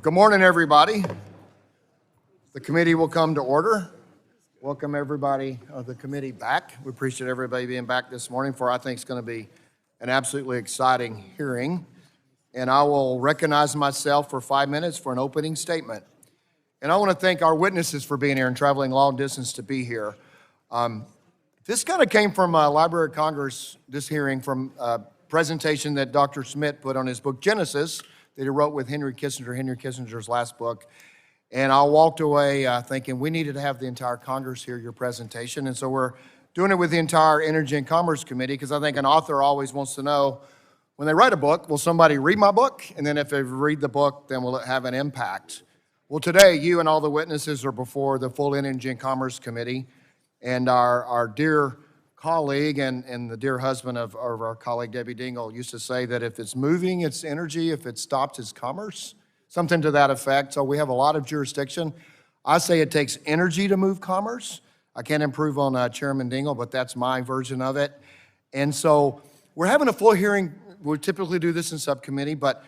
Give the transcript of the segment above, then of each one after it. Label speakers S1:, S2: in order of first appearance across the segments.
S1: Good morning, everybody. The committee will come to order. Welcome everybody of the committee back. We appreciate everybody being back this morning for I think it's going to be an absolutely exciting hearing. And I will recognize myself for 5 minutes for an opening statement. And I want to thank our witnesses for being here and traveling long distance to be here. This kind of came from Library of Congress, this hearing, from a presentation that Dr. Schmidt put on his book Genesis that he wrote with Henry Kissinger's last book. And I walked away thinking we needed to have the entire Congress hear your presentation. And so we're doing it with the entire Energy and Commerce Committee because I think an author always wants to know, when they write a book, will somebody read my book? And then if they read the book, then will it have an impact? Well, today, you and all the witnesses are before the full Energy and Commerce Committee, and our dear colleague and the dear husband of our colleague, Debbie Dingell, used to say that if it's moving, it's energy. If it stops, it's commerce. Something to that effect. So we have a lot of jurisdiction. I say it takes energy to move commerce. I can't improve on Chairman Dingell, but that's my version of it. And so we're having a full hearing. We typically do this in subcommittee, but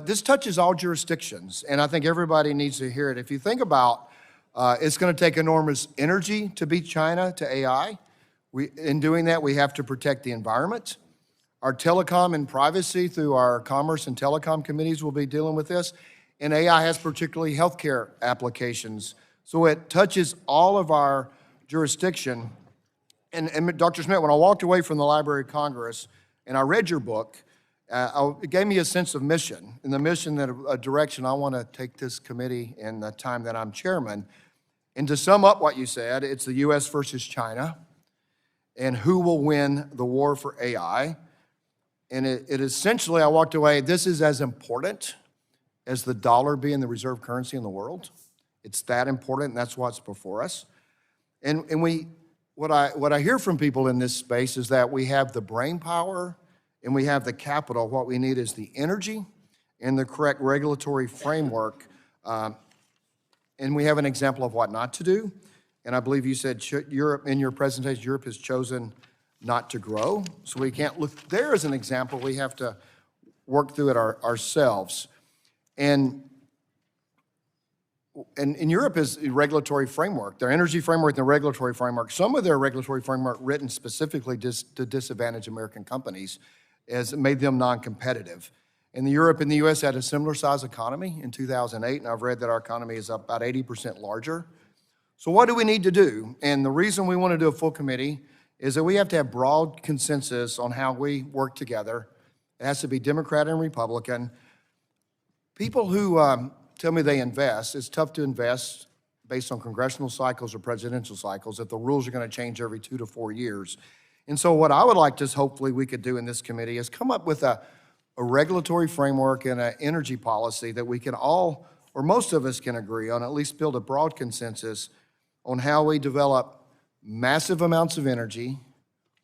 S1: this touches all jurisdictions, and I think everybody needs to hear it. If you think about, it's going to take enormous energy to beat China to AI. In doing that, we have to protect the environment. Our telecom and privacy through our commerce and telecom committees will be dealing with this. And AI has particularly healthcare applications. So it touches all of our jurisdiction. And Dr. Schmidt, when I walked away from the Library of Congress and I read your book, it gave me a sense of mission. And the mission, that a direction I want to take this committee in the time that I'm chairman. And to sum up what you said, it's the U.S. versus China, and who will win the war for AI. And it essentially, I walked away, this is as important as the dollar being the reserve currency in the world. It's that important, and that's what's before us. And what I hear from people in this space is that we have the brain power and we have the capital. What we need is the energy and the correct regulatory framework. And we have an example of what not to do. And I believe you said Europe, in your presentation, Europe has chosen not to grow. So we can't look there as an example. We have to work through it ourselves. And Europe is a regulatory framework, their energy framework and their regulatory framework. Some of their regulatory framework written specifically to disadvantage American companies as made them non-competitive. And Europe and the US had a similar size economy in 2008, and I've read that our economy is about 80% larger. So what do we need to do? And the reason we want to do a full committee is that we have to have broad consensus on how we work together. It has to be Democrat and Republican. People who tell me they invest, it's tough to invest based on congressional cycles or presidential cycles if the rules are going to change every 2 to 4 years. And so what I would like to hopefully we could do in this committee is come up with a regulatory framework and an energy policy that we can all, or most of us can agree on, at least build a broad consensus on how we develop massive amounts of energy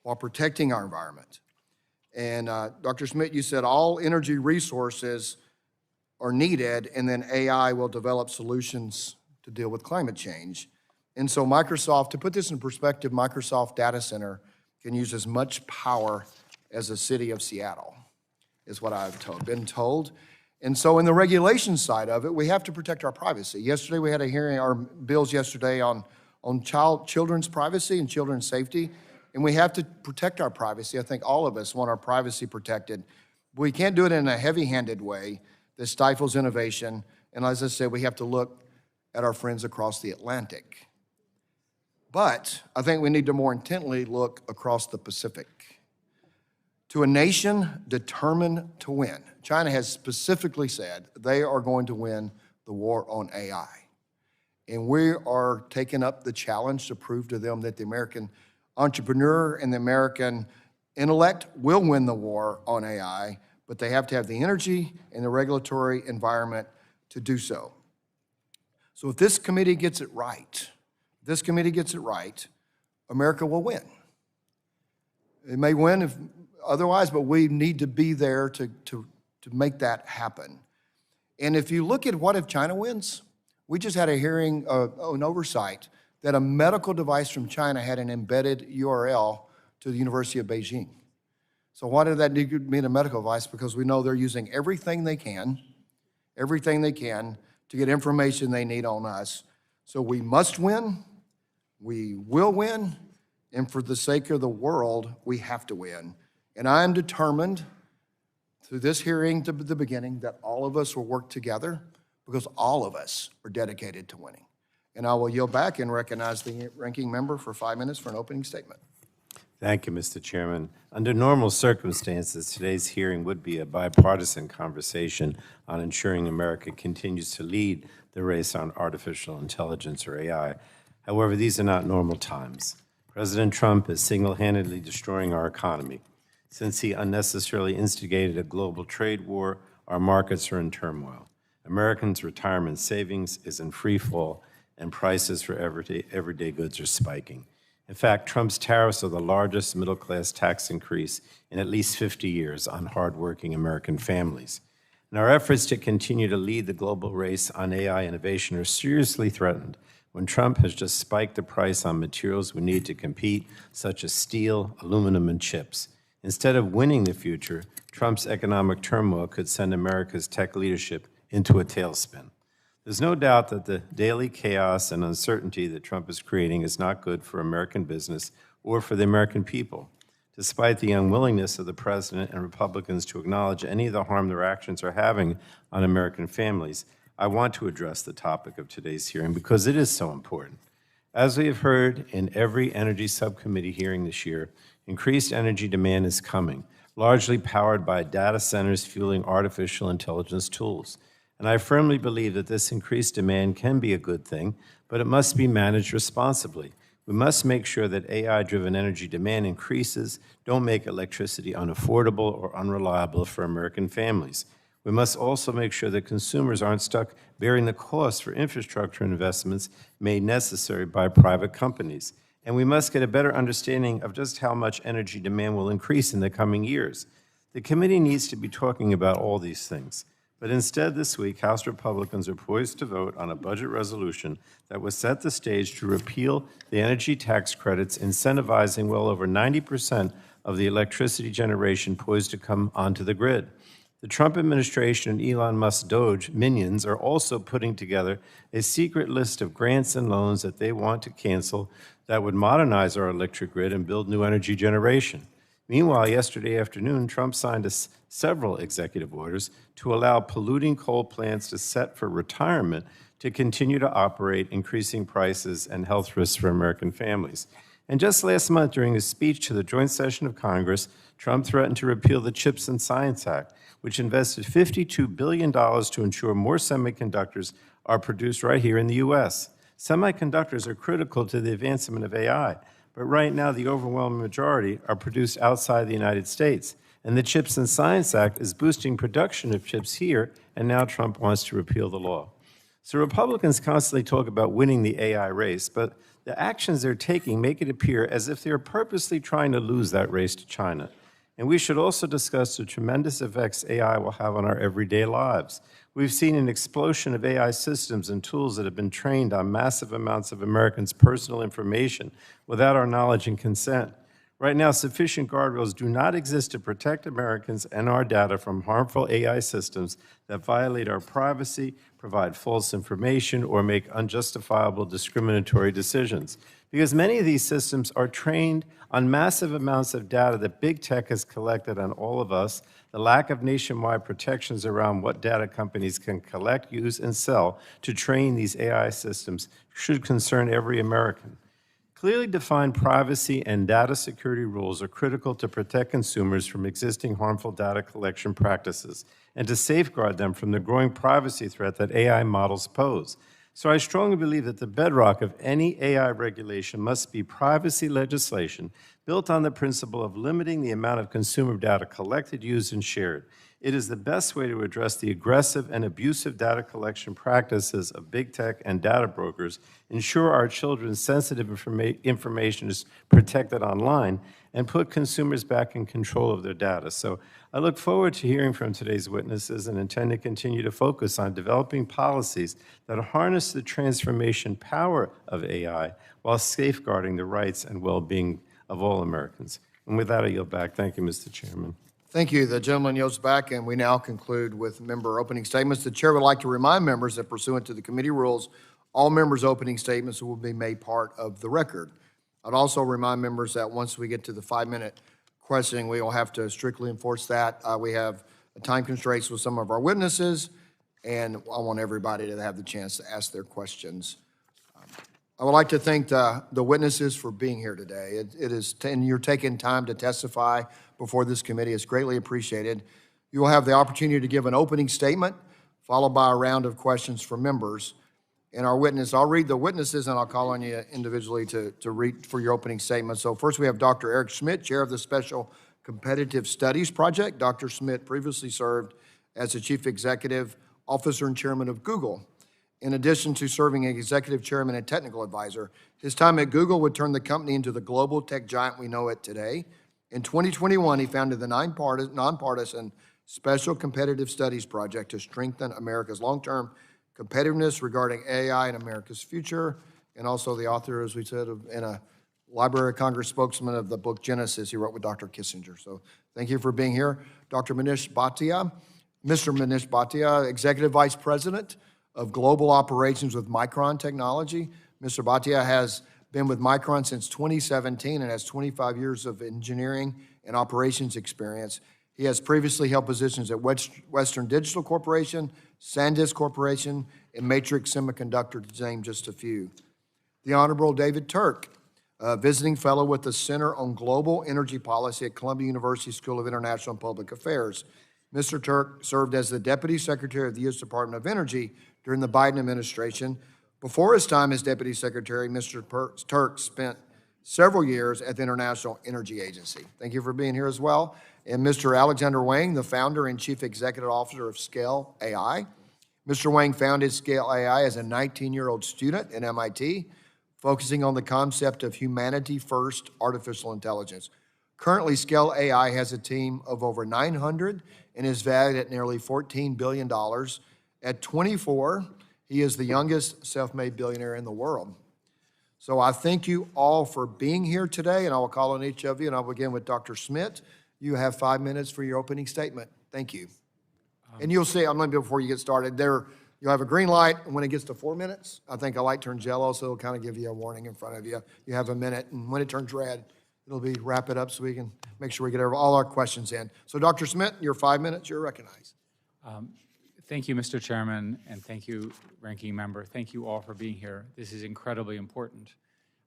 S1: while protecting our environment. And Dr. Schmidt, you said all energy resources are needed, and then AI will develop solutions to deal with climate change. And so Microsoft, to put this in perspective, Microsoft data center can use as much power as the city of Seattle, is what I've been told. And so in the regulation side of it, we have to protect our privacy. Yesterday we had a hearing, our bills yesterday on children's privacy and children's safety, and we have to protect our privacy. I think all of us want our privacy protected. But we can't do it in a heavy-handed way that stifles innovation. And as I said, we have to look at our friends across the Atlantic. But I think we need to more intently look across the Pacific. To a nation determined to win, China has specifically said they are going to win the war on AI. And we are taking up the challenge to prove to them that the American entrepreneur and the American intellect will win the war on AI, but they have to have the energy and the regulatory environment to do so. So if this committee gets it right, America will win. It may win otherwise, but we need to be there to make that happen. And if you look at what if China wins, we just had a hearing, an oversight, that a medical device from China had an embedded URL to the University of Beijing. So why did that need to mean a medical device? Because we know they're using everything they can, everything they can to get information they need on us. So we must win, we will win, and for the sake of the world, we have to win. And I am determined through this hearing to the beginning that all of us will work together because all of us are dedicated to winning. And I will yield back and recognize the ranking member for 5 minutes for an opening statement.
S2: Thank you, Mr. Chairman. Under normal circumstances, today's hearing would be a bipartisan conversation on ensuring America continues to lead the race on artificial intelligence, or AI. However, these are not normal times. President Trump is single-handedly destroying our economy. Since he unnecessarily instigated a global trade war, our markets are in turmoil. Americans' retirement savings is in free fall, and prices for everyday goods are spiking. In fact, Trump's tariffs are the largest middle-class tax increase in at least 50 years on hardworking American families. And our efforts to continue to lead the global race on AI innovation are seriously threatened when Trump has just spiked the price on materials we need to compete, such as steel, aluminum, and chips. Instead of winning the future, Trump's economic turmoil could send America's tech leadership into a tailspin. There's no doubt that the daily chaos and uncertainty that Trump is creating is not good for American business or for the American people. Despite the unwillingness of the president and Republicans to acknowledge any of the harm their actions are having on American families, I want to address the topic of today's hearing because it is so important. As we have heard in every energy subcommittee hearing this year, increased energy demand is coming, largely powered by data centers fueling artificial intelligence tools. And I firmly believe that this increased demand can be a good thing, but it must be managed responsibly. We must make sure that AI-driven energy demand increases don't make electricity unaffordable or unreliable for American families. We must also make sure that consumers aren't stuck bearing the cost for infrastructure investments made necessary by private companies. And we must get a better understanding of just how much energy demand will increase in the coming years. The committee needs to be talking about all these things. But instead, this week, House Republicans are poised to vote on a budget resolution that will set the stage to repeal the energy tax credits, incentivizing well over 90% of the electricity generation poised to come onto the grid. The Trump administration and Elon Musk Doge minions are also putting together a secret list of grants and loans that they want to cancel that would modernize our electric grid and build new energy generation. Meanwhile, yesterday afternoon, Trump signed several executive orders to allow polluting coal plants to set for retirement to continue to operate, increasing prices and health risks for American families. And just last month, during a speech to the joint session of Congress, Trump threatened to repeal the Chips and Science Act, which invested $52 billion to ensure more semiconductors are produced right here in the U.S. Semiconductors are critical to the advancement of AI, but right now the overwhelming majority are produced outside the United States. And the Chips and Science Act is boosting production of chips here, and now Trump wants to repeal the law. So Republicans constantly talk about winning the AI race, but the actions they're taking make it appear as if they're purposely trying to lose that race to China. And we should also discuss the tremendous effects AI will have on our everyday lives. We've seen an explosion of AI systems and tools that have been trained on massive amounts of Americans' personal information without our knowledge and consent. Right now, sufficient guardrails do not exist to protect Americans and our data from harmful AI systems that violate our privacy, provide false information, or make unjustifiable discriminatory decisions. Because many of these systems are trained on massive amounts of data that big tech has collected on all of us. The lack of nationwide protections around what data companies can collect, use, and sell to train these AI systems should concern every American. Clearly defined privacy and data security rules are critical to protect consumers from existing harmful data collection practices and to safeguard them from the growing privacy threat that AI models pose. So I strongly believe that the bedrock of any AI regulation must be privacy legislation built on the principle of limiting the amount of consumer data collected, used, and shared. It is the best way to address the aggressive and abusive data collection practices of big tech and data brokers, ensure our children's sensitive information is protected online, and put consumers back in control of their data. So I look forward to hearing from today's witnesses and intend to continue to focus on developing policies that harness the transformation power of AI while safeguarding the rights and well-being of all Americans. And with that, I yield back. Thank you, Mr. Chairman.
S1: Thank you. The gentleman yields back, and we now conclude with member opening statements. The chair would like to remind members that pursuant to the committee rules, all members' opening statements will be made part of the record. I'd also remind members that once we get to the 5-minute questioning, we will have to strictly enforce that. We have time constraints with some of our witnesses, and I want everybody to have the chance to ask their questions. I would like to thank the witnesses for being here today. And you're taking time to testify before this committee. It's greatly appreciated. You will have the opportunity to give an opening statement, followed by a round of questions from members. And our witness, I'll read the witnesses and I'll call on you individually to read for your opening statement. So first we have Dr. Eric Schmidt, Chair of the Special Competitive Studies Project. Dr. Schmidt previously served as the Chief Executive Officer and Chairman of Google. In addition to serving as Executive Chairman and Technical Advisor, his time at Google would turn the company into the global tech giant we know it today. In 2021, he founded the nonpartisan Special Competitive Studies Project to strengthen America's long-term competitiveness regarding AI and America's future, and also the author, as we said, and a Library of Congress spokesman of the book Genesis he wrote with Dr. Kissinger. So thank you for being here. Dr. Manish Bhatia, Mr. Manish Bhatia, Executive Vice President of Global Operations with Micron Technology. Mr. Bhatia has been with Micron since 2017 and has 25 years of engineering and operations experience. He has previously held positions at Western Digital Corporation, SanDisk Corporation, and Matrix Semiconductor, to name just a few. The Honorable David Turk, visiting fellow with the Center on Global Energy Policy at Columbia University School of International and Public Affairs. Mr. Turk served as the Deputy Secretary of the U.S. Department of Energy during the Biden administration. Before his time as Deputy Secretary, Mr. Turk spent several years at the International Energy Agency. Thank you for being here as well. And Mr. Alexandr Wang, the founder and Chief Executive Officer of Scale AI. Mr. Wang founded Scale AI as a 19-year-old student at MIT, focusing on the concept of humanity-first artificial intelligence. Currently, Scale AI has a team of over 900 and is valued at nearly $14 billion. At 24, he is the youngest self-made billionaire in the world. So I thank you all for being here today, and I will call on each of you, and I'll begin with Dr. Schmidt. You have 5 minutes for your opening statement. Thank you. And you'll see, before you get started, you'll have a green light, and when it gets to 4 minutes, I think a light turns yellow, so it'll kind of give you a warning in front of you. You have a minute, and when it turns red, it'll be wrap it up so we can make sure we get all our questions in. So Dr. Schmidt, your 5 minutes, you're recognized.
S3: Thank you, Mr. Chairman, and thank you, Ranking Member. Thank you all for being here. This is incredibly important.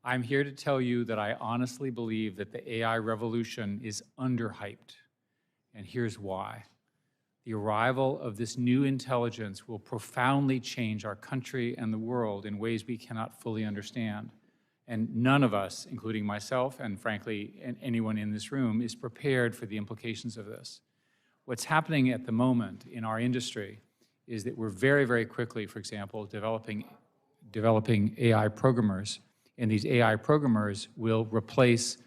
S3: I'm here to tell you that I honestly believe that the AI revolution is underhyped, and here's why. The arrival of this new intelligence will profoundly change our country and the world in ways we cannot fully understand. And none of us, including myself and frankly anyone in this room, is prepared for the implications of this. What's happening at the moment in our industry is that we're very, very quickly, for example, developing AI programmers, and these AI programmers will replace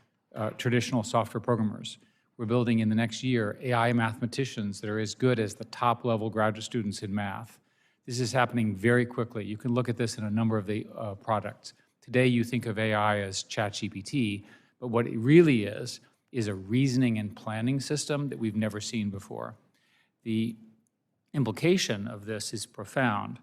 S3: traditional software programmers. We're building in the next year AI mathematicians that are as good as the top-level graduate students in math. This is happening very quickly. You can look at this in a number of the products. Today, you think of AI as ChatGPT, but what it really is a reasoning and planning system that we've never seen before. The implication of this is profound.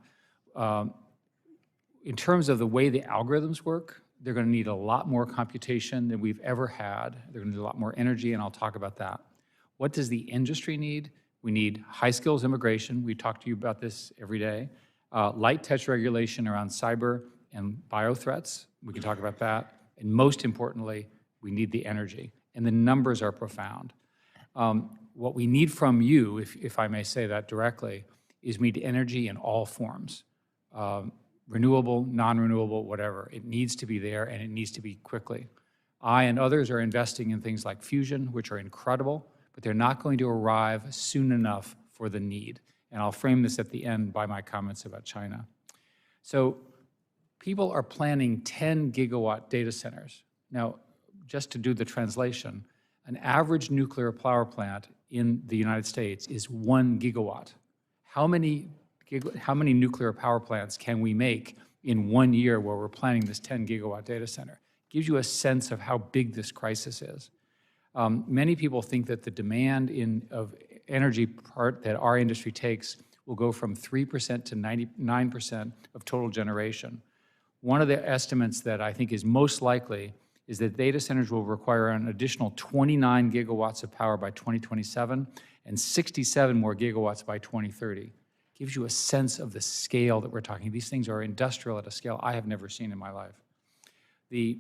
S3: In terms of the way the algorithms work, they're going to need a lot more computation than we've ever had. They're going to need a lot more energy, and I'll talk about that. What does the industry need? We need high skills immigration. We talk to you about this every day. Light touch regulation around cyber and bio threats. We can talk about that. And most importantly, we need the energy. And the numbers are profound. What we need from you, if I may say that directly, is we need energy in all forms. Renewable, non-renewable, whatever. It needs to be there, and it needs to be quickly. I and others are investing in things like fusion, which are incredible, but they're not going to arrive soon enough for the need. And I'll frame this at the end by my comments about China. So people are planning 10 gigawatt data centers. Now, just to do the translation, an average nuclear power plant in the United States is 1 gigawatt. How many nuclear power plants can we make in 1 year where we're planning this 10 gigawatt data center? Gives you a sense of how big this crisis is. Many people think that the demand of energy part that our industry takes will go from 3% to 99% of total generation. One of the estimates that I think is most likely is that data centers will require an additional 29 gigawatts of power by 2027 and 67 more gigawatts by 2030. Gives you a sense of the scale that we're talking. These things are industrial at a scale I have never seen in my life. In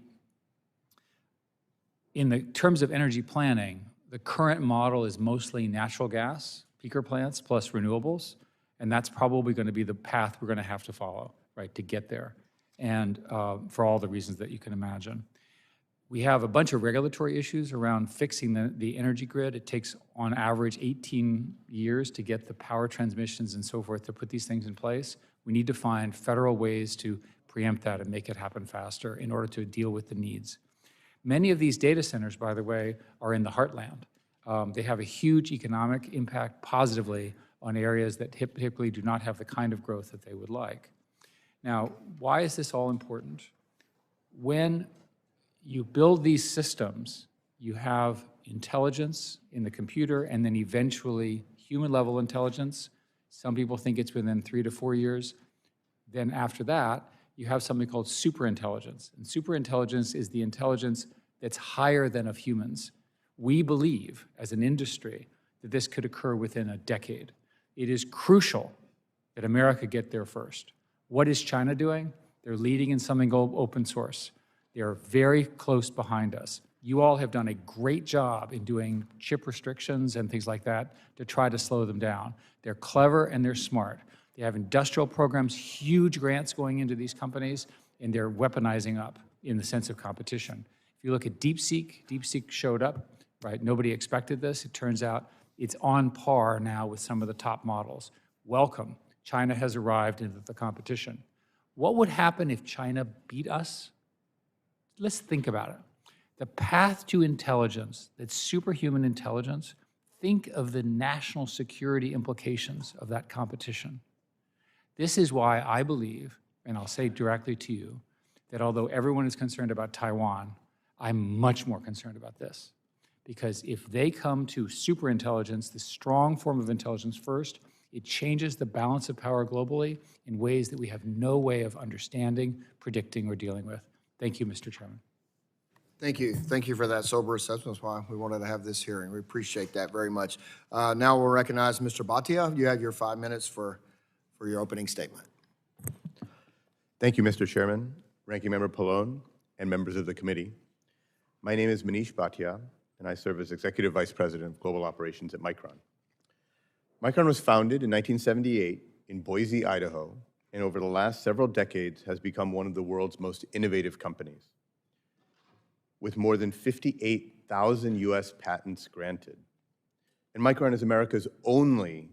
S3: the terms of energy planning, the current model is mostly natural gas, peaker plants, plus renewables, and that's probably going to be the path we're going to have to follow, right, to get there, and for all the reasons that you can imagine. We have a bunch of regulatory issues around fixing the energy grid. It takes, on average, 18 years to get the power transmissions and so forth to put these things in place. We need to find federal ways to preempt that and make it happen faster in order to deal with the needs. Many of these data centers, by the way, are in the heartland. They have a huge economic impact positively on areas that typically do not have the kind of growth that they would like. Now, why is this all important? When you build these systems, you have intelligence in the computer and then eventually human-level intelligence. Some people think it's within 3 to 4 years. Then after that, you have something called superintelligence. And superintelligence is the intelligence that's higher than of humans. We believe, as an industry, that this could occur within a decade. It is crucial that America get there first. What is China doing? They're leading in something called open source. They are very close behind us. You all have done a great job in doing chip restrictions and things like that to try to slow them down. They're clever and they're smart. They have industrial programs, huge grants going into these companies, and they're weaponizing up in the sense of competition. If you look at DeepSeek, DeepSeek showed up, right? Nobody expected this. It turns out it's on par now with some of the top models. Welcome. China has arrived into the competition. What would happen if China beat us? Let's think about it. The path to intelligence, that's superhuman intelligence, think of the national security implications of that competition. This is why I believe, and I'll say directly to you, that although everyone is concerned about Taiwan, I'm much more concerned about this. Because if they come to superintelligence, the strong form of intelligence first, it changes the balance of power globally in ways that we have no way of understanding, predicting, or dealing with. Thank you, Mr. Chairman.
S1: Thank you. Thank you for that sober assessment. That's why we wanted to have this hearing. We appreciate that very much. Now we'll recognize Mr. Bhatia. You have your 5 minutes for your opening statement.
S4: Thank you, Mr. Chairman, Ranking Member Pallone, and members of the committee. My name is Manish Bhatia, and I serve as Executive Vice President of Global Operations at Micron. Micron was founded in 1978 in Boise, Idaho, and over the last several decades has become one of the world's most innovative companies, with more than 58,000 US patents granted. And Micron is America's only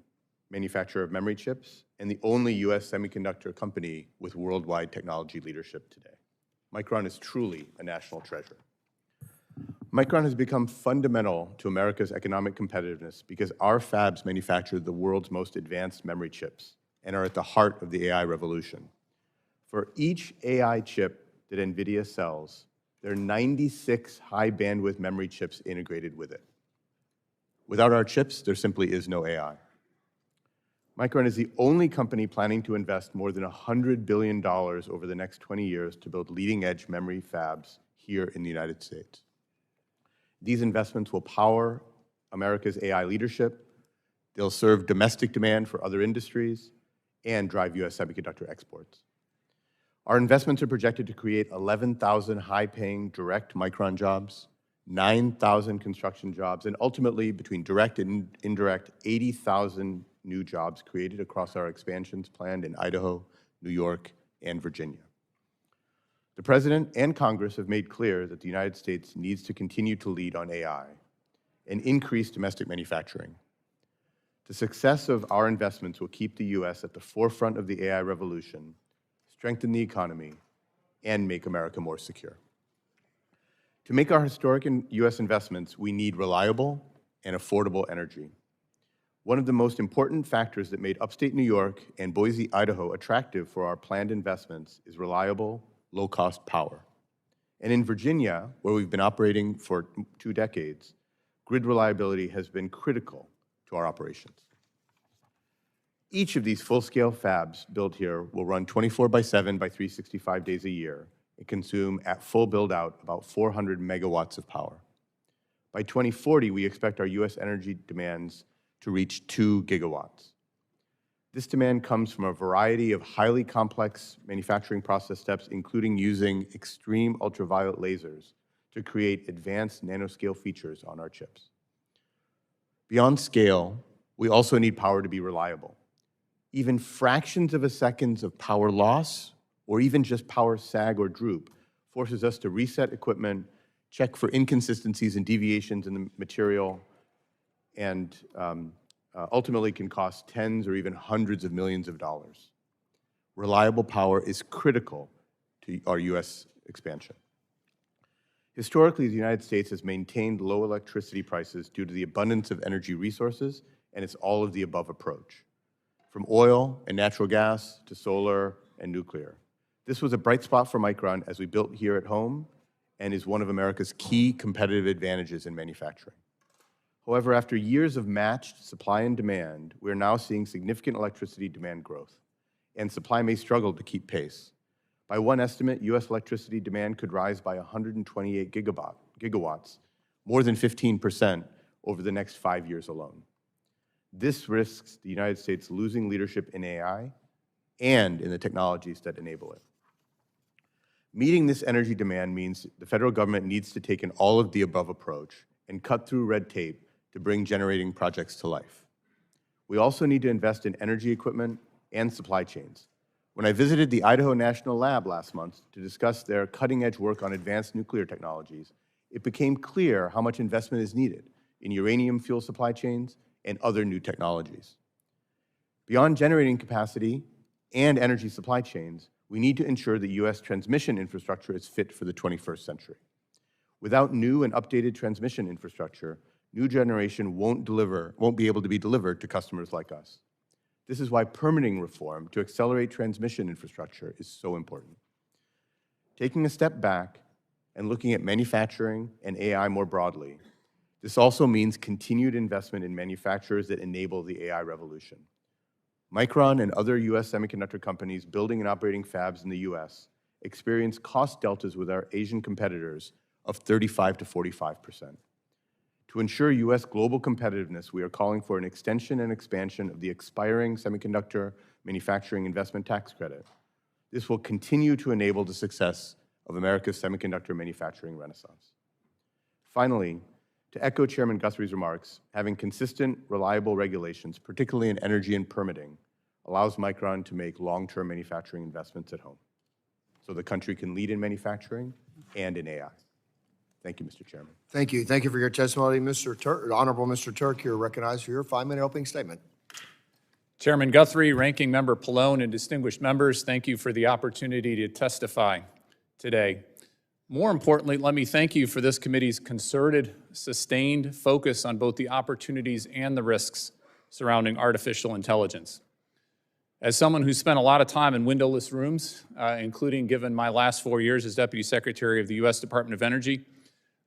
S4: manufacturer of memory chips and the only US semiconductor company with worldwide technology leadership today. Micron is truly a national treasure. Micron has become fundamental to America's economic competitiveness because our fabs manufacture the world's most advanced memory chips and are at the heart of the AI revolution. For each AI chip that NVIDIA sells, there are 96 high-bandwidth memory chips integrated with it. Without our chips, there simply is no AI. Micron is the only company planning to invest more than $100 billion over the next 20 years to build leading-edge memory fabs here in the United States. These investments will power America's AI leadership, they'll serve domestic demand for other industries, and drive US semiconductor exports. Our investments are projected to create 11,000 high-paying direct Micron jobs, 9,000 construction jobs, and ultimately, between direct and indirect, 80,000 new jobs created across our expansions planned in Idaho, New York, and Virginia. The President and Congress have made clear that the United States needs to continue to lead on AI and increase domestic manufacturing. The success of our investments will keep the US at the forefront of the AI revolution, strengthen the economy, and make America more secure. To make our historic US investments, we need reliable and affordable energy. One of the most important factors that made upstate New York and Boise, Idaho attractive for our planned investments is reliable, low-cost power. And in Virginia, where we've been operating for 2 decades, grid reliability has been critical to our operations. Each of these full-scale fabs built here will run 24/7 by 365 days a year and consume, at full build-out, about 400 megawatts of power. By 2040, we expect our U.S. energy demands to reach 2 gigawatts. This demand comes from a variety of highly complex manufacturing process steps, including using extreme ultraviolet lasers to create advanced nanoscale features on our chips. Beyond scale, we also need power to be reliable. Even fractions of a second of power loss, or even just power sag or droop, forces us to reset equipment, check for inconsistencies and deviations in the material, and ultimately can cost tens or even hundreds of millions of dollars. Reliable power is critical to our U.S. expansion. Historically, the United States has maintained low electricity prices due to the abundance of energy resources and its all-of-the-above approach, from oil and natural gas to solar and nuclear. This was a bright spot for Micron as we built here at home and is one of America's key competitive advantages in manufacturing. However, after years of matched supply and demand, we are now seeing significant electricity demand growth, and supply may struggle to keep pace. By one estimate, U.S. electricity demand could rise by 128 gigawatts, more than 15% over the next 5 years alone. This risks the United States losing leadership in AI and in the technologies that enable it. Meeting this energy demand means the federal government needs to take an all-of-the-above approach and cut through red tape to bring generating projects to life. We also need to invest in energy equipment and supply chains. When I visited the Idaho National Lab last month to discuss their cutting-edge work on advanced nuclear technologies, it became clear how much investment is needed in uranium fuel supply chains and other new technologies. Beyond generating capacity and energy supply chains, we need to ensure that U.S. transmission infrastructure is fit for the 21st century. Without new and updated transmission infrastructure, new generation won't be able to be delivered to customers like us. This is why permitting reform to accelerate transmission infrastructure is so important. Taking a step back and looking at manufacturing and AI more broadly, this also means continued investment in manufacturers that enable the AI revolution. Micron and other U.S. semiconductor companies building and operating fabs in the U.S. experience cost deltas with our Asian competitors of 35 to 45%. To ensure U.S. global competitiveness, we are calling for an extension and expansion of the expiring Semiconductor Manufacturing Investment Tax Credit. This will continue to enable the success of America's semiconductor manufacturing renaissance. Finally, to echo Chairman Guthrie's remarks, having consistent, reliable regulations, particularly in energy and permitting, allows Micron to make long-term manufacturing investments at home, so the country can lead in manufacturing and in AI. Thank you, Mr. Chairman.
S1: Thank you. Thank you for your testimony, Mr. Turk. Honorable Mr. Turk, you're recognized for your 5-minute opening statement.
S5: Chairman Guthrie, Ranking Member Pallone, and distinguished members, thank you for the opportunity to testify today. More importantly, let me thank you for this committee's concerted, sustained focus on both the opportunities and the risks surrounding artificial intelligence. As someone who spent a lot of time in windowless rooms, including given my last 4 years as Deputy Secretary of the U.S. Department of Energy,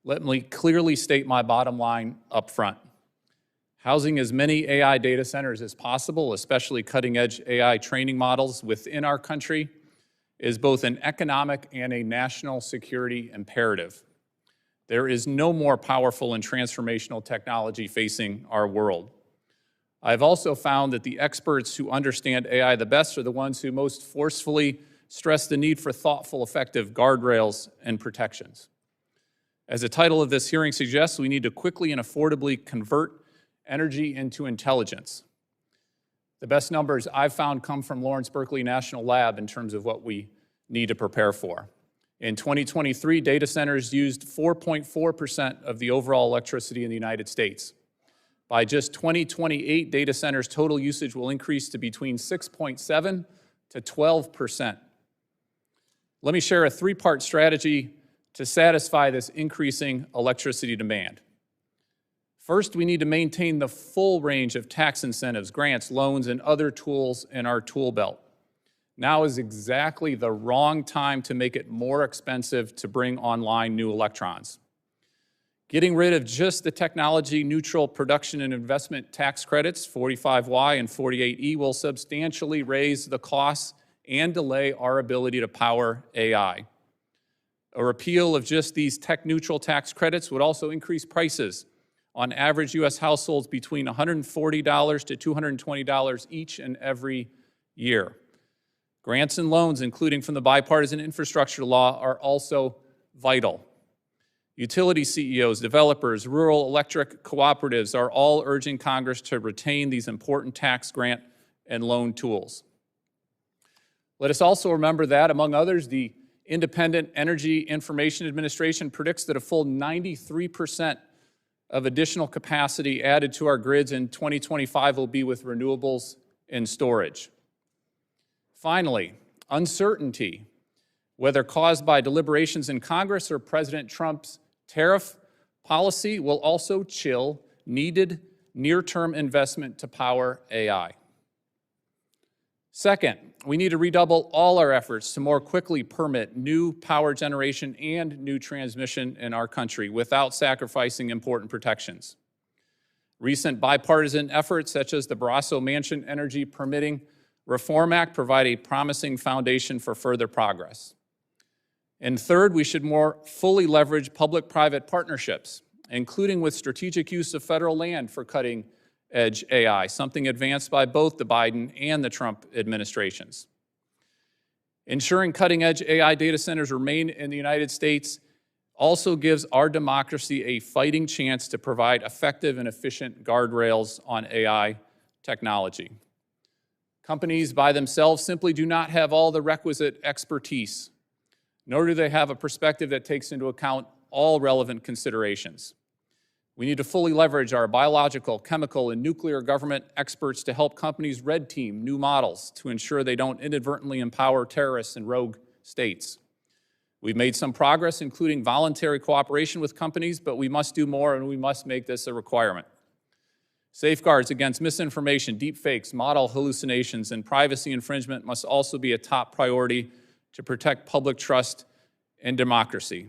S5: let me clearly state my bottom line up front. Housing as many AI data centers as possible, especially cutting-edge AI training models within our country, is both an economic and a national security imperative. There is no more powerful and transformational technology facing our world. I've also found that the experts who understand AI the best are the ones who most forcefully stress the need for thoughtful, effective guardrails and protections. As the title of this hearing suggests, we need to quickly and affordably convert energy into intelligence. The best numbers I've found come from Lawrence Berkeley National Lab in terms of what we need to prepare for. In 2023, data centers used 4.4% of the overall electricity in the United States. By just 2028, data centers' total usage will increase to between 6.7 to 12%. Let me share a 3-part strategy to satisfy this increasing electricity demand. First, we need to maintain the full range of tax incentives, grants, loans, and other tools in our tool belt. Now is exactly the wrong time to make it more expensive to bring online new electrons. Getting rid of just the technology-neutral production and investment tax credits, 45Y and 48E, will substantially raise the costs and delay our ability to power AI. A repeal of just these tech-neutral tax credits would also increase prices on average U.S. households between $140 to $220 each and every year. Grants and loans, including from the bipartisan infrastructure law, are also vital. Utility CEOs, developers, rural electric cooperatives are all urging Congress to retain these important tax grant and loan tools. Let us also remember that, among others, the Independent Energy Information Administration predicts that a full 93% of additional capacity added to our grids in 2025 will be with renewables and storage. Finally, uncertainty, whether caused by deliberations in Congress or President Trump's tariff policy, will also chill needed near-term investment to power AI. Second, we need to redouble all our efforts to more quickly permit new power generation and new transmission in our country without sacrificing important protections. Recent bipartisan efforts, such as the Barrasso-Manchin Energy Permitting Reform Act, provide a promising foundation for further progress. And third, we should more fully leverage public-private partnerships, including with strategic use of federal land for cutting-edge AI, something advanced by both the Biden and the Trump administrations. Ensuring cutting-edge AI data centers remain in the United States also gives our democracy a fighting chance to provide effective and efficient guardrails on AI technology. Companies by themselves simply do not have all the requisite expertise, nor do they have a perspective that takes into account all relevant considerations. We need to fully leverage our biological, chemical, and nuclear government experts to help companies red team new models to ensure they don't inadvertently empower terrorists and rogue states. We've made some progress, including voluntary cooperation with companies, but we must do more, and we must make this a requirement. Safeguards against misinformation, deepfakes, model hallucinations, and privacy infringement must also be a top priority to protect public trust and democracy.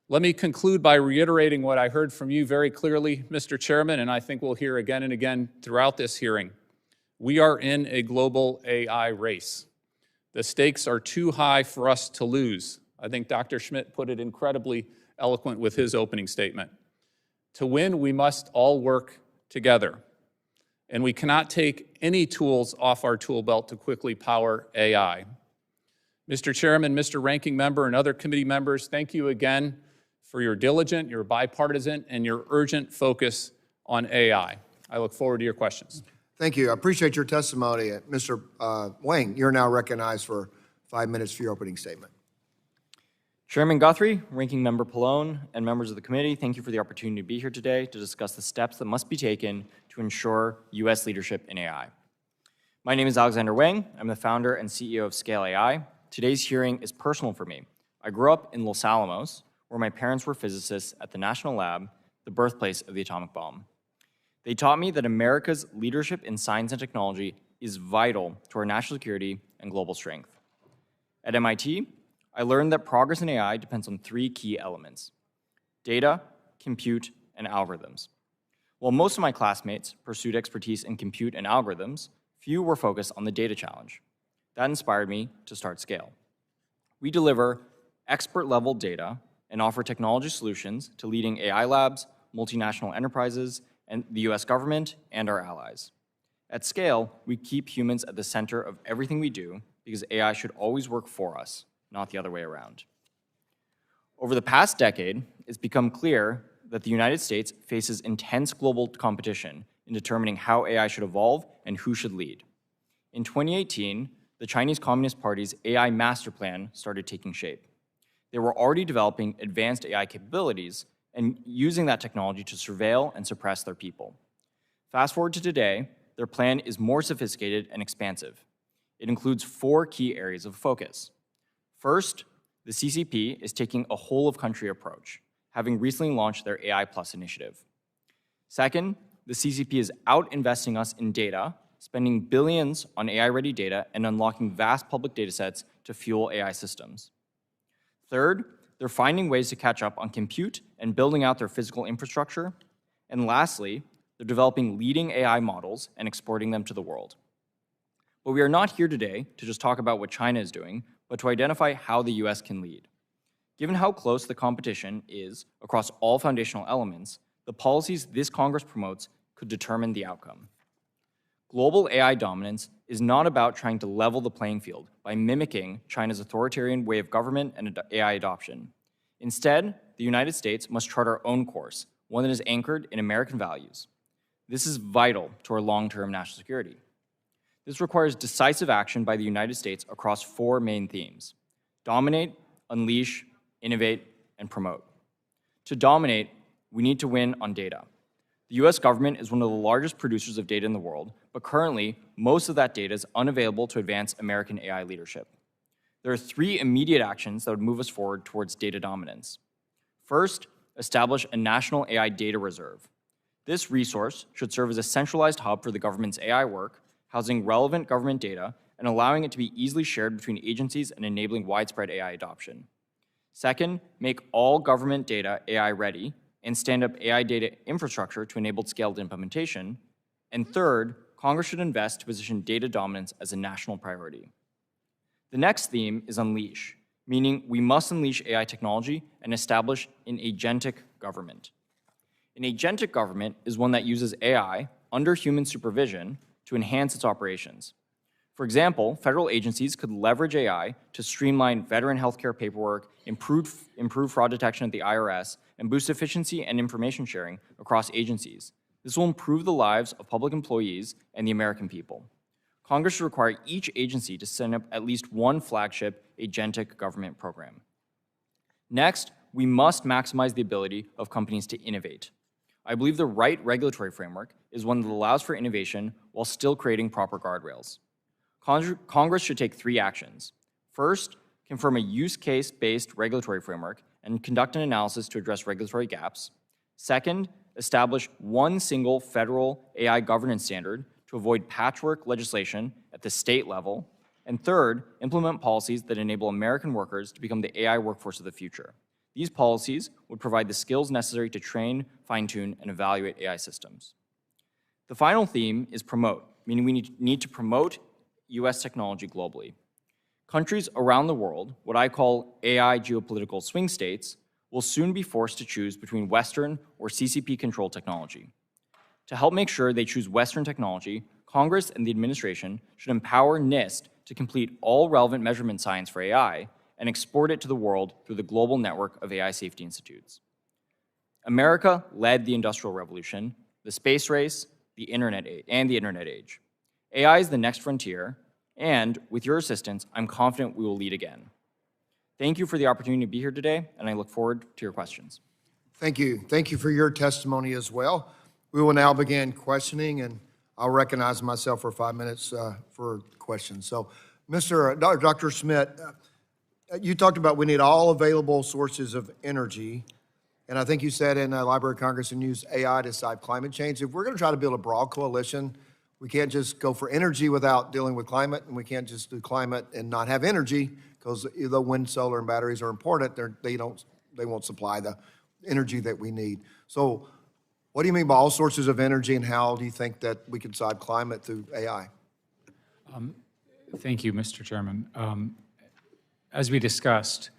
S5: Let me conclude by reiterating what I heard from you very clearly, Mr. Chairman, and I think we'll hear again and again throughout this hearing. We are in a global AI race. The stakes are too high for us to lose. I think Dr. Schmidt put it incredibly eloquent with his opening statement. To win, we must all work together, and we cannot take any tools off our tool belt to quickly power AI. Mr. Chairman, Mr. Ranking Member, and other committee members, thank you again for your diligent, your bipartisan, and your urgent focus on AI. I look forward to your questions.
S1: Thank you. I appreciate your testimony. Mr. Wang, you're now recognized for 5 minutes for your opening statement.
S6: Chairman Guthrie, Ranking Member Pallone, and members of the committee, thank you for the opportunity to be here today to discuss the steps that must be taken to ensure U.S. leadership in AI. My name is Alexandr Wang. I'm the founder and CEO of Scale AI. Today's hearing is personal for me. I grew up in Los Alamos, where my parents were physicists at the National Lab, the birthplace of the atomic bomb. They taught me that America's leadership in science and technology is vital to our national security and global strength. At MIT, I learned that progress in AI depends on 3 key elements: data, compute, and algorithms. While most of my classmates pursued expertise in compute and algorithms, few were focused on the data challenge. That inspired me to start Scale. We deliver expert-level data and offer technology solutions to leading AI labs, multinational enterprises, and the US government and our allies. At Scale, we keep humans at the center of everything we do because AI should always work for us, not the other way around. Over the past decade, it's become clear that the United States faces intense global competition in determining how AI should evolve and who should lead. In 2018, the Chinese Communist Party's AI master plan started taking shape. They were already developing advanced AI capabilities and using that technology to surveil and suppress their people. Fast forward to today, their plan is more sophisticated and expansive. It includes 4 key areas of focus. First, the CCP is taking a whole-of-country approach, having recently launched their AI Plus initiative. Second, the CCP is out-investing us in data, spending billions on AI-ready data and unlocking vast public datasets to fuel AI systems. Third, they're finding ways to catch up on compute and building out their physical infrastructure. And lastly, they're developing leading AI models and exporting them to the world. But we are not here today to just talk about what China is doing, but to identify how the US can lead. Given how close the competition is across all foundational elements, the policies this Congress promotes could determine the outcome. Global AI dominance is not about trying to level the playing field by mimicking China's authoritarian way of government and AI adoption. Instead, the United States must chart our own course, one that is anchored in American values. This is vital to our long-term national security. This requires decisive action by the United States across 4 main themes: dominate, unleash, innovate, and promote. To dominate, we need to win on data. The US government is one of the largest producers of data in the world, but currently, most of that data is unavailable to advance American AI leadership. There are 3 immediate actions that would move us forward towards data dominance. First, establish a national AI data reserve. This resource should serve as a centralized hub for the government's AI work, housing relevant government data and allowing it to be easily shared between agencies and enabling widespread AI adoption. Second, make all government data AI ready and stand up AI data infrastructure to enable scaled implementation. And third, Congress should invest to position data dominance as a national priority. The next theme is unleash, meaning we must unleash AI technology and establish an agentic government. An agentic government is one that uses AI under human supervision to enhance its operations. For example, federal agencies could leverage AI to streamline veteran healthcare paperwork, improve fraud detection at the IRS, and boost efficiency and information sharing across agencies. This will improve the lives of public employees and the American people. Congress should require each agency to set up at least one flagship agentic government program. Next, we must maximize the ability of companies to innovate. I believe the right regulatory framework is one that allows for innovation while still creating proper guardrails. Congress should take 3 actions. First, confirm a use case-based regulatory framework and conduct an analysis to address regulatory gaps. Second, establish one single federal AI governance standard to avoid patchwork legislation at the state level. And third, implement policies that enable American workers to become the AI workforce of the future. These policies would provide the skills necessary to train, fine-tune, and evaluate AI systems. The final theme is promote, meaning we need to promote US technology globally. Countries around the world, what I call AI geopolitical swing states, will soon be forced to choose between Western or CCP-controlled technology. To help make sure they choose Western technology, Congress and the administration should empower NIST to complete all relevant measurement science for AI and export it to the world through the global network of AI safety institutes. America led the Industrial Revolution, the space race, the internet age. AI is the next frontier, and with your assistance, I'm confident we will lead again. Thank you for the opportunity to be here today, and I look forward to your questions.
S1: Thank you. Thank you for your testimony as well. We will now begin questioning, and I'll recognize myself for 5 minutes for questions. So, Dr. Schmidt, you talked about we need all available sources of energy, and I think you said in the Library of Congress and use AI to solve climate change. If we're going to try to build a broad coalition, we can't just go for energy without dealing with climate, and we can't just do climate and not have energy, because the wind, solar, and batteries are important. They won't supply the energy that we need. So what do you mean by all sources of energy, and how do you think that we can solve climate through AI?
S3: Thank you, Mr. Chairman. As we discussed,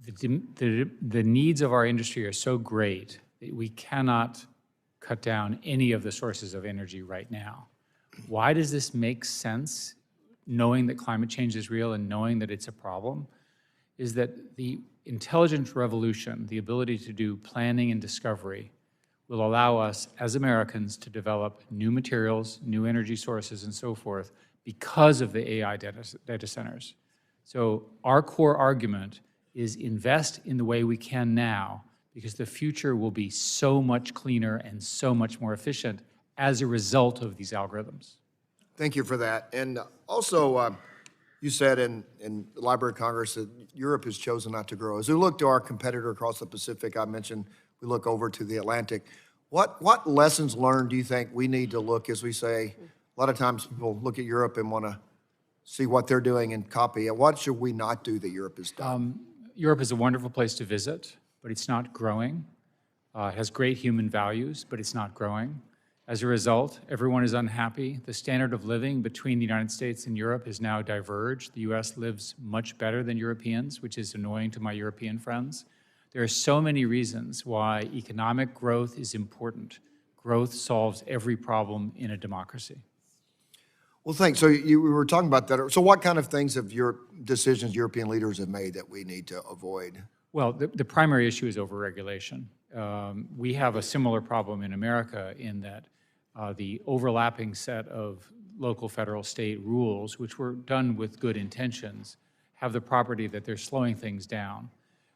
S3: the needs of our industry are so great that we cannot cut down any of the sources of energy right now. Why does this make sense, knowing that climate change is real and knowing that it's a problem? Is that the intelligence revolution, the ability to do planning and discovery, will allow us as Americans to develop new materials, new energy sources, and so forth because of the AI data centers. So our core argument is invest in the way we can now, because the future will be so much cleaner and so much more efficient as a result of these algorithms.
S1: Thank you for that. And also, you said in the Library of Congress that Europe has chosen not to grow. As we look to our competitor across the Pacific, I mentioned we look over to the Atlantic. What lessons learned do you think we need to look, as we say, a lot of times people look at Europe and want to see what they're doing and copy it. What should we not do that Europe has done?
S3: Europe is a wonderful place to visit, but it's not growing. It has great human values, but it's not growing. As a result, everyone is unhappy. The standard of living between the United States and Europe has now diverged. The US lives much better than Europeans, which is annoying to my European friends. There are so many reasons why economic growth is important. Growth solves every problem in a democracy.
S1: Well, thanks. So we were talking about that. So what kind of things have your decisions European leaders have made that we need to avoid?
S3: Well, the primary issue is overregulation. We have a similar problem in America in that the overlapping set of local, federal, state rules, which were done with good intentions, have the property that they're slowing things down.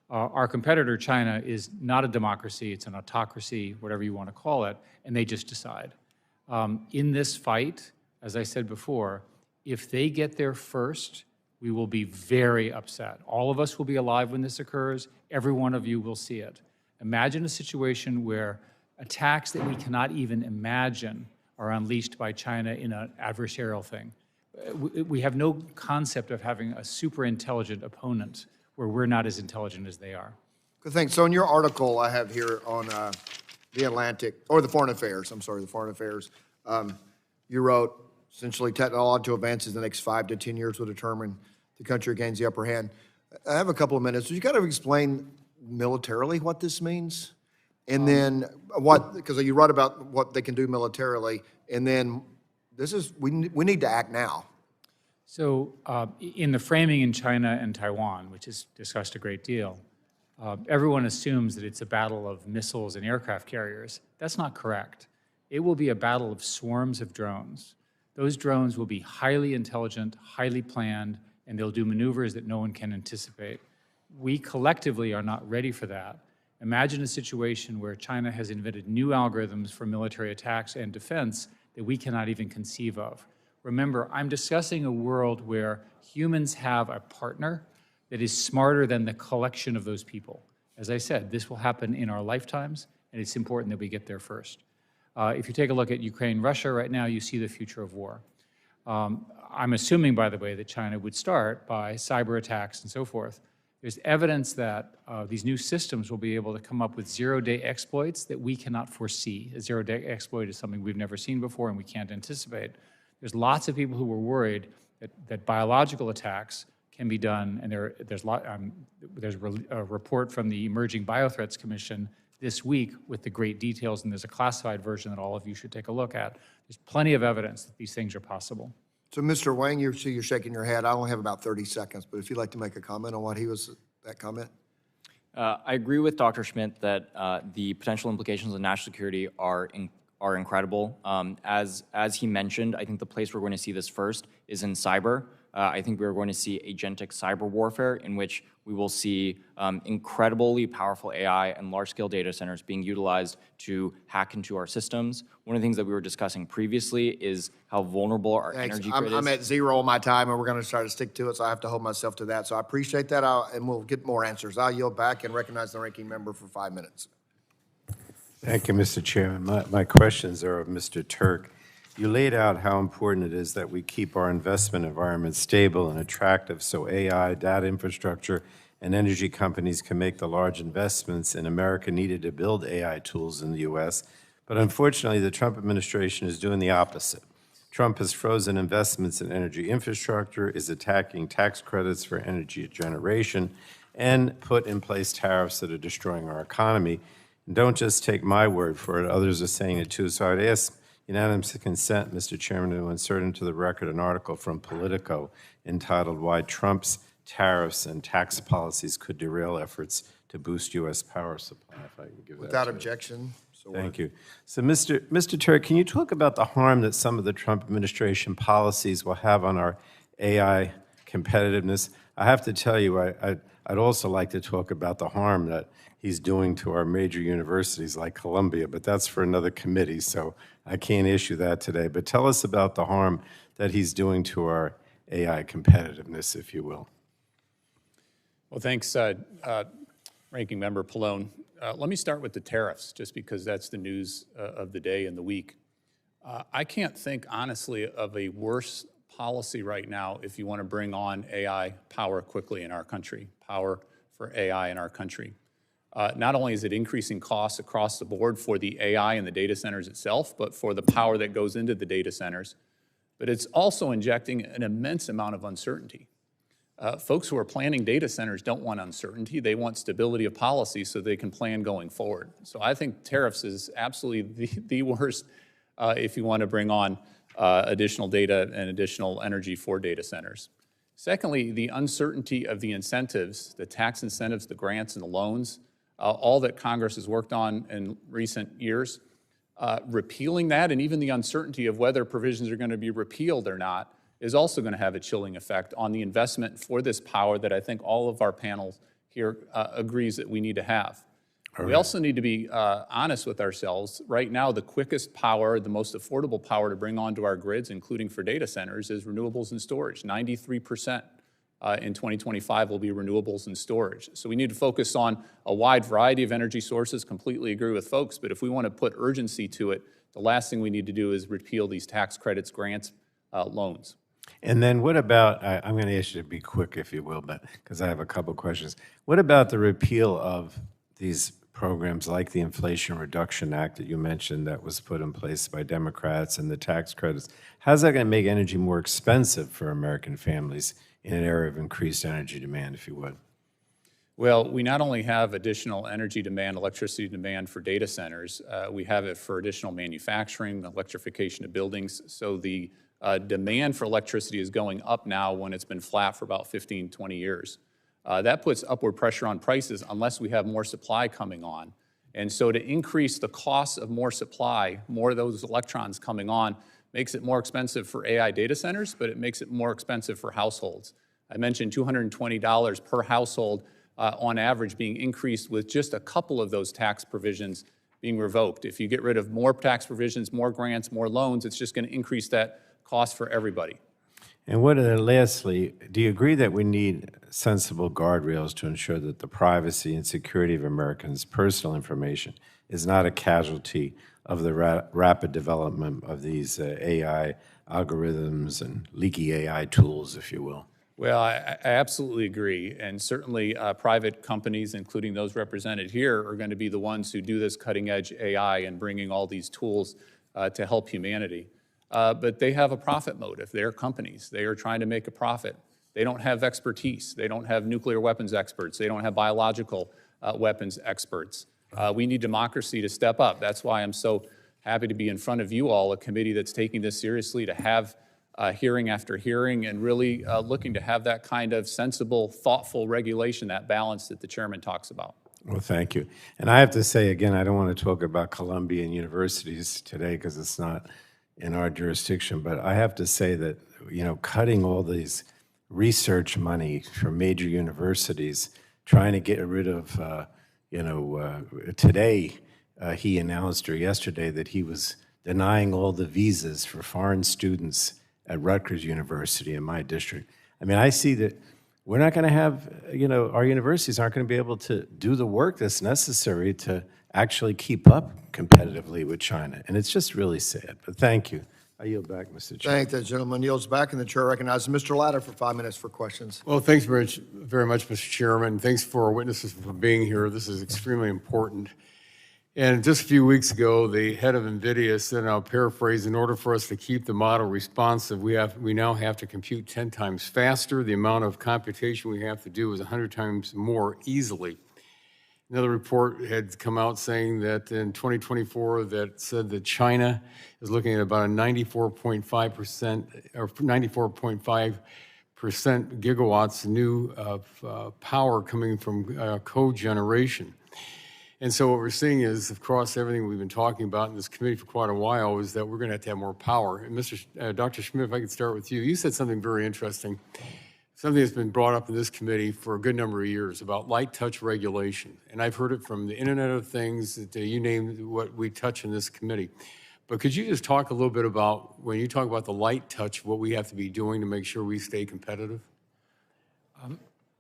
S3: Our competitor, China, is not a democracy, it's an autocracy, whatever you want to call it, and they just decide. In this fight, as I said before, if they get there first, we will be very upset. All of us will be alive when this occurs. Every one of you will see it. Imagine a situation where attacks that we cannot even imagine are unleashed by China in an adversarial thing. We have no concept of having a super intelligent opponent where we're not as intelligent as they are.
S1: Good, thanks. So in your article I have here on the Atlantic, or the Foreign Affairs, you wrote, essentially, technological advances in the next 5 to 10 years will determine the country gains the upper hand. I have a couple of minutes. So you got to explain militarily what this means, and then what, because you wrote about what they can do militarily, and then we need to act now.
S3: So in the framing in China and Taiwan, which is discussed a great deal, everyone assumes that it's a battle of missiles and aircraft carriers. That's not correct. It will be a battle of swarms of drones. Those drones will be highly intelligent, highly planned, and they'll do maneuvers that no one can anticipate. We collectively are not ready for that. Imagine a situation where China has invented new algorithms for military attacks and defense that we cannot even conceive of. Remember, I'm discussing a world where humans have a partner that is smarter than the collection of those people. As I said, this will happen in our lifetimes, and it's important that we get there first. If you take a look at Ukraine, Russia right now, you see the future of war. I'm assuming, by the way, that China would start by cyber attacks and so forth. There's evidence that these new systems will be able to come up with zero-day exploits that we cannot foresee. A zero-day exploit is something we've never seen before and we can't anticipate. There's lots of people who were worried that biological attacks can be done, and there's a report from the Emerging Biothreats Commission this week with the great details, and there's a classified version that all of you should take a look at. There's plenty of evidence that these things are possible.
S1: So, Mr. Wang, you're shaking your head. I only have about 30 seconds, but if you'd like to make a comment on what that comment?
S6: I agree with Dr. Schmidt that the potential implications of national security are incredible. As he mentioned, I think the place we're going to see this first is in cyber. I think we're going to see agentic cyber warfare in which we will see incredibly powerful AI and large-scale data centers being utilized to hack into our systems. One of the things that we were discussing previously is how vulnerable our energy grid is.
S1: I'm at 0 on my time, and we're going to try to stick to it, so I have to hold myself to that. So I appreciate that, and we'll get more answers. I'll yield back and recognize the ranking member for 5 minutes.
S2: Thank you, Mr. Chairman. My questions are of Mr. Turk. You laid out how important it is that we keep our investment environment stable and attractive so AI, data infrastructure, and energy companies can make the large investments in America needed to build AI tools in the U.S. But unfortunately, the Trump administration is doing the opposite. Trump has frozen investments in energy infrastructure, is attacking tax credits for energy generation, and put in place tariffs that are destroying our economy. And don't just take my word for it, others are saying it too. So I'd ask unanimous consent, Mr. Chairman, to insert into the record an article from Politico entitled "Why Trump's Tariffs and Tax Policies Could Derail Efforts to Boost U.S. Power Supply." If I can give that
S1: Without
S2: to you.
S1: objection. So
S2: Thank you. So, Mr. Turk, can you talk about the harm that some of the Trump administration policies will have on our AI competitiveness? I have to tell you, I'd also like to talk about the harm that he's doing to our major universities like Columbia, but that's for another committee, so I can't issue that today. But tell us about the harm that he's doing to our AI competitiveness, if you will.
S5: Well, thanks, Ranking Member Pallone. Let me start with the tariffs, just because that's the news of the day and the week. I can't think, honestly, of a worse policy right now if you want to bring on AI power quickly in our country, power for AI in our country. Not only is it increasing costs across the board for the AI and the data centers itself, but for the power that goes into the data centers, but it's also injecting an immense amount of uncertainty. Folks who are planning data centers don't want uncertainty. They want stability of policy so they can plan going forward. So I think tariffs is absolutely the worst if you want to bring on additional data and additional energy for data centers. Secondly, the uncertainty of the incentives, the tax incentives, the grants and the loans, all that Congress has worked on in recent years, repealing that and even the uncertainty of whether provisions are going to be repealed or not is also going to have a chilling effect on the investment for this power that I think all of our panels here agrees that we need to have. We also need to be honest with ourselves. Right now, the quickest power, the most affordable power to bring onto our grids, including for data centers, is renewables and storage. 93% in 2025 will be renewables and storage. So we need to focus on a wide variety of energy sources, completely agree with folks, but if we want to put urgency to it, the last thing we need to do is repeal these tax credits, grants, loans.
S2: And then what about, I'm going to ask you to be quick, if you will, but because I have a couple questions. What about the repeal of these programs like the Inflation Reduction Act that you mentioned that was put in place by Democrats and the tax credits? How's that going to make energy more expensive for American families in an era of increased energy demand, if you would?
S5: Well, we not only have additional energy demand, electricity demand for data centers, we have it for additional manufacturing, electrification of buildings. So the demand for electricity is going up now when it's been flat for about 15, 20 years. That puts upward pressure on prices unless we have more supply coming on. And so to increase the cost of more supply, more of those electrons coming on, makes it more expensive for AI data centers, but it makes it more expensive for households. I mentioned $220 per household on average being increased with just a couple of those tax provisions being revoked. If you get rid of more tax provisions, more grants, more loans, it's just going to increase that cost for everybody.
S2: And lastly, do you agree that we need sensible guardrails to ensure that the privacy and security of Americans' personal information is not a casualty of the rapid development of these AI algorithms and leaky AI tools, if you will?
S5: Well, I absolutely agree. And certainly private companies, including those represented here, are going to be the ones who do this cutting-edge AI and bringing all these tools to help humanity. But they have a profit motive. They're companies. They are trying to make a profit. They don't have expertise. They don't have nuclear weapons experts. They don't have biological weapons experts. We need democracy to step up. That's why I'm so happy to be in front of you all, a committee that's taking this seriously, to have hearing after hearing and really looking to have that kind of sensible, thoughtful regulation, that balance that the chairman talks about.
S2: Well, thank you. And I have to say, again, I don't want to talk about Columbia and universities today because it's not in our jurisdiction, but I have to say that, cutting all these research money from major universities, trying to get rid of, today he announced, or yesterday, that he was denying all the visas for foreign students at Rutgers University in my district. I mean, I see that we're not going to have, our universities aren't going to be able to do the work that's necessary to actually keep up competitively with China. And it's just really sad. But thank you. I yield back, Mr. Chair.
S1: Thank the gentleman. Yields back, and the chair recognizes Mr. Latta for 5 minutes for questions.
S7: Well, thanks very much, Mr. Chairman. Thanks for our witnesses for being here. This is extremely important. And just a few weeks ago, the head of NVIDIA said, and I'll paraphrase, in order for us to keep the model responsive, we now have to compute 10 times faster. The amount of computation we have to do is 100 times more easily. Another report had come out saying that in 2024, that said that China is looking at about a 94.5% or 94.5% gigawatts new power coming from cogeneration. And so what we're seeing is, across everything we've been talking about in this committee for quite a while, is that we're going to have more power. And Dr. Schmidt, if I could start with you. You said something very interesting, something that's been brought up in this committee for a good number of years about light touch regulation. And I've heard it from the Internet of Things, that you named what we touch in this committee. But could you just talk a little bit about, when you talk about the light touch, what we have to be doing to make sure we stay competitive?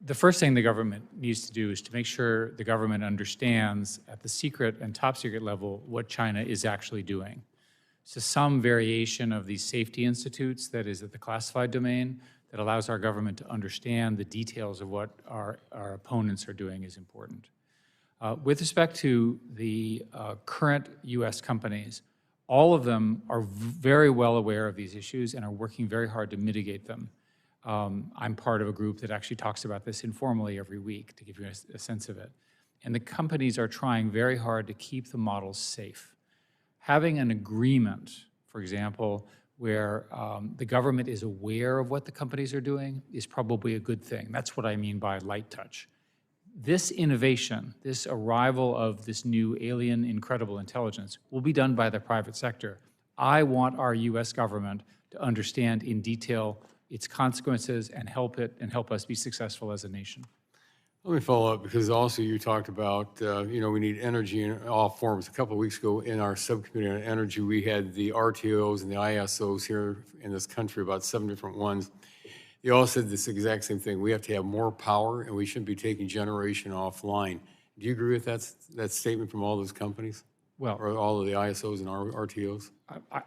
S3: The first thing the government needs to do is to make sure the government understands at the secret and top secret level what China is actually doing. So some variation of these safety institutes that is at the classified domain, that allows our government to understand the details of what our opponents are doing is important. With respect to the current U.S. companies, all of them are very well aware of these issues and are working very hard to mitigate them. I'm part of a group that actually talks about this informally every week to give you a sense of it. And the companies are trying very hard to keep the models safe. Having an agreement, for example, where the government is aware of what the companies are doing is probably a good thing. That's what I mean by light touch. This innovation, this arrival of this new alien incredible intelligence will be done by the private sector. I want our US government to understand in detail its consequences and help us be successful as a nation.
S7: Let me follow up, because also you talked about, we need energy in all forms. A couple of weeks ago in our subcommittee on energy, we had the RTOs and the ISOs here in this country, about 7 different ones. They all said this exact same thing. We have to have more power, and we shouldn't be taking generation offline. Do you agree with that statement from all those companies?
S3: Well,
S7: or all of the ISOs and RTOs?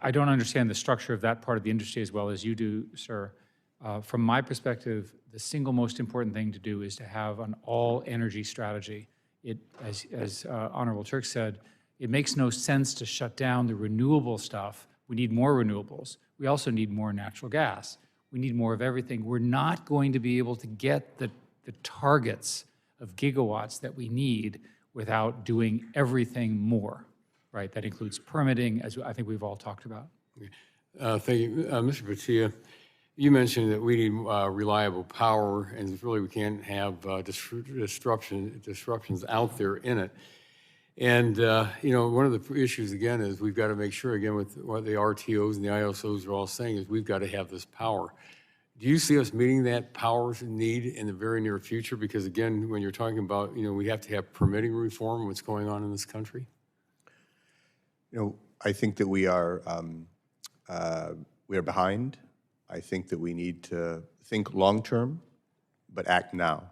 S3: I don't understand the structure of that part of the industry as well as you do, sir. From my perspective, the single most important thing to do is to have an all-energy strategy. As Honorable Turk said, it makes no sense to shut down the renewable stuff. We need more renewables. We also need more natural gas. We need more of everything. We're not going to be able to get the targets of gigawatts that we need without doing everything more, right? That includes permitting, as I think we've all talked about.
S7: Thank you. Mr. Bhatia, you mentioned that we need reliable power, and really we can't have disruptions out there in it. And, one of the issues, again, is we've got to make sure, again, with what the RTOs and the ISOs are all saying, is we've got to have this power. Do you see us meeting that power need in the very near future? Because, again, when you're talking about, we have to have permitting reform, what's going on in this country?
S4: I think that we are behind. I think that we need to think long-term, but act now.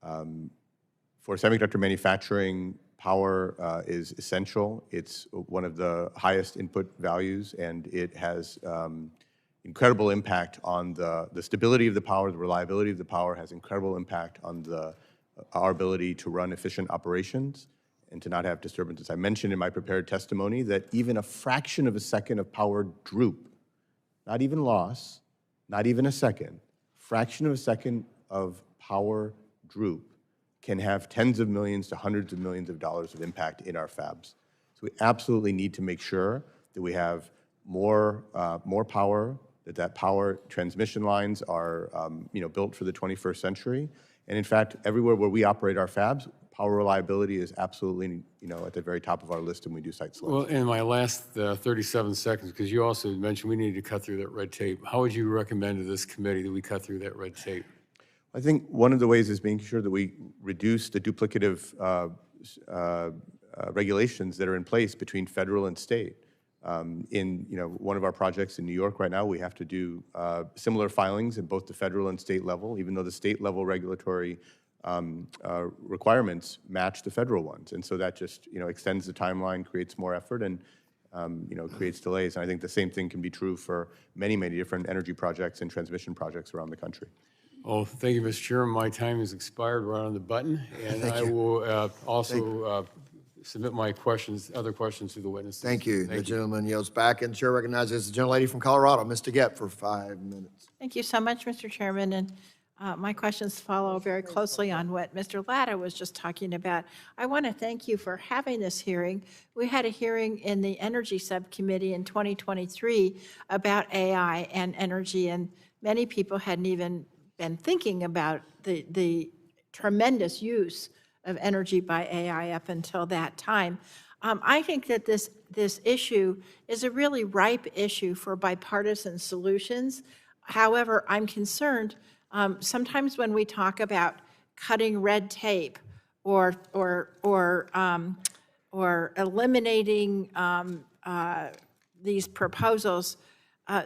S4: For semiconductor manufacturing, power is essential. It's one of the highest input values, and it has incredible impact on the stability of the power, the reliability of the power has incredible impact on our ability to run efficient operations and to not have disturbances. I mentioned in my prepared testimony that even a fraction of a second of power droop, not even loss, not even a second, fraction of a second of power droop can have tens of millions to hundreds of millions of dollars of impact in our fabs. So we absolutely need to make sure that we have more power, that power transmission lines are built for the 21st century. And in fact, everywhere where we operate our fabs, power reliability is absolutely at the very top of our list, and we do site selection.
S7: Well, in my last 37 seconds, because you also mentioned we need to cut through that red tape, how would you recommend to this committee that we cut through that red tape?
S4: I think one of the ways is making sure that we reduce the duplicative regulations that are in place between federal and state. In one of our projects in New York right now, we have to do similar filings at both the federal and state level, even though the state level regulatory requirements match the federal ones. And so that just extends the timeline, creates more effort, and creates delays. And I think the same thing can be true for many, many different energy projects and transmission projects around the country.
S7: Well, thank you, Mr. Chairman. My time has expired right on the button, and I will also submit my other questions to the witnesses.
S1: Thank you. The gentleman yields back, and the chair recognizes the gentlelady from Colorado, Ms. DeGette, for 5 minutes.
S8: Thank you so much, Mr. Chairman. And my questions follow very closely on what Mr. Latta was just talking about. I want to thank you for having this hearing. We had a hearing in the Energy Subcommittee in 2023 about AI and energy, and many people hadn't even been thinking about the tremendous use of energy by AI up until that time. I think that this issue is a really ripe issue for bipartisan solutions. However, I'm concerned sometimes when we talk about cutting red tape or eliminating these proposals,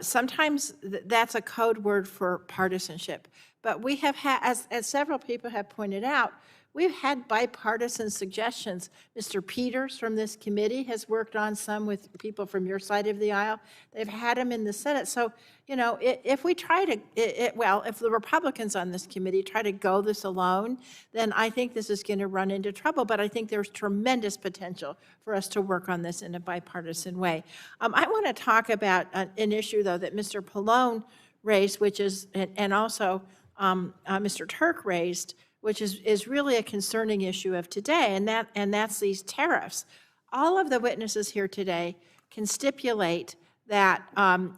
S8: sometimes that's a code word for partisanship. But we have had, as several people have pointed out, we've had bipartisan suggestions. Mr. Peters from this committee has worked on some with people from your side of the aisle. They've had them in the Senate. So, you know, if we try to, if the Republicans on this committee try to go this alone, then I think this is going to run into trouble. But I think there's tremendous potential for us to work on this in a bipartisan way. I want to talk about an issue, though, that Mr. Pallone raised, which is, and also Mr. Turk raised, which is really a concerning issue of today, and that's these tariffs. All of the witnesses here today can stipulate that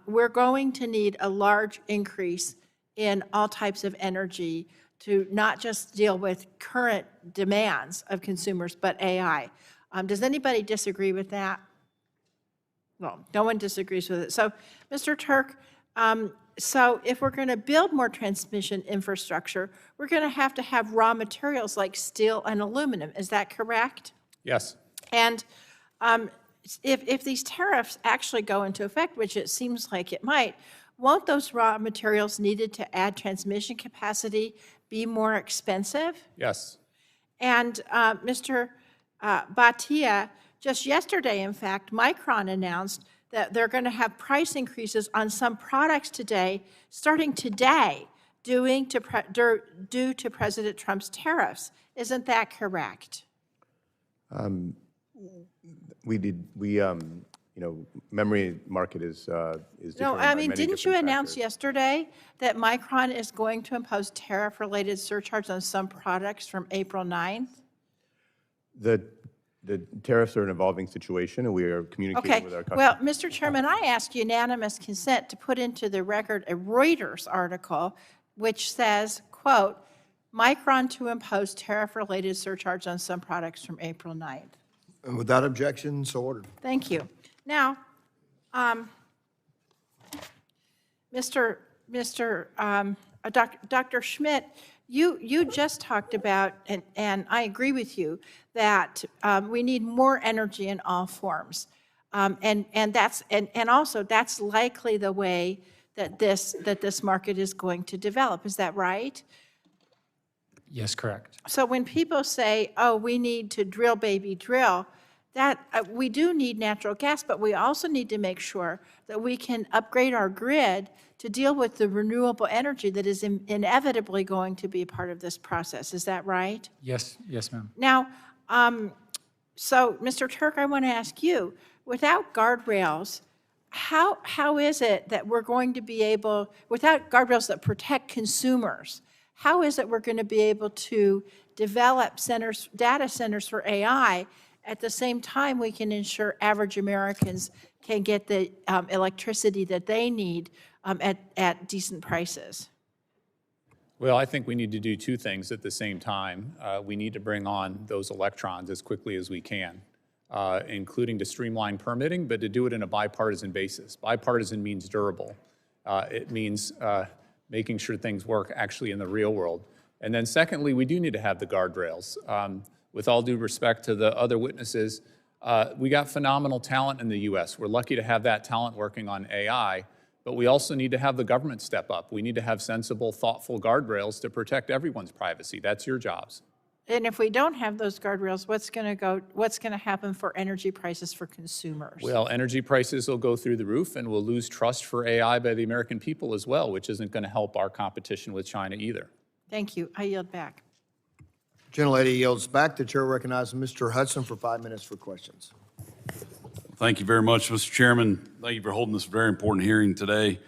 S8: we're going to need a large increase in all types of energy to not just deal with current demands of consumers, but AI. Does anybody disagree with that? Well, no one disagrees with it. So, Mr. Turk, so if we're going to build more transmission infrastructure, we're going to have raw materials like steel and aluminum. Is that correct?
S5: Yes.
S8: And if these tariffs actually go into effect, which it seems like it might, won't those raw materials needed to add transmission capacity be more expensive?
S5: Yes.
S8: And Mr. Bhatia, just yesterday, in fact, Micron announced that they're going to have price increases on some products today, starting today, due to President Trump's tariffs. Isn't that correct?
S4: Memory market is
S8: No,
S4: determined
S8: I
S4: by
S8: mean,
S4: many
S8: didn't you
S4: different
S8: announce
S4: factors.
S8: yesterday that Micron is going to impose tariff-related surcharges on some products from April 9th?
S4: The tariffs are an evolving situation, and we are communicating
S8: Okay,
S4: with our customers.
S8: well, Mr. Chairman, I ask unanimous consent to put into the record a Reuters article which says, quote, Micron to impose tariff-related surcharge on some products from April 9th.
S1: And without objection, so ordered.
S8: Thank you. Now, Dr. Schmidt, you just talked about, and I agree with you, that we need more energy in all forms. And also that's likely the way that this market is going to develop. Is that right?
S3: Yes, correct.
S8: So when people say, oh, we need to drill, baby, drill, that we do need natural gas, but we also need to make sure that we can upgrade our grid to deal with the renewable energy that is inevitably going to be a part of this process. Is that right?
S3: Yes, yes, ma'am.
S8: Now, so Mr. Turk, I want to ask you, without guardrails, how is it that we're going to be able, without guardrails that protect consumers, how is it we're going to be able to develop data centers for AI at the same time we can ensure average Americans can get the electricity that they need at decent prices?
S5: Well, I think we need to do two things at the same time. We need to bring on those electrons as quickly as we can, including to streamline permitting, but to do it in a bipartisan basis. Bipartisan means durable. It means making sure things work actually in the real world. And then secondly, we do need to have the guardrails. With all due respect to the other witnesses, we got phenomenal talent in the US. We're lucky to have that talent working on AI, but we also need to have the government step up. We need to have sensible, thoughtful guardrails to protect everyone's privacy. That's your jobs.
S8: And if we don't have those guardrails, what's going to happen for energy prices for consumers?
S5: Well, energy prices will go through the roof, and we'll lose trust for AI by the American people as well, which isn't going to help our competition with China either.
S8: Thank you. I yield back.
S1: Gentlelady yields back. The chair recognizes Mr. Hudson for 5 minutes for questions.
S9: Thank you very much, Mr. Chairman. Thank you for holding this very important hearing today.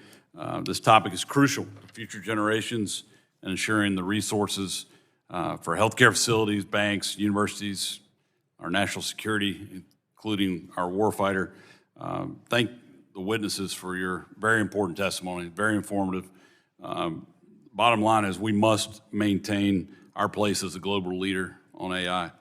S9: This topic is crucial to future generations and ensuring the resources for healthcare facilities, banks, universities, our national security, including our warfighter. Thank the witnesses for your very important testimony, very informative. Bottom line is we must maintain our place as a global leader on AI.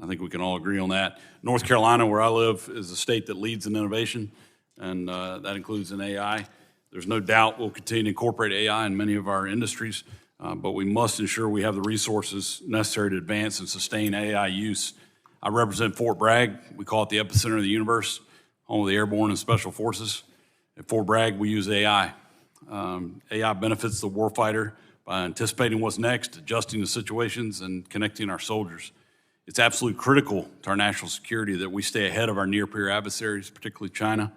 S9: I think we can all agree on that. North Carolina, where I live, is a state that leads in innovation, and that includes in AI. There's no doubt we'll continue to incorporate AI in many of our industries, but we must ensure we have the resources necessary to advance and sustain AI use. I represent Fort Bragg. We call it the epicenter of the universe, home of the airborne and special forces. At Fort Bragg, we use AI. AI benefits the warfighter by anticipating what's next, adjusting to situations, and connecting our soldiers. It's absolutely critical to our national security that we stay ahead of our near-peer adversaries, particularly China,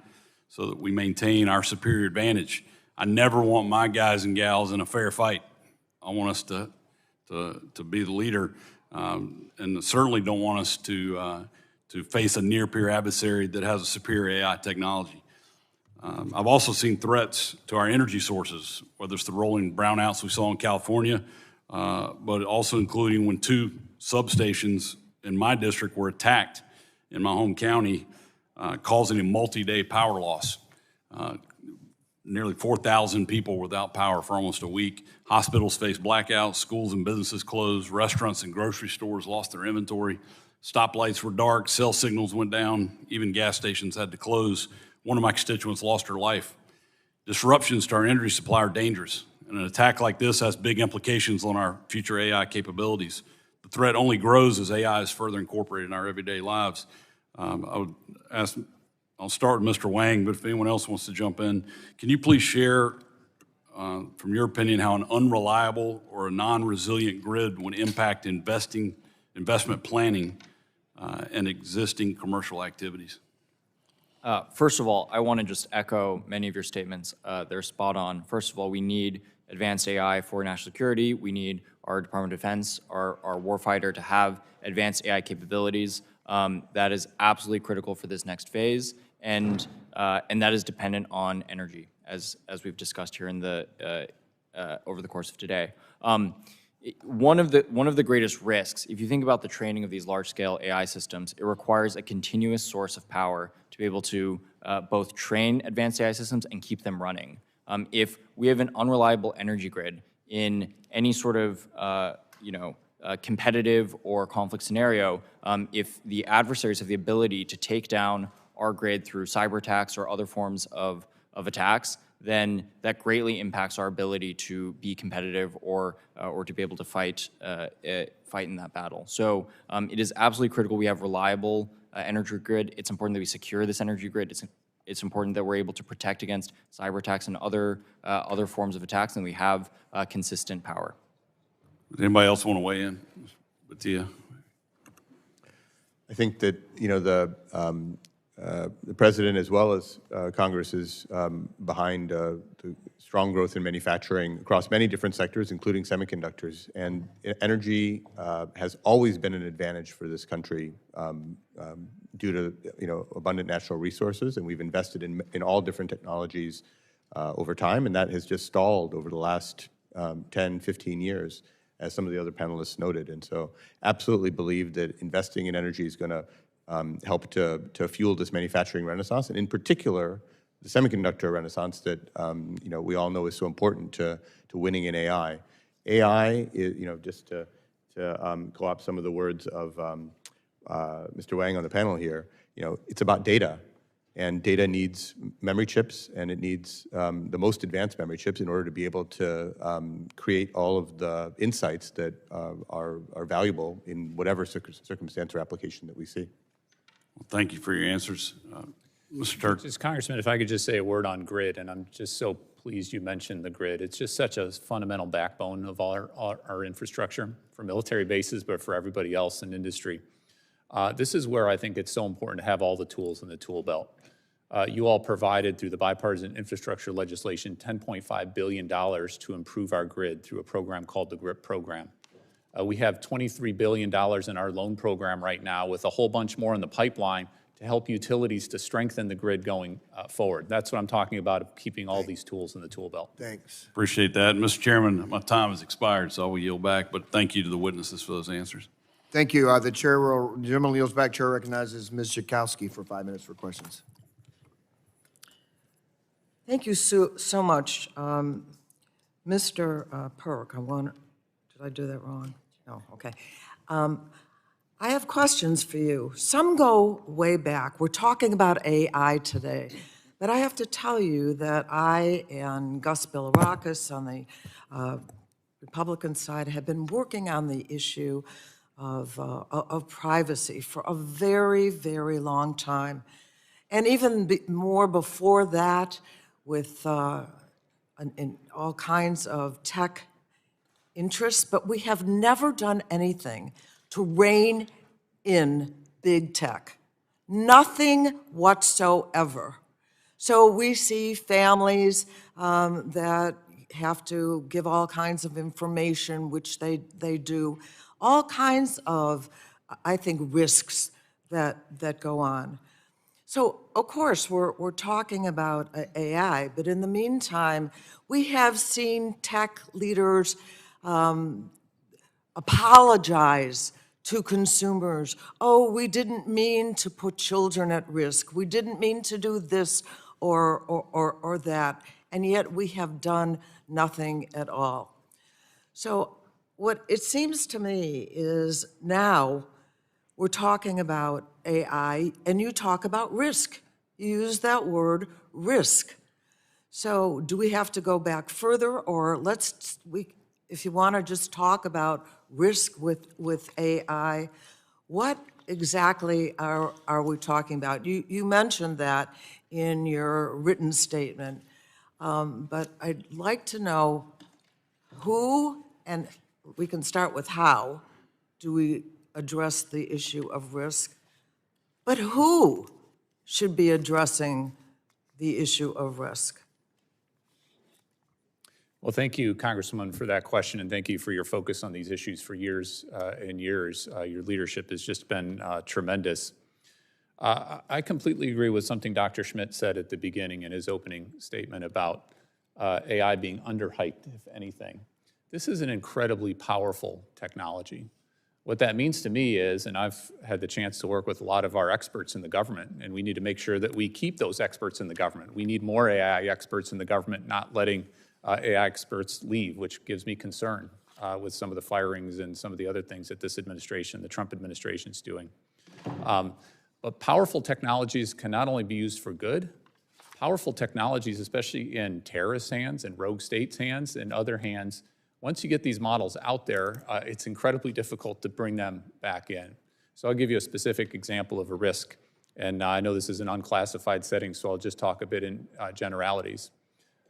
S9: so that we maintain our superior advantage. I never want my guys and gals in a fair fight. I want us to be the leader, and certainly don't want us to face a near-peer adversary that has a superior AI technology. I've also seen threats to our energy sources, whether it's the rolling brownouts we saw in California, but also including when 2 substations in my district were attacked in my home county, causing a multi-day power loss. Nearly 4,000 people without power for almost a week. Hospitals faced blackouts, schools and businesses closed, restaurants and grocery stores lost their inventory, stoplights were dark, cell signals went down, even gas stations had to close. One of my constituents lost her life. Disruptions to our energy supply are dangerous, and an attack like this has big implications on our future AI capabilities. The threat only grows as AI is further incorporated in our everyday lives. I'll start with Mr. Wang, but if anyone else wants to jump in, can you please share, from your opinion, how an unreliable or a non-resilient grid would impact investment planning and existing commercial activities?
S6: First of all, I want to just echo many of your statements. They're spot on. First of all, we need advanced AI for national security. We need our Department of Defense, our warfighter to have advanced AI capabilities. That is absolutely critical for this next phase, and that is dependent on energy, as we've discussed here in the over the course of today. One of the greatest risks, if you think about the training of these large-scale AI systems, it requires a continuous source of power to be able to both train advanced AI systems and keep them running. If we have an unreliable energy grid in any sort of competitive or conflict scenario, if the adversaries have the ability to take down our grid through cyber attacks or other forms of attacks, then that greatly impacts our ability to be competitive or to be able to fight in that battle. So it is absolutely critical we have reliable energy grid. It's important that we secure this energy grid. It's important that we're able to protect against cyber attacks and other forms of attacks, and we have consistent power.
S9: Does anybody else want to weigh in? Bhatia?
S4: I think that the president, as well as Congress, is behind the strong growth in manufacturing across many different sectors, including semiconductors. And energy has always been an advantage for this country due to abundant natural resources, and we've invested in all different technologies over time, and that has just stalled over the last 10, 15 years, as some of the other panelists noted. And so absolutely believe that investing in energy is going to help to fuel this manufacturing renaissance, and in particular, the semiconductor renaissance that we all know is so important to winning in AI. AI is, just to co-opt some of the words of Mr. Wang on the panel here, it's about data, and data needs memory chips, and it needs the most advanced memory chips in order to be able to create all of the insights that are valuable in whatever circumstance or application that we see.
S9: Well, thank you for your answers. Mr. Turk.
S5: Just Congressman, if I could just say a word on grid, and I'm just so pleased you mentioned the grid. It's just such a fundamental backbone of all our infrastructure for military bases, but for everybody else in industry. This is where I think it's so important to have all the tools in the tool belt. You all provided, through the bipartisan infrastructure legislation, $10.5 billion to improve our grid through a program called the GRIP program. We have $23 billion in our loan program right now, with a whole bunch more in the pipeline to help utilities to strengthen the grid going forward. That's what I'm talking about, keeping all these tools in the tool belt.
S1: Thanks.
S9: Appreciate that. Mr. Chairman, my time has expired, so I will yield back, but thank you to the witnesses for those answers.
S1: Thank you. The gentleman yields back. Chair recognizes Ms. Zukowski for 5 minutes for questions.
S10: Thank you so much. Mr. Perk, did I do that wrong? No, okay. I have questions for you. Some go way back. We're talking about AI today, but I have to tell you that I and Gus Bilirakis on the Republican side have been working on the issue of privacy for a very, very long time. And even more before that, with in all kinds of tech interests, but we have never done anything to rein in big tech. Nothing whatsoever. So we see families that have to give all kinds of information, which they do, all kinds of, I think, risks that go on. So, of course, we're talking about AI, but in the meantime, we have seen tech leaders apologize to consumers. Oh, we didn't mean to put children at risk. We didn't mean to do this or that, and yet we have done nothing at all. So what it seems to me is now we're talking about AI, and you talk about risk. You use that word, risk. So do we have to go back further, or if you want to just talk about risk with AI, what exactly are we talking about? You mentioned that in your written statement, but I'd like to know who, and we can start with how, do we address the issue of risk, but who should be addressing the issue of risk?
S5: Well, thank you, Congresswoman, for that question, and thank you for your focus on these issues for years and years. Your leadership has just been tremendous. I completely agree with something Dr. Schmidt said at the beginning in his opening statement about AI being underhyped, if anything. This is an incredibly powerful technology. What that means to me is, and I've had the chance to work with a lot of our experts in the government, and we need to make sure that we keep those experts in the government. We need more AI experts in the government, not letting AI experts leave, which gives me concern with some of the firings and some of the other things that this administration, the Trump administration, is doing. But powerful technologies can not only be used for good, powerful technologies, especially in terrorist hands and rogue states' hands and other hands, once you get these models out there, it's incredibly difficult to bring them back in. So I'll give you a specific example of a risk. And I know this is an unclassified setting, so I'll just talk a bit in generalities.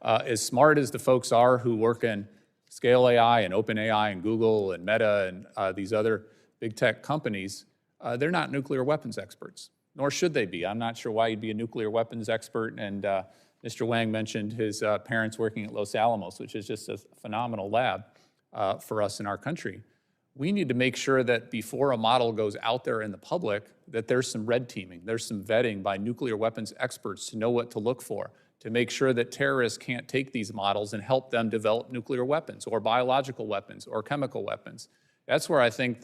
S5: As smart as the folks are who work in Scale AI and OpenAI and Google and Meta and these other big tech companies, they're not nuclear weapons experts, nor should they be. I'm not sure why you'd be a nuclear weapons expert. And Mr. Wang mentioned his parents working at Los Alamos, which is just a phenomenal lab for us in our country. We need to make sure that before a model goes out there in the public, that there's some red teaming, there's some vetting by nuclear weapons experts to know what to look for, to make sure that terrorists can't take these models and help them develop nuclear weapons or biological weapons or chemical weapons. That's where I think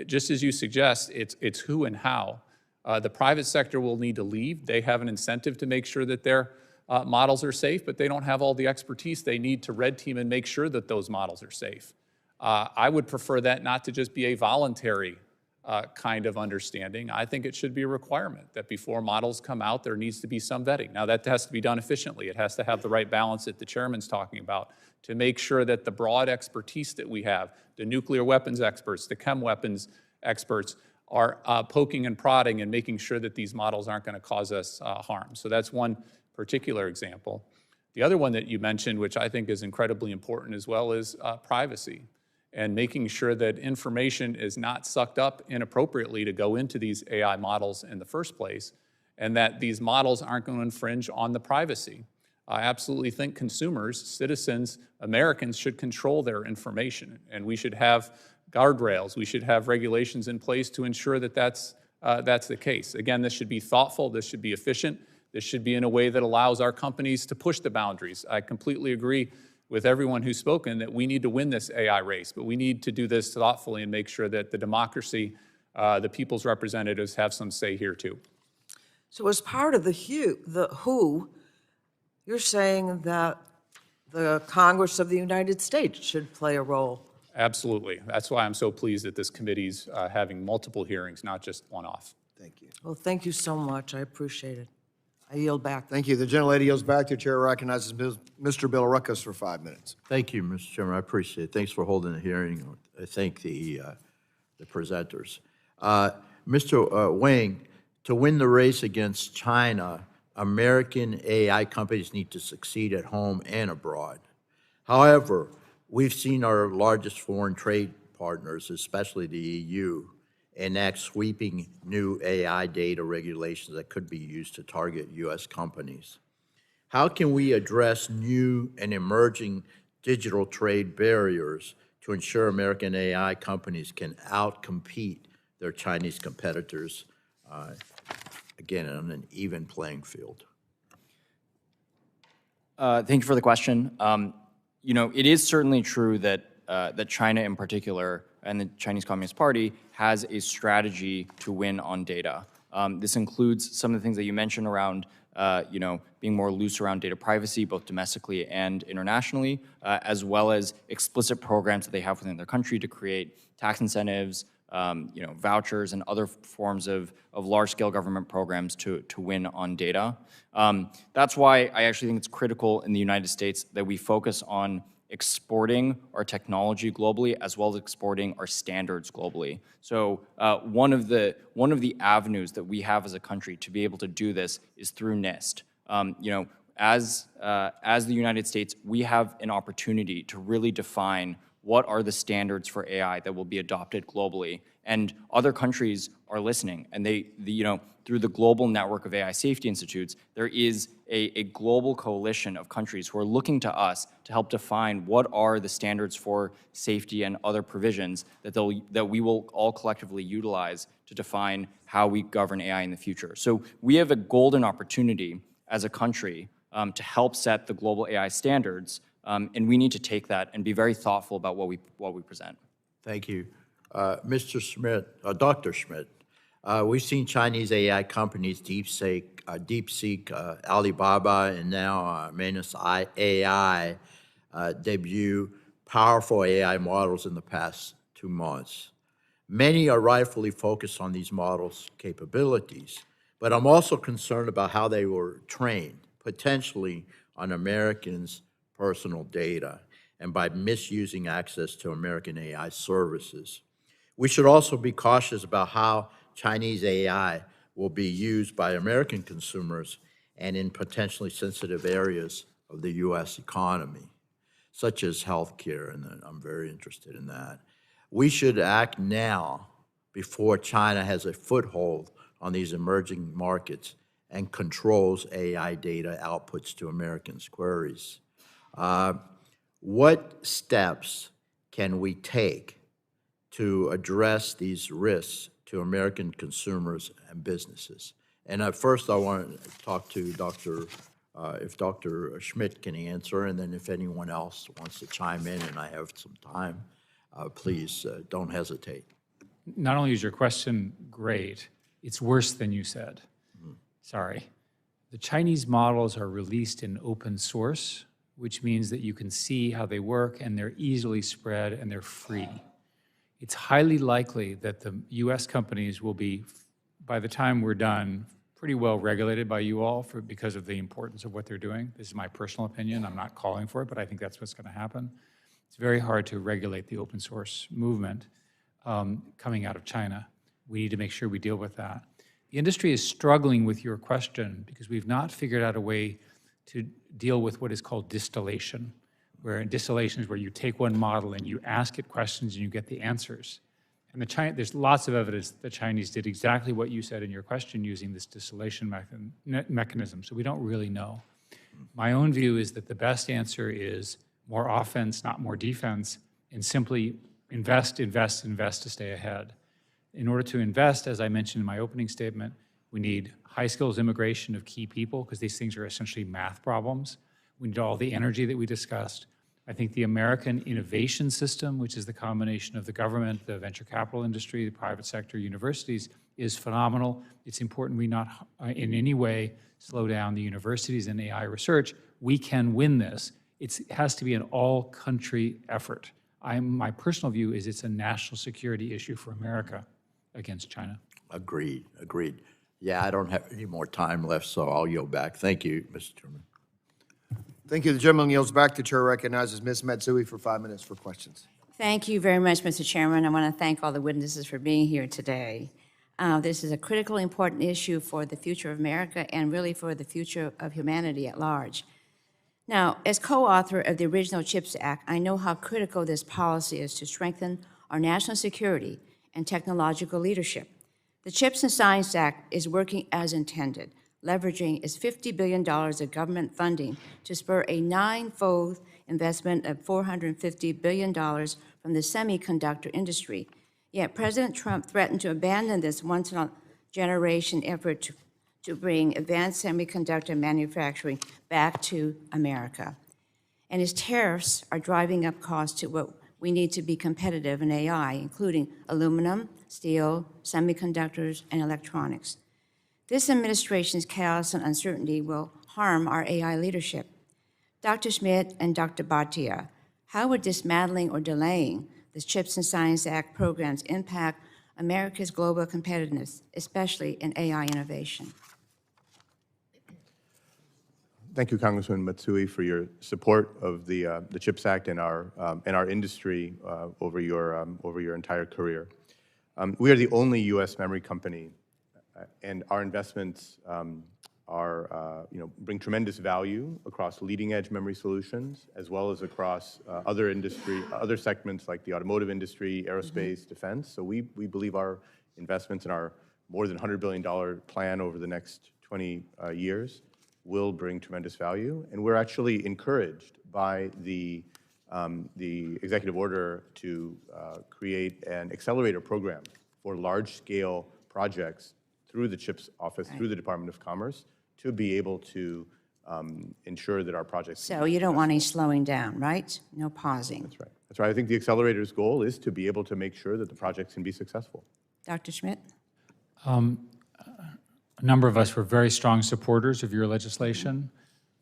S5: just as you suggest, it's who and how. The private sector will need to lead. They have an incentive to make sure that their models are safe, but they don't have all the expertise they need to red team and make sure that those models are safe. I would prefer that not to just be a voluntary kind of understanding. I think it should be a requirement that before models come out, there needs to be some vetting. Now, that has to be done efficiently. It has to have the right balance that the chairman's talking about to make sure that the broad expertise that we have, the nuclear weapons experts, the chem weapons experts, are poking and prodding and making sure that these models aren't going to cause us harm. So that's one particular example. The other one that you mentioned, which I think is incredibly important as well, is privacy and making sure that information is not sucked up inappropriately to go into these AI models in the first place, and that these models aren't going to infringe on the privacy. I absolutely think consumers, citizens, Americans should control their information, and we should have guardrails, we should have regulations in place to ensure that that's the case. Again, this should be thoughtful, this should be efficient, this should be in a way that allows our companies to push the boundaries. I completely agree with everyone who's spoken that we need to win this AI race, but we need to do this thoughtfully and make sure that the democracy, the people's representatives have some say here too.
S10: So as part of the who, you're saying that the Congress of the United States should play a role.
S5: Absolutely. That's why I'm so pleased that this committee's having multiple hearings, not just one-off.
S1: Thank you.
S10: Well, thank you so much. I appreciate it. I yield back.
S1: Thank you. The gentlelady yields back. The chair recognizes Mr. Billerica for 5 minutes.
S11: Thank you, Mr. Chairman. I appreciate it. Thanks for holding the hearing. I thank the presenters. Mr. Wang, to win the race against China, American AI companies need to succeed at home and abroad. However, We've seen our largest foreign trade partners, especially the EU, enact sweeping new AI data regulations that could be used to target U.S. companies. How can we address new and emerging digital trade barriers to ensure American AI companies can outcompete their Chinese competitors, again, on an even playing field?
S6: Thank you for the question. It is certainly true that China in particular and the Chinese Communist Party has a strategy to win on data. This includes some of the things that you mentioned around, being more loose around data privacy, both domestically and internationally, as well as explicit programs that they have within their country to create tax incentives, vouchers and other forms of large-scale government programs to win on data. That's why I actually think it's critical in the United States that we focus on exporting our technology globally as well as exporting our standards globally. So one of the avenues that we have as a country to be able to do this is through NIST. As the United States, we have an opportunity to really define what are the standards for AI that will be adopted globally. And other countries are listening, and through the global network of AI safety institutes, there is a global coalition of countries who are looking to us to help define what are the standards for safety and other provisions that we will all collectively utilize to define how we govern AI in the future. So we have a golden opportunity as a country to help set the global AI standards, and we need to take that and be very thoughtful about what we present.
S11: Thank you. Mr. Schmidt, Dr. Schmidt, we've seen Chinese AI companies, DeepSeek, Alibaba, and now Manish AI debut powerful AI models in the past 2 months. Many are rightfully focused on these models' capabilities, but I'm also concerned about how they were trained, potentially on Americans' personal data, and by misusing access to American AI services. We should also be cautious about how Chinese AI will be used by American consumers and in potentially sensitive areas of the U.S. economy, such as healthcare, and I'm very interested in that. We should act now before China has a foothold on these emerging markets and controls AI data outputs to Americans' queries. What steps can we take to address these risks to American consumers and businesses? And first, I want to talk to if Dr. Schmidt can answer, and then if anyone else wants to chime in and I have some time, please don't hesitate.
S3: Not only is your question great, it's worse than you said. Sorry. The Chinese models are released in open source, which means that you can see how they work and they're easily spread and they're free. It's highly likely that the US companies will be, by the time we're done, pretty well regulated by you all because of the importance of what they're doing. This is my personal opinion. I'm not calling for it, but I think that's what's going to happen. It's very hard to regulate the open source movement coming out of China. We need to make sure we deal with that. The industry is struggling with your question because we've not figured out a way to deal with what is called distillation, where distillation is where you take one model and you ask it questions and you get the answers. And there's lots of evidence that the Chinese did exactly what you said in your question using this distillation mechanism, so we don't really know. My own view is that the best answer is more offense, not more defense, and simply invest, invest, invest to stay ahead. In order to invest, as I mentioned in my opening statement, we need high skills immigration of key people because these things are essentially math problems. We need all the energy that we discussed. I think the American innovation system, which is the combination of the government, the venture capital industry, the private sector, universities, is phenomenal. It's important we not in any way slow down the universities and AI research. We can win this. It has to be an all-country effort. My personal view is it's a national security issue for America against China.
S11: Agreed. Yeah, I don't have any more time left, so I'll yield back. Thank you, Mr. Chairman.
S1: Thank you. The gentleman yields back. The chair recognizes Ms. Matsui for 5 minutes for questions.
S12: Thank you very much, Mr. Chairman. I want to thank all the witnesses for being here today. This is a critically important issue for the future of America and really for the future of humanity at large. Now, as co-author of the original CHIPS Act, I know how critical this policy is to strengthen our national security and technological leadership. The CHIPS and Science Act is working as intended, leveraging its $50 billion of government funding to spur a nine-fold investment of $450 billion from the semiconductor industry. Yet President Trump threatened to abandon this once-in-a-generation effort to bring advanced semiconductor manufacturing back to America. And his tariffs are driving up costs to what we need to be competitive in AI, including aluminum, steel, semiconductors, and electronics. This administration's chaos and uncertainty will harm our AI leadership. Dr. Schmidt and Dr. Bhatia, how would dismantling or delaying the CHIPS and Science Act programs impact America's global competitiveness, especially in AI innovation?
S4: Thank you, Congressman Matsui, for your support of the CHIPS Act and our industry over your entire career. We are the only U.S. memory company, and our investments bring tremendous value across leading-edge memory solutions, as well as across other segments like the automotive industry, aerospace, defense. So we believe our investments in our more than $100 billion plan over the next 20 years will bring tremendous value, and we're actually encouraged by the executive order to create an accelerator program for large-scale projects through the CHIPS office, through the Department of Commerce, to be able to ensure that our projects.
S12: So you don't want any slowing down, right? No pausing.
S4: That's right. That's right. I think the accelerator's goal is to be able to make sure that the projects can be successful.
S12: Dr. Schmidt?
S3: A number of us were very strong supporters of your legislation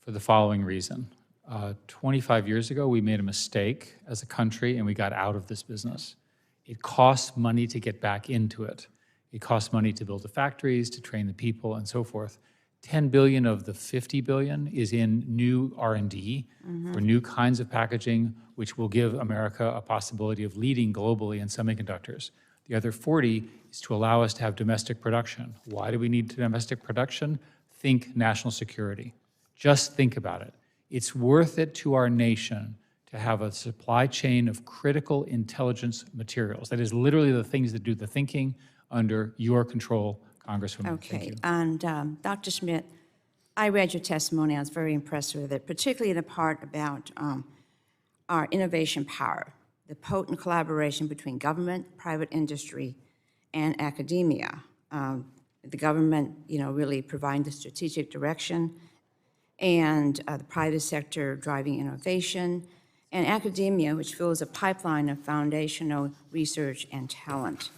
S3: for the following reason. 25 years ago, we made a mistake as a country and we got out of this business. It costs money to get back into it. It costs money to build the factories, to train the people, and so forth. 10 billion of the 50 billion is in new R&D for new kinds of packaging, which will give America a possibility of leading globally in semiconductors. The other 40 is to allow us to have domestic production. Why do we need domestic production? Think national security. Just think about it. It's worth it to our nation to have a supply chain of critical intelligence materials. That is literally the things that do the thinking under your control, Congresswoman. Thank
S12: Okay,
S3: you.
S12: and Dr. Schmidt, I read your testimony. I was very impressed with it, particularly the part about our innovation power, the potent collaboration between government, private industry, and academia. The government, really providing the strategic direction, and the private sector driving innovation, and academia, which fills a pipeline of foundational research and talent.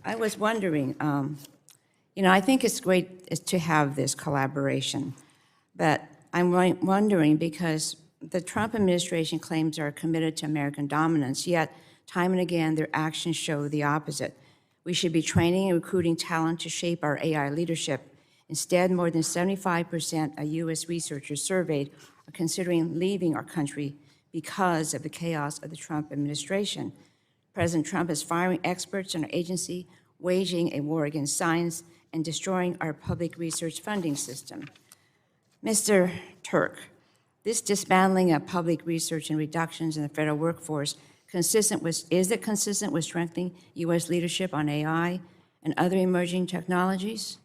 S12: I was wondering, I think it's great to have this collaboration, but I'm wondering because the Trump administration claims are committed to American dominance, yet time and again their actions show the opposite. We should be training and recruiting talent to shape our AI leadership. Instead, more than 75% of U.S. researchers surveyed are considering leaving our country because of the chaos of the Trump administration. President Trump is firing experts in our agency, waging a war against science, and destroying our public research funding system. Mr. Turk, this dismantling of public research and reductions in the federal workforce is it consistent with strengthening U.S. leadership on AI and other emerging technologies?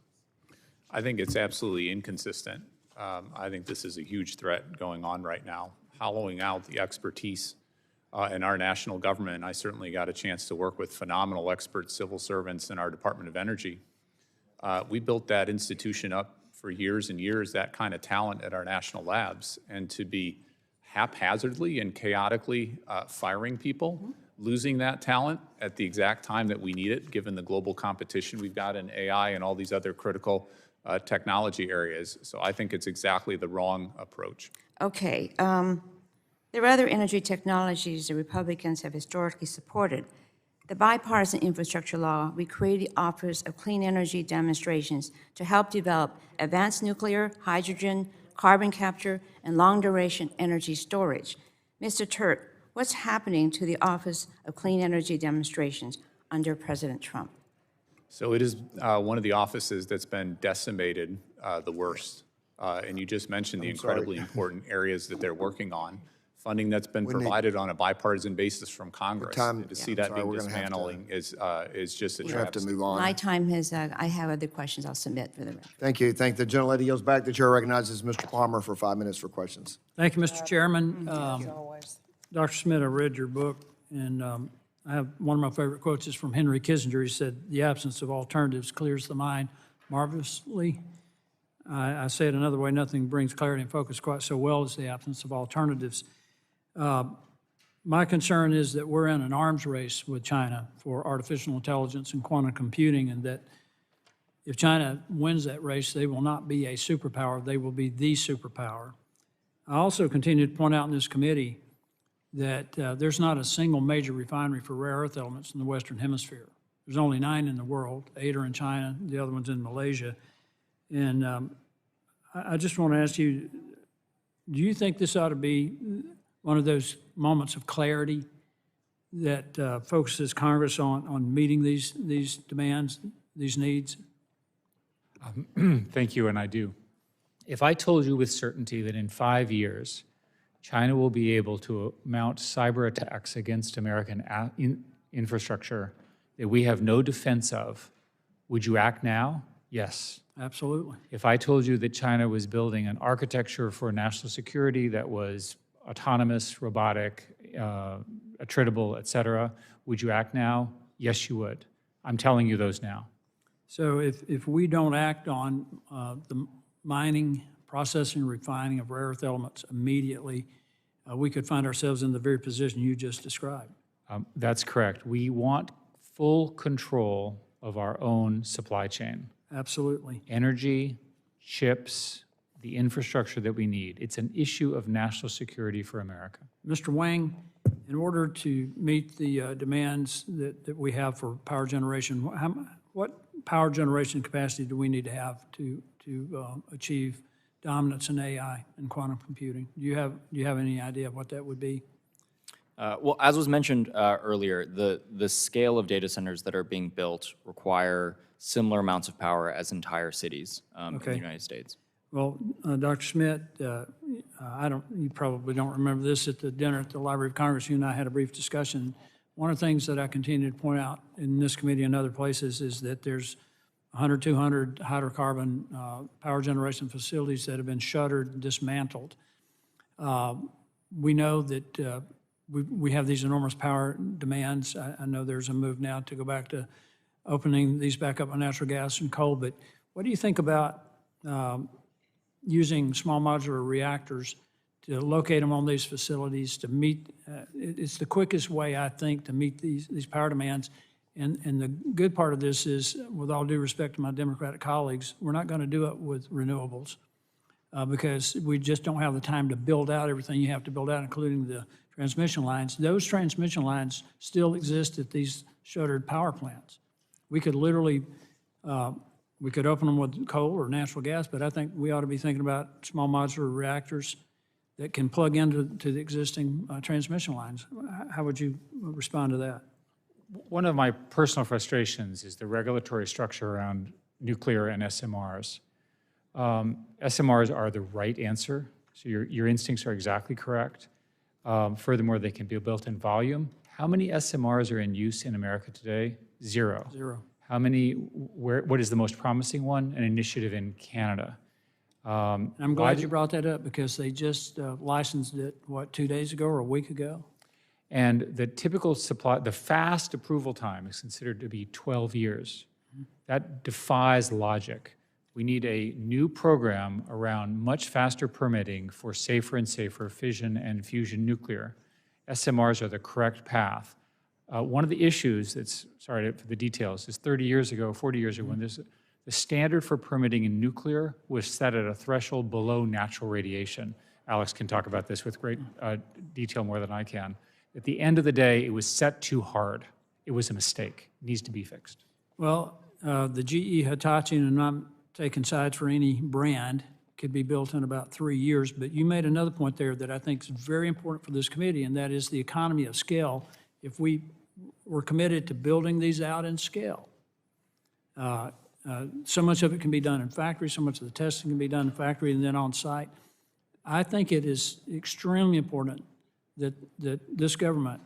S5: I think it's absolutely inconsistent. I think this is a huge threat going on right now, hollowing out the expertise in our national government. I certainly got a chance to work with phenomenal expert civil servants in our Department of Energy. We built that institution up for years and years, that kind of talent at our national labs, and to be haphazardly and chaotically firing people, losing that talent at the exact time that we need it, given the global competition we've got in AI and all these other critical technology areas. So I think it's exactly the wrong approach.
S12: Okay. There are other energy technologies the Republicans have historically supported. The bipartisan infrastructure law, we created the Office of Clean Energy Demonstrations to help develop advanced nuclear, hydrogen, carbon capture, and long-duration energy storage. Mr. Turk, what's happening to the Office of Clean Energy Demonstrations under President Trump?
S5: So it is one of the offices that's been decimated the worst. And you just mentioned the incredibly important areas that they're working on. Funding that's been
S1: need-
S5: provided on a bipartisan basis from Congress.
S1: time-
S5: To see
S1: yeah.
S5: that
S1: Sorry,
S5: being
S1: we're gonna have to-
S5: dismantling is just a
S1: We have to
S5: travesty.
S1: move on.
S12: My time has, I have other questions I'll submit for the record.
S1: Thank you. Thank the gentlelady yields back. The chair recognizes Mr. Palmer for 5 minutes for questions.
S13: Thank you, Mr. Chairman.
S10: Always.
S13: Dr. Schmidt, I read your book, and I have one of my favorite quotes is from Henry Kissinger. He said, "The absence of alternatives clears the mind marvelously." I say it another way, nothing brings clarity and focus quite so well as the absence of alternatives. My concern is that we're in an arms race with China for artificial intelligence and quantum computing, and that if China wins that race, they will not be a superpower, they will be the superpower. I also continue to point out in this committee that there's not a single major refinery for rare earth elements in the Western Hemisphere. There's only 9 in the world, 8 are in China, the other one's in Malaysia. And I just want to ask you, do you think this ought to be one of those moments of clarity that focuses Congress on meeting these demands, these needs?
S3: Thank you, and I do. If I told you with certainty that in 5 years, China will be able to mount cyber attacks against American infrastructure that we have no defense of, would you act now? Yes.
S13: Absolutely.
S3: If I told you that China was building an architecture for national security that was autonomous, robotic, attritable, et cetera, would you act now? Yes, you would. I'm telling you those now.
S13: So if we don't act on the mining, processing, refining of rare earth elements immediately, we could find ourselves in the very position you just described.
S3: That's correct. We want full control of our own supply chain.
S13: Absolutely.
S3: Energy, chips, the infrastructure that we need. It's an issue of national security for America.
S13: Mr. Wang, in order to meet the demands that we have for power generation, what power generation capacity do we need to have to achieve dominance in AI and quantum computing? Do you have any idea of what that would be?
S6: Well, as was mentioned earlier, the scale of data centers that are being built require similar amounts of power as entire cities in the United States.
S13: Well, Dr. Schmidt, you probably don't remember this at the dinner at the Library of Congress. You and I had a brief discussion. One of the things that I continue to point out in this committee and other places is that there's 100, 200 hydrocarbon power generation facilities that have been shuttered and dismantled. We know that we have these enormous power demands. I know there's a move now to go back to opening these back up on natural gas and coal, but what do you think about using small modular reactors to locate them on these facilities to meet, it's the quickest way, I think, to meet these power demands. And the good part of this is, with all due respect to my Democratic colleagues, we're not going to do it with renewables because we just don't have the time to build out everything you have to build out, including the transmission lines. Those transmission lines still exist at these shuttered power plants. We could literally, we could open them with coal or natural gas, but I think we ought to be thinking about small modular reactors that can plug into the existing transmission lines. How would you respond to that?
S3: One of my personal frustrations is the regulatory structure around nuclear and SMRs. SMRs are the right answer, so your instincts are exactly correct. Furthermore, they can be built in volume. How many SMRs are in use in America today? Zero.
S13: Zero.
S3: How many, what is the most promising one? An initiative in Canada.
S13: I'm glad you brought that up because they just licensed it, 2 days ago or a week ago?
S3: And the typical supply, the fast approval time is considered to be 12 years. That defies logic. We need a new program around much faster permitting for safer and safer fission and fusion nuclear. SMRs are the correct path. One of the issues that's, sorry for the details, is 30 years ago, 40 years ago, when the standard for permitting in nuclear was set at a threshold below natural radiation. Alex can talk about this with great detail more than I can. At the end of the day, it was set too hard. It was a mistake. It needs to be fixed.
S13: Well, the GE Hitachi, and I'm taking sides for any brand, could be built in about 3 years. But you made another point there that I think is very important for this committee, and that is the economy of scale. If we were committed to building these out in scale, So much of it can be done in factory, so much of the testing can be done in factory and then on site. I think it is extremely important that this government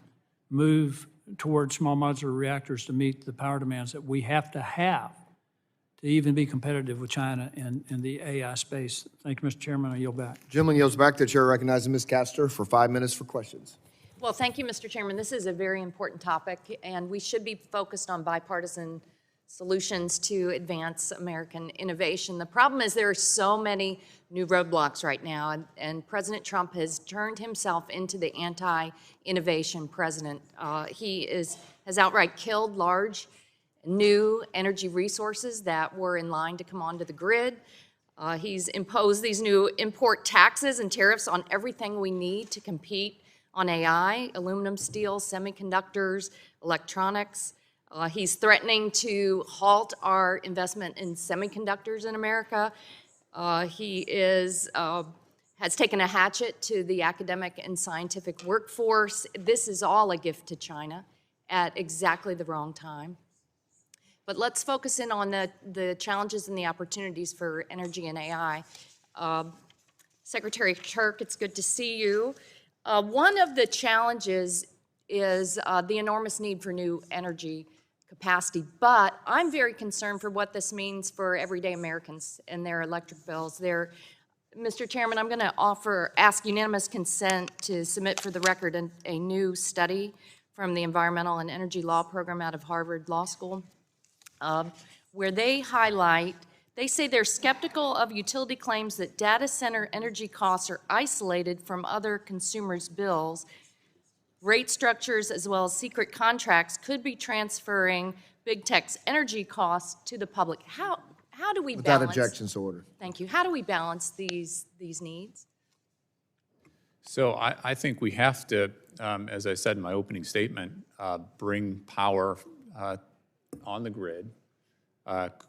S13: move towards small modular reactors to meet the power demands that we have to even be competitive with China in the AI space. Thank you, Mr. Chairman. I yield back.
S1: Gentleman yields back. The chair recognizes Ms. Castor for 5 minutes for questions.
S14: Well, thank you, Mr. Chairman. This is a very important topic, and we should be focused on bipartisan solutions to advance American innovation. The problem is there are so many new roadblocks right now, and President Trump has turned himself into the anti-innovation president. He has outright killed large new energy resources that were in line to come onto the grid. He's imposed these new import taxes and tariffs on everything we need to compete on AI, aluminum, steel, semiconductors, electronics. He's threatening to halt our investment in semiconductors in America. He has taken a hatchet to the academic and scientific workforce. This is all a gift to China at exactly the wrong time. But let's focus in on the challenges and the opportunities for energy and AI. Secretary Turk, it's good to see you. One of the challenges is the enormous need for new energy capacity, but I'm very concerned for what this means for everyday Americans and their electric bills. Mr. Chairman, I'm going to ask unanimous consent to submit for the record a new study from the Environmental and Energy Law Program out of Harvard Law School, where they say they're skeptical of utility claims that data center energy costs are isolated from other consumers' bills. Rate structures as well as secret contracts could be transferring big tech's energy costs to the public. How do we balance?
S1: Without objection, so ordered.
S14: Thank you. How do we balance these needs?
S5: So I think we have to, as I said in my opening statement, bring power on the grid,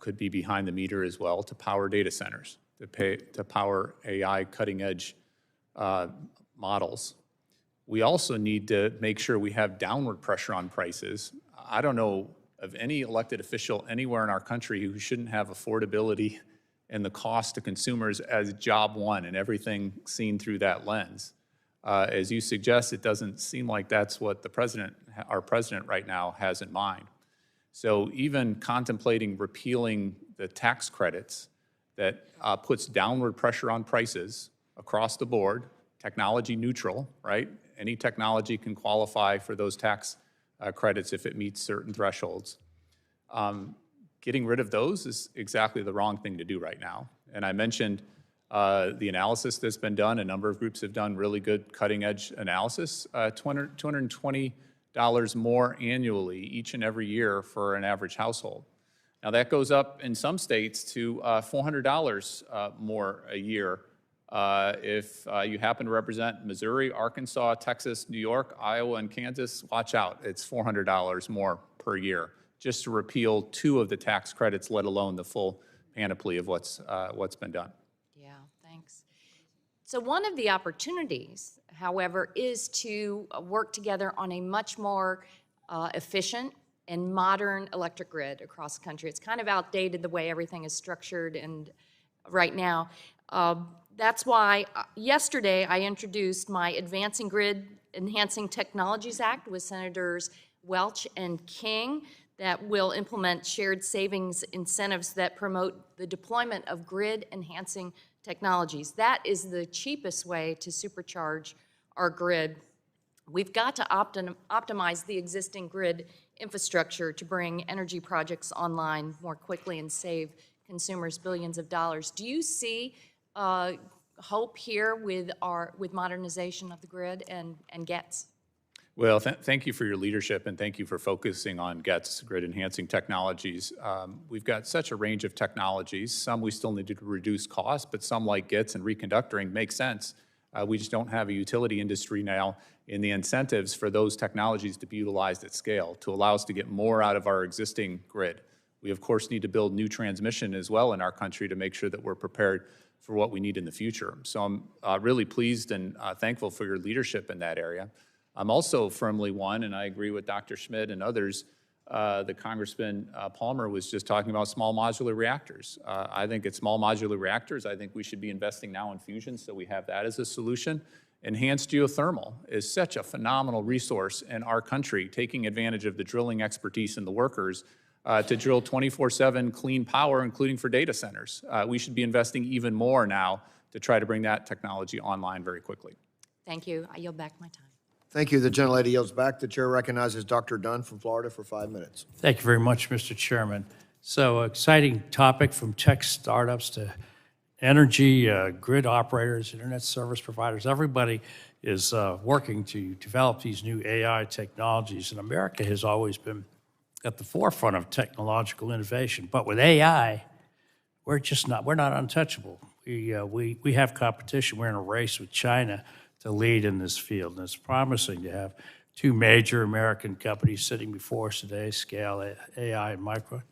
S5: could be behind the meter as well, to power data centers, to power AI cutting-edge models. We also need to make sure we have downward pressure on prices. I don't know of any elected official anywhere in our country who shouldn't have affordability and the cost to consumers as job one and everything seen through that lens. As you suggest, it doesn't seem like that's what our president right now has in mind. So even contemplating repealing the tax credits that puts downward pressure on prices across the board, technology neutral, right? Any technology can qualify for those tax credits if it meets certain thresholds. Getting rid of those is exactly the wrong thing to do right now. And I mentioned the analysis that's been done. A number of groups have done really good cutting-edge analysis. $220 more annually each and every year for an average household. Now that goes up in some states to $400 more a year. If you happen to represent Missouri, Arkansas, Texas, New York, Iowa, and Kansas, watch out. It's $400 more per year just to repeal 2 of the tax credits, let alone the full panoply of what's been done.
S14: Yeah, thanks. So one of the opportunities, however, is to work together on a much more efficient and modern electric grid across the country. It's kind of outdated the way everything is structured and right now. That's why yesterday I introduced my Advancing Grid Enhancing Technologies Act with Senators Welch and King that will implement shared savings incentives that promote the deployment of grid enhancing technologies. That is the cheapest way to supercharge our grid. We've got to optimize the existing grid infrastructure to bring energy projects online more quickly and save consumers billions of dollars. Do you see hope here with modernization of the grid and GETS?
S5: Well, thank you for your leadership, and thank you for focusing on GETS, Grid Enhancing Technologies. We've got such a range of technologies. Some we still need to reduce costs, but some like GETS and reconductoring make sense. We just don't have a utility industry now in the incentives for those technologies to be utilized at scale to allow us to get more out of our existing grid. We, of course, need to build new transmission as well in our country to make sure that we're prepared for what we need in the future. So I'm really pleased and thankful for your leadership in that area. I'm also firmly one, and I agree with Dr. Schmidt and others, the Congressman Palmer was just talking about small modular reactors. I think it's small modular reactors. I think we should be investing now in fusion, so we have that as a solution. Enhanced geothermal is such a phenomenal resource in our country, taking advantage of the drilling expertise and the workers to drill 24/7 clean power, including for data centers. We should be investing even more now to try to bring that technology online very quickly.
S14: Thank you. I yield back my time.
S1: Thank you. The gentlelady yields back. The chair recognizes Dr. Dunn from Florida for 5 minutes.
S15: Thank you very much, Mr. Chairman. So exciting topic, from tech startups to energy, grid operators, internet service providers. Everybody is working to develop these new AI technologies, and America has always been at the forefront of technological innovation. But with AI, we're not untouchable. We have competition. We're in a race with China to lead in this field, and it's promising to have two major American companies sitting before us today, Scale AI and Micron,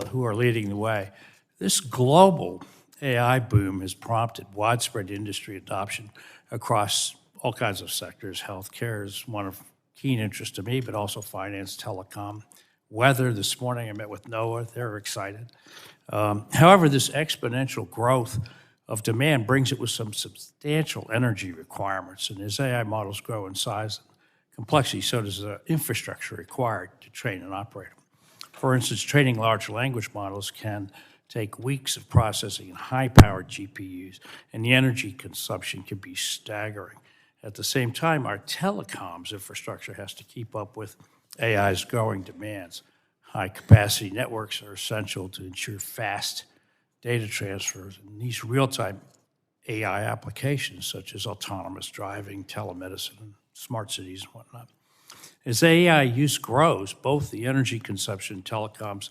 S15: who are leading the way. This global AI boom has prompted widespread industry adoption across all kinds of sectors. Healthcare is one of keen interest to me, but also finance, telecom, weather. This morning I met with NOAA. They're excited. However, this exponential growth of demand brings it with some substantial energy requirements. And as AI models grow in size and complexity, so does the infrastructure required to train and operate them. For instance, training large language models can take weeks of processing in high-powered GPUs, and the energy consumption can be staggering. At the same time, our telecoms infrastructure has to keep up with AI's growing demands. High-capacity networks are essential to ensure fast data transfers, and these real-time AI applications, such as autonomous driving, telemedicine, and smart cities and whatnot. As AI use grows, both the energy consumption and telecoms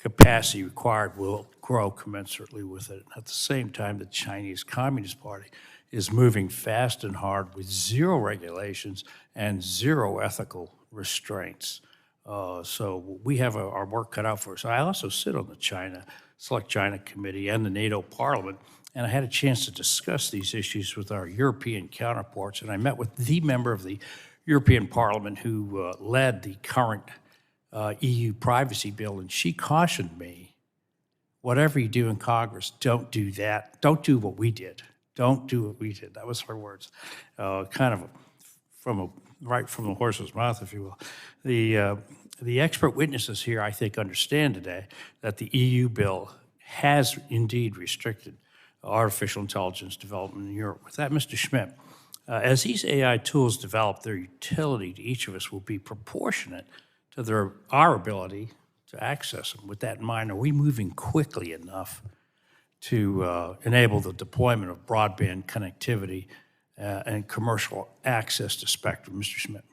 S15: capacity required will grow commensurately with it. At the same time, the Chinese Communist Party is moving fast and hard with zero regulations and zero ethical restraints. So we have our work cut out for us. I also sit on the Select China Committee and the NATO Parliament, and I had a chance to discuss these issues with our European counterparts, and I met with the member of the European Parliament who led the current EU privacy bill, and she cautioned me, whatever you do in Congress, don't do that. Don't do what we did. Don't do what we did. That was her words, kind of right from the horse's mouth, if you will. The expert witnesses here, I think, understand today that the EU bill has indeed restricted artificial intelligence development in Europe. With that, Mr. Schmidt, as these AI tools develop, their utility to each of us will be proportionate to our ability to access them. With that in mind, are we moving quickly enough to enable the deployment of broadband connectivity and commercial access to spectrum? Mr. Schmidt.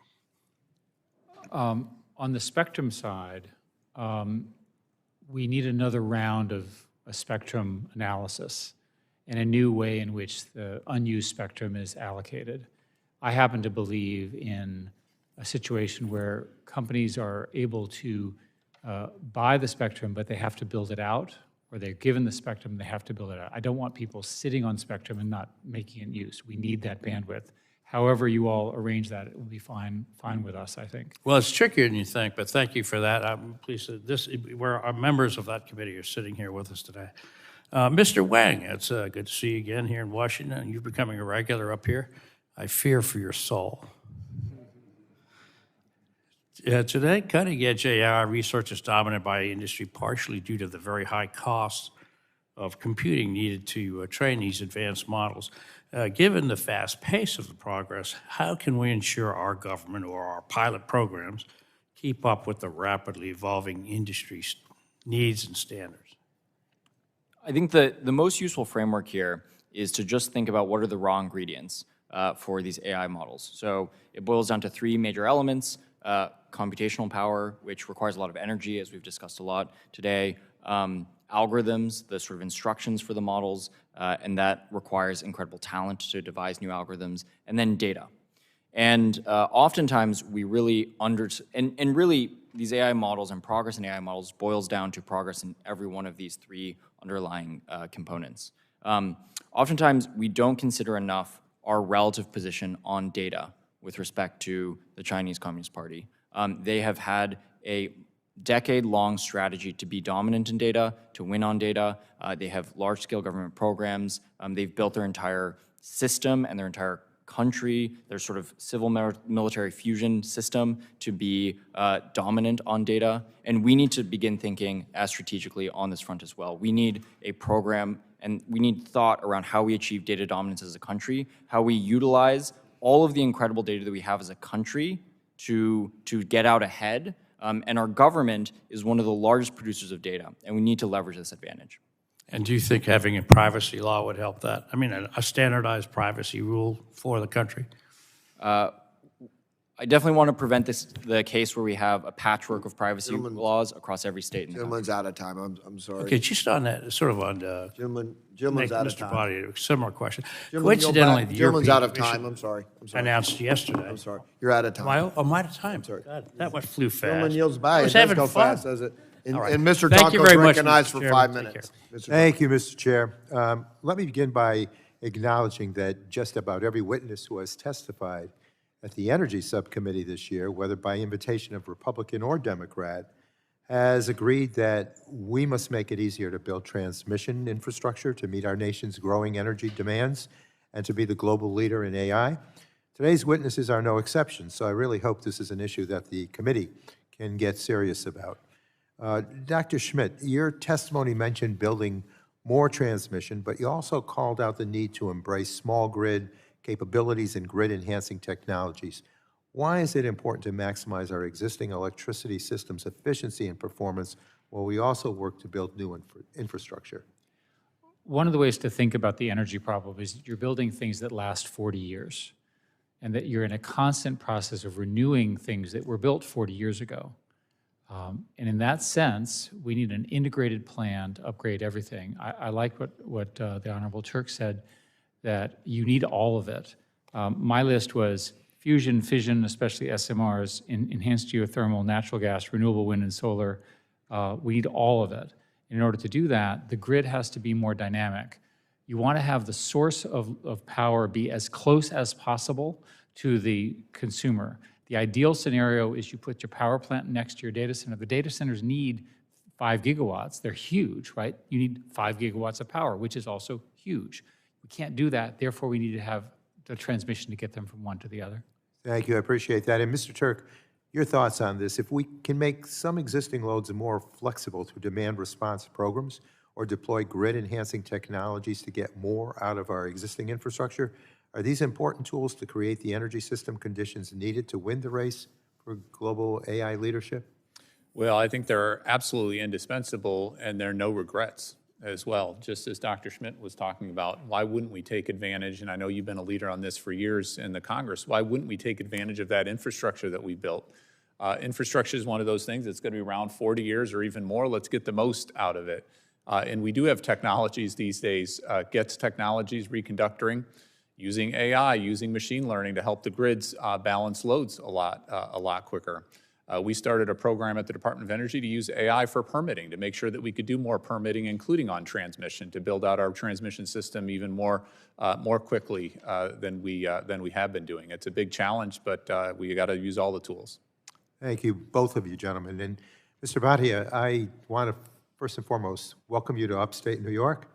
S3: On the spectrum side, we need another round of a spectrum analysis and a new way in which the unused spectrum is allocated. I happen to believe in a situation where companies are able to buy the spectrum, but they have to build it out, or they're given the spectrum, they have to build it out. I don't want people sitting on spectrum and not making it use. We need that bandwidth. However you all arrange that, it will be fine with us, I think.
S15: Well, it's trickier than you think, but thank you for that. I'm pleased that where our members of that committee are sitting here with us today. Mr. Wang, it's good to see you again here in Washington. You're becoming a regular up here. I fear for your soul. Today, cutting-edge AI research is dominated by industry partially due to the very high costs of computing needed to train these advanced models. Given the fast pace of the progress, how can we ensure our government or our pilot programs keep up with the rapidly evolving industry needs and standards?
S6: I think the most useful framework here is to just think about what are the raw ingredients for these AI models. So it boils down to three major elements: computational power, which requires a lot of energy, as we've discussed a lot today, algorithms, the sort of instructions for the models, and that requires incredible talent to devise new algorithms, and then data. And oftentimes we really and really these AI models and progress in AI models boils down to progress in every one of these three underlying components. Oftentimes we don't consider enough our relative position on data with respect to the Chinese Communist Party. They have had a decade-long strategy to be dominant in data, to win on data. They have large-scale government programs. They've built their entire system and their entire country, their sort of civil military fusion system to be dominant on data. And we need to begin thinking as strategically on this front as well. We need a program and we need thought around how we achieve data dominance as a country, how we utilize all of the incredible data that we have as a country to get out ahead. And our government is one of the largest producers of data, and we need to leverage this advantage.
S15: And do you think having a privacy law would help that? I mean, a standardized privacy rule for the country?
S6: I definitely want to prevent the case where we have a patchwork of privacy laws across every state in the country.
S1: Gentleman's out of time. I'm sorry.
S15: Okay, just on that, sort of on
S1: Gentleman's out of
S15: Mr.
S1: time.
S15: Bhatia, similar question.
S1: Gentleman,
S15: Coincidentally, the
S1: gentleman's
S15: European
S1: out of time.
S15: Commission
S1: I'm sorry.
S15: announced yesterday.
S1: I'm sorry. You're out of time.
S15: I'm out of time.
S1: sorry.
S15: God, that one flew fast.
S1: Gentleman yields by.
S15: I
S1: It
S15: was
S1: does
S15: having
S1: go
S15: fun.
S1: fast, does it? And,
S15: All right.
S1: and Mr.
S15: Thank you
S1: Tonko's
S15: very much,
S1: recognized
S15: Mr.
S1: for
S15: Chairman.
S1: 5
S15: Take
S1: minutes. Mr.
S16: Thank you, Mr. Chair. Let me begin by acknowledging that just about every witness who has testified at the Energy Subcommittee this year, whether by invitation of Republican or Democrat, has agreed that we must make it easier to build transmission infrastructure to meet our nation's growing energy demands and to be the global leader in AI. Today's witnesses are no exception, so I really hope this is an issue that the committee can get serious about. Dr. Schmidt, your testimony mentioned building more transmission, but you also called out the need to embrace small grid capabilities and grid-enhancing technologies. Why is it important to maximize our existing electricity system's efficiency and performance while we also work to build new infrastructure?
S3: One of the ways to think about the energy problem is you're building things that last 40 years, and that you're in a constant process of renewing things that were built 40 years ago. And in that sense, we need an integrated plan to upgrade everything. I like what the Honorable Turk said, that you need all of it. My list was fusion, fission, especially SMRs, enhanced geothermal, natural gas, renewable wind and solar. We need all of it. In order to do that, the grid has to be more dynamic. You want to have the source of power be as close as possible to the consumer. The ideal scenario is you put your power plant next to your data center. The data centers need 5 gigawatts. They're huge, right? You need 5 gigawatts of power, which is also huge. We can't do that. Therefore, we need to have the transmission to get them from one to the other.
S16: Thank you, I appreciate that. And Mr. Turk, your thoughts on this? If we can make some existing loads more flexible through demand response programs or deploy grid-enhancing technologies to get more out of our existing infrastructure, are these important tools to create the energy system conditions needed to win the race for global AI leadership?
S5: Well, I think they're absolutely indispensable, and there are no regrets as well. Just as Dr. Schmidt was talking about, why wouldn't we take advantage, and I know you've been a leader on this for years in the Congress, why wouldn't we take advantage of that infrastructure that we built? Infrastructure is one of those things that's going to be around 40 years or even more. Let's get the most out of it. And we do have technologies these days, GETS technologies, reconductoring, using AI, using machine learning to help the grids balance loads a lot quicker. We started a program at the Department of Energy to use AI for permitting, to make sure that we could do more permitting, including on transmission, to build out our transmission system even more quickly than we have been doing. It's a big challenge, but we got to use all the tools.
S16: Thank you, both of you gentlemen. And Mr. Bhatia, I want to first and foremost welcome you to upstate New York.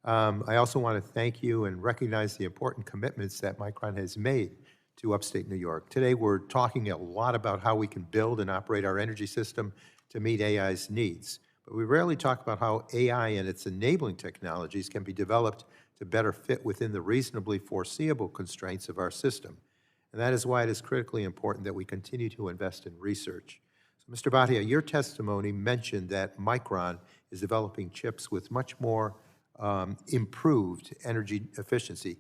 S16: I also want to thank you and recognize the important commitments that Micron has made to upstate New York. Today, we're talking a lot about how we can build and operate our energy system to meet AI's needs. But we rarely talk about how AI and its enabling technologies can be developed to better fit within the reasonably foreseeable constraints of our system. And that is why it is critically important that we continue to invest in research. So, Mr. Bhatia, your testimony mentioned that Micron is developing chips with much more improved energy efficiency.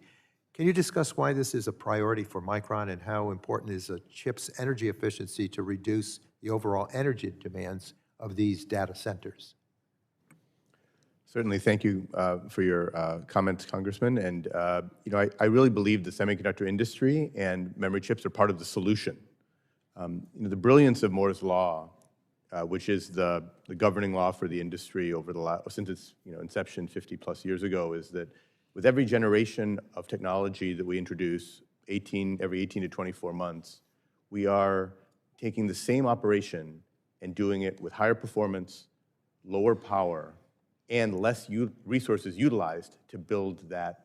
S16: Can you discuss why this is a priority for Micron and how important is a chip's energy efficiency to reduce the overall energy demands of these data centers?
S4: Certainly, thank you for your comments, Congressman. And I really believe the semiconductor industry and memory chips are part of the solution. The brilliance of Moore's law, which is the governing law for the industry since its inception 50+ years ago, is that with every generation of technology that we introduce, every 18 to 24 months, we are taking the same operation and doing it with higher performance, lower power, and less resources utilized to build that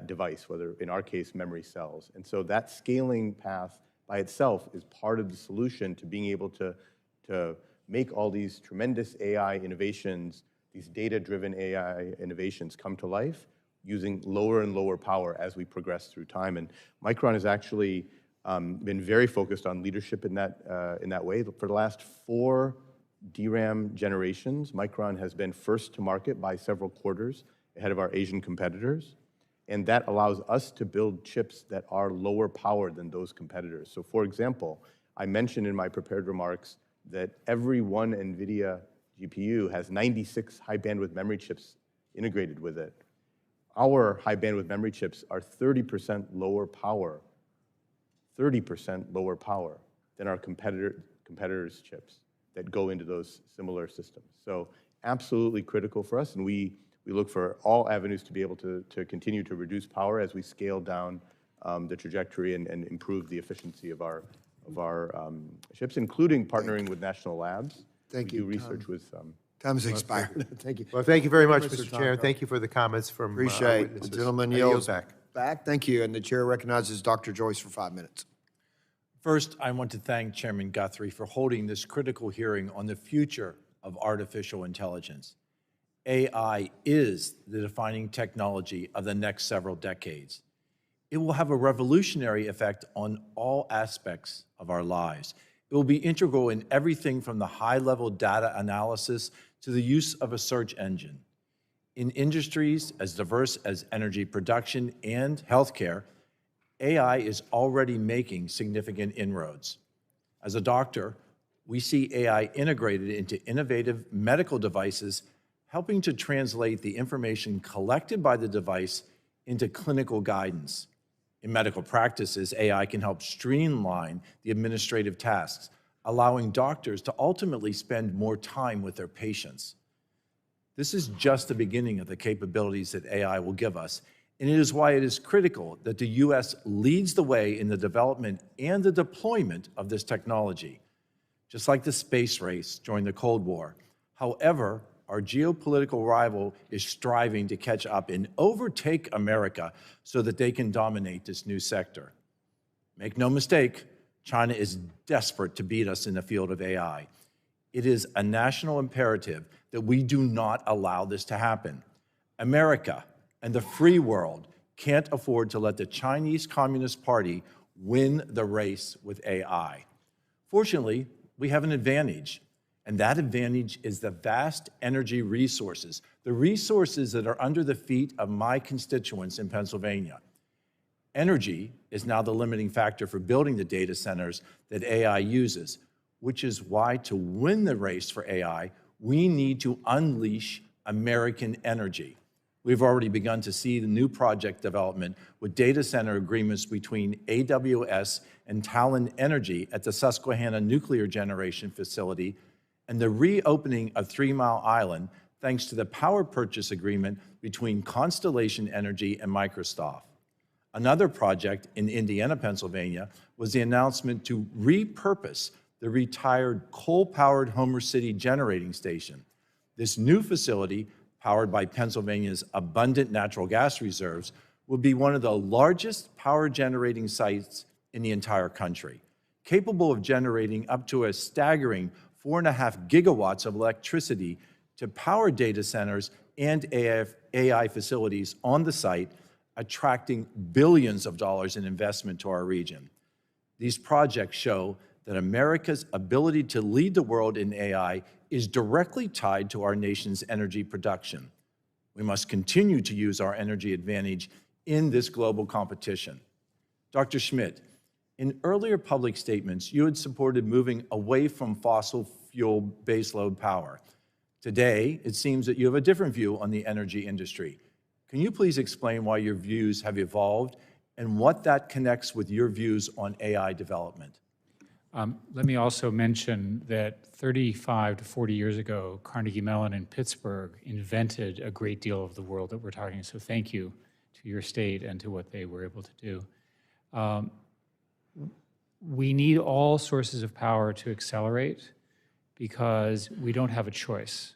S4: device, whether in our case, memory cells. And so that scaling path by itself is part of the solution to being able to make all these tremendous AI innovations, these data-driven AI innovations come to life using lower and lower power as we progress through time. And Micron has actually been very focused on leadership in that way. For the last 4 DRAM generations, Micron has been first to market by several quarters ahead of our Asian competitors. And that allows us to build chips that are lower power than those competitors. So for example, I mentioned in my prepared remarks that every one NVIDIA GPU has 96 high bandwidth memory chips integrated with it. Our high bandwidth memory chips are 30% lower power, 30% lower power than our competitors' chips that go into those similar systems. So absolutely critical for us, and we look for all avenues to be able to continue to reduce power as we scale down the trajectory and improve the efficiency of our chips, including partnering with national labs.
S1: Thank
S4: we
S1: you.
S4: do research with
S1: Time has expired. Thank you.
S16: Well, thank you very much,
S1: Mr.
S16: Mr. Chair. Thank you for the comments from our
S1: Appreciate it.
S16: witnesses.
S1: The gentleman
S16: I yield
S1: yields
S16: back.
S1: back. Thank you. And the chair recognizes Dr. Joyce for 5 minutes.
S17: First, I want to thank Chairman Guthrie for holding this critical hearing on the future of artificial intelligence. AI is the defining technology of the next several decades. It will have a revolutionary effect on all aspects of our lives. It will be integral in everything from the high-level data analysis to the use of a search engine. In industries as diverse as energy production and healthcare, AI is already making significant inroads. As a doctor, we see AI integrated into innovative medical devices, helping to translate the information collected by the device into clinical guidance. In medical practices, AI can help streamline the administrative tasks, allowing doctors to ultimately spend more time with their patients. This is just the beginning of the capabilities that AI will give us, and it is why it is critical that the U.S. leads the way in the development and the deployment of this technology. Just like the space race during the Cold War. However, our geopolitical rival is striving to catch up and overtake America so that they can dominate this new sector. Make no mistake, China is desperate to beat us in the field of AI. It is a national imperative that we do not allow this to happen. America and the free world can't afford to let the Chinese Communist Party win the race with AI. Fortunately, we have an advantage, and that advantage is the vast energy resources, the resources that are under the feet of my constituents in Pennsylvania. Energy is now the limiting factor for building the data centers that AI uses, which is why to win the race for AI, we need to unleash American energy. We've already begun to see the new project development with data center agreements between AWS and Talen Energy at the Susquehanna Nuclear Generation Facility and the reopening of 3 Mile Island thanks to the power purchase agreement between Constellation Energy and Microsoft. Another project in Indiana, Pennsylvania, was the announcement to repurpose the retired coal-powered Homer City Generating Station. This new facility, powered by Pennsylvania's abundant natural gas reserves, will be one of the largest power generating sites in the entire country, capable of generating up to a staggering 4.5 gigawatts of electricity to power data centers and AI facilities on the site, attracting billions of dollars in investment to our region. These projects show that America's ability to lead the world in AI is directly tied to our nation's energy production. We must continue to use our energy advantage in this global competition. Dr. Schmidt, in earlier public statements, you had supported moving away from fossil fuel baseload power. Today, it seems that you have a different view on the energy industry. Can you please explain why your views have evolved and what that connects with your views on AI development?
S3: Let me also mention that 35 to 40 years ago, Carnegie Mellon in Pittsburgh invented a great deal of the world that we're talking. So thank you to your state and to what they were able to do. We need all sources of power to accelerate because we don't have a choice.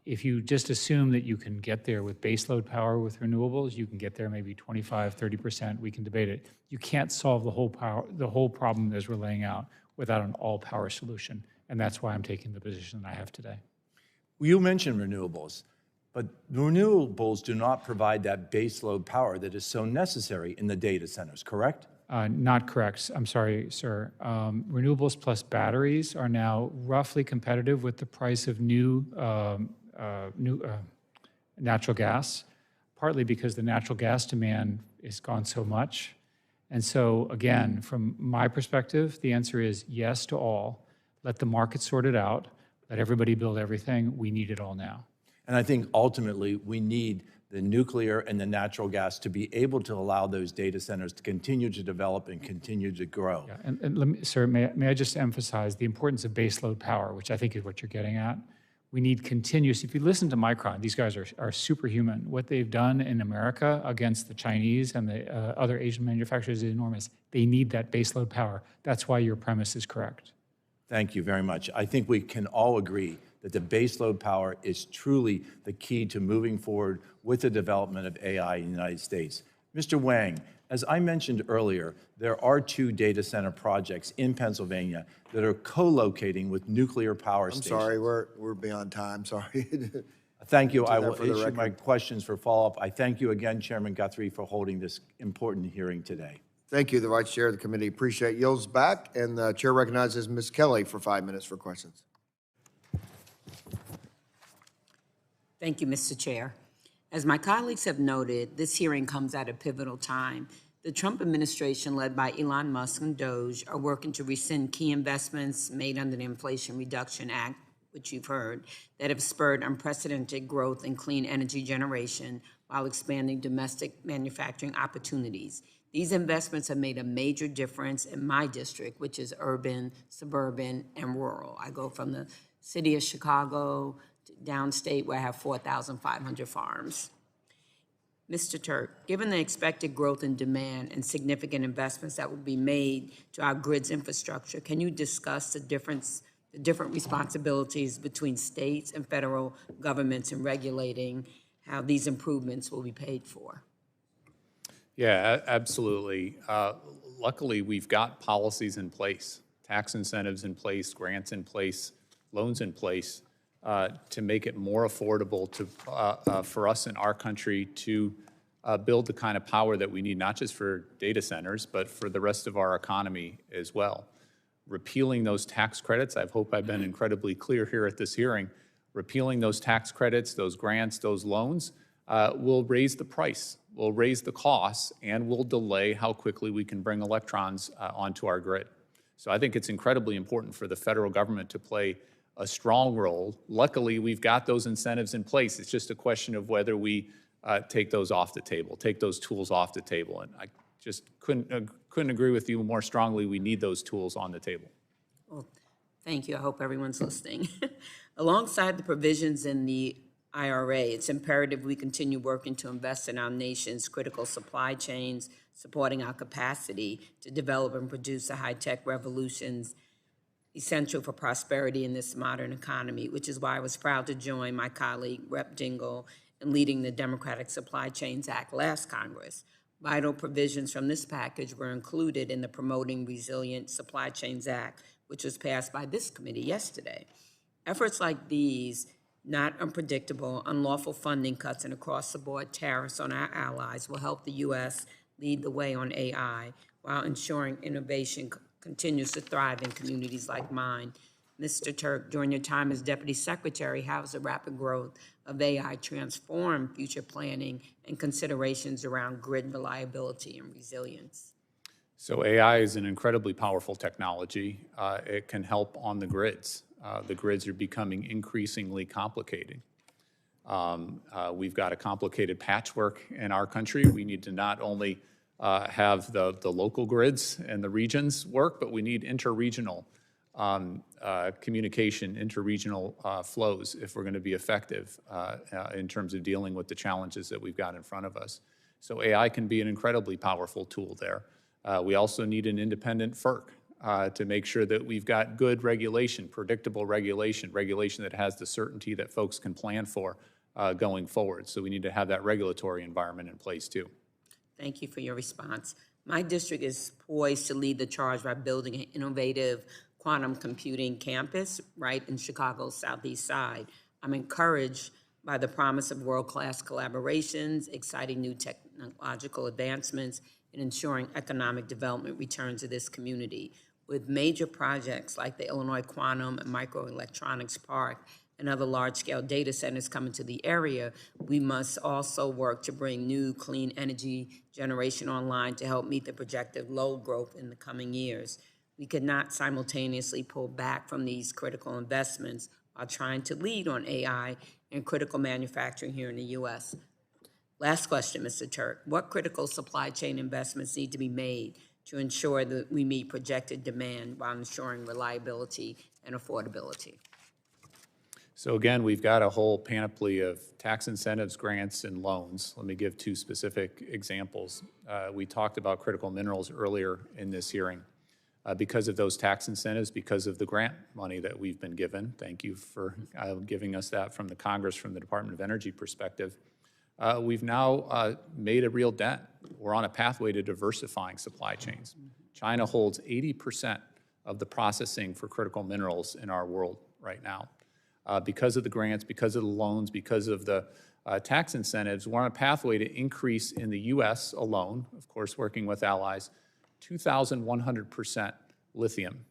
S3: If you just assume that you can get there with baseload power with renewables, you can get there maybe 25, 30%, we can debate it. You can't solve the whole problem as we're laying out without an all-power solution, and that's why I'm taking the position that I have today.
S17: Well, you mentioned renewables, but renewables do not provide that baseload power that is so necessary in the data centers, correct?
S3: Not correct. I'm sorry, sir. Renewables plus batteries are now roughly competitive with the price of new natural gas, partly because the natural gas demand is gone so much. And so, again, from my perspective, the answer is yes to all. Let the market sort it out. Let everybody build everything. We need it all now.
S17: And I think ultimately we need the nuclear and the natural gas to be able to allow those data centers to continue to develop and continue to grow.
S3: Yeah, and let me, sir, may I just emphasize the importance of baseload power, which I think is what you're getting at. We need continuous, if you listen to Micron, these guys are superhuman. What they've done in America against the Chinese and the other Asian manufacturers is enormous. They need that baseload power. That's why your premise is correct.
S17: Thank you very much. I think we can all agree that the baseload power is truly the key to moving forward with the development of AI in the United States. Mr. Wang, as I mentioned earlier, there are 2 data center projects in Pennsylvania that are co-locating with nuclear power stations.
S1: I'm sorry, we're beyond time, sorry.
S17: Thank you. I
S1: that
S17: will
S1: for the
S17: issue my
S1: record.
S17: questions for follow-up. I thank you again, Chairman Guthrie, for holding this important hearing today.
S1: Thank you, the Vice Chair of the committee. Appreciate it. Yields back, and the Chair recognizes Ms. Kelly for 5 minutes for questions.
S18: Thank you, Mr. Chair. As my colleagues have noted, this hearing comes at a pivotal time. The Trump administration, led by Elon Musk and Doge, are working to rescind key investments made under the Inflation Reduction Act, which you've heard, that have spurred unprecedented growth in clean energy generation while expanding domestic manufacturing opportunities. These investments have made a major difference in my district, which is urban, suburban, and rural. I go from the city of Chicago to downstate, where I have 4,500 farms. Mr. Turk, given the expected growth in demand and significant investments that will be made to our grid's infrastructure, can you discuss the different responsibilities between states and federal governments in regulating how these improvements will be paid for?
S5: Yeah, absolutely. Luckily, we've got policies in place, tax incentives in place, grants in place, loans in place to make it more affordable for us in our country to build the kind of power that we need, not just for data centers, but for the rest of our economy as well. Repealing those tax credits, I hope I've been incredibly clear here at this hearing, repealing those tax credits, those grants, those loans will raise the price, will raise the costs, and will delay how quickly we can bring electrons onto our grid. So I think it's incredibly important for the federal government to play a strong role. Luckily, we've got those incentives in place. It's just a question of whether we take those off the table, take those tools off the table. And I just couldn't agree with you more strongly. We need those tools on the table.
S18: Well, thank you. I hope everyone's listening. Alongside the provisions in the IRA, it's imperative we continue working to invest in our nation's critical supply chains, supporting our capacity to develop and produce the high-tech revolutions essential for prosperity in this modern economy, which is why I was proud to join my colleague, Rep. Dingell, in leading the Democratic Supply Chains Act last Congress. Vital provisions from this package were included in the Promoting Resilient Supply Chains Act, which was passed by this committee yesterday. Efforts like these, not unpredictable, unlawful funding cuts and across-the-board tariffs on our allies will help the U.S. lead the way on AI while ensuring innovation continues to thrive in communities like mine. Mr. Turk, during your time as Deputy Secretary, how has the rapid growth of AI transformed future planning and considerations around grid reliability and resilience?
S5: So AI is an incredibly powerful technology. It can help on the grids. The grids are becoming increasingly complicated. We've got a complicated patchwork in our country. We need to not only have the local grids and the regions work, but we need interregional communication, interregional flows if we're going to be effective in terms of dealing with the challenges that we've got in front of us. So AI can be an incredibly powerful tool there. We also need an independent FERC to make sure that we've got good regulation, predictable regulation, regulation that has the certainty that folks can plan for going forward. So we need to have that regulatory environment in place too.
S18: Thank you for your response. My district is poised to lead the charge by building an innovative quantum computing campus right in Chicago's southeast side. I'm encouraged by the promise of world-class collaborations, exciting new technological advancements, and ensuring economic development returns to this community. With major projects like the Illinois Quantum and Microelectronics Park and other large-scale data centers coming to the area, we must also work to bring new clean energy generation online to help meet the projected load growth in the coming years. We could not simultaneously pull back from these critical investments while trying to lead on AI and critical manufacturing here in the U.S. Last question, Mr. Turk. What critical supply chain investments need to be made to ensure that we meet projected demand while ensuring reliability and affordability?
S5: So again, we've got a whole panoply of tax incentives, grants, and loans. Let me give two specific examples. We talked about critical minerals earlier in this hearing. Because of those tax incentives, because of the grant money that we've been given, thank you for giving us that from the Congress, from the Department of Energy perspective, we've now made a real dent. We're on a pathway to diversifying supply chains. China holds 80% of the processing for critical minerals in our world right now. Because of the grants, because of the loans, because of the tax incentives, we're on a pathway to increase in the U.S. alone, of course, working with allies, 2,100% lithium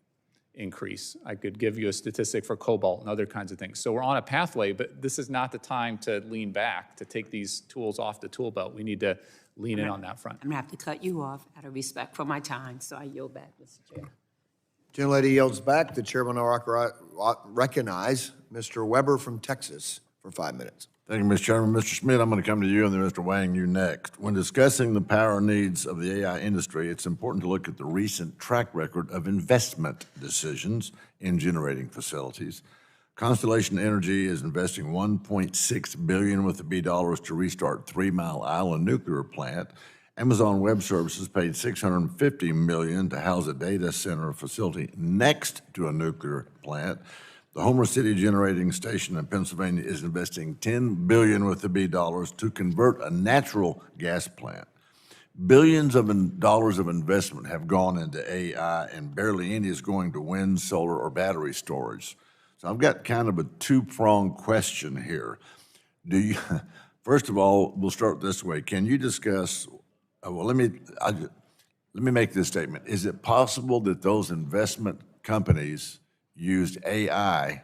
S5: increase. I could give you a statistic for cobalt and other kinds of things. So we're on a pathway, but this is not the time to lean back, to take these tools off the tool belt. We need to lean in on that front.
S18: I'm going to have to cut you off out of respect for my time, so I yield back, Mr. Chair.
S1: Gentlelady yields back. The chair will now recognize Mr. Weber from Texas for 5 minutes.
S19: Thank you, Mr. Chairman. Mr. Schmidt, I'm going to come to you, and then Mr. Wang, you next. When discussing the power needs of the AI industry, it's important to look at the recent track record of investment decisions in generating facilities. Constellation Energy is investing $1.6 billion with the B dollars to restart 3 Mile Island nuclear plant. Amazon Web Services paid $650 million to house a data center facility next to a nuclear plant. The Homer City Generating Station in Pennsylvania is investing $10 billion with the B dollars to convert a natural gas plant. Billions of dollars of investment have gone into AI, and barely any is going to wind, solar, or battery storage. So I've got kind of a two-pronged question here. First of all, we'll start this way. Can you discuss, let me make this statement. Is it possible that those investment companies used AI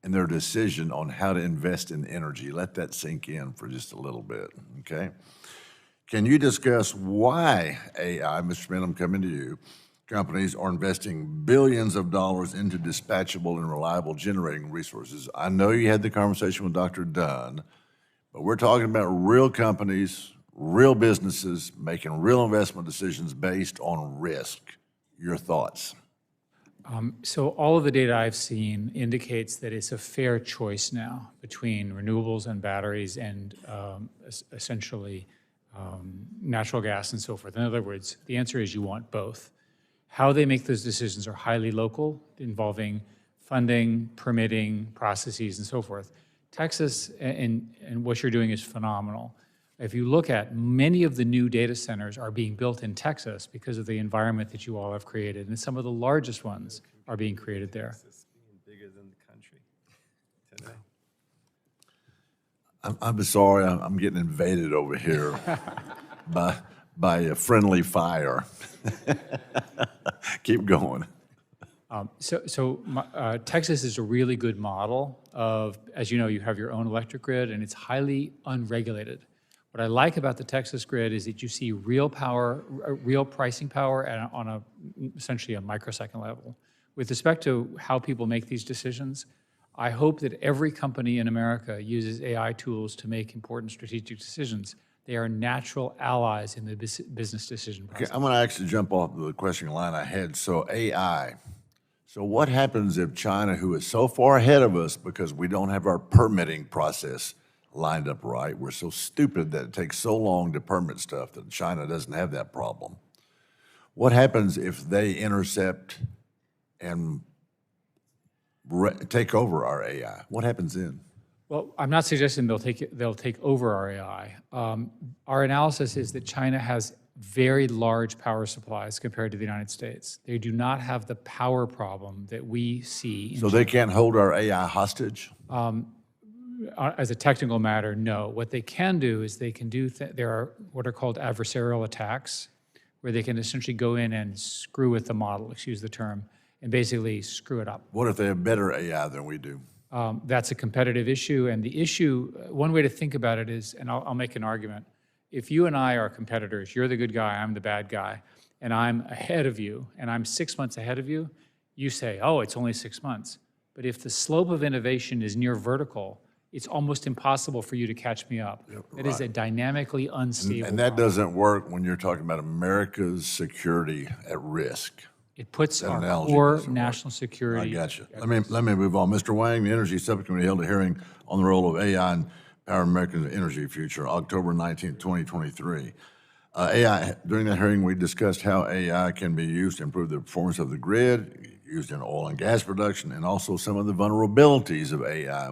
S19: in their decision on how to invest in energy? Let that sink in for just a little bit, okay? Can you discuss why AI, Mr. Schmidt, I'm coming to you, companies are investing billions of dollars into dispatchable and reliable generating resources? I know you had the conversation with Dr. Dunn, but we're talking about real companies, real businesses making real investment decisions based on risk. Your thoughts?
S3: So all of the data I've seen indicates that it's a fair choice now between renewables and batteries and essentially natural gas and so forth. In other words, the answer is you want both. How they make those decisions are highly local, involving funding, permitting, processes, and so forth. Texas and what you're doing is phenomenal. If you look at many of the new data centers are being built in Texas because of the environment that you all have created, and some of the largest ones are being created there.
S2: Bigger than the country today.
S19: I'm sorry, I'm getting invaded over here by a friendly fire. Keep going.
S3: Texas is a really good model of, as you know, you have your own electric grid, and it's highly unregulated. What I like about the Texas grid is that you see real power, real pricing power on essentially a microsecond level. With respect to how people make these decisions, I hope that every company in America uses AI tools to make important strategic decisions. They are natural allies in the business decision process.
S19: Okay, I'm going to actually jump off the question line I had. So AI. So what happens if China, who is so far ahead of us because we don't have our permitting process lined up right, we're so stupid that it takes so long to permit stuff that China doesn't have that problem. What happens if they intercept and take over our AI? What happens then?
S3: Well, I'm not suggesting they'll take over our AI. Our analysis is that China has very large power supplies compared to the United States. They do not have the power problem that we see.
S19: So they can't hold our AI hostage?
S3: As a technical matter, no. What they can do is they can do, there are what are called adversarial attacks, where they can essentially go in and screw with the model, excuse the term, and basically screw it up.
S19: What if they have better AI than we do?
S3: That's a competitive issue, and the issue, one way to think about it is, and I'll make an argument, if you and I are competitors, you're the good guy, I'm the bad guy, and I'm ahead of you, and I'm 6 months ahead of you, you say, oh, it's only 6 months. But if the slope of innovation is near vertical, it's almost impossible for you to catch me up. It is a dynamically unstable
S19: And that doesn't work when you're talking about America's security at risk.
S3: It puts
S19: That
S3: our
S19: analogy
S3: core
S19: doesn't work.
S3: national security.
S19: I got you. Let me move on. Mr. Wang, the Energy Subcommittee held a hearing on the role of AI in Power America's energy future, October 19, 2023. During that hearing, we discussed how AI can be used to improve the performance of the grid, used in oil and gas production, and also some of the vulnerabilities of AI,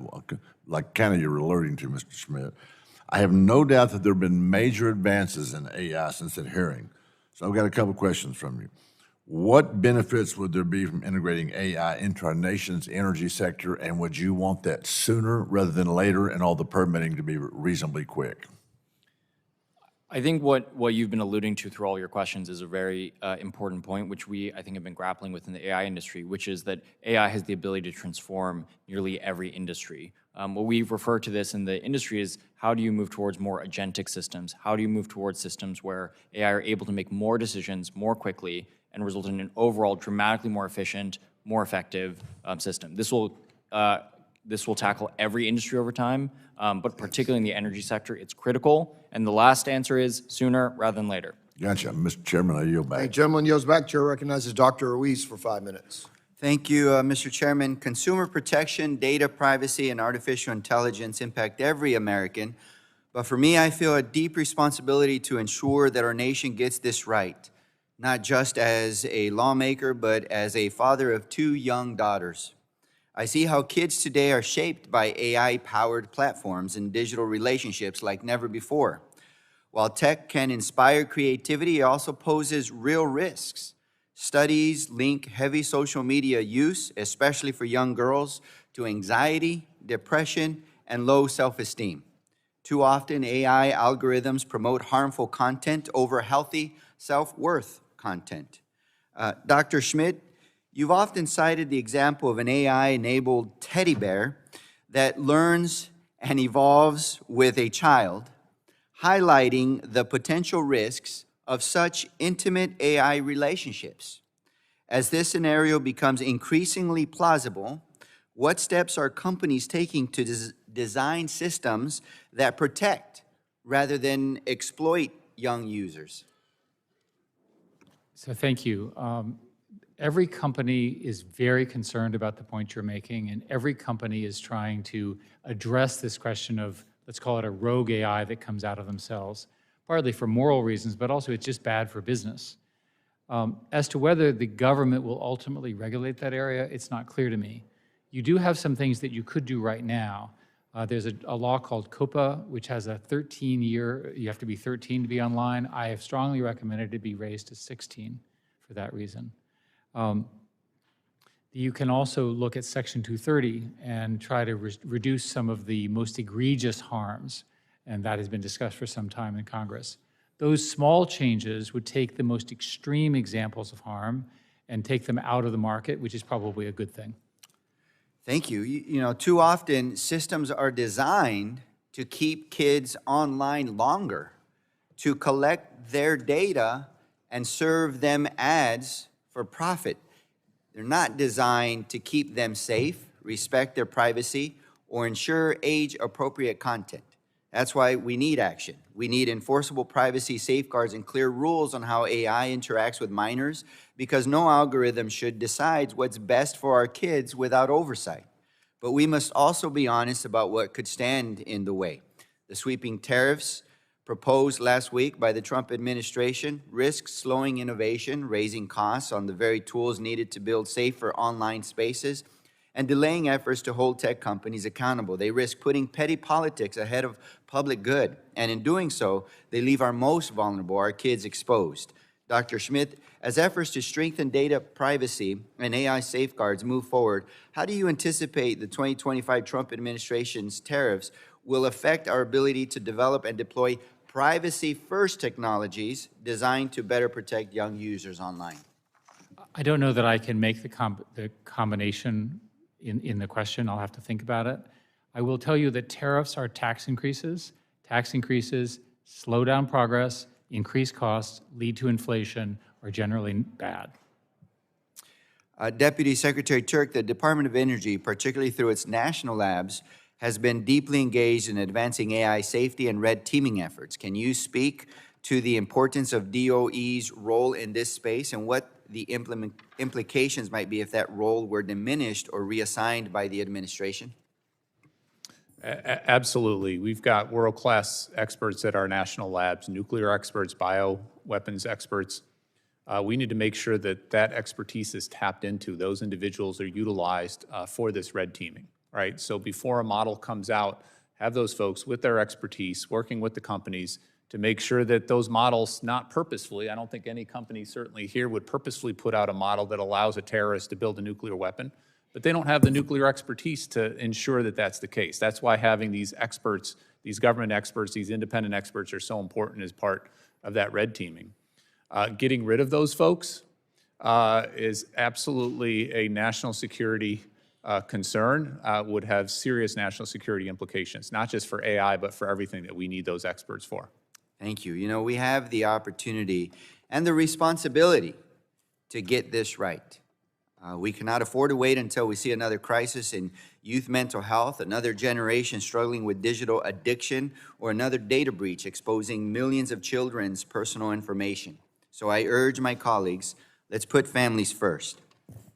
S19: like kind of you're alerting to, Mr. Schmidt. I have no doubt that there have been major advances in AI since that hearing. So I've got a couple questions from you. What benefits would there be from integrating AI into our nation's energy sector, and would you want that sooner rather than later and all the permitting to be reasonably quick?
S6: I think what you've been alluding to through all your questions is a very important point, which I think have been grappling with in the AI industry, which is that AI has the ability to transform nearly every industry. What we refer to this in the industry is how do you move towards more agentic systems? How do you move towards systems where AI are able to make more decisions more quickly and result in an overall dramatically more efficient, more effective system? This will tackle every industry over time, but particularly in the energy sector, it's critical. And the last answer is sooner rather than later.
S19: Gotcha. Mr. Chairman, I yield back.
S1: The gentleman yields back. Chair recognizes Dr. Ruiz for 5 minutes.
S20: Thank you, Mr. Chairman. Consumer protection, data privacy, and artificial intelligence impact every American. But for me, I feel a deep responsibility to ensure that our nation gets this right, not just as a lawmaker, but as a father of 2 young daughters. I see how kids today are shaped by AI-powered platforms and digital relationships like never before. While tech can inspire creativity, it also poses real risks. Studies link heavy social media use, especially for young girls, to anxiety, depression, and low self-esteem. Too often, AI algorithms promote harmful content over healthy self-worth content. Dr. Schmidt, you've often cited the example of an AI-enabled teddy bear that learns and evolves with a child, highlighting the potential risks of such intimate AI relationships. As this scenario becomes increasingly plausible, what steps are companies taking to design systems that protect rather than exploit young users?
S3: So thank you. Every company is very concerned about the point you're making, and every company is trying to address this question of, let's call it a rogue AI that comes out of themselves, partly for moral reasons, but also it's just bad for business. As to whether the government will ultimately regulate that area, it's not clear to me. You do have some things that you could do right now. There's a law called COPA, which has a 13-year, you have to be 13 to be online. I have strongly recommended it be raised to 16 for that reason. You can also look at Section 230 and try to reduce some of the most egregious harms, and that has been discussed for some time in Congress. Those small changes would take the most extreme examples of harm and take them out of the market, which is probably a good thing.
S20: Thank you. You know, too often systems are designed to keep kids online longer, to collect their data and serve them ads for profit. They're not designed to keep them safe, respect their privacy, or ensure age-appropriate content. That's why we need action. We need enforceable privacy safeguards and clear rules on how AI interacts with minors, because no algorithm should decide what's best for our kids without oversight. But we must also be honest about what could stand in the way. The sweeping tariffs proposed last week by the Trump administration risks slowing innovation, raising costs on the very tools needed to build safer online spaces, and delaying efforts to hold tech companies accountable. They risk putting petty politics ahead of public good, and in doing so, they leave our most vulnerable, our kids, exposed. Dr. Schmidt, as efforts to strengthen data privacy and AI safeguards move forward, how do you anticipate the 2025 Trump administration's tariffs will affect our ability to develop and deploy privacy-first technologies designed to better protect young users online?
S3: I don't know that I can make the combination in the question. I'll have to think about it. I will tell you that tariffs are tax increases. Tax increases slow down progress, increase costs, lead to inflation, are generally bad.
S20: Deputy Secretary Turk, the Department of Energy, particularly through its national labs, has been deeply engaged in advancing AI safety and red teaming efforts. Can you speak to the importance of DOE's role in this space and what the implications might be if that role were diminished or reassigned by the administration?
S5: Absolutely. We've got world-class experts at our national labs, nuclear experts, bioweapons experts. We need to make sure that that expertise is tapped into. Those individuals are utilized for this red teaming, right? So before a model comes out, have those folks with their expertise working with the companies to make sure that those models, not purposefully, I don't think any company certainly here would purposefully put out a model that allows a terrorist to build a nuclear weapon, but they don't have the nuclear expertise to ensure that that's the case. That's why having these experts, these government experts, these independent experts are so important as part of that red teaming. Getting rid of those folks is absolutely a national security concern, would have serious national security implications, not just for AI, but for everything that we need those experts for.
S20: Thank you. You know, we have the opportunity and the responsibility to get this right. We cannot afford to wait until we see another crisis in youth mental health, another generation struggling with digital addiction, or another data breach exposing millions of children's personal information. So I urge my colleagues, let's put families first.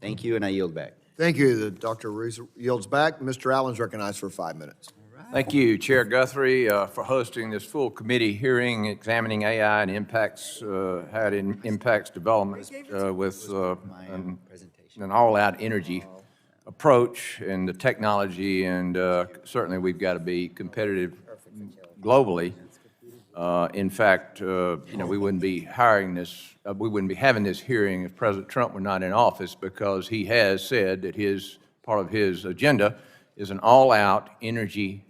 S20: Thank you, and I yield back.
S1: Thank you. Dr. Ruiz yields back. Mr. Allen's recognized for 5 minutes.
S21: Thank you, Chair Guthrie, for hosting this full committee hearing examining AI and impacts, how it impacts development with an all-out energy approach and the technology, and certainly we've got to be competitive globally. In fact, you know, we wouldn't be having this hearing if President Trump were not in office, because he has said that part of his agenda is an all-out energy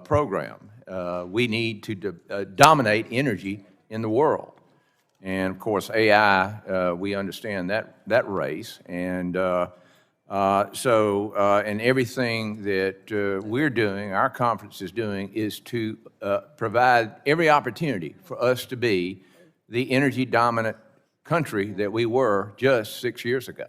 S21: program. We need to dominate energy in the world. And of course, AI, we understand that race. And and everything that we're doing, our conference is doing, is to provide every opportunity for us to be the energy dominant country that we were just 6 years ago.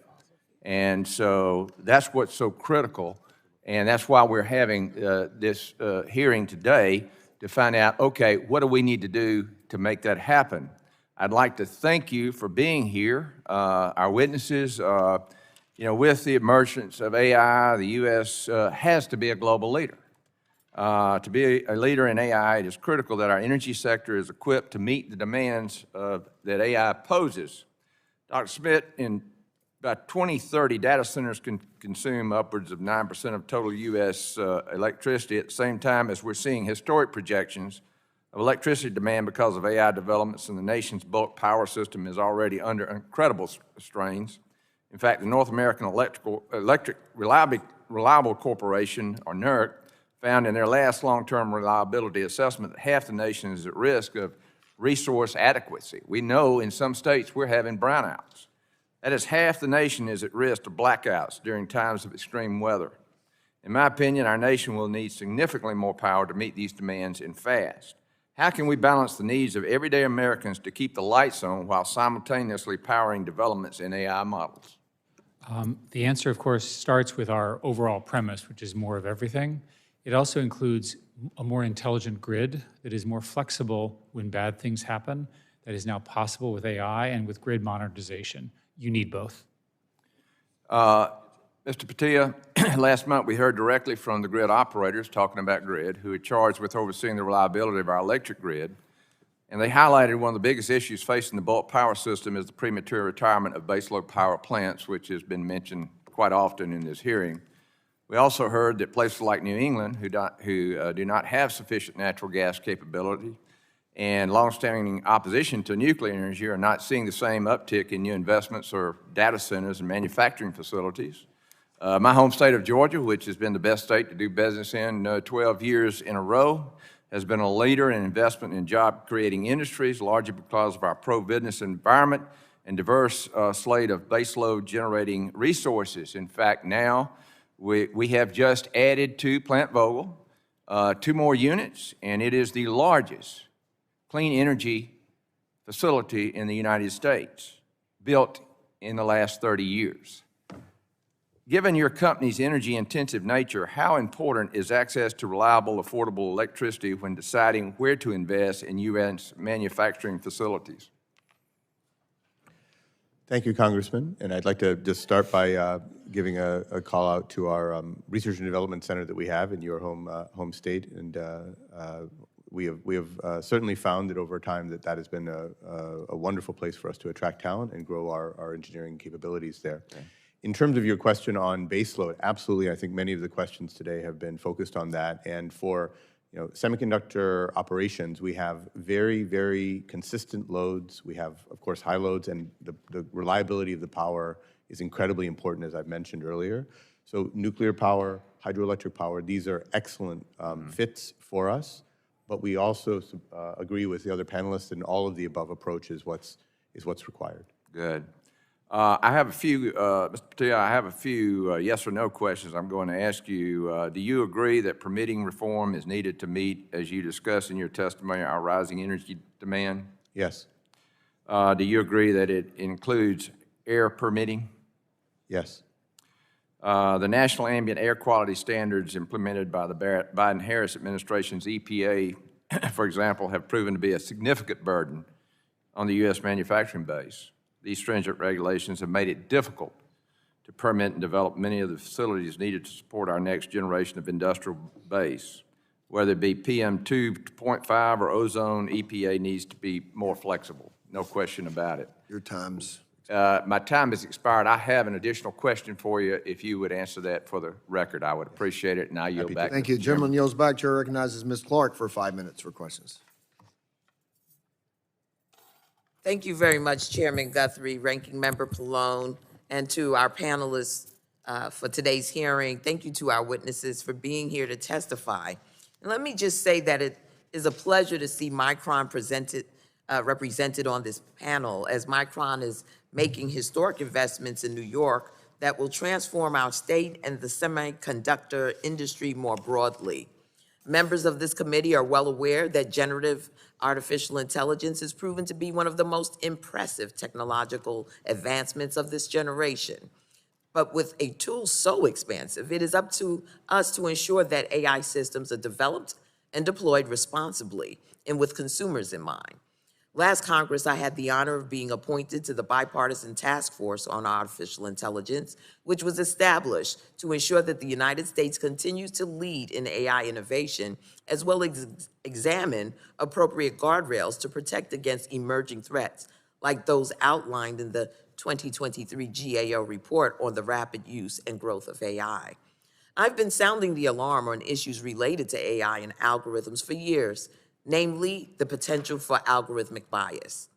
S21: And so that's what's so critical. And that's why we're having this hearing today, to find out, okay, what do we need to do to make that happen? I'd like to thank you for being here, our witnesses. You know, with the emergence of AI, the U.S. Has to be a global leader. To be a leader in AI, it is critical that our energy sector is equipped to meet the demands that AI poses. Dr. Schmidt, in by 2030, data centers can consume upwards of 9% of total U.S. Electricity, at the same time as we're seeing historic projections of electricity demand because of AI developments, and the nation's bulk power system is already under incredible strains. In fact, the North American Electric Reliable Corporation, or NERC, found in their last long-term reliability assessment that half the nation is at risk of resource adequacy. We know in some states we're having brownouts. That is, half the nation is at risk of blackouts during times of extreme weather. In my opinion, our nation will need significantly more power to meet these demands, and fast. How can we balance the needs of everyday Americans to keep the lights on while simultaneously powering developments in AI models?
S3: The answer, of course, starts with our overall premise, which is more of everything. It also includes a more intelligent grid that is more flexible when bad things happen, that is now possible with AI and with grid modernization. You need both.
S21: Mr. Bhatia, last month we heard directly from the grid operators talking about grid, who are charged with overseeing the reliability of our electric grid. And they highlighted one of the biggest issues facing the bulk power system is the premature retirement of baseload power plants, which has been mentioned quite often in this hearing. We also heard that places like New England, who do not have sufficient natural gas capability, and longstanding opposition to nuclear energy are not seeing the same uptick in new investments or data centers and manufacturing facilities. My home state of Georgia, which has been the best state to do business in 12 years in a row, has been a leader in investment in job-creating industries, largely because of our pro-business environment and diverse slate of baseload generating resources. In fact, now we have just added to Plant Vogtle 2 more units, and it is the largest clean energy facility in the United States, built in the last 30 years. Given your company's energy-intensive nature, how important is access to reliable, affordable electricity when deciding where to invest in U.S. manufacturing facilities?
S4: Thank you, Congressman. And I'd like to just start by giving a call out to our Research and Development Center that we have in your home state. And we have certainly found that over time that has been a wonderful place for us to attract talent and grow our engineering capabilities there. Okay. In terms of your question on baseload, absolutely. I think many of the questions today have been focused on that. And for semiconductor operations, we have very, very consistent loads. We have, of course, high loads, and the reliability of the power is incredibly important, as I've mentioned earlier. So nuclear power, hydroelectric power, these are excellent fits for us. But we also agree with the other panelists, and all of the above approach is what's required.
S21: Good. I have a few, Mr. Bhatia, I have a few yes or no questions I'm going to ask you. Do you agree that permitting reform is needed to meet, as you discussed in your testimony, our rising energy demand?
S4: Yes.
S21: Do you agree that it includes air permitting?
S4: Yes.
S21: The National Ambient Air Quality Standards implemented by the Biden-Harris administration's EPA, for example, have proven to be a significant burden on the U.S. manufacturing base. These stringent regulations have made it difficult to permit and develop many of the facilities needed to support our next generation of industrial base. Whether it be PM 2.5 or ozone, EPA needs to be more flexible, no question about it.
S1: Your time's...
S21: My time has expired. I have an additional question for you. If you would answer that for the record, I would appreciate it, and I yield back.
S1: Thank you. Gentleman yields back. Chair recognizes Ms. Clark for 5 minutes for questions.
S7: Thank you very much, Chairman Guthrie, Ranking Member Pallone, and to our panelists for today's hearing. Thank you to our witnesses for being here to testify. And let me just say that it is a pleasure to see Micron represented on this panel, as Micron is making historic investments in New York that will transform our state and the semiconductor industry more broadly. Members of this committee are well aware that generative artificial intelligence has proven to be one of the most impressive technological advancements of this generation. But with a tool so expansive, it is up to us to ensure that AI systems are developed and deployed responsibly and with consumers in mind. Last Congress, I had the honor of being appointed to the Bipartisan Task Force on Artificial Intelligence, which was established to ensure that the United States continues to lead in AI innovation, as well as examine appropriate guardrails to protect against emerging threats, like those outlined in the 2023 GAO report on the rapid use and growth of AI. I've been sounding the alarm on issues related to AI and algorithms for years, namely the potential for algorithmic bias.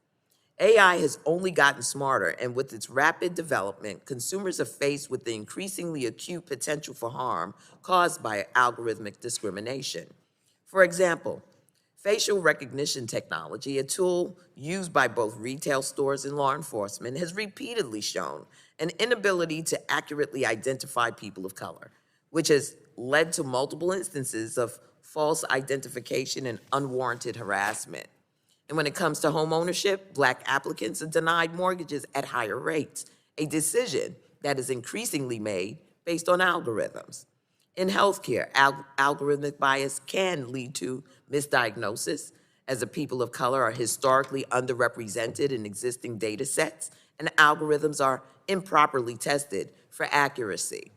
S7: AI has only gotten smarter, and with its rapid development, consumers are faced with the increasingly acute potential for harm caused by algorithmic discrimination. For example, facial recognition technology, a tool used by both retail stores and law enforcement, has repeatedly shown an inability to accurately identify people of color, which has led to multiple instances of false identification and unwarranted harassment. And when it comes to home ownership, Black applicants are denied mortgages at higher rates, a decision that is increasingly made based on algorithms. In healthcare, algorithmic bias can lead to misdiagnosis, as the people of color are historically underrepresented in existing data sets, and algorithms are improperly tested for accuracy.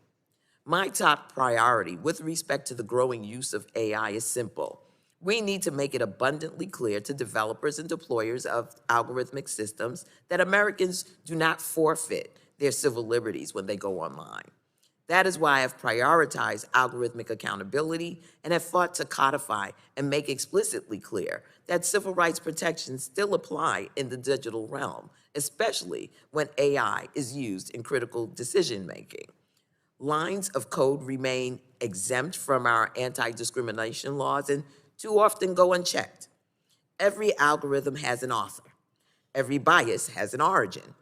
S7: My top priority with respect to the growing use of AI is simple: We need to make it abundantly clear to developers and deployers of algorithmic systems that Americans do not forfeit their civil liberties when they go online. That is why I've prioritized algorithmic accountability and have fought to codify and make explicitly clear that civil rights protections still apply in the digital realm, especially when AI is used in critical decision-making. Lines of code remain exempt from our anti-discrimination laws and too often go unchecked. Every algorithm has an author. Every bias has an origin.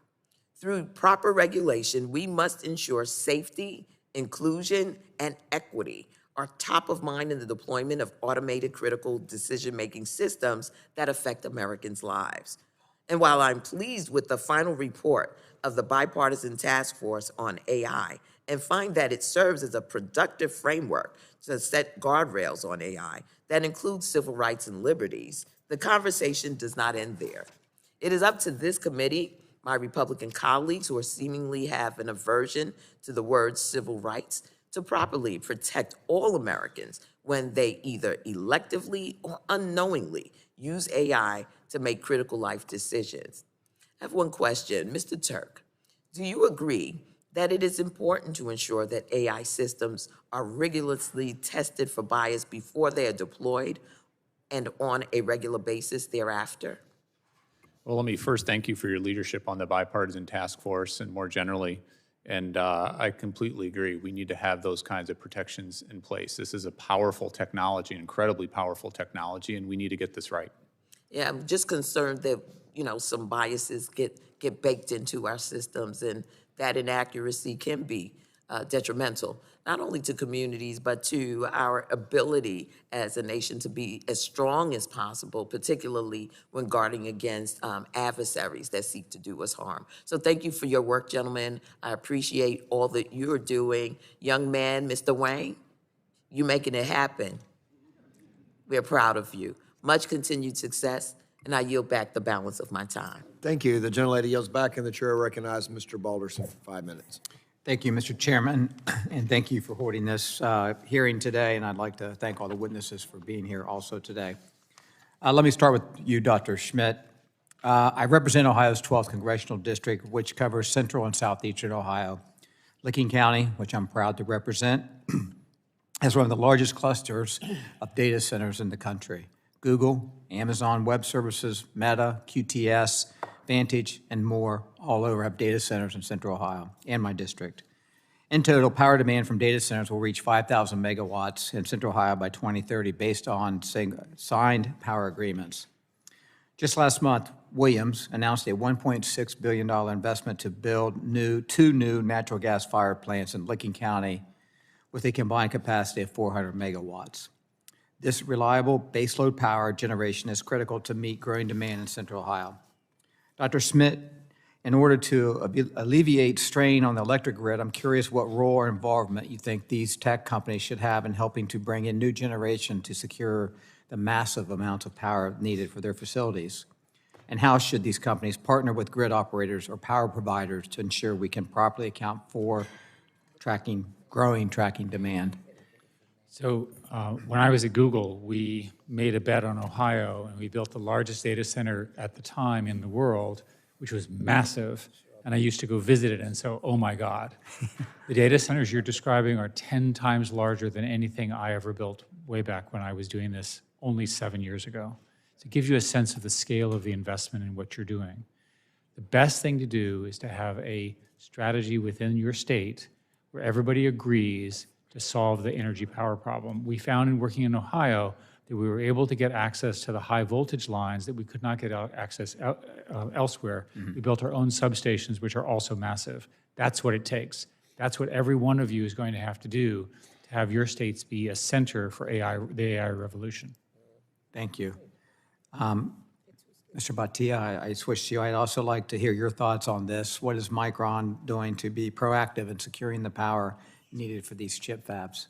S7: Through proper regulation, we must ensure safety, inclusion, and equity are top of mind in the deployment of automated critical decision-making systems that affect Americans' lives. And while I'm pleased with the final report of the bipartisan task force on AI and find that it serves as a productive framework to set guardrails on AI that includes civil rights and liberties, the conversation does not end there. It is up to this committee, my Republican colleagues who seemingly have an aversion to the word civil rights, to properly protect all Americans when they either electively or unknowingly use AI to make critical life decisions. I have one question. Mr. Turk, do you agree that it is important to ensure that AI systems are rigorously tested for bias before they are deployed and on a regular basis thereafter?
S5: Well, let me first thank you for your leadership on the bipartisan task force and more generally. And I completely agree. We need to have those kinds of protections in place. This is a powerful technology, incredibly powerful technology, and we need to get this right.
S7: Yeah, I'm just concerned that, some biases get baked into our systems, and that inaccuracy can be detrimental, not only to communities, but to our ability as a nation to be as strong as possible, particularly when guarding against adversaries that seek to do us harm. So thank you for your work, gentlemen. I appreciate all that you're doing. Young man, Mr. Wang, you're making it happen. We're proud of you. Much continued success, and I yield back the balance of my time.
S1: Thank you. The gentlelady yields back, and the chair recognizes Mr. Balderson for 5 minutes.
S8: Thank you, Mr. Chairman, and thank you for holding this hearing today, and I'd like to thank all the witnesses for being here also today. Let me start with you, Dr. Schmidt. I represent Ohio's 12th Congressional District, which covers central and southeastern Ohio. Licking County, which I'm proud to represent, has one of the largest clusters of data centers in the country. Google, Amazon Web Services, Meta, QTS, Vantage, and more all over have data centers in central Ohio and my district. In total, power demand from data centers will reach 5,000 megawatts in central Ohio by 2030 based on signed power agreements. Just last month, Williams announced a $1.6 billion investment to build two new natural gas-fired plants in Licking County with a combined capacity of 400 megawatts. This reliable baseload power generation is critical to meet growing demand in central Ohio. Dr. Schmidt, in order to alleviate strain on the electric grid, I'm curious what role or involvement you think these tech companies should have in helping to bring in new generation to secure the massive amounts of power needed for their facilities. And how should these companies partner with grid operators or power providers to ensure we can properly account for growing tracking demand?
S3: So when I was at Google, we made a bet on Ohio, and we built the largest data center at the time in the world, which was massive. And I used to go visit it, and so, oh my God. The data centers you're describing are 10 times larger than anything I ever built way back when I was doing this only 7 years ago. So it gives you a sense of the scale of the investment in what you're doing. The best thing to do is to have a strategy within your state where everybody agrees to solve the energy power problem. We found in working in Ohio that we were able to get access to the high voltage lines that we could not get access elsewhere. We built our own substations, which are also massive. That's what it takes. That's what every one of you is going to have to do to have your states be a center for the AI revolution.
S8: Thank you. Mr. Bhatia, I switched to you. I'd also like to hear your thoughts on this. What is Micron doing to be proactive in securing the power needed for these chip fabs?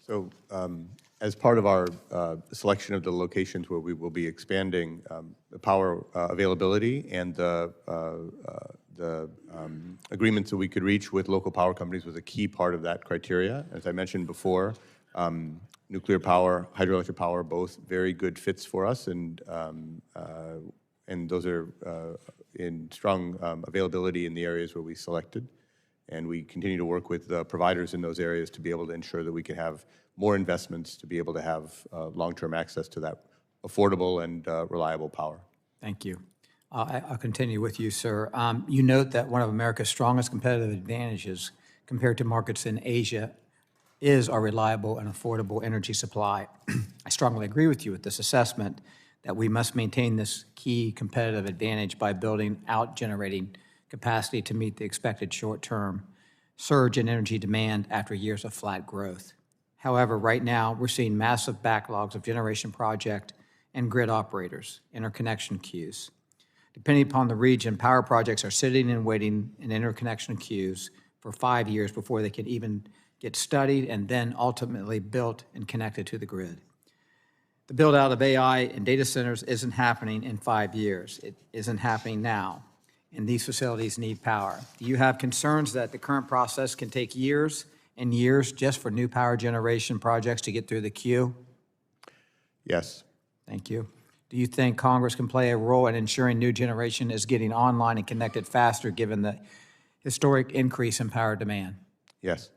S4: So as part of our selection of the locations where we will be expanding the power availability and the agreements that we could reach with local power companies was a key part of that criteria. As I mentioned before, nuclear power, hydroelectric power, both very good fits for us, and those are in strong availability in the areas where we selected. And we continue to work with providers in those areas to be able to ensure that we can have more investments to be able to have long-term access to that affordable and reliable power.
S8: Thank you. I'll continue with you, sir. You note that one of America's strongest competitive advantages compared to markets in Asia is our reliable and affordable energy supply. I strongly agree with you with this assessment that we must maintain this key competitive advantage by building out generating capacity to meet the expected short-term surge in energy demand after years of flat growth. However, right now, we're seeing massive backlogs of generation project and grid operators, interconnection queues. Depending upon the region, power projects are sitting and waiting in interconnection queues for 5 years before they can even get studied and then ultimately built and connected to the grid. The build-out of AI and data centers isn't happening in 5 years. It isn't happening now, and these facilities need power. Do you have concerns that the current process can take years and years just for new power generation projects to get through the queue?
S4: Yes.
S8: Thank you. Do you think Congress can play a role in ensuring new generation is getting online and connected faster given the historic increase in power demand?
S4: Yes.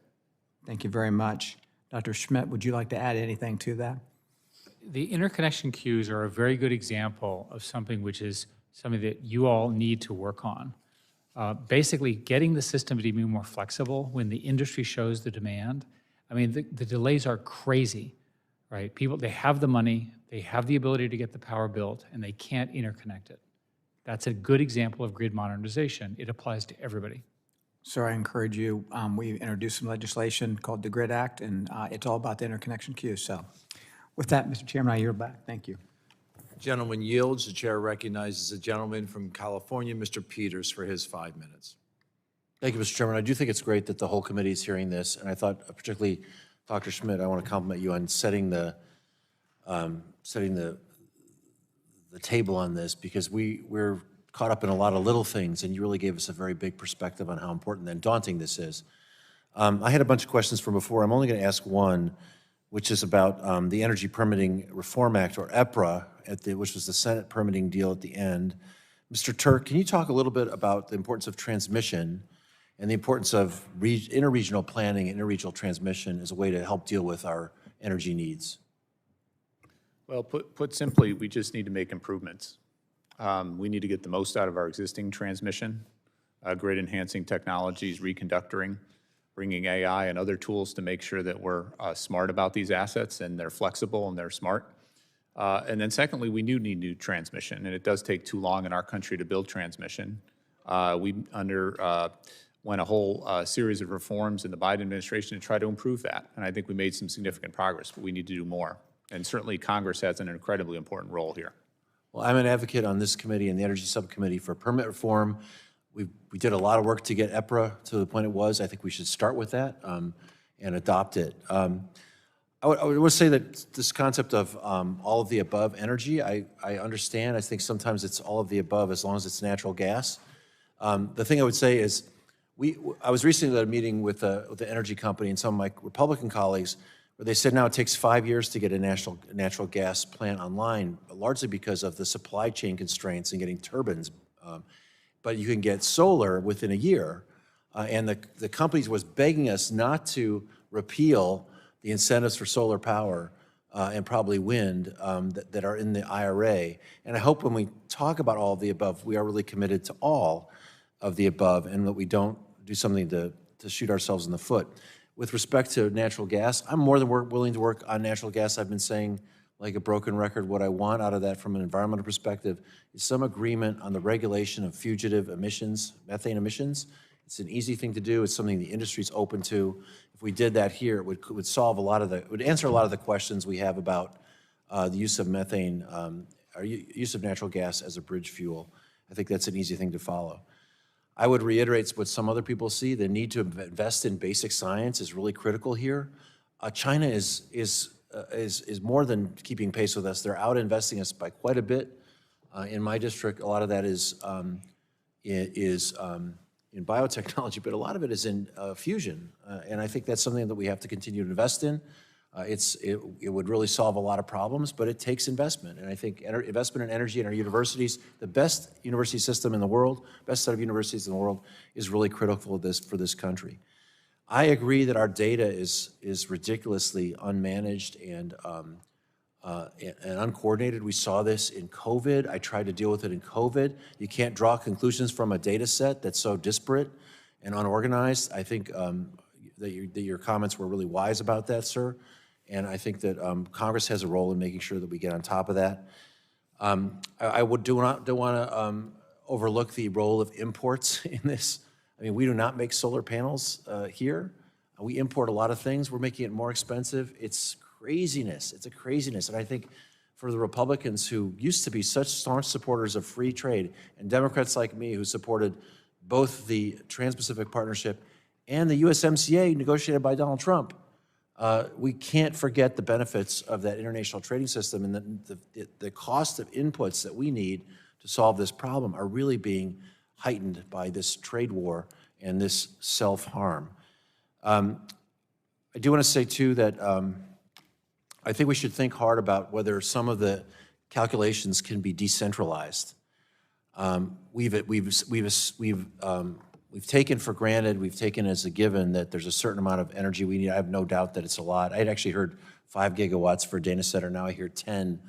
S8: Thank you very much. Dr. Schmidt, would you like to add anything to that?
S3: The interconnection queues are a very good example of something which is something that you all need to work on. Basically, getting the system to be more flexible when the industry shows the demand. I mean, the delays are crazy, right? People, they have the money, they have the ability to get the power built, and they can't interconnect it. That's a good example of grid modernization. It applies to everybody.
S8: Sir, I encourage you, we introduced some legislation called the GRID Act, and it's all about the interconnection queue. So with that, Mr. Chairman, I yield back. Thank you.
S17: Gentleman yields. The chair recognizes the gentleman from California, Mr. Peters, for his 5 minutes.
S9: Thank you, Mr. Chairman. I do think it's great that the whole committee is hearing this, and I thought, particularly, Dr. Schmidt, I want to compliment you on setting the table on this, because we're caught up in a lot of little things, and you really gave us a very big perspective on how important and daunting this is. I had a bunch of questions from before. I'm only going to ask one, which is about the Energy Permitting Reform Act, or EPRA, which was the Senate permitting deal at the end. Mr. Turk, can you talk a little bit about the importance of transmission and the importance of interregional planning and interregional transmission as a way to help deal with our energy needs?
S5: Well, put simply, we just need to make improvements. We need to get the most out of our existing transmission, grid-enhancing technologies, reconductoring, bringing AI and other tools to make sure that we're smart about these assets and they're flexible and they're smart. And then secondly, we do need new transmission, and it does take too long in our country to build transmission. We underwent a whole series of reforms in the Biden administration to try to improve that, and I think we made some significant progress, but we need to do more. And certainly Congress has an incredibly important role here.
S9: Well, I'm an advocate on this committee and the Energy Subcommittee for permit reform. We did a lot of work to get EPRA to the point it was. I think we should start with that and adopt it. I would say that this concept of all of the above energy, I understand. I think sometimes it's all of the above as long as it's natural gas. The thing I would say is I was recently at a meeting with the energy company and some of my Republican colleagues where they said now it takes 5 years to get a natural gas plant online, largely because of the supply chain constraints and getting turbines. But you can get solar within a year. And the companies was begging us not to repeal the incentives for solar power and probably wind that are in the IRA. And I hope when we talk about all of the above, we are really committed to all of the above and that we don't do something to shoot ourselves in the foot. With respect to natural gas, I'm more than willing to work on natural gas. I've been saying, like a broken record, what I want out of that from an environmental perspective is some agreement on the regulation of fugitive emissions, methane emissions. It's an easy thing to do. It's something the industry's open to. If we did that here, it would solve it would answer a lot of the questions we have about the use of methane, or use of natural gas as a bridge fuel. I think that's an easy thing to follow. I would reiterate what some other people see. The need to invest in basic science is really critical here. China is more than keeping pace with us. They're out investing us by quite a bit. In my district, a lot of that is in biotechnology, but a lot of it is in fusion. And I think that's something that we have to continue to invest in. It would really solve a lot of problems, but it takes investment. And I think investment in energy in our universities, the best university system in the world, best set of universities in the world, is really critical for this country. I agree that our data is ridiculously unmanaged and uncoordinated. We saw this in COVID. I tried to deal with it in COVID. You can't draw conclusions from a data set that's so disparate and unorganized. I think that your comments were really wise about that, sir. And I think that Congress has a role in making sure that we get on top of that. I don't want to overlook the role of imports in this. I mean, we do not make solar panels here. We import a lot of things. We're making it more expensive. It's craziness. It's a craziness. And I think for the Republicans who used to be such staunch supporters of free trade, and Democrats like me who supported both the Trans-Pacific Partnership and the USMCA negotiated by Donald Trump, we can't forget the benefits of that international trading system, and the cost of inputs that we need to solve this problem are really being heightened by this trade war and this self-harm. I do want to say, too, that I think we should think hard about whether some of the calculations can be decentralized. We've taken for granted, we've taken as a given that there's a certain amount of energy we need. I have no doubt that it's a lot. I'd actually heard 5 gigawatts for a data center. Now I hear 10.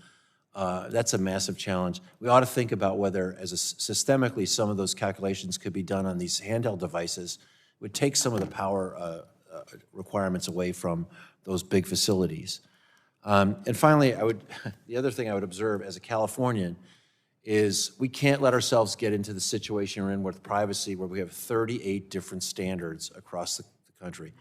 S9: That's a massive challenge. We ought to think about whether, systemically, some of those calculations could be done on these handheld devices. It would take some of the power requirements away from those big facilities. And finally, the other thing I would observe as a Californian is we can't let ourselves get into the situation we're in with privacy, where we have 38 different standards across the country.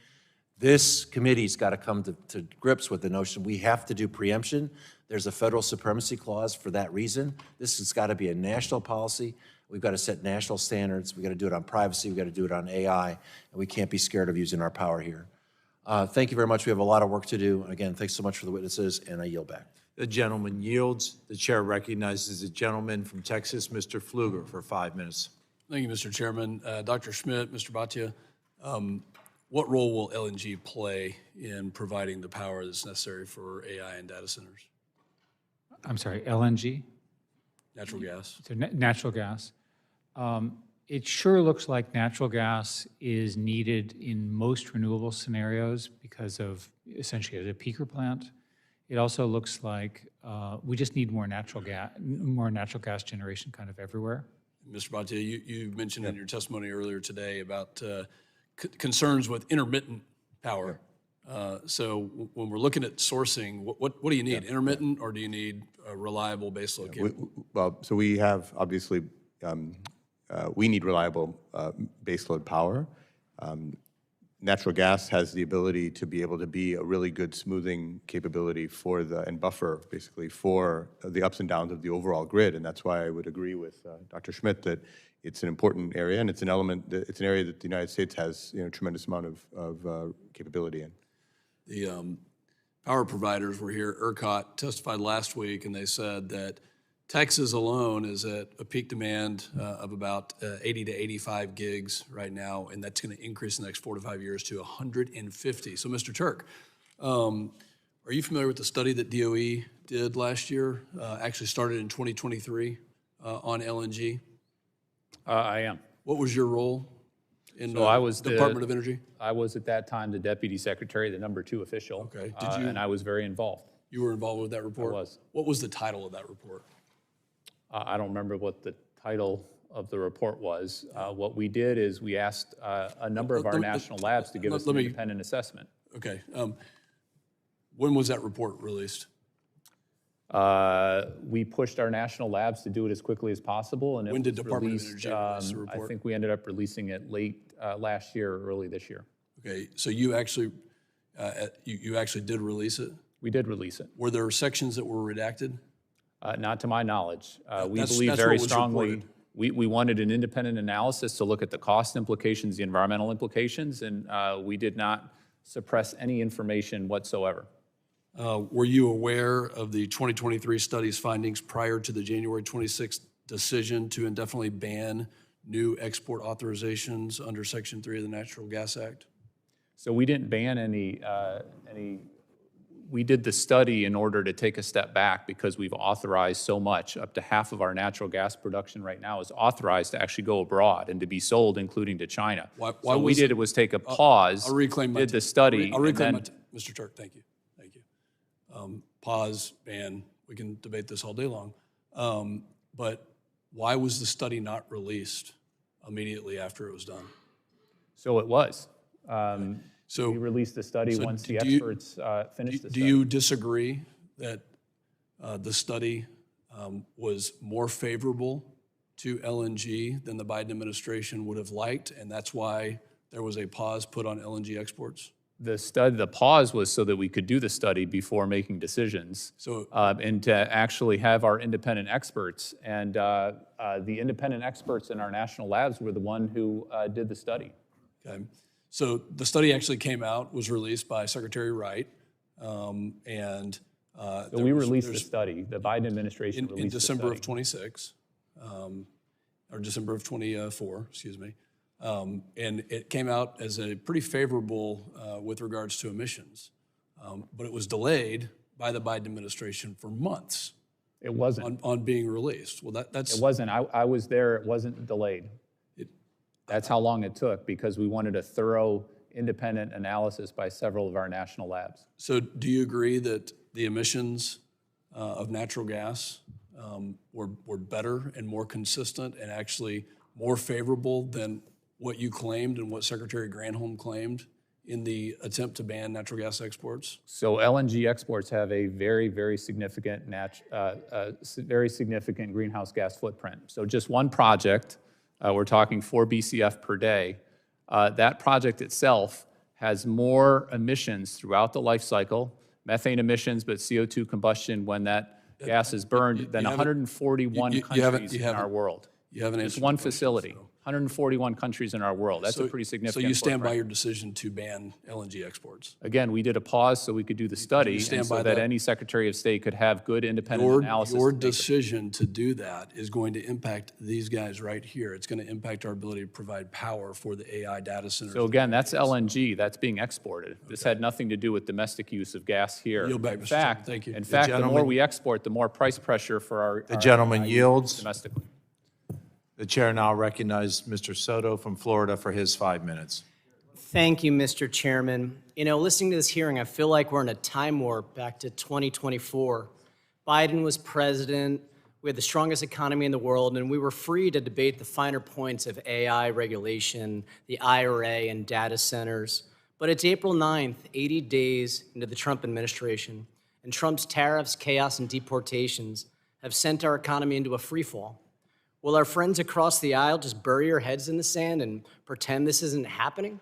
S9: This committee's got to come to grips with the notion we have to do preemption. There's a federal supremacy clause for that reason. This has got to be a national policy. We've got to set national standards. We've got to do it on privacy. We've got to do it on AI. And we can't be scared of using our power here. Thank you very much. We have a lot of work to do. Again, thanks so much for the witnesses, and I yield back.
S17: The gentleman yields. The chair recognizes the gentleman from Texas, Mr. Pfluger, for 5 minutes.
S11: Thank you, Mr. Chairman. Dr. Schmidt, Mr. Bhatia, what role will LNG play in providing the power that's necessary for AI and data centers?
S3: I'm sorry, LNG?
S11: Natural gas.
S3: So natural gas. It sure looks like natural gas is needed in most renewable scenarios because of essentially as a peaker plant. It also looks like we just need more natural gas generation kind of everywhere.
S11: Mr. Bhatia, you mentioned in your testimony earlier today about concerns with intermittent power. So when we're looking at sourcing, what do you need? Intermittent, or do you need a reliable baseload capable?
S4: Well, so we have obviously we need reliable baseload power. Natural gas has the ability to be able to be a really good smoothing capability for and buffer basically for the ups and downs of the overall grid, and that's why I would agree with Dr. Schmidt that it's an important area, and it's an area that the United States has a tremendous amount of capability in.
S11: The power providers were here. ERCOT testified last week, and they said that Texas alone is at a peak demand of about 80 to 85 gigs right now, and that's going to increase in the next 4 to 5 years to 150. So, Mr. Turk, are you familiar with the study that DOE did last year, actually started in 2023 on LNG?
S5: I am.
S11: What was your role in
S5: So I was
S11: Department of Energy?
S5: I was at that time the deputy secretary, the #2 official.
S11: Okay.
S5: And I was very involved.
S11: You were involved with that report?
S5: I was.
S11: What was the title of that report?
S5: I don't remember what the title of the report was. What we did is we asked a number of our national labs to give us an independent assessment.
S11: Okay. When was that report released?
S5: We pushed our national labs to do it as quickly as possible, and
S11: When did
S5: was
S11: Department of
S5: released,
S11: Energy release the report?
S5: I think we ended up releasing it late last year or early this year.
S11: Okay, so you actually did release it?
S5: We did release it.
S11: Were there sections that were redacted?
S5: Not to my knowledge. We
S11: That's
S5: believe
S11: what
S5: very
S11: was
S5: strongly,
S11: reported.
S5: we wanted an independent analysis to look at the cost implications, the environmental implications, and we did not suppress any information whatsoever.
S11: Were you aware of the 2023 study's findings prior to the January 26th decision to indefinitely ban new export authorizations under Section 3 of the Natural Gas Act?
S5: So we didn't ban any we did the study in order to take a step back because we've authorized so much. Up to half of our natural gas production right now is authorized to actually go abroad and to be sold, including to China.
S11: Why
S5: So what we
S11: was
S5: did
S11: it-
S5: was take a pause,
S11: I'll reclaim my
S5: did the
S11: time.
S5: study,
S11: I'll reclaim
S5: and
S11: my Mr. Turk, thank you. Thank you. Pause, ban, we can debate this all day long. But why was the study not released immediately after it was done?
S5: so it was.
S11: So
S5: We released the study
S11: so
S5: once the
S11: do you-
S5: experts finished the
S11: Do
S5: study.
S11: you disagree that the study was more favorable to LNG than the Biden administration would have liked, and that's why there was a pause put on LNG exports?
S5: The pause was so that we could do the study before making decisions.
S11: So-
S5: And to actually have our independent experts. And the independent experts in our national labs were the one who did the study.
S11: Okay. So the study actually came out, was released by Secretary Wright, and
S5: So we released the study. The Biden administration
S11: in
S5: released
S11: December
S5: the
S11: of
S5: study.
S11: 26, or December of 24, excuse me. And it came out as a pretty favorable with regards to emissions. But it was delayed by the Biden administration for months.
S5: It wasn't.
S11: On being released. Well, that's.
S5: It wasn't. I was there. It wasn't delayed. That's how long it took because we wanted a thorough, independent analysis by several of our national labs.
S11: So do you agree that the emissions of natural gas were better and more consistent and actually more favorable than what you claimed and what Secretary Granholm claimed in the attempt to ban natural gas exports?
S5: So LNG exports have a very, very significant, very significant greenhouse gas footprint. So just one project, we're talking 4 BCF per day. That project itself has more emissions throughout the life cycle, methane emissions, but CO2 combustion when that gas is burned, than 141 countries in our world.
S11: You haven't
S5: It's
S11: answered
S5: one
S11: the question,
S5: facility.
S11: so.
S5: 141 countries in our world. That's a pretty significant
S11: So you stand by
S5: footprint.
S11: your decision to ban LNG exports?
S5: Again, we did a pause so we could do the study,
S11: stand
S5: and so
S11: by
S5: that
S11: that?
S5: any Secretary of State could have good independent analysis.
S11: Your
S5: to make a-
S11: decision to do that is going to impact these guys right here. It's going to impact our ability to provide power for the AI data centers.
S5: So again, that's LNG, that's being exported. This had nothing to do with domestic use of gas here.
S11: Yield back,
S5: In
S11: Mr.
S5: fact,
S11: Chairman. Thank you.
S5: In
S11: The
S5: fact, the more
S17: gentleman-
S5: we export, the more price pressure for our
S17: The gentleman
S5: our
S17: yields.
S5: domestically.
S17: The chair now recognizes Mr. Soto from Florida for his 5 minutes.
S12: Thank you, Mr. Chairman. You know, listening to this hearing, I feel like we're in a time warp back to 2024. Biden was president, we had the strongest economy in the world, and we were free to debate the finer points of AI regulation, the IRA, and data centers. But it's April 9th, 80 days into the Trump administration, and Trump's tariffs, chaos, and deportations have sent our economy into a freefall. Will our friends across the aisle just bury your heads in the sand and pretend this isn't happening?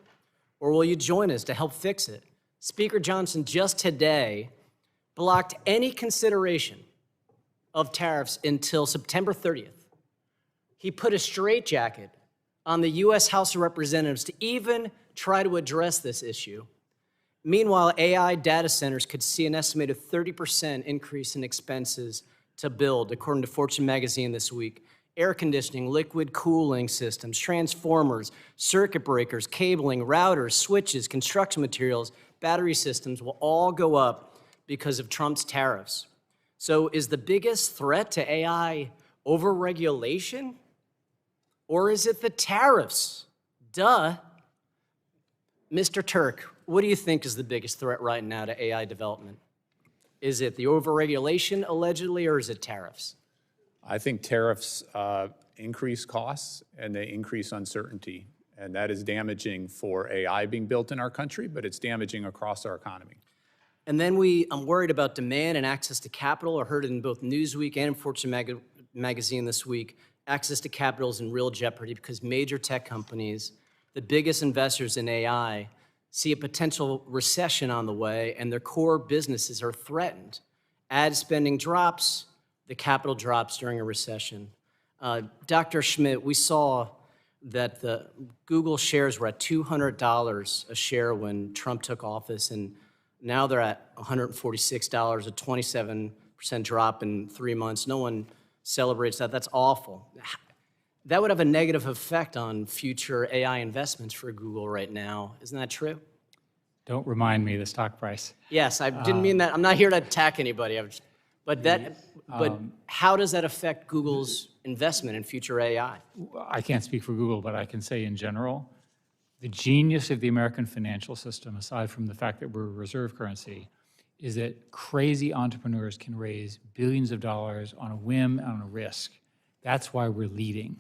S12: Or will you join us to help fix it? Speaker Johnson just today blocked any consideration of tariffs until September 30th. He put a straitjacket on the U.S. House of Representatives to even try to address this issue. Meanwhile, AI data centers could see an estimated 30% increase in expenses to build, according to Fortune magazine this week. Air conditioning, liquid cooling systems, transformers, circuit breakers, cabling, routers, switches, construction materials, battery systems will all go up because of Trump's tariffs. So is the biggest threat to AI overregulation? Or is it the tariffs? Duh. Mr. Turk, what do you think is the biggest threat right now to AI development? Is it the overregulation, allegedly, or is it tariffs?
S5: I think tariffs increase costs and they increase uncertainty. And that is damaging for AI being built in our country, but it's damaging across our economy.
S12: And then I'm worried about demand and access to capital. I heard it in both Newsweek and in Fortune magazine this week. Access to capital is in real jeopardy because major tech companies, the biggest investors in AI, see a potential recession on the way and their core businesses are threatened. Ad spending drops, the capital drops during a recession. Dr. Schmidt, we saw that the Google shares were at $200 a share when Trump took office, and now they're at $146, a 27% drop in 3 months. No one celebrates that. That's awful. That would have a negative effect on future AI investments for Google right now. Isn't that true?
S3: Don't remind me the stock price.
S12: Yes, I didn't mean that. I'm not here to attack anybody. But how does that affect Google's investment in future AI?
S3: I can't speak for Google, but I can say in general, the genius of the American financial system, aside from the fact that we're a reserve currency, is that crazy entrepreneurs can raise billions of dollars on a whim and on a risk. That's why we're leading.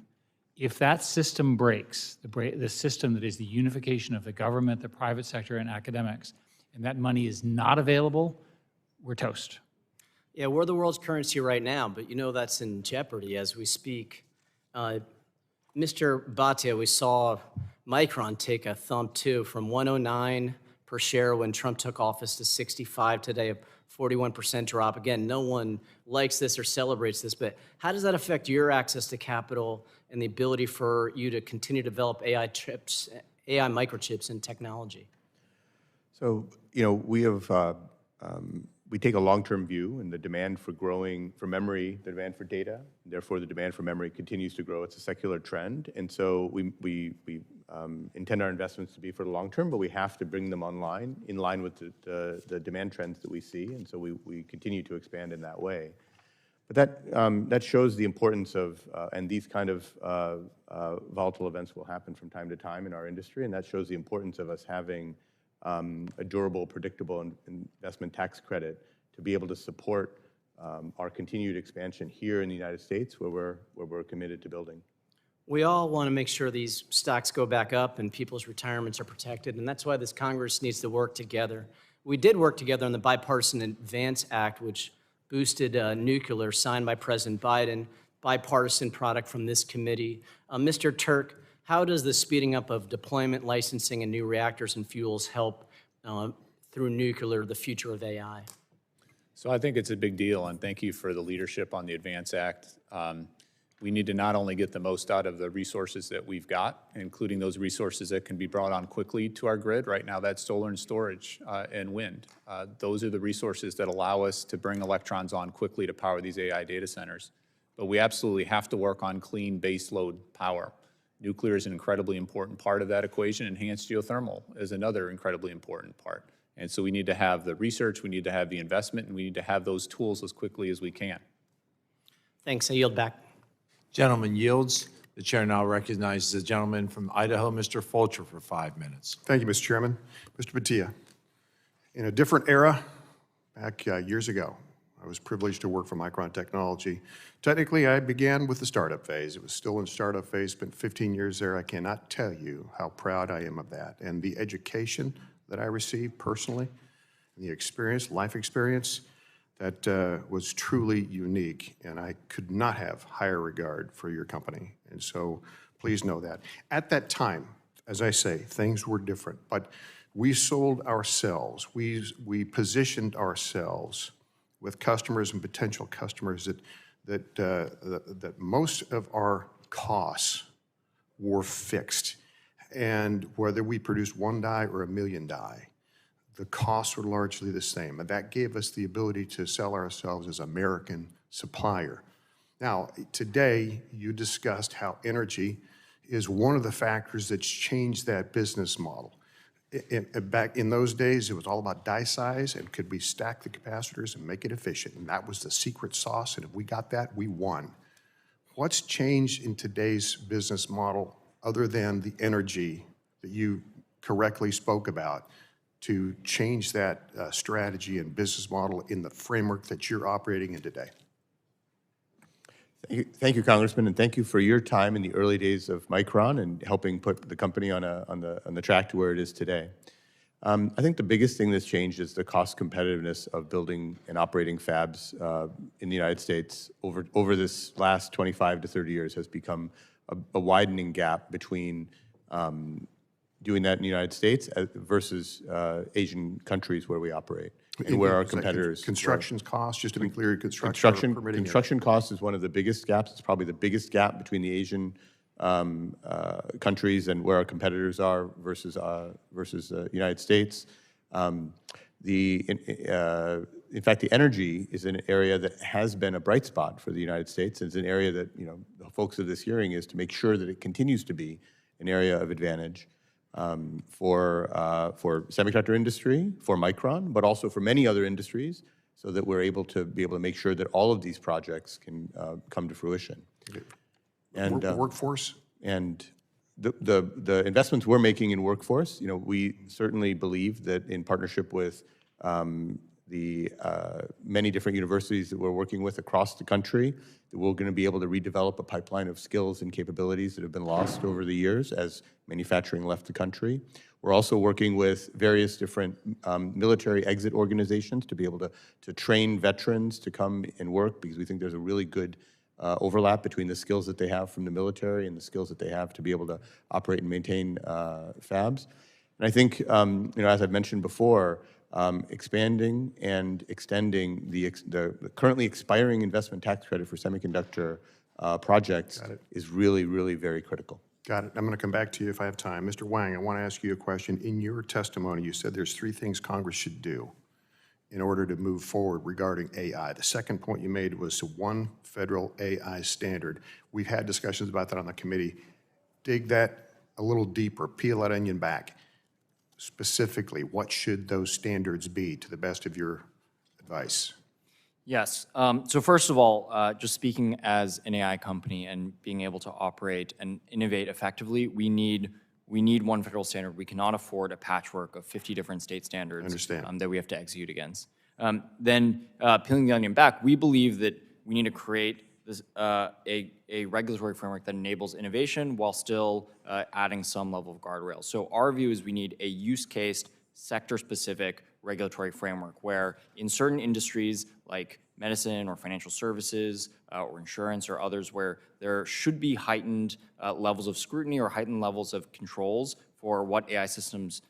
S3: If that system breaks, the system that is the unification of the government, the private sector, and academics, and that money is not available, we're toast.
S12: Yeah, we're the world's currency right now, but you know that's in jeopardy as we speak. Mr. Bhatia, we saw Micron take a thump too, from 109 per share when Trump took office to 65 today, a 41% drop. Again, no one likes this or celebrates this, but how does that affect your access to capital and the ability for you to continue to develop AI chips, AI microchips and technology?
S4: So, we take a long-term view, and the demand for memory, the demand for data, therefore the demand for memory continues to grow. It's a secular trend, and so we intend our investments to be for the long term, but we have to bring them online in line with the demand trends that we see, and so we continue to expand in that way. But that shows the importance of, and these kind of volatile events will happen from time to time in our industry, and that shows the importance of us having a durable, predictable investment tax credit to be able to support our continued expansion here in the United States, where we're committed to building.
S12: We all want to make sure these stocks go back up and people's retirements are protected, and that's why this Congress needs to work together. We did work together on the Bipartisan Advance Act, which boosted nuclear, signed by President Biden, bipartisan product from this committee. Mr. Turk, how does the speeding up of deployment, licensing, and new reactors and fuels help through nuclear, the future of AI?
S5: So I think it's a big deal, and thank you for the leadership on the Advance Act. We need to not only get the most out of the resources that we've got, including those resources that can be brought on quickly to our grid. Right now, that's solar and storage and wind. Those are the resources that allow us to bring electrons on quickly to power these AI data centers. But we absolutely have to work on clean baseload power. Nuclear is an incredibly important part of that equation. Enhanced geothermal is another incredibly important part. And so we need to have the research, we need to have the investment, and we need to have those tools as quickly as we can.
S12: Thanks. I yield back.
S17: Gentleman yields. The chair now recognizes the gentleman from Idaho, Mr. Fulcher, for 5 minutes.
S10: Thank you, Mr. Chairman. Mr. Bhatia, in a different era, back years ago, I was privileged to work for Micron Technology. Technically, I began with the startup phase. It was still in startup phase, spent 15 years there. I cannot tell you how proud I am of that. And the education that I received personally, and the experience, life experience, that was truly unique, and I could not have higher regard for your company. And so please know that. At that time, as I say, things were different, but we sold ourselves. We positioned ourselves with customers and potential customers that most of our costs were fixed. And whether we produced 1 die or 1,000,000 die, the costs were largely the same. And that gave us the ability to sell ourselves as American supplier. Now, today, you discussed how energy is one of the factors that's changed that business model. Back in those days, it was all about die size and could we stack the capacitors and make it efficient. And that was the secret sauce. And if we got that, we won. What's changed in today's business model other than the energy that you correctly spoke about to change that strategy and business model in the framework that you're operating in today?
S4: Thank you, Congressman, and thank you for your time in the early days of Micron and helping put the company on the track to where it is today. I think the biggest thing that's changed is the cost competitiveness of building and operating fabs in the United States over this last 25 to 30 years has become a widening gap between doing that in the United States versus Asian countries where we operate and where our competitors.
S10: Construction costs, just to be clear, construction
S4: costs is one of the biggest gaps. It's probably the biggest gap between the Asian countries and where our competitors are versus the United States. In fact, the energy is an area that has been a bright spot for the United States. It's an area that the focus of this hearing is to make sure that it continues to be an area of advantage. for semiconductor industry, for Micron, but also for many other industries, so that we're able to make sure that all of these projects can come to fruition. And
S10: workforce?
S4: And the investments we're making in workforce, we certainly believe that in partnership with the many different universities that we're working with across the country, that we're going to be able to redevelop a pipeline of skills and capabilities that have been lost over the years as manufacturing left the country. We're also working with various different military exit organizations to be able to train veterans to come and work, because we think there's a really good overlap between the skills that they have from the military and the skills that they have to be able to operate and maintain fabs. And I think, as I've mentioned before, expanding and extending the currently expiring investment tax credit for semiconductor projects is really, really very critical.
S10: Got it. I'm going to come back to you if I have time. Mr. Wang, I want to ask you a question. In your testimony, you said there's 3 things Congress should do in order to move forward regarding AI. The second point you made was one federal AI standard. We've had discussions about that on the committee. Dig that a little deeper, peel that onion back. Specifically, what should those standards be, to the best of your advice?
S6: Yes. So first of all, just speaking as an AI company and being able to operate and innovate effectively, we need one federal standard. We cannot afford a patchwork of 50 different state standards that we have to execute against. Then peeling the onion back, we believe that we need to create this, a regulatory framework that enables innovation while still adding some level of guardrails. So our view is we need a use case, sector-specific regulatory framework where in certain industries like medicine or financial services or insurance or others where there should be heightened levels of scrutiny or heightened levels of controls for what AI systems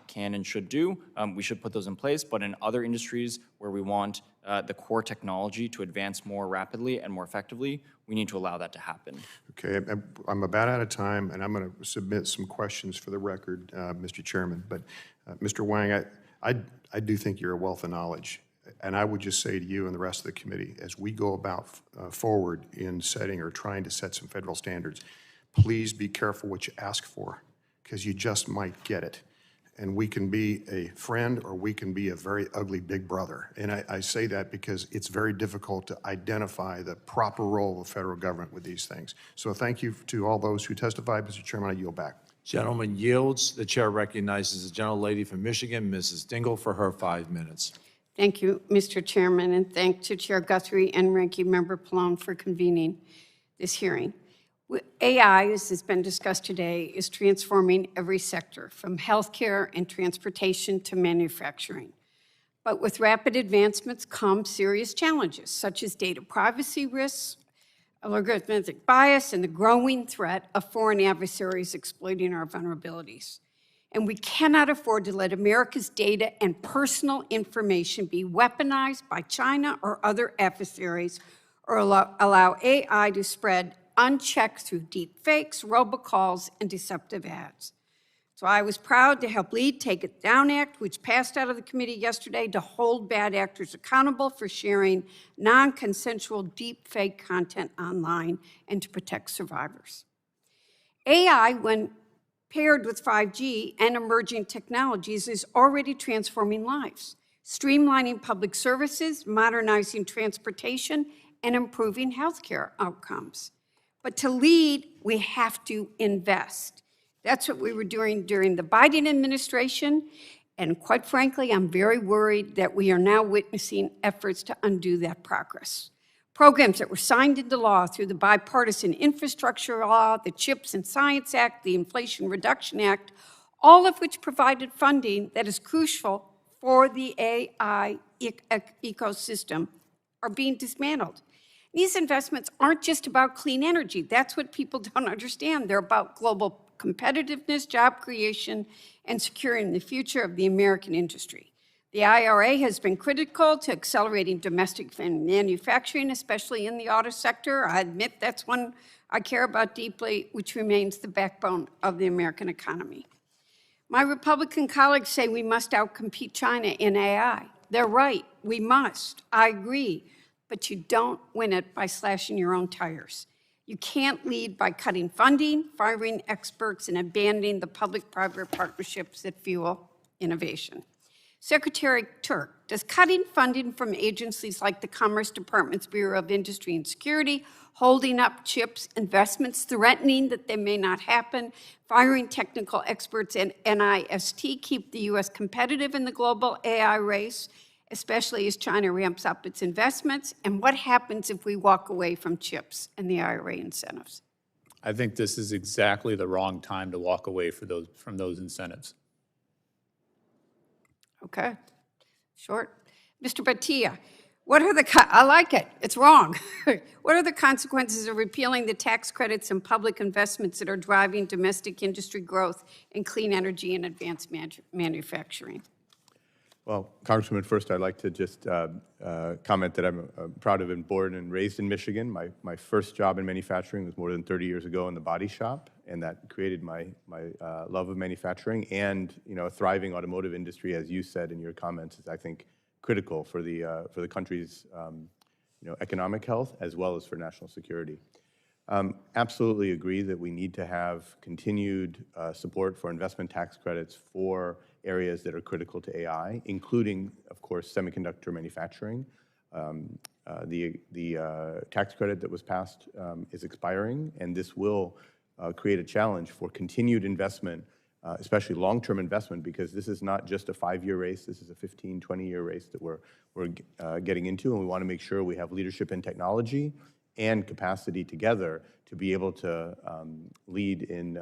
S6: can and should do, we should put those in place. But in other industries where we want the core technology to advance more rapidly and more effectively, we need to allow that to happen.
S10: Okay, I'm about out of time, and I'm going to submit some questions for the record, Mr. Chairman. But Mr. Wang, I do think you're a wealth of knowledge. And I would just say to you and the rest of the committee, as we go about forward in setting or trying to set some federal standards, please be careful what you ask for, because you just might get it. And we can be a friend or we can be a very ugly big brother. And I say that because it's very difficult to identify the proper role of the federal government with these things. So thank you to all those who testified. Mr. Chairman, I yield back.
S17: Gentleman yields. The chair recognizes the gentlelady from Michigan, Mrs. Dingell, for her 5 minutes.
S13: Thank you, Mr. Chairman, and thank to Chair Guthrie and Ranking Member Pallone for convening this hearing. AI, as has been discussed today, is transforming every sector, from healthcare and transportation to manufacturing. But with rapid advancements come serious challenges, such as data privacy risks, algorithmic bias, and the growing threat of foreign adversaries exploiting our vulnerabilities. And we cannot afford to let America's data and personal information be weaponized by China or other adversaries, or allow AI to spread unchecked through deep fakes, robocalls, and deceptive ads. So I was proud to help lead Take It Down Act, which passed out of the committee yesterday to hold bad actors accountable for sharing non-consensual deep fake content online and to protect survivors. AI, when paired with 5G and emerging technologies, is already transforming lives, streamlining public services, modernizing transportation, and improving healthcare outcomes. But to lead, we have to invest. That's what we were doing during the Biden administration, and quite frankly, I'm very worried that we are now witnessing efforts to undo that progress. Programs that were signed into law through the Bipartisan Infrastructure Law, the CHIPS and Science Act, the Inflation Reduction Act, all of which provided funding that is crucial for the AI ecosystem, are being dismantled. These investments aren't just about clean energy. That's what people don't understand. They're about global competitiveness, job creation, and securing the future of the American industry. The IRA has been critical to accelerating domestic manufacturing, especially in the auto sector. I admit that's one I care about deeply, which remains the backbone of the American economy. My Republican colleagues say we must outcompete China in AI. They're right, we must. I agree. But you don't win it by slashing your own tires. You can't lead by cutting funding, firing experts, and abandoning the public-private partnerships that fuel innovation. Secretary Turk, does cutting funding from agencies like the Commerce Department's Bureau of Industry and Security, holding up CHIPS investments, threatening that they may not happen, firing technical experts and NIST keep the U.S. competitive in the global AI race, especially as China ramps up its investments? And what happens if we walk away from CHIPS and the IRA incentives?
S5: I think this is exactly the wrong time to walk away from those incentives.
S13: Okay, short. Mr. Bhatia, what are I like it, it's wrong. What are the consequences of repealing the tax credits and public investments that are driving domestic industry growth in clean energy and advanced manufacturing?
S4: Well, Congresswoman, first I'd like to just comment that I'm proud of being born and raised in Michigan. My first job in manufacturing was more than 30 years ago in the body shop, and that created my love of manufacturing. And a thriving automotive industry, as you said in your comments, is I think critical for the country's economic health as well as for national security. Absolutely agree that we need to have continued support for investment tax credits for areas that are critical to AI, including, of course, semiconductor manufacturing. The tax credit that was passed is expiring, and this will create a challenge for continued investment, especially long-term investment, because this is not just a 5-year race. This is a 15, 20-year race that we're getting into, and we want to make sure we have leadership in technology and capacity together to be able to lead in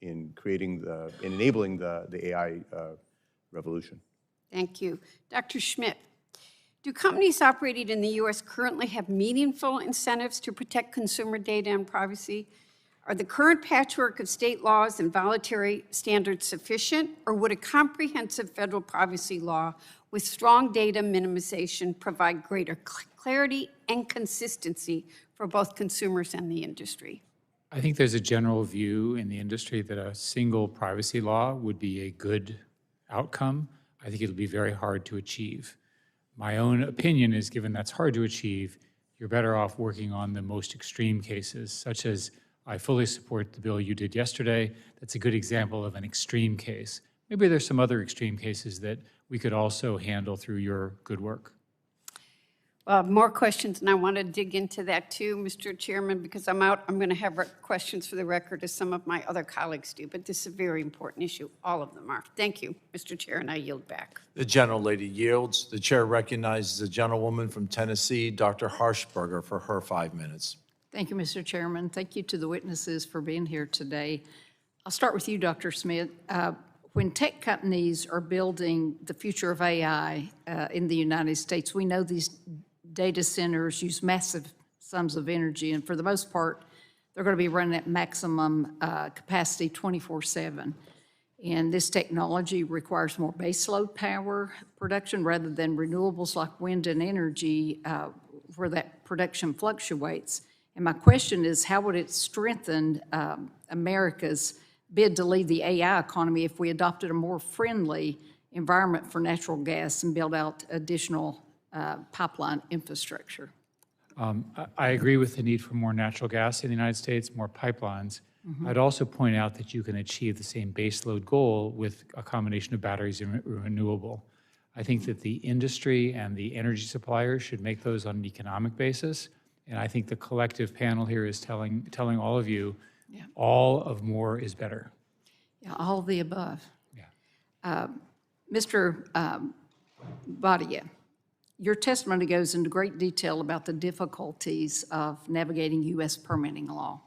S4: enabling the AI revolution.
S13: Thank you. Dr. Schmidt, do companies operating in the U.S. currently have meaningful incentives to protect consumer data and privacy? Are the current patchwork of state laws and voluntary standards sufficient, or would a comprehensive federal privacy law with strong data minimization provide greater clarity and consistency for both consumers and the industry?
S3: I think there's a general view in the industry that a single privacy law would be a good outcome. I think it'll be very hard to achieve. My own opinion is, given that's hard to achieve, you're better off working on the most extreme cases, such as I fully support the bill you did yesterday. That's a good example of an extreme case. Maybe there's some other extreme cases that we could also handle through your good work.
S13: Well, more questions, and I want to dig into that too, Mr. Chairman, because I'm going to have questions for the record, as some of my other colleagues do, but this is a very important issue. All of them are. Thank you, Mr. Chair, and I yield back.
S17: The gentlelady yields. The chair recognizes the gentlewoman from Tennessee, Dr. Harshberger, for her 5 minutes.
S14: Thank you, Mr. Chairman. Thank you to the witnesses for being here today. I'll start with you, Dr. Schmidt. When tech companies are building the future of AI in the United States, we know these data centers use massive sums of energy, and for the most part, they're going to be running at maximum capacity 24/7. And this technology requires more baseload power production rather than renewables like wind and energy, where that production fluctuates. And my question is, how would it strengthen America's bid to lead the AI economy if we adopted a more friendly environment for natural gas and build out additional pipeline infrastructure?
S3: I agree with the need for more natural gas in the United States, more pipelines. I'd also point out that you can achieve the same baseload goal with a combination of batteries and renewable. I think that the industry and the energy suppliers should make those on an economic basis. And I think the collective panel here is telling all of you, all of more is better.
S14: Yeah, all of the above. Yeah. Mr. Bhatia, your testimony goes into great detail about the difficulties of navigating U.S. permitting law.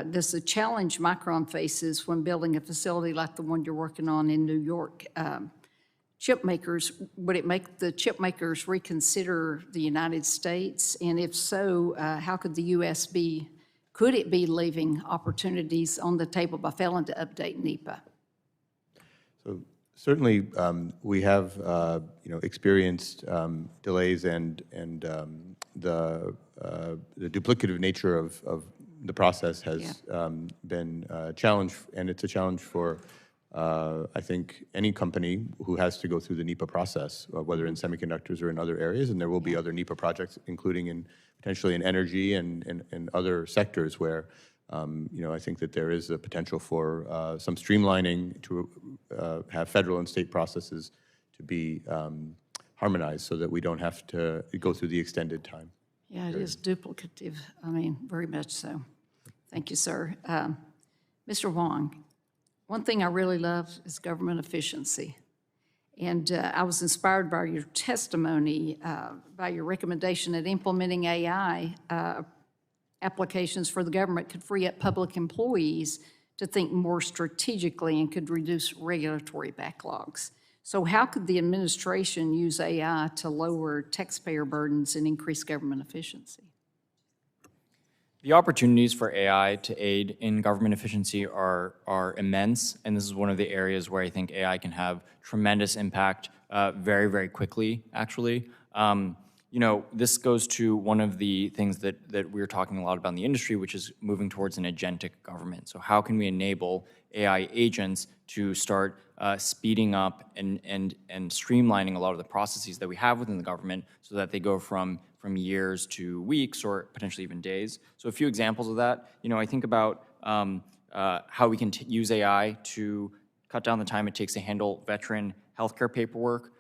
S14: Does the challenge Micron faces when building a facility like the one you're working on in New York, chip makers, would it make the chip makers reconsider the United States? And if so, how could the U.S. could it be leaving opportunities on the table by failing to update NEPA?
S4: So certainly we have experienced delays and the duplicative nature of the process has been a challenge, and it's a challenge for I think any company who has to go through the NEPA process, whether in semiconductors or in other areas, and there will be other NEPA projects, including in potentially in energy and other sectors where, I think that there is a potential for some streamlining to have federal and state processes to be harmonized so that we don't have to go through the extended time.
S14: Yeah, it is duplicative. I mean, very much so. Thank you, sir. Mr. Wang, one thing I really love is government efficiency. And I was inspired by your testimony, by your recommendation that implementing AI applications for the government could free up public employees to think more strategically and could reduce regulatory backlogs. So how could the administration use AI to lower taxpayer burdens and increase government efficiency?
S6: The opportunities for AI to aid in government efficiency are immense, and this is one of the areas where I think AI can have tremendous impact very, very quickly, actually. This goes to one of the things that we're talking a lot about in the industry, which is moving towards an agentic government. So how can we enable AI agents to start speeding up and streamlining a lot of the processes that we have within the government so that they go from years to weeks or potentially even days. So a few examples of that, I think about how we can use AI to cut down the time it takes to handle veteran healthcare paperwork,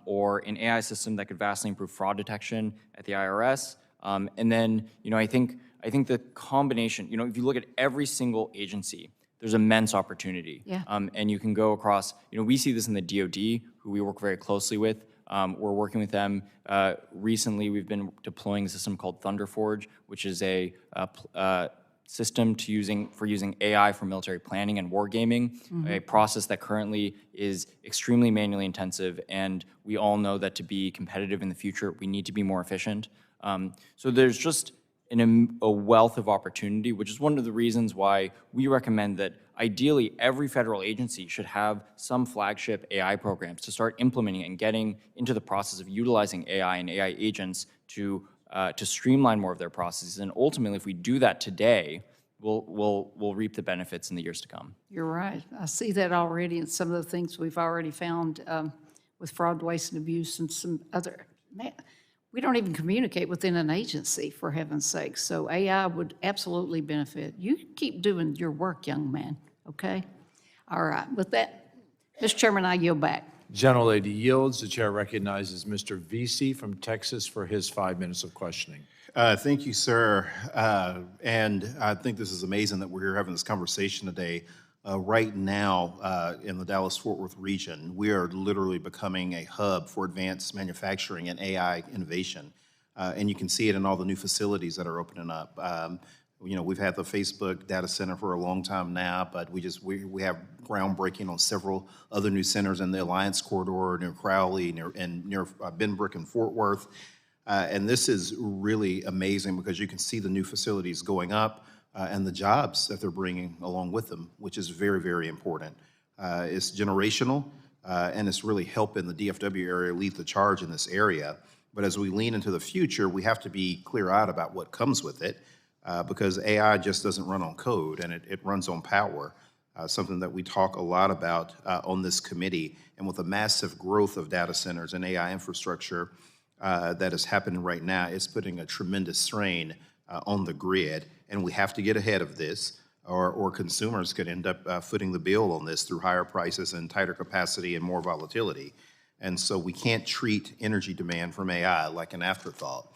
S6: or an AI system that could vastly improve fraud detection at the IRS. And then, I think the combination, if you look at every single agency, there's immense opportunity.
S14: Yeah.
S6: And you can go across, we see this in the DoD, who we work very closely with. We're working with them. Recently, we've been deploying a system called ThunderForge, which is a system for using AI for military planning and wargaming, a process that currently is extremely manually intensive, and we all know that to be competitive in the future, we need to be more efficient. So there's just a wealth of opportunity, which is one of the reasons why we recommend that ideally every federal agency should have some flagship AI programs to start implementing and getting into the process of utilizing AI and AI agents to streamline more of their processes. And ultimately, if we do that today, we'll reap the benefits in the years to come.
S14: You're right. I see that already in some of the things we've already found with fraud, waste, and abuse and some other. Man, we don't even communicate within an agency, for heaven's sake. So AI would absolutely benefit. You keep doing your work, young man, okay? All right. With that, Mr. Chairman, I yield back.
S17: Gentlelady yields. The chair recognizes Mr. Vesey from Texas for his 5 minutes of questioning.
S15: Thank you, sir. And I think this is amazing that we're here having this conversation today. Right now, in the Dallas-Fort Worth region, we are literally becoming a hub for advanced manufacturing and AI innovation. And you can see it in all the new facilities that are opening up. We've had the Facebook data center for a long time now, but we have groundbreaking on several other new centers in the Alliance Corridor, near Crowley, near Benbrook and Fort Worth. And this is really amazing because you can see the new facilities going up and the jobs that they're bringing along with them, which is very, very important. It's generational, and it's really helping the DFW area lead the charge in this area. But as we lean into the future, we have to be clear-eyed about what comes with it, because AI just doesn't run on code, and it runs on power, something that we talk a lot about on this committee. And with the massive growth of data centers and AI infrastructure that is happening right now, it's putting a tremendous strain on the grid, and we have to get ahead of this, or consumers could end up footing the bill on this through higher prices and tighter capacity and more volatility. And so we can't treat energy demand from AI like an afterthought.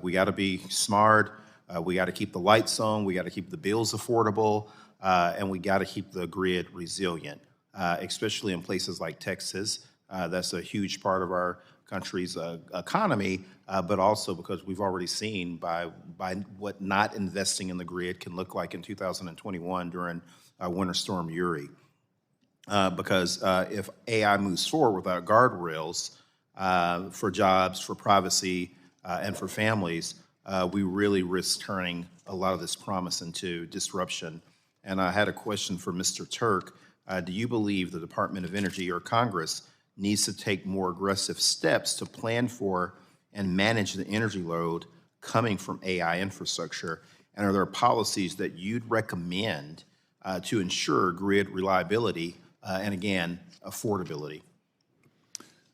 S15: We got to be smart. We got to keep the lights on. We got to keep the bills affordable, and we got to keep the grid resilient, especially in places like Texas. That's a huge part of our country's economy, but also because we've already seen by what not investing in the grid can look like in 2021 during Winter Storm Uri. Because if AI moves forward without guardrails for jobs, for privacy, and for families, we really risk turning a lot of this promise into disruption. And I had a question for Mr. Turk. Do you believe the Department of Energy or Congress needs to take more aggressive steps to plan for and manage the energy load coming from AI infrastructure? And are there policies that you'd recommend to ensure grid reliability and again, affordability?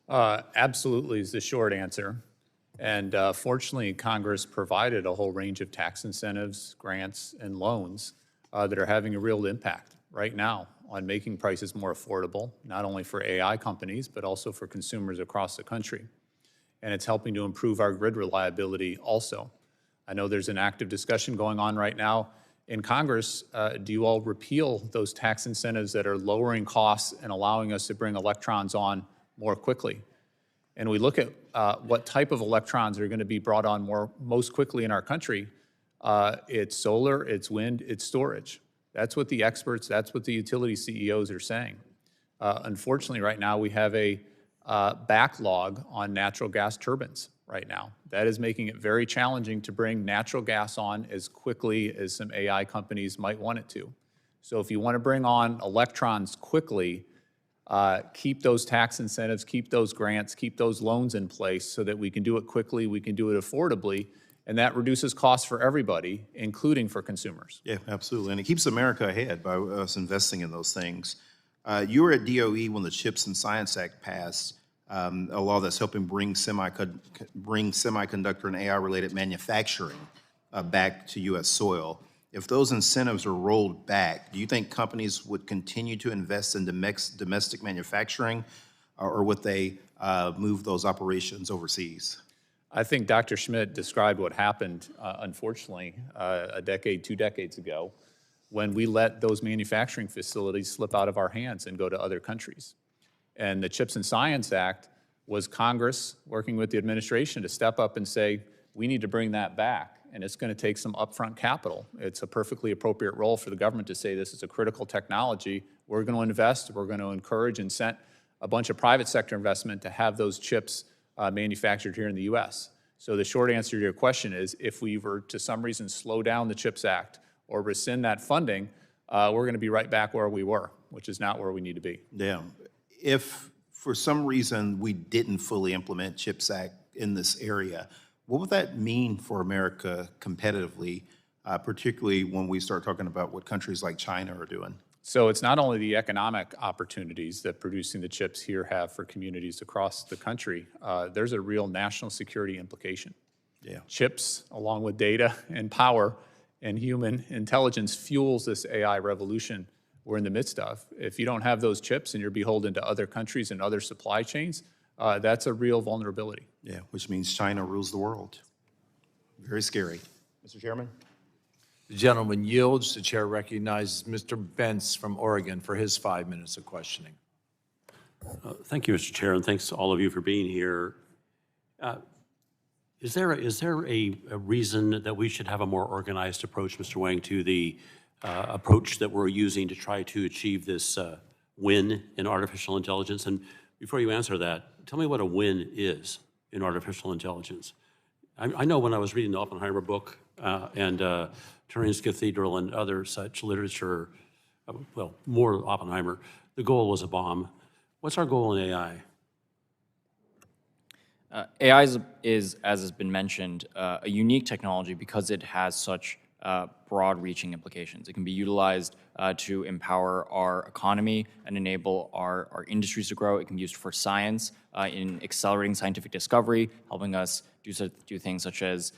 S5: Absolutely is the short answer. And fortunately, Congress provided a whole range of tax incentives, grants, and loans that are having a real impact right now on making prices more affordable, not only for AI companies, but also for consumers across the country. And it's helping to improve our grid reliability also. I know there's an active discussion going on right now in Congress. Do you all repeal those tax incentives that are lowering costs and allowing us to bring electrons on more quickly? And we look at what type of electrons are going to be brought on most quickly in our country. It's solar, it's wind, it's storage. That's what the experts, that's what the utility CEOs are saying. Unfortunately, right now we have a backlog on natural gas turbines right now. That is making it very challenging to bring natural gas on as quickly as some AI companies might want it to. So if you want to bring on electrons quickly, keep those tax incentives, keep those grants, keep those loans in place so that we can do it quickly, we can do it affordably, and that reduces costs for everybody, including for consumers.
S15: Yeah, absolutely. And it keeps America ahead by us investing in those things. You were at DOE when the CHIPS and Science Act passed, a law that's helping bring semiconductor and AI-related manufacturing back to U.S. soil. If those incentives are rolled back, do you think companies would continue to invest in domestic manufacturing, or would they move those operations overseas?
S5: I think Dr. Schmidt described what happened, unfortunately, a decade, 2 decades ago, when we let those manufacturing facilities slip out of our hands and go to other countries. And the CHIPS and Science Act was Congress working with the administration to step up and say, we need to bring that back, and it's going to take some upfront capital. It's a perfectly appropriate role for the government to say this is a critical technology. We're going to invest, we're going to encourage and incent a bunch of private sector investment to have those chips manufactured here in the U.S. So the short answer to your question is, if we were to some reason slow down the CHIPS Act or rescind that funding, we're going to be right back where we were, which is not where we need to be.
S15: Yeah. If for some reason we didn't fully implement CHIPS Act in this area, what would that mean for America competitively, particularly when we start talking about what countries like China are doing?
S5: So it's not only the economic opportunities that producing the chips here have for communities across the country, there's a real national security implication.
S15: Yeah.
S5: Chips, along with data and power and human intelligence, fuels this AI revolution we're in the midst of. If you don't have those chips and you're beholden to other countries and other supply chains, that's a real vulnerability.
S15: Yeah, which means China rules the world. Very scary. Mr. Chairman?
S17: The gentleman yields. The chair recognizes Mr. Bentz from Oregon for his 5 minutes of questioning.
S16: Thank you, Mr. Chair, and thanks to all of you for being here. Is there a reason that we should have a more organized approach, Mr. Wang, to the approach that we're using to try to achieve this win in artificial intelligence? And before you answer that, tell me what a win is in artificial intelligence. I know when I was reading the Oppenheimer book and Turing's Cathedral and other such literature, well, more Oppenheimer, the goal was a bomb. What's our goal in AI?
S6: AI is, as has been mentioned, a unique technology because it has such broad-reaching implications. It can be utilized to empower our economy and enable our industries to grow. It can be used for science in accelerating scientific discovery, helping us do things such as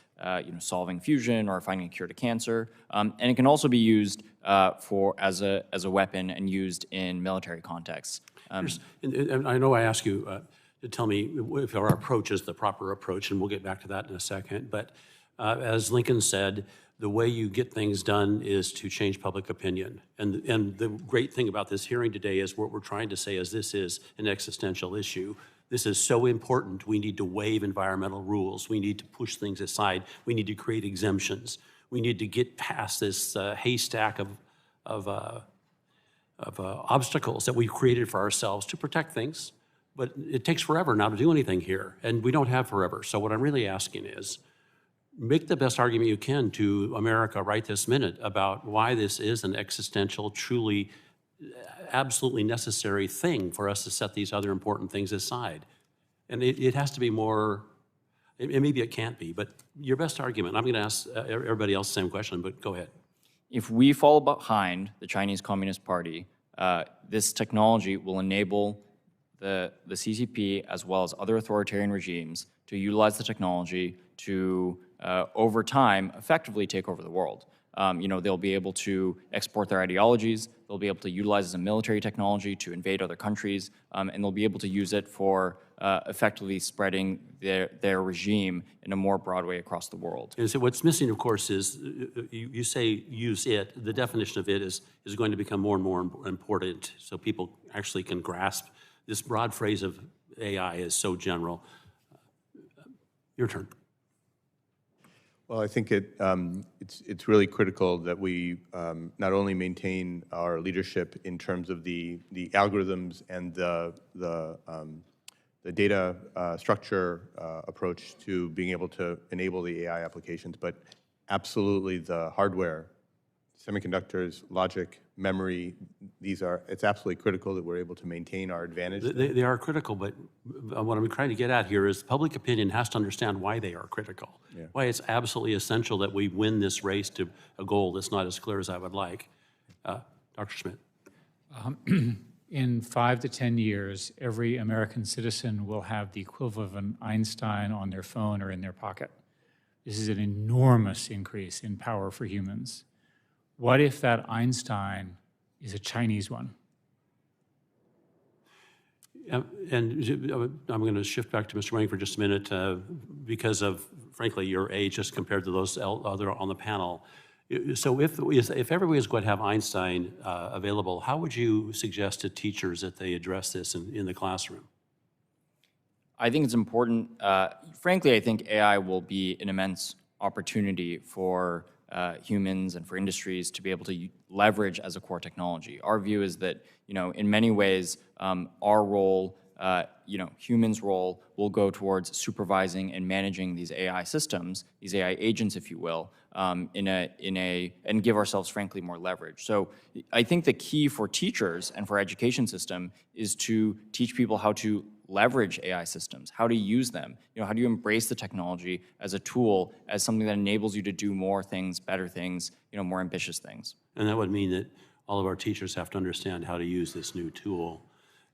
S6: solving fusion or finding a cure to cancer. And it can also be used as a weapon and used in military contexts.
S16: And I know I asked you to tell me if our approach is the proper approach, and we'll get back to that in a second. But as Lincoln said, the way you get things done is to change public opinion. And the great thing about this hearing today is what we're trying to say is this is an existential issue. This is so important. We need to waive environmental rules. We need to push things aside. We need to create exemptions. We need to get past this haystack of obstacles that we've created for ourselves to protect things. But it takes forever now to do anything here, and we don't have forever. So what I'm really asking is, make the best argument you can to America right this minute about why this is an existential, truly, absolutely necessary thing for us to set these other important things aside. And it has to be more, and maybe it can't be, but your best argument. I'm going to ask everybody else the same question, but go ahead.
S6: If we fall behind the Chinese Communist Party This technology will enable the CCP, as well as other authoritarian regimes, to utilize the technology to, over time, effectively take over the world. They'll be able to export their ideologies, they'll be able to utilize it as a military technology to invade other countries, and they'll be able to use it for effectively spreading their regime in a more broad way across the world.
S16: And so what's missing, of course, is you say use it. The definition of it is going to become more and more important so people actually can grasp. This broad phrase of AI is so general. Your turn.
S4: Well, I think it's really critical that we not only maintain our leadership in terms of the algorithms and the data structure approach to being able to enable the AI applications, but absolutely the hardware, semiconductors, logic, memory, it's absolutely critical that we're able to maintain our advantage.
S16: They are critical, but what I'm trying to get at here is public opinion has to understand why they are critical, why it's absolutely essential that we win this race to a goal that's not as clear as I would like. Dr. Schmidt.
S3: In 5 to 10 years, every American citizen will have the equivalent of an Einstein on their phone or in their pocket. This is an enormous increase in power for humans. What if that Einstein is a Chinese one?
S16: And I'm going to shift back to Mr. Wang for just a minute because of, frankly, your age as compared to those other on the panel. So if everybody is going to have Einstein available, how would you suggest to teachers that they address this in the classroom?
S6: I think it's important. Frankly, I think AI will be an immense opportunity for humans and for industries to be able to leverage as a core technology. Our view is that, in many ways, our role, humans' role will go towards supervising and managing these AI systems, these AI agents, if you will, and give ourselves, frankly, more leverage. So I think the key for teachers and for our education system is to teach people how to leverage AI systems, how to use them. How do you embrace the technology as a tool, as something that enables you to do more things, better things, more ambitious things?
S16: And that would mean that all of our teachers have to understand how to use this new tool.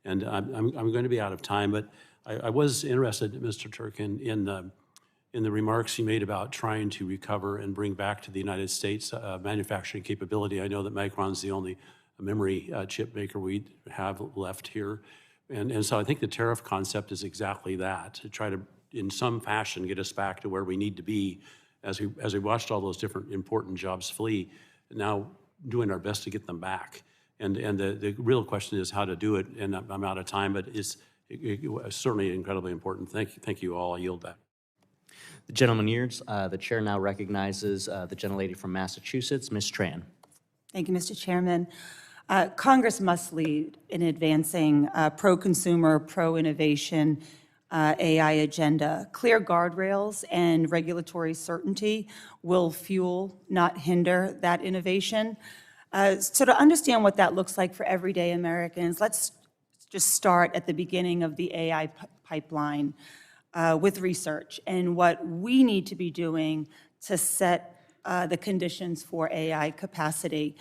S16: And I'm going to be out of time, but I was interested, Mr. Turk, in the remarks you made about trying to recover and bring back to the United States manufacturing capability. I know that Micron's the only memory chip maker we have left here. And so I think the tariff concept is exactly that, to try to, in some fashion, get us back to where we need to be as we watched all those different important jobs flee, now doing our best to get them back. And the real question is how to do it, and I'm out of time, but it's certainly incredibly important. Thank you all. I yield back.
S18: The gentleman yields. The chair now recognizes the gentlelady from Massachusetts, Ms. Tran.
S22: Thank you, Mr. Chairman. Congress must lead in advancing pro-consumer, pro-innovation AI agenda. Clear guardrails and regulatory certainty will fuel, not hinder, that innovation. So to understand what that looks like for everyday Americans, let's just start at the beginning of the AI pipeline with research and what we need to be doing to set the conditions for AI capacity.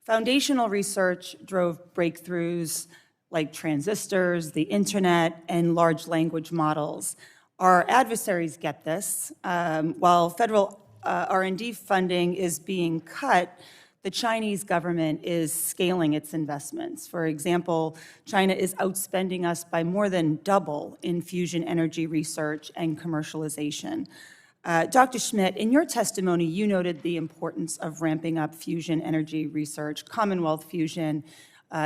S22: Foundational research drove breakthroughs like transistors, the internet, and large language models. Our adversaries get this. While federal R&D funding is being cut, the Chinese government is scaling its investments. For example, China is outspending us by more than double in fusion energy research and commercialization. Dr. Schmidt, in your testimony, you noted the importance of ramping up fusion energy research. Commonwealth Fusion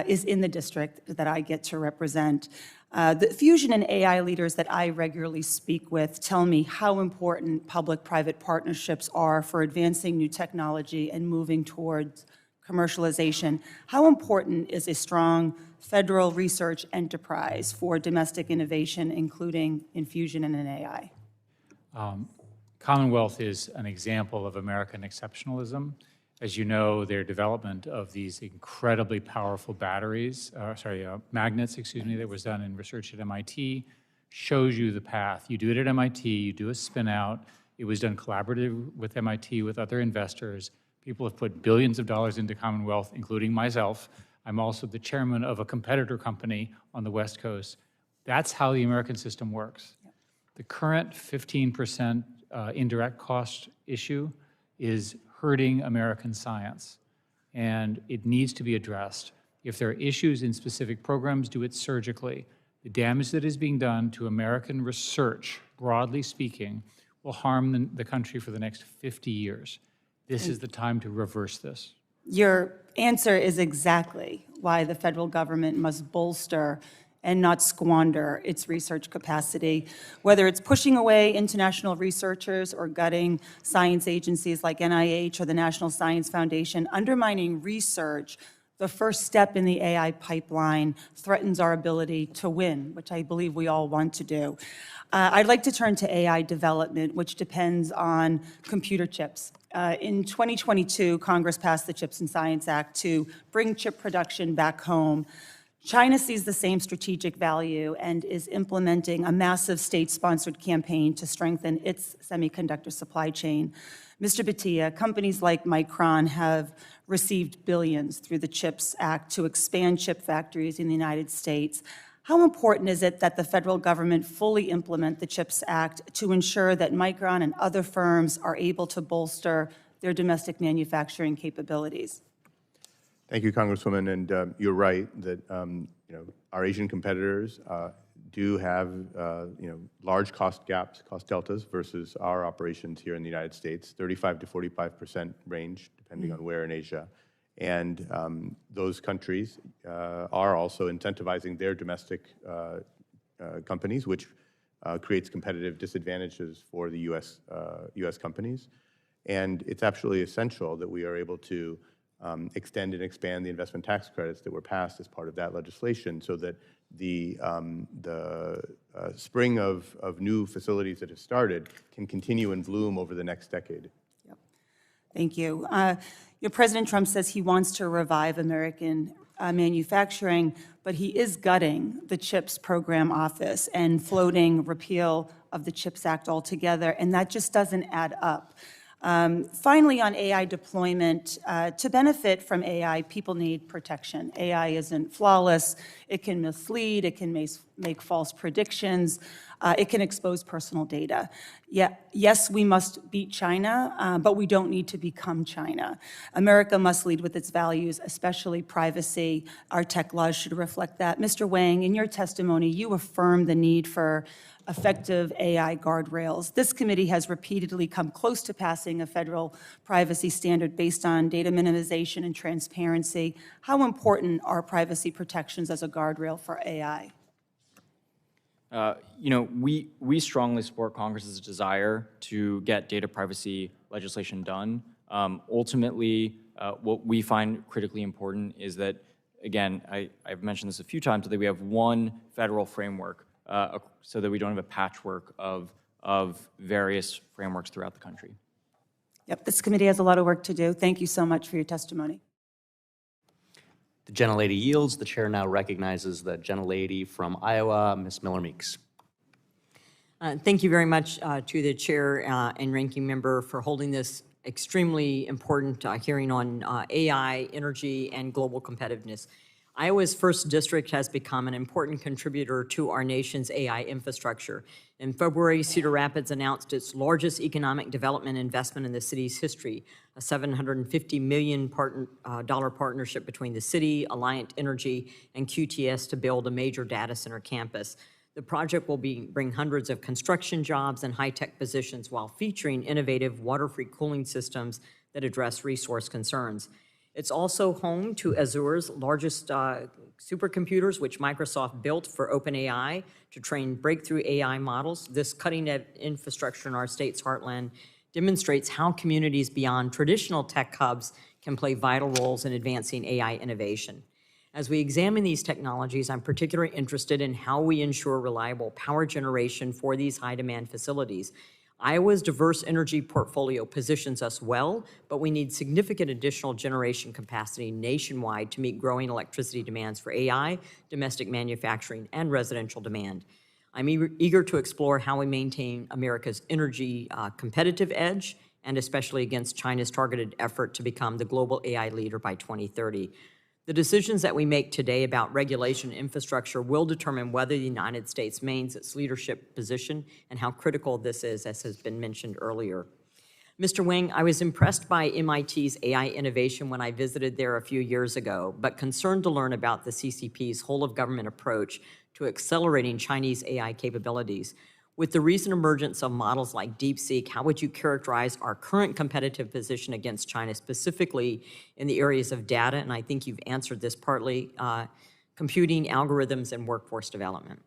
S22: is in the district that I get to represent. The fusion and AI leaders that I regularly speak with tell me how important public-private partnerships are for advancing new technology and moving towards commercialization. How important is a strong federal research enterprise for domestic innovation, including in fusion and in AI?
S3: Commonwealth is an example of American exceptionalism. As you know, their development of these incredibly powerful magnets, that was done in research at MIT, shows you the path. You do it at MIT, you do a spin out. It was done collaboratively with MIT, with other investors. People have put billions of dollars into Commonwealth, including myself, I'm also the chairman of a competitor company on the West Coast. That's how the American system works. The current 15% indirect cost issue is hurting American science, and it needs to be addressed. If there are issues in specific programs, do it surgically. The damage that is being done to American research, broadly speaking, will harm the country for the next 50 years. This is the time to reverse this.
S22: Your answer is exactly why the federal government must bolster and not squander its research capacity, whether it's pushing away international researchers or gutting science agencies like NIH or the National Science Foundation. Undermining research, the first step in the AI pipeline, threatens our ability to win, which I believe we all want to do. I'd like to turn to AI development, which depends on computer chips. In 2022, Congress passed the CHIPS and Science Act to bring chip production back home. China sees the same strategic value and is implementing a massive state-sponsored campaign to strengthen its semiconductor supply chain. Mr. Bhatia, companies like Micron have received billions through the CHIPS Act to expand chip factories in the United States. How important is it that the federal government fully implement the CHIPS Act to ensure that Micron and other firms are able to bolster their domestic manufacturing capabilities?
S4: Thank you, Congresswoman, and you're right that our Asian competitors do have large cost gaps, cost deltas versus our operations here in the United States, 35 to 45% range, depending on where in Asia. And those countries are also incentivizing their domestic companies, which creates competitive disadvantages for the U.S. companies. And it's absolutely essential that we are able to extend and expand the investment tax credits that were passed as part of that legislation so that the spring of new facilities that have started can continue and bloom over the next decade.
S22: Yep. Thank you. President Trump says he wants to revive American manufacturing, but he is gutting the CHIPS program office and floating repeal of the CHIPS Act altogether, and that just doesn't add up. Finally, on AI deployment, to benefit from AI, people need protection. AI isn't flawless. It can mislead. It can make false predictions. It can expose personal data. Yes, we must beat China, but we don't need to become China. America must lead with its values, especially privacy. Our tech laws should reflect that. Mr. Wang, in your testimony, you affirmed the need for effective AI guardrails. This committee has repeatedly come close to passing a federal privacy standard based on data minimization and transparency. How important are privacy protections as a guardrail for AI?
S6: We strongly support Congress's desire to get data privacy legislation done. Ultimately, what we find critically important is that, again, I've mentioned this a few times, that we have one federal framework so that we don't have a patchwork of various frameworks throughout the country.
S22: Yep, this committee has a lot of work to do. Thank you so much for your testimony.
S18: The gentlelady yields. The chair now recognizes the gentlelady from Iowa, Ms. Miller-Meeks.
S2: Thank you very much to the chair and ranking member for holding this extremely important hearing on AI, energy, and global competitiveness. Iowa's 1st District has become an important contributor to our nation's AI infrastructure. In February, Cedar Rapids announced its largest economic development investment in the city's history, a $750 million partnership between the city, Alliant Energy, and QTS to build a major data center campus. The project will bring hundreds of construction jobs and high-tech positions while featuring innovative water-free cooling systems that address resource concerns. It's also home to Azure's largest supercomputers, which Microsoft built for OpenAI to train breakthrough AI models. This cutting-edge infrastructure in our state's heartland demonstrates how communities beyond traditional tech hubs can play vital roles in advancing AI innovation. As we examine these technologies, I'm particularly interested in how we ensure reliable power generation for these high-demand facilities. Iowa's diverse energy portfolio positions us well, but we need significant additional generation capacity nationwide to meet growing electricity demands for AI, domestic manufacturing, and residential demand. I'm eager to explore how we maintain America's energy competitive edge, and especially against China's targeted effort to become the global AI leader by 2030. The decisions that we make today about regulation and infrastructure will determine whether the United States maintains its leadership position and how critical this is, as has been mentioned earlier. Mr. Wang, I was impressed by MIT's AI innovation when I visited there a few years ago, but concerned to learn about the CCP's whole-of-government approach to accelerating Chinese AI capabilities. With the recent emergence of models like DeepSeek, how would you characterize our current competitive position against China, specifically in the areas of data, and I think you've answered this partly, computing, algorithms, and workforce development?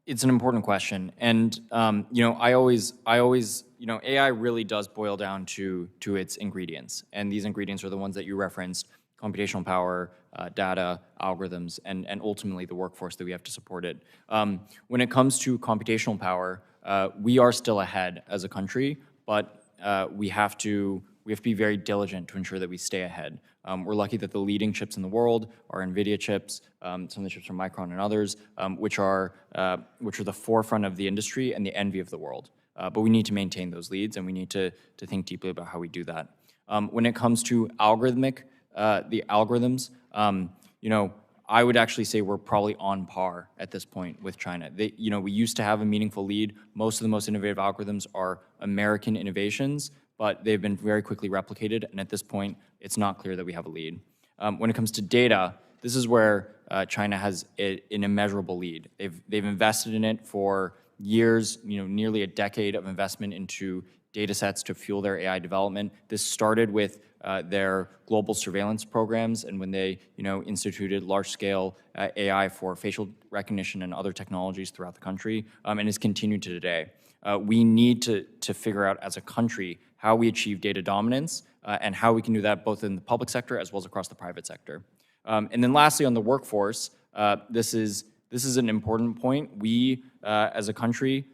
S6: It's an important question, and I always, AI really does boil down to its ingredients, and these ingredients are the ones that you referenced: computational power, data, algorithms, and ultimately the workforce that we have to support it. When it comes to computational power, we are still ahead as a country, but we have to be very diligent to ensure that we stay ahead. We're lucky that the leading chips in the world are NVIDIA chips, some of the chips from Micron and others, which are the forefront of the industry and the envy of the world. But we need to maintain those leads, and we need to think deeply about how we do that. When it comes to the algorithms, I would actually say we're probably on par at this point with China. We used to have a meaningful lead. Most of the most innovative algorithms are American innovations, but they've been very quickly replicated, and at this point, it's not clear that we have a lead. When it comes to data, this is where China has an immeasurable lead. They've invested in it for years, nearly a decade of investment into data sets to fuel their AI development. This started with their global surveillance programs, and when they instituted large-scale AI for facial recognition and other technologies throughout the country, and has continued to today. We need to figure out as a country how we achieve data dominance and how we can do that both in the public sector as well as across the private sector. And then lastly, on the workforce, this is an important point. We, as a country,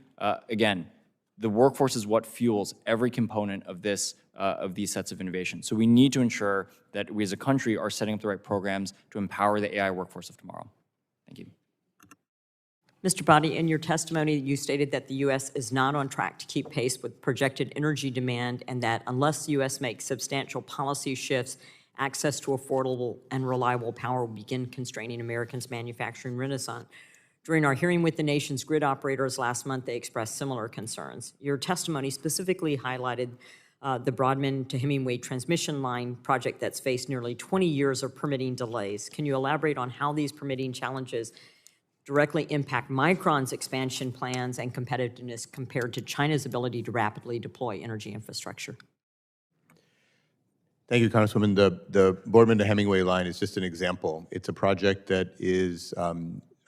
S6: again, the workforce is what fuels every component of these sets of innovation. So we need to ensure that we as a country are setting up the right programs to empower the AI workforce of tomorrow. Thank you.
S2: Mr. Bhatia, in your testimony, you stated that the U.S. is not on track to keep pace with projected energy demand, and that unless the U.S. makes substantial policy shifts, access to affordable and reliable power will begin constraining Americans' manufacturing renaissance. During our hearing with the nation's grid operators last month, they expressed similar concerns. Your testimony specifically highlighted the Broadband to Hemingway transmission line project that's faced nearly 20 years of permitting delays. Can you elaborate on how these permitting challenges directly impact Micron's expansion plans and competitiveness compared to China's ability to rapidly deploy energy infrastructure?
S4: Thank you, Congresswoman. The Broadband to Hemingway line is just an example. It's a project that is, I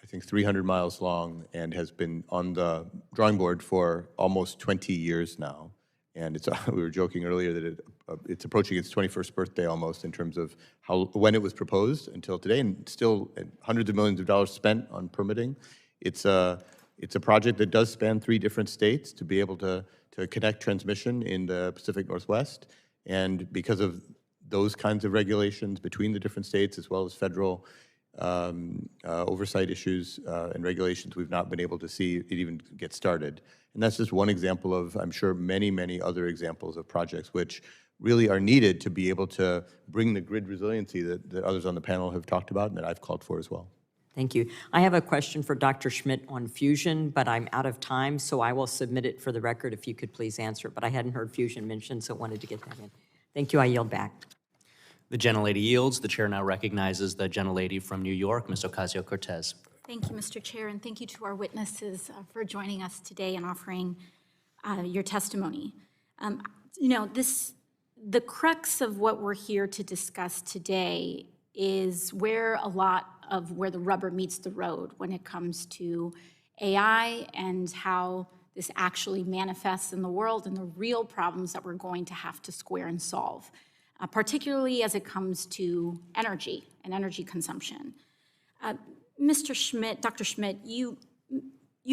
S4: think, 300 miles long and has been on the drawing board for almost 20 years now. And we were joking earlier that it's approaching its 21st birthday almost in terms of when it was proposed until today, and still hundreds of millions of dollars spent on permitting. It's a project that does span 3 different states to be able to connect transmission in the Pacific Northwest. And because of those kinds of regulations between the different states, as well as federal oversight issues and regulations, we've not been able to see it even get started. And that's just one example of, I'm sure, many, many other examples of projects which really are needed to be able to bring the grid resiliency that others on the panel have talked about and that I've called for as well.
S2: Thank you. I have a question for Dr. Schmidt on fusion, but I'm out of time, so I will submit it for the record if you could please answer it. But I hadn't heard fusion mentioned, so wanted to get that in. Thank you. I yield back.
S18: The gentlelady yields. The chair now recognizes the gentlelady from New York, Ms. Ocasio-Cortez.
S19: Thank you, Mr. Chair, and thank you to our witnesses for joining us today and offering your testimony. The crux of what we're here to discuss today is where the rubber meets the road when it comes to AI and how this actually manifests in the world and the real problems that we're going to have to square and solve, particularly as it comes to energy and energy consumption. Mr. Schmidt, Dr. Schmidt, you've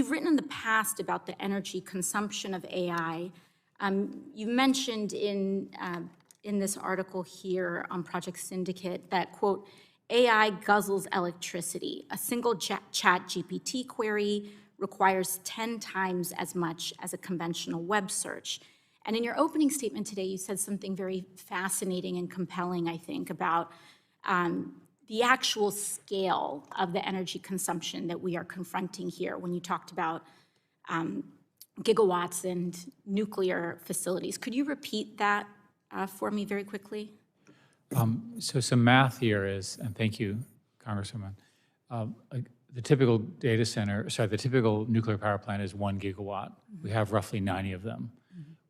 S19: written in the past about the energy consumption of AI. You mentioned in this article here on Project Syndicate that, quote, AI guzzles electricity. A single chat GPT query requires 10 times as much as a conventional web search. And in your opening statement today, you said something very fascinating and compelling, I think, about the actual scale of the energy consumption that we are confronting here when you talked about gigawatts and nuclear facilities. Could you repeat that for me very quickly?
S3: So some math here is, and thank you, Congresswoman, the typical data center, sorry, the typical nuclear power plant is 1 gigawatt. We have roughly 90 of them.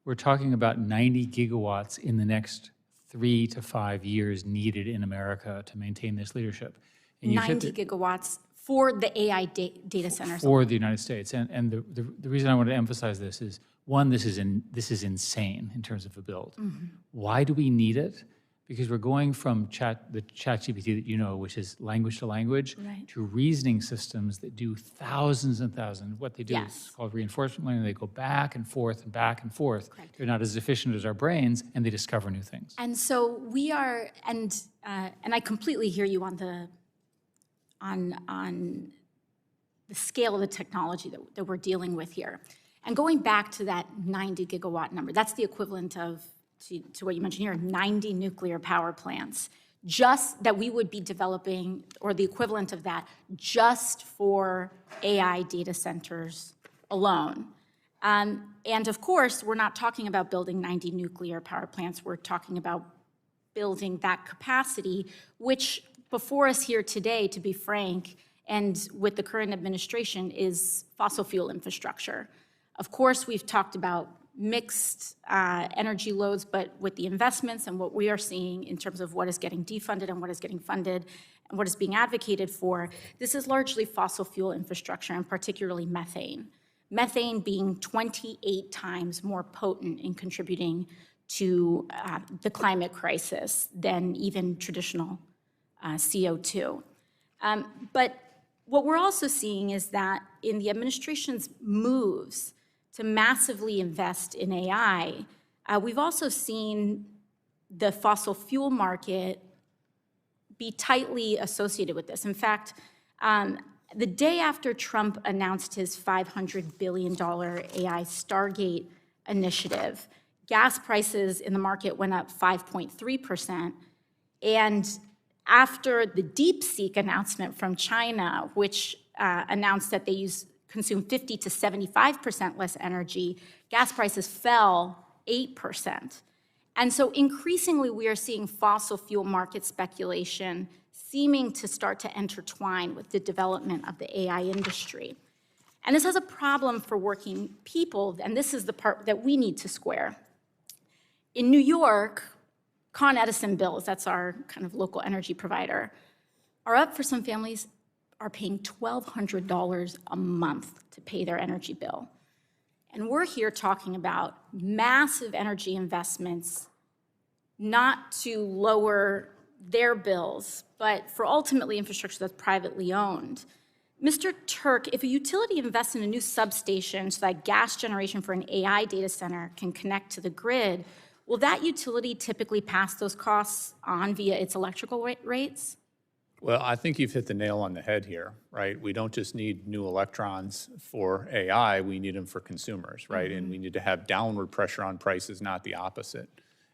S3: We're talking about 90 gigawatts in the next 3 to 5 years needed in America to maintain this leadership. And
S19: 90 gigawatts for the AI data centers.
S3: For the United States. And the reason I want to emphasize this is, one, this is insane in terms of a build. Why do we need it? Because we're going from the ChatGPT that you know, which is language to language, to reasoning systems that do thousands and thousands. What they do is called reinforcement learning. They go back and forth and back and forth. They're not as efficient as our brains, and they discover new things.
S19: And so we are, and I completely hear you on the scale of the technology that we're dealing with here. And going back to that 90 gigawatt number, that's the equivalent of, to what you mentioned here, 90 nuclear power plants, just that we would be developing, or the equivalent of that, just for AI data centers alone. And of course, we're not talking about building 90 nuclear power plants. We're talking about building that capacity, which before us here today, to be frank, and with the current administration, is fossil fuel infrastructure. Of course, we've talked about mixed energy loads, but with the investments and what we are seeing in terms of what is getting defunded and what is getting funded and what is being advocated for, this is largely fossil fuel infrastructure, and particularly methane. Methane being 28 times more potent in contributing to the climate crisis than even traditional CO2. But what we're also seeing is that in the administration's moves to massively invest in AI, we've also seen the fossil fuel market be tightly associated with this. In fact, the day after Trump announced his $500 billion AI Stargate initiative, gas prices in the market went up 5.3%. And after the DeepSeek announcement from China, which announced that they consume 50 to 75% less energy, gas prices fell 8%. And so increasingly, we are seeing fossil fuel market speculation seeming to start to intertwine with the development of the AI industry. And this has a problem for working people, and this is the part that we need to square. In New York, Con Edison bills, that's our kind of local energy provider, are up for some families, are paying $1,200 a month to pay their energy bill. And we're here talking about massive energy investments, not to lower their bills, but for ultimately infrastructure that's privately owned. Mr. Turk, if a utility invests in a new substation so that gas generation for an AI data center can connect to the grid, will that utility typically pass those costs on via its electrical rates?
S5: Well, I think you've hit the nail on the head here, right? We don't just need new electrons for AI, we need them for consumers, right? And we need to have downward pressure on prices, not the opposite.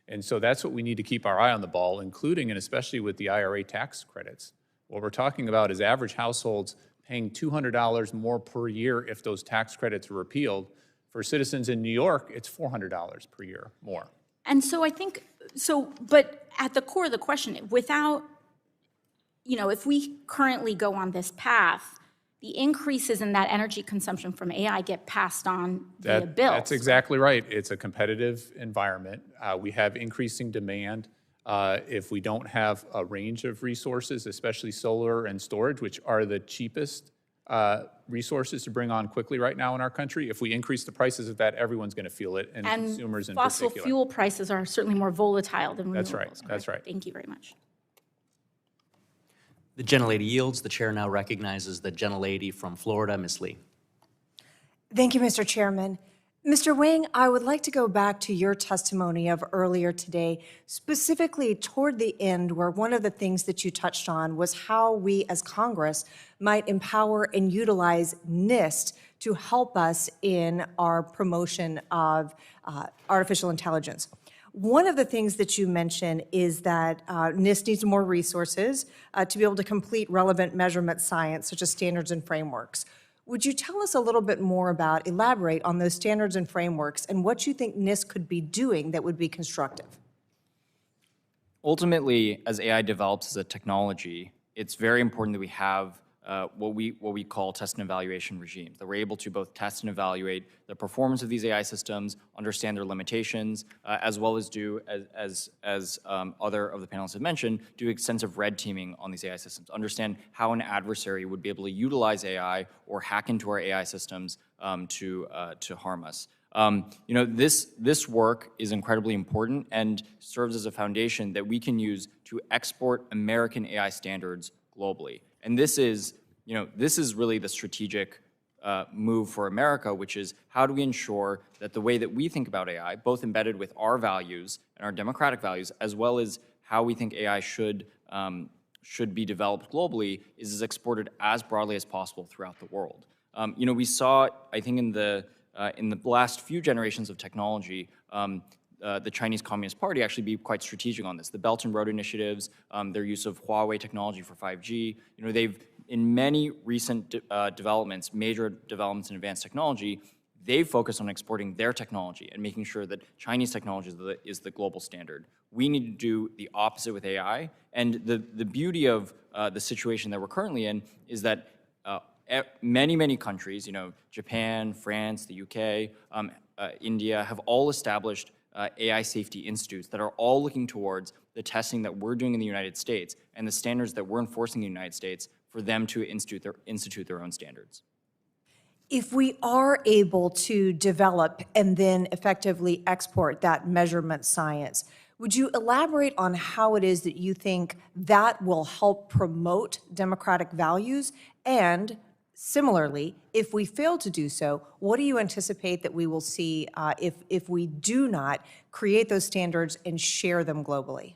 S5: And so that's what we need to keep our eye on the ball, including and especially with the IRA tax credits. What we're talking about is average households paying $200 more per year if those tax credits are repealed. For citizens in New York, it's $400 per year more.
S19: And so I think, but at the core of the question, without, if we currently go on this path, the increases in that energy consumption from AI get passed on via bills.
S5: That's exactly right. It's a competitive environment. We have increasing demand. If we don't have a range of resources, especially solar and storage, which are the cheapest resources to bring on quickly right now in our country, if we increase the prices of that, everyone's going to feel it, and consumers in particular.
S19: Fossil fuel prices are certainly more volatile than renewables.
S5: That's right. That's right.
S19: Thank you very much.
S18: The gentlelady yields. The chair now recognizes the gentlelady from Florida, Ms. Lee.
S20: Thank you, Mr. Chairman. Mr. Wang, I would like to go back to your testimony of earlier today, specifically toward the end, where one of the things that you touched on was how we as Congress might empower and utilize NIST to help us in our promotion of artificial intelligence. One of the things that you mentioned is that NIST needs more resources to be able to complete relevant measurement science, such as standards and frameworks. Would you tell us a little bit more about, elaborate on those standards and frameworks and what you think NIST could be doing that would be constructive?
S6: Ultimately, as AI develops as a technology, it's very important that we have what we call test and evaluation regimes, that we're able to both test and evaluate the performance of these AI systems, understand their limitations, as well as do, as other of the panelists have mentioned, do extensive red teaming on these AI systems, understand how an adversary would be able to utilize AI or hack into our AI systems to harm us. This work is incredibly important and serves as a foundation that we can use to export American AI standards globally. And this is really the strategic move for America, which is how do we ensure that the way that we think about AI, both embedded with our values and our democratic values, as well as how we think AI should be developed globally, is exported as broadly as possible throughout the world. We saw, I think, in the last few generations of technology, the Chinese Communist Party actually be quite strategic on this. The Belt and Road initiatives, their use of Huawei technology for 5G, they've, in many recent developments, major developments in advanced technology, they've focused on exporting their technology and making sure that Chinese technology is the global standard. We need to do the opposite with AI, and the beauty of the situation that we're currently in is that many countries, Japan, France, the UK, India, have all established AI safety institutes that are all looking towards the testing that we're doing in the United States and the standards that we're enforcing in the United States for them to institute their own standards.
S20: If we are able to develop and then effectively export that measurement science, would you elaborate on how it is that you think that will help promote democratic values? And similarly, if we fail to do so, what do you anticipate that we will see if we do not create those standards and share them globally?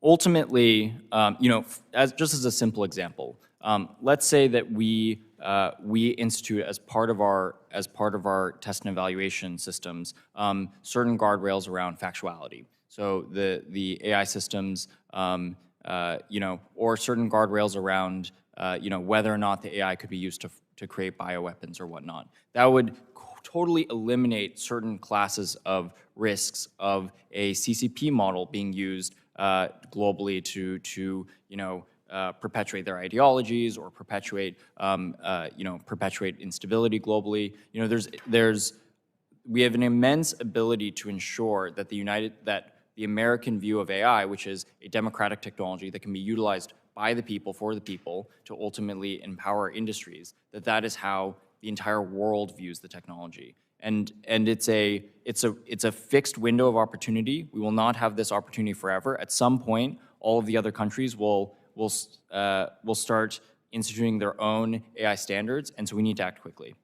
S6: Ultimately, just as a simple example, let's say that we institute as part of our test and evaluation systems certain guardrails around factuality. So the AI systems, or certain guardrails around whether or not the AI could be used to create bioweapons or whatnot. That would totally eliminate certain classes of risks of a CCP model being used globally to perpetuate their ideologies or perpetuate instability globally. We have an immense ability to ensure that the American view of AI, which is a democratic technology that can be utilized by the people, for the people, to ultimately empower industries, that is how the entire world views the technology. And it's a fixed window of opportunity. We will not have this opportunity forever. At some point, all of the other countries will start instituting their own AI standards, and so we need to act quickly.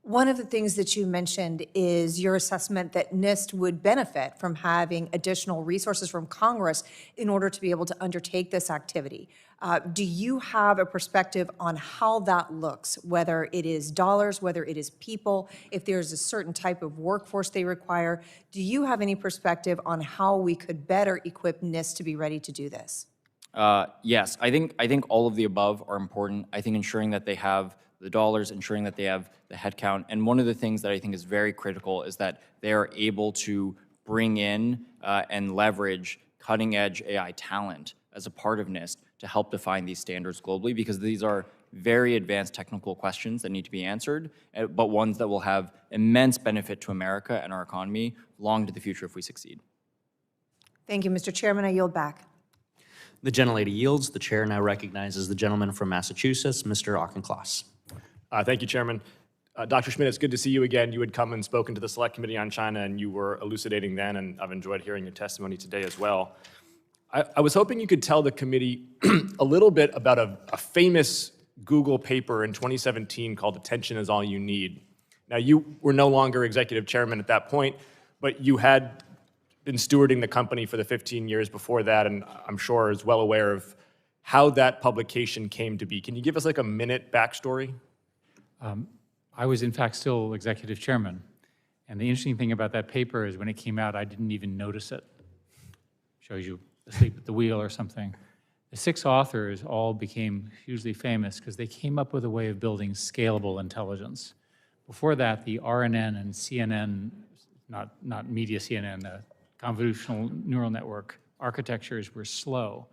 S20: One of the things that you mentioned is your assessment that NIST would benefit from having additional resources from Congress in order to be able to undertake this activity. Do you have a perspective on how that looks, whether it is dollars, whether it is people, if there's a certain type of workforce they require? Do you have any perspective on how we could better equip NIST to be ready to do this?
S6: Yes, I think all of the above are important. I think ensuring that they have the dollars, ensuring that they have the headcount. And one of the things that I think is very critical is that they are able to bring in and leverage cutting-edge AI talent as a part of NIST to help define these standards globally, because these are very advanced technical questions that need to be answered, but ones that will have immense benefit to America and our economy long into the future if we succeed.
S20: Thank you, Mr. Chairman. I yield back.
S18: The gentlelady yields. The chair now recognizes the gentleman from Massachusetts, Mr. Auchincloss.
S7: Thank you, Chairman. Dr. Schmidt, it's good to see you again. You had come and spoken to the Select Committee on China, and you were elucidating then, and I've enjoyed hearing your testimony today as well. I was hoping you could tell the committee a little bit about a famous Google paper in 2017 called Attention is All You Need. Now, you were no longer executive chairman at that point, but you had been stewarding the company for the 15 years before that, and I'm sure is well aware of how that publication came to be. Can you give us like a minute backstory?
S3: I was in fact still executive chairman. And the interesting thing about that paper is when it came out, I didn't even notice it. Shows you asleep at the wheel or something. The 6 authors all became hugely famous because they came up with a way of building scalable intelligence. Before that, the RNN and CNN, not media CNN, the convolutional neural network architectures were slow.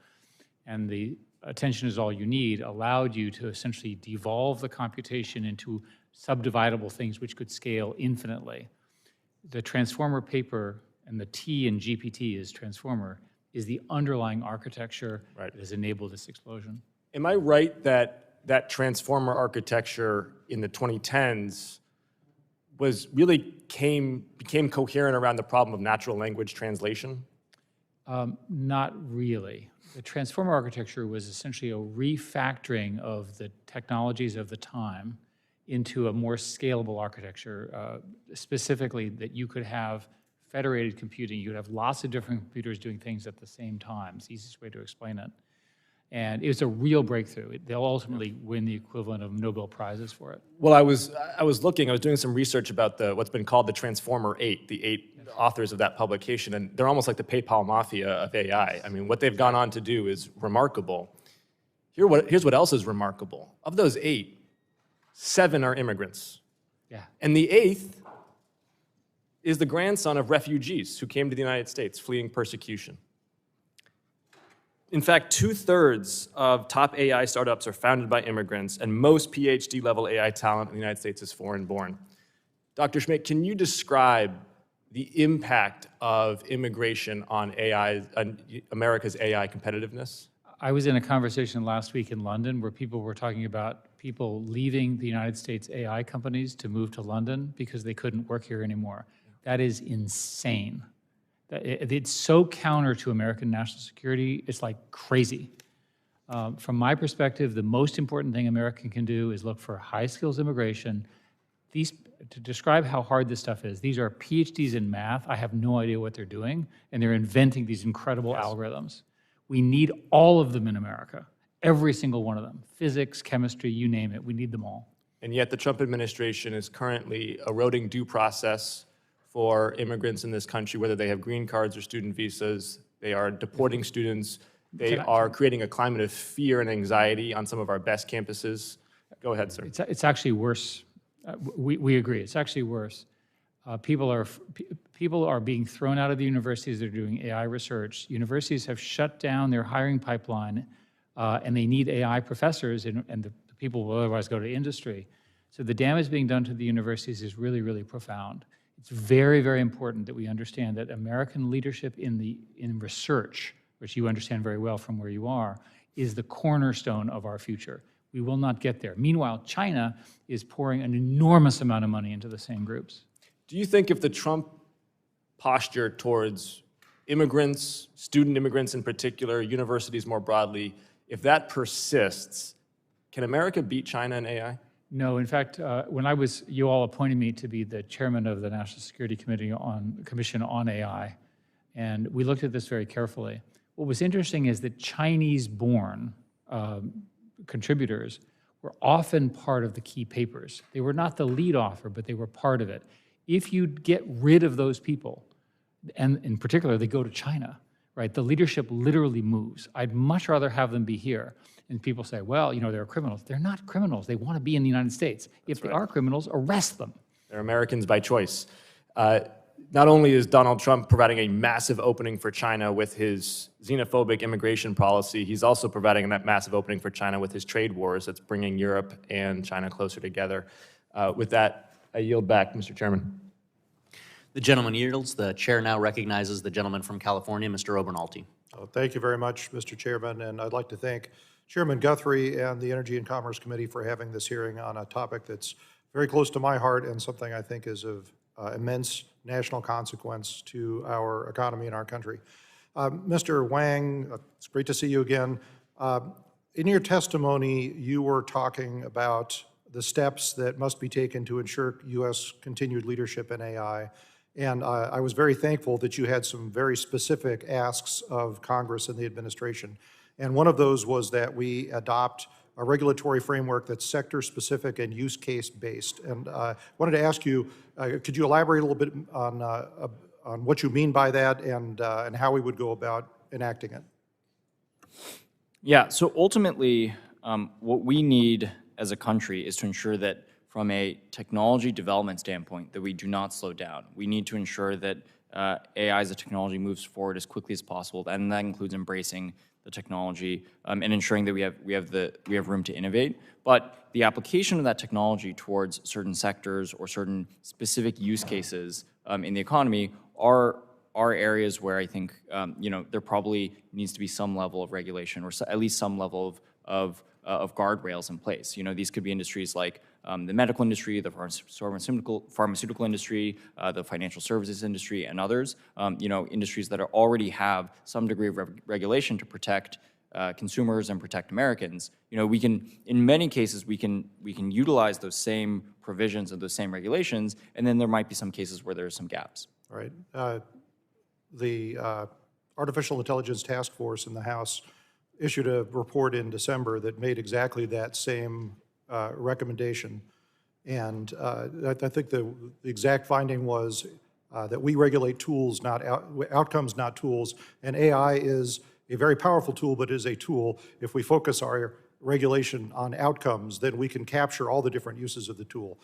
S3: And the attention is all you need allowed you to essentially devolve the computation into subdividable things which could scale infinitely. The transformer paper, and the T in GPT is transformer, is the underlying architecture that has enabled this explosion.
S7: Am I right that that transformer architecture in the 2010s was really became coherent around the problem of natural language translation?
S3: Not really. The transformer architecture was essentially a refactoring of the technologies of the time into a more scalable architecture, specifically that you could have federated computing. You could have lots of different computers doing things at the same time. It's the easiest way to explain it. And it was a real breakthrough. They'll ultimately win the equivalent of Nobel Prizes for it.
S7: Well, I was doing some research about what's been called the Transformer 8, the 8 authors of that publication, and they're almost like the PayPal mafia of AI. I mean, what they've gone on to do is remarkable. Here's what else is remarkable. Of those 8, 7 are immigrants.
S3: Yeah.
S7: And the 8th is the grandson of refugees who came to the United States fleeing persecution. In fact, 2/3 of top AI startups are founded by immigrants, and most PhD-level AI talent in the United States is foreign-born. Dr. Schmidt, can you describe the impact of immigration on America's AI competitiveness?
S3: I was in a conversation last week in London where people were talking about people leaving the United States AI companies to move to London because they couldn't work here anymore. That is insane. It's so counter to American national security, it's like crazy. From my perspective, the most important thing America can do is look for high skills immigration. To describe how hard this stuff is, these are PhDs in math. I have no idea what they're doing, and they're inventing these incredible algorithms. We need all of them in America, every single one of them. Physics, chemistry, you name it, we need them all.
S7: And yet the Trump administration is currently eroding due process for immigrants in this country, whether they have green cards or student visas. They are deporting students. They are creating a climate of fear and anxiety on some of our best campuses. Go ahead, sir.
S3: It's actually worse. We agree. It's actually worse. People are being thrown out of the universities that are doing AI research. Universities have shut down their hiring pipeline, and they need AI professors, and the people will otherwise go to industry. So the damage being done to the universities is really, really profound. It's very, very important that we understand that American leadership in research, which you understand very well from where you are, is the cornerstone of our future. We will not get there. Meanwhile, China is pouring an enormous amount of money into the same groups.
S7: Do you think if the Trump posture towards immigrants, student immigrants in particular, universities more broadly, if that persists, can America beat China in AI?
S3: No, in fact, when you all appointed me to be the chairman of the National Security Commission on AI, and we looked at this very carefully. What was interesting is that Chinese-born contributors were often part of the key papers. They were not the lead author, but they were part of it. If you get rid of those people, and in particular, they go to China, right? The leadership literally moves. I'd much rather have them be here. And people say, well, they're criminals. They're not criminals. They want to be in the United States. If they are criminals, arrest them.
S7: They're Americans by choice. Not only is Donald Trump providing a massive opening for China with his xenophobic immigration policy, he's also providing that massive opening for China with his trade wars that's bringing Europe and China closer together. With that, I yield back, Mr. Chairman.
S18: The gentleman yields. The chair now recognizes the gentleman from California, Mr. Obernolte.
S10: Thank you very much, Mr. Chairman, and I'd like to thank Chairman Guthrie and the Energy and Commerce Committee for having this hearing on a topic that's very close to my heart and something I think is of immense national consequence to our economy and our country. Mr. Wang, it's great to see you again. In your testimony, you were talking about the steps that must be taken to ensure U.S. continued leadership in AI. And I was very thankful that you had some very specific asks of Congress and the administration. And one of those was that we adopt a regulatory framework that's sector-specific and use case-based. And I wanted to ask you, could you elaborate a little bit on what you mean by that and how we would go about enacting it?
S6: Yeah, so ultimately, what we need as a country is to ensure that from a technology development standpoint, that we do not slow down. We need to ensure that AI as a technology moves forward as quickly as possible, and that includes embracing the technology and ensuring that we have room to innovate. But the application of that technology towards certain sectors or certain specific use cases in the economy are areas where I think there probably needs to be some level of regulation, or at least some level of guardrails in place. These could be industries like the medical industry, the pharmaceutical industry, the financial services industry, and others. Industries that already have some degree of regulation to protect consumers and protect Americans. We can, in many cases, we can utilize those same provisions and those same regulations, and then there might be some cases where there are some gaps.
S10: All right. The Artificial Intelligence Task Force in the House issued a report in December that made exactly that same recommendation. And I think the exact finding was that we regulate tools, not outcomes, not tools. And AI is a very powerful tool, but is a tool. If we focus our regulation on outcomes, then we can capture all the different uses of the tool.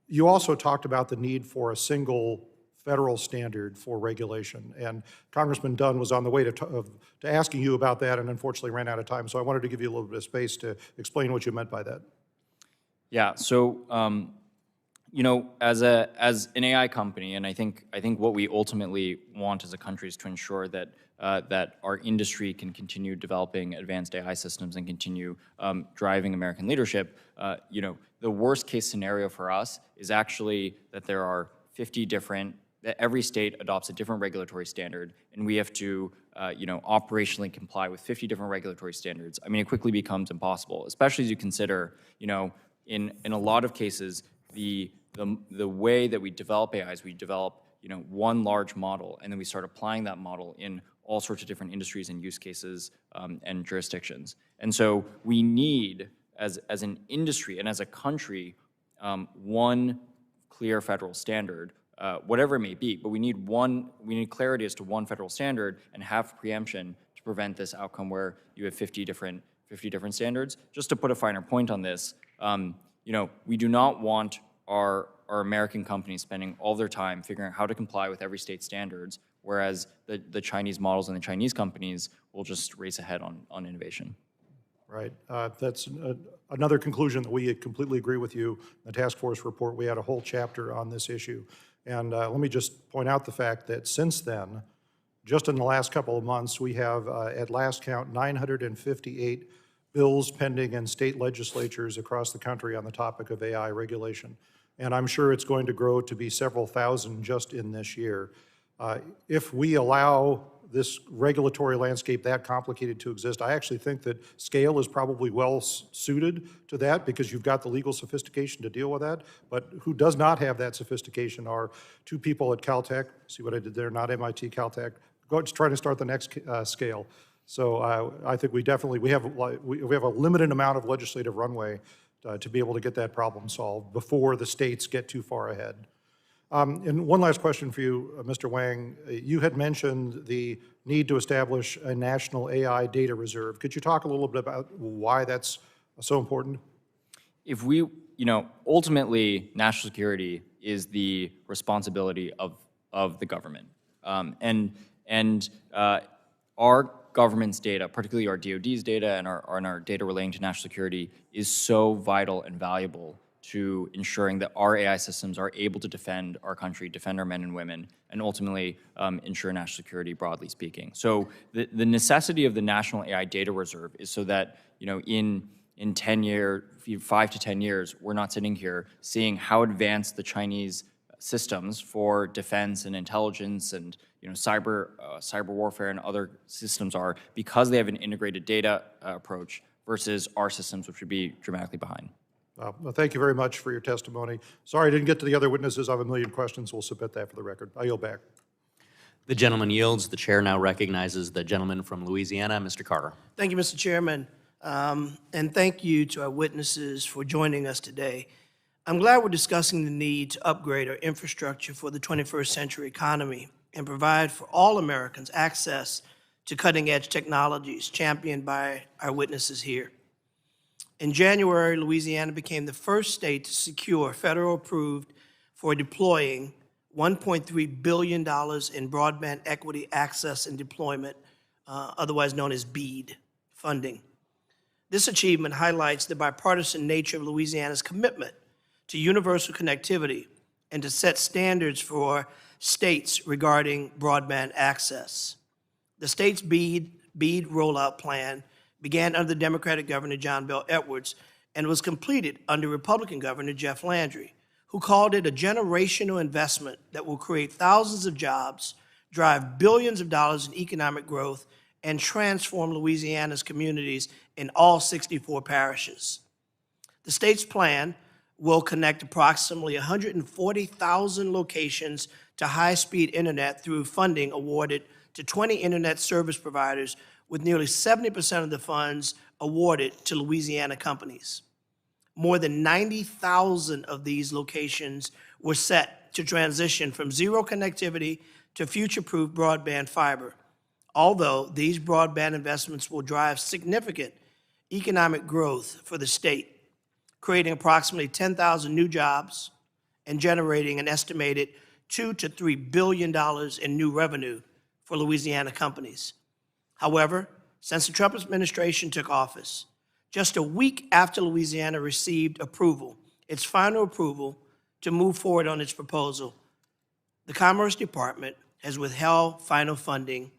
S10: You also talked about the need for a single federal standard for regulation. And Congressman Dunn was on the way to asking you about that and unfortunately ran out of time. So I wanted to give you a little bit of space to explain what you meant by that.
S6: Yeah, so as an AI company, and I think what we ultimately want as a country is to ensure that that our industry can continue developing advanced AI systems and continue driving American leadership. The worst case scenario for us is actually that there are 50 different, that every state adopts a different regulatory standard, and we have to, operationally comply with 50 different regulatory standards. I mean, it quickly becomes impossible, especially as you consider, in a lot of cases, the way that we develop AI is we develop, one large model, and then we start applying that model in all sorts of different industries and use cases and jurisdictions. And so we need, as an industry and as a country, one clear federal standard, whatever it may be, but we need clarity as to one federal standard and have preemption to prevent this outcome where you have 50 different standards. Just to put a finer point on this, we do not want our American companies spending all their time figuring out how to comply with every state's standards, whereas the Chinese models and the Chinese companies will just race ahead on innovation.
S10: Right. That's another conclusion that we completely agree with you. The task force report, we had a whole chapter on this issue. And let me just point out the fact that since then, just in the last couple of months, we have, at last count, 958 bills pending in state legislatures across the country on the topic of AI regulation. And I'm sure it's going to grow to be several thousand just in this year. If we allow this regulatory landscape that complicated to exist, I actually think that scale is probably well suited to that because you've got the legal sophistication to deal with that. But who does not have that sophistication are two people at Caltech. See what I did there? Not MIT, Caltech. Trying to start the next scale. So I think we have a limited amount of legislative runway to be able to get that problem solved before the states get too far ahead. And one last question for you, Mr. Wang. You had mentioned the need to establish a national AI data reserve. Could you talk a little bit about why that's so important?
S6: If we, ultimately, national security is the responsibility of the government. And our government's data, particularly our DoD's data and our data relating to national security, is so vital and valuable to ensuring that our AI systems are able to defend our country, defend our men and women, and ultimately ensure national security, broadly speaking. So the necessity of the National AI Data Reserve is so that, in 5 to 10 years, we're not sitting here seeing how advanced the Chinese systems for defense and intelligence and cyber warfare and other systems are, because they have an integrated data approach versus our systems, which would be dramatically behind.
S10: Well, thank you very much for your testimony. Sorry I didn't get to the other witnesses. I have a million questions. We'll submit that for the record. I yield back.
S18: The gentleman yields. The chair now recognizes the gentleman from Louisiana, Mr. Carter.
S1: Thank you, Mr. Chairman. and thank you to our witnesses for joining us today. I'm glad we're discussing the need to upgrade our infrastructure for the 21st century economy and provide for all Americans access to cutting-edge technologies championed by our witnesses here. In January, Louisiana became the first state to secure federal approved for deploying $1.3 billion in broadband equity access and deployment, otherwise known as BEAD funding. This achievement highlights the bipartisan nature of Louisiana's commitment to universal connectivity and to set standards for states regarding broadband access. The state's BEAD rollout plan began under the Democratic Governor John Bel Edwards and was completed under Republican Governor Jeff Landry, who called it a generational investment that will create thousands of jobs, drive billions of dollars in economic growth, and transform Louisiana's communities in all 64 parishes. The state's plan will connect approximately 140,000 locations to high-speed internet through funding awarded to 20 internet service providers, with nearly 70% of the funds awarded to Louisiana companies. More than 90,000 of these locations were set to transition from zero connectivity to future-proof broadband fiber. Although these broadband investments will drive significant economic growth for the state, creating approximately 10,000 new jobs and generating an estimated $2 to $3 billion in new revenue for Louisiana companies. However, since the Trump administration took office, just a week after Louisiana received approval, its final approval to move forward on its proposal, the Commerce Department has withheld final funding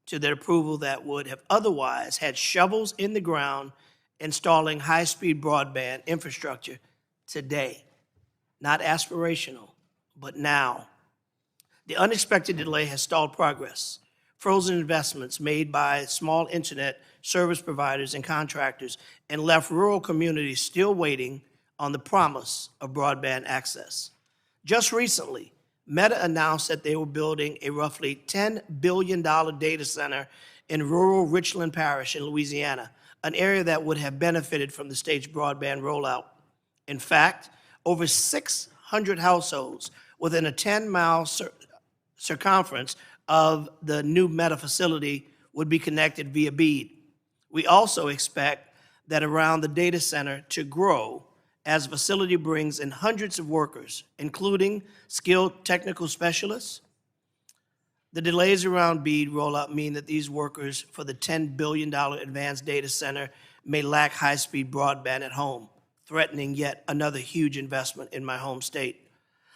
S1: to their approval that would have otherwise had shovels in the ground installing high-speed broadband infrastructure today. Not aspirational, but now. The unexpected delay has stalled progress, frozen investments made by small internet service providers and contractors, and left rural communities still waiting on the promise of broadband access. Just recently, Meta announced that they were building a roughly $10 billion data center in rural Richland Parish in Louisiana, an area that would have benefited from the state's broadband rollout. In fact, over 600 households within a 10-mile circumference of the new Meta facility would be connected via BEAD. We also expect that around the data center to grow as the facility brings in hundreds of workers, including skilled technical specialists. The delays around BEAD rollout mean that these workers for the $10 billion advanced data center may lack high-speed broadband at home, threatening yet another huge investment in my home state.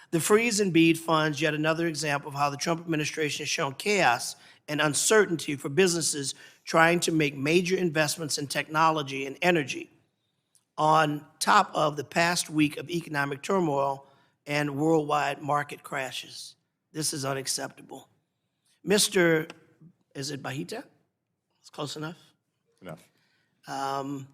S1: The freeze in BEAD funds yet another example of how the Trump administration has shown chaos and uncertainty for businesses trying to make major investments in technology and energy on top of the past week of economic turmoil and worldwide market crashes. This is unacceptable. Mr. Is it Bhatia? It's close enough?
S4: Enough.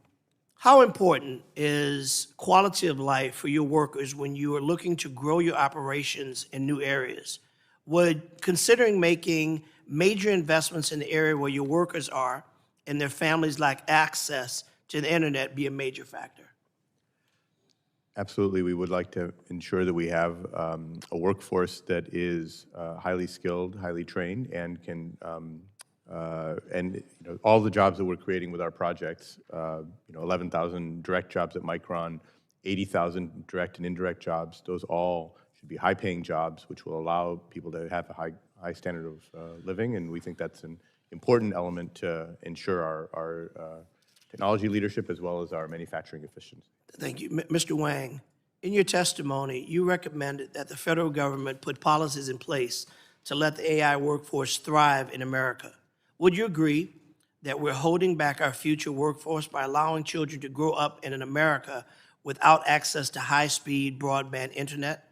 S1: How important is quality of life for your workers when you are looking to grow your operations in new areas? Would considering making major investments in the area where your workers are and their families lack access to the internet be a major factor?
S4: Absolutely. We would like to ensure that we have a workforce that is highly skilled, highly trained, and can, all the jobs that we're creating with our projects, 11,000 direct jobs at Micron, 80,000 direct and indirect jobs, those all should be high-paying jobs, which will allow people to have a high standard of living, and we think that's an important element to ensure our technology leadership as well as our manufacturing efficiency.
S1: Thank you. Mr. Wang, in your testimony, you recommended that the federal government put policies in place to let the AI workforce thrive in America. Would you agree that we're holding back our future workforce by allowing children to grow up in an America without access to high-speed broadband internet?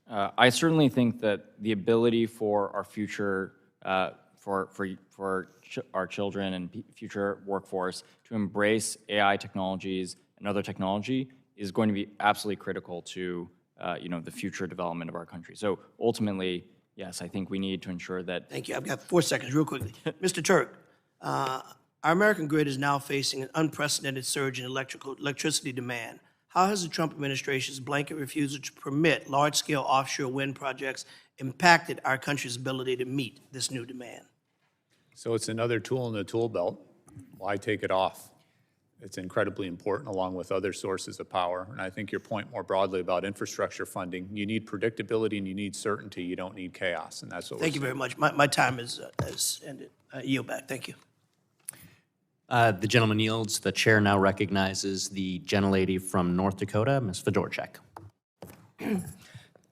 S6: I certainly think that the ability for our future, for our children and future workforce to embrace AI technologies and other technology is going to be absolutely critical to the future development of our country. So ultimately, yes, I think we need to ensure that.
S1: Thank you. I've got 4 seconds, real quickly. Mr. Turk, Our American grid is now facing an unprecedented surge in electricity demand. How has the Trump administration's blanket refusal to permit large-scale offshore wind projects impacted our country's ability to meet this new demand?
S5: So it's another tool in the tool belt. Why take it off? It's incredibly important along with other sources of power. And I think your point more broadly about infrastructure funding, you need predictability and you need certainty. You don't need chaos, and that's what
S1: Thank you very much. My time has ended. I yield back. Thank you.
S18: The gentleman yields. The chair now recognizes the gentlelady from North Dakota, Ms. Fedorchak.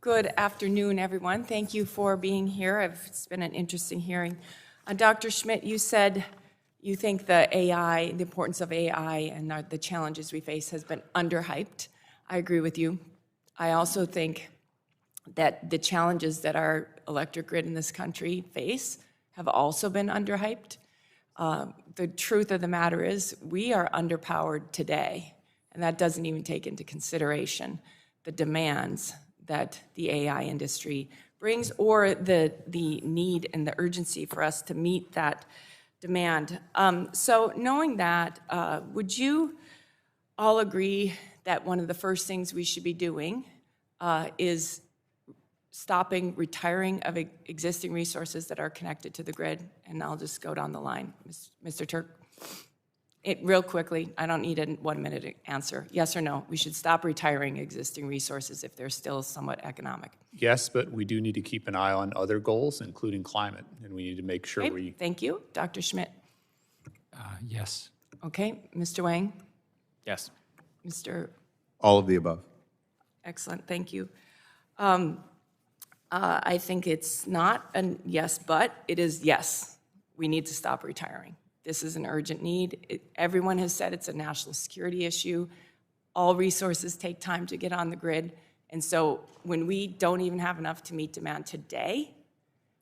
S8: Good afternoon, everyone. Thank you for being here. It's been an interesting hearing. Dr. Schmidt, you said you think the importance of AI and the challenges we face has been underhyped. I agree with you. I also think that the challenges that our electric grid in this country face have also been underhyped. The truth of the matter is we are underpowered today, and that doesn't even take into consideration the demands that the AI industry brings or the need and the urgency for us to meet that demand. So knowing that, would you all agree that one of the first things we should be doing is stopping retiring of existing resources that are connected to the grid? And I'll just go down the line. Mr. Turk? Real quickly, I don't need a 1-minute answer. Yes or no? We should stop retiring existing resources if they're still somewhat economic.
S5: Yes, but we do need to keep an eye on other goals, including climate, and we need to make sure
S8: Okay, thank you. Dr. Schmidt?
S3: Yes.
S8: Okay, Mr. Wang?
S6: Yes.
S8: Mr.
S4: All of the above.
S8: Excellent, thank you. I think it's not a yes, but it is yes. We need to stop retiring. This is an urgent need. Everyone has said it's a national security issue. All resources take time to get on the grid. And so when we don't even have enough to meet demand today,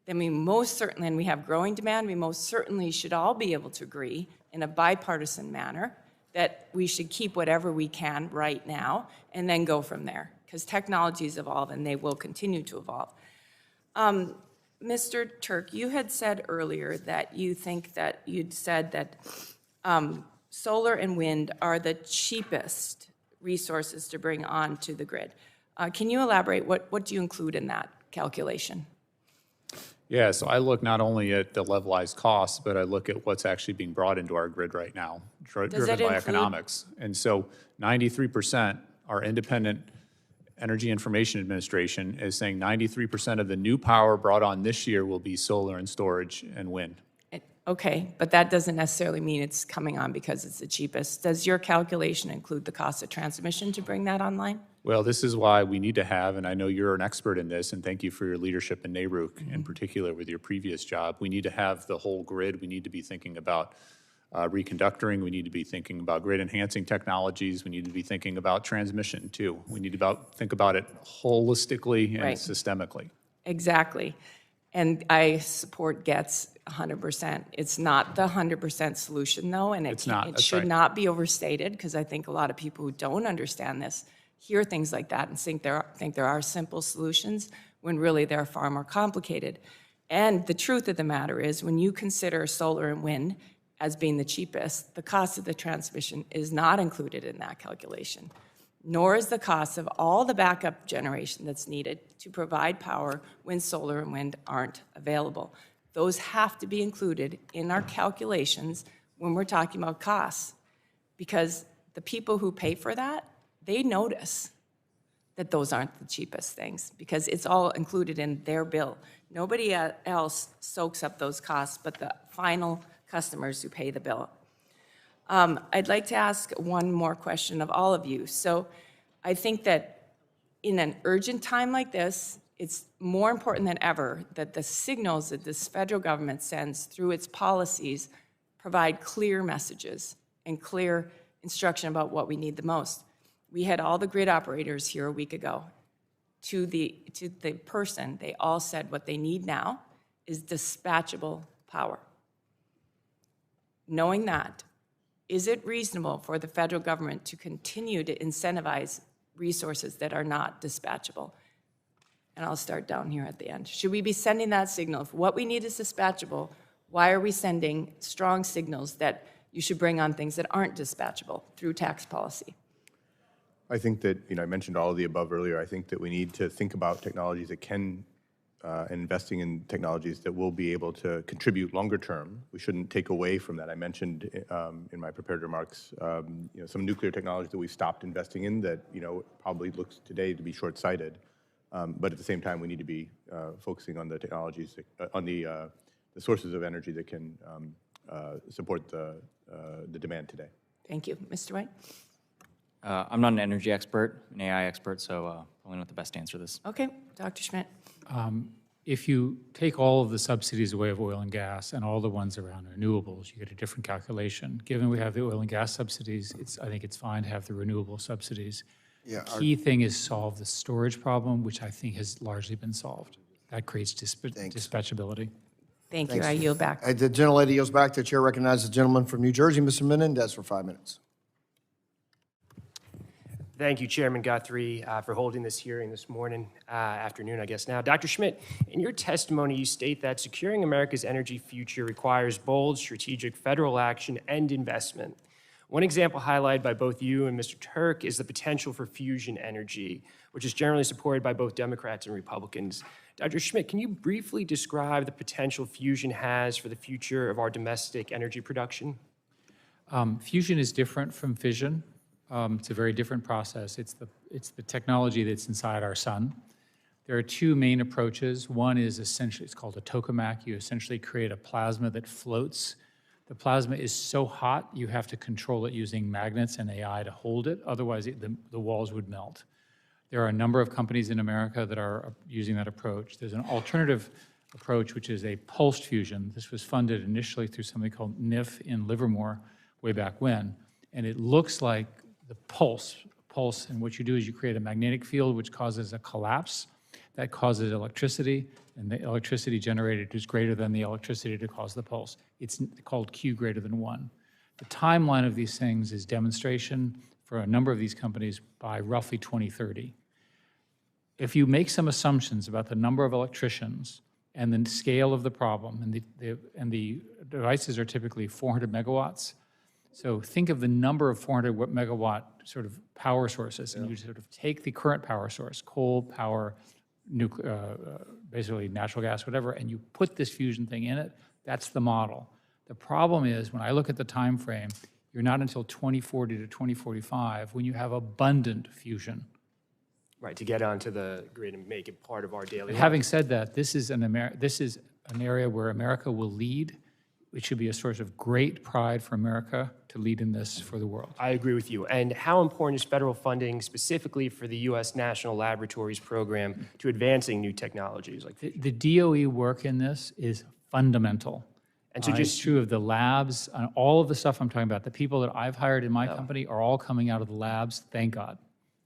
S8: then we most certainly, and we have growing demand, we most certainly should all be able to agree in a bipartisan manner that we should keep whatever we can right now and then go from there, because technologies evolve and they will continue to evolve. Mr. Turk, you had said earlier that you'd said that solar and wind are the cheapest resources to bring onto the grid. Can you elaborate? What do you include in that calculation?
S5: Yeah, so I look not only at the levelized costs, but I look at what's actually being brought into our grid right now, driven by economics. And so 93%, our independent Energy Information Administration is saying 93% of the new power brought on this year will be solar and storage and wind.
S8: Okay, but that doesn't necessarily mean it's coming on because it's the cheapest. Does your calculation include the cost of transmission to bring that online?
S5: Well, this is why we need to have, and I know you're an expert in this, and thank you for your leadership in NARUC, in particular with your previous job. We need to have the whole grid. We need to be thinking about reconductoring. We need to be thinking about grid enhancing technologies. We need to be thinking about transmission too. We need to think about it holistically and systemically.
S8: Exactly. And I support GETS 100%. It's not the 100% solution though, and it should not be overstated, because I think a lot of people who don't understand this hear things like that and think there are simple solutions when really they're far more complicated. And the truth of the matter is, when you consider solar and wind as being the cheapest, the cost of the transmission is not included in that calculation, nor is the cost of all the backup generation that's needed to provide power when solar and wind aren't available. Those have to be included in our calculations when we're talking about costs, because the people who pay for that, they notice that those aren't the cheapest things, because it's all included in their bill. Nobody else soaks up those costs but the final customers who pay the bill. I'd like to ask one more question of all of you. So I think that in an urgent time like this, it's more important than ever that the signals that this federal government sends through its policies provide clear messages and clear instruction about what we need the most. We had all the grid operators here a week ago. To the person, they all said what they need now is dispatchable power. Knowing that, is it reasonable for the federal government to continue to incentivize resources that are not dispatchable? And I'll start down here at the end. Should we be sending that signal? If what we need is dispatchable, why are we sending strong signals that you should bring on things that aren't dispatchable through tax policy.
S4: I think that, I mentioned all of the above earlier. I think that we need to think about technologies that can, and investing in technologies that will be able to contribute longer term. We shouldn't take away from that. I mentioned in my prepared remarks, some nuclear technologies that we've stopped investing in that, probably looks today to be short-sighted. But at the same time, we need to be focusing on the technologies, on the sources of energy that can support the demand today.
S8: Thank you. Mr. White?
S6: I'm not an energy expert, an AI expert, so probably not the best to answer this.
S8: Okay, Dr. Schmidt.
S3: If you take all of the subsidies away of oil and gas and all the ones around renewables, you get a different calculation. Given we have the oil and gas subsidies, I think it's fine to have the renewable subsidies.
S9: Yeah,
S3: the key thing is solve the storage problem, which I think has largely been solved. That creates dispatchability.
S8: Thank you. I yield back.
S9: The gentlelady yields back. The chair recognizes the gentleman from New Jersey, Mr. Menendez, for 5 minutes.
S21: Thank you, Chairman Guthrie, for holding this hearing this afternoon, I guess now. Dr. Schmidt, in your testimony, you state that securing America's energy future requires bold, strategic federal action and investment. One example highlighted by both you and Mr. Turk is the potential for fusion energy, which is generally supported by both Democrats and Republicans. Dr. Schmidt, can you briefly describe the potential fusion has for the future of our domestic energy production?
S3: Fusion is different from fission. It's a very different process. It's the technology that's inside our sun. There are two main approaches. One is essentially, it's called a tokamak. You essentially create a plasma that floats. The plasma is so hot, you have to control it using magnets and AI to hold it. Otherwise, the walls would melt. There are a number of companies in America that are using that approach. There's an alternative approach, which is a pulsed fusion. This was funded initially through something called NIF in Livermore way back when. And it looks like the pulse, and what you do is you create a magnetic field which causes a collapse. That causes electricity, and the electricity generated is greater than the electricity to cause the pulse. It's called Q greater than 1. The timeline of these things is demonstration for a number of these companies by roughly 2030. If you make some assumptions about the number of electricians and the scale of the problem, and the devices are typically 400 megawatts, so think of the number of 400 megawatt sort of power sources, and you sort of take the current power source, coal, power, basically natural gas, whatever, and you put this fusion thing in it. That's the model. The problem is, when I look at the time frame, you're not until 2040 to 2045 when you have abundant fusion.
S21: Right, to get onto the grid and make it part of our daily life.
S3: Having said that, this is an area where America will lead. It should be a source of great pride for America to lead in this for the world.
S21: I agree with you. And how important is federal funding specifically for the U.S. National Laboratories Program to advancing new technologies? Like
S3: the DOE work in this is fundamental. And so it's true of the labs, all of the stuff I'm talking about. The people that I've hired in my company are all coming out of the labs, thank God.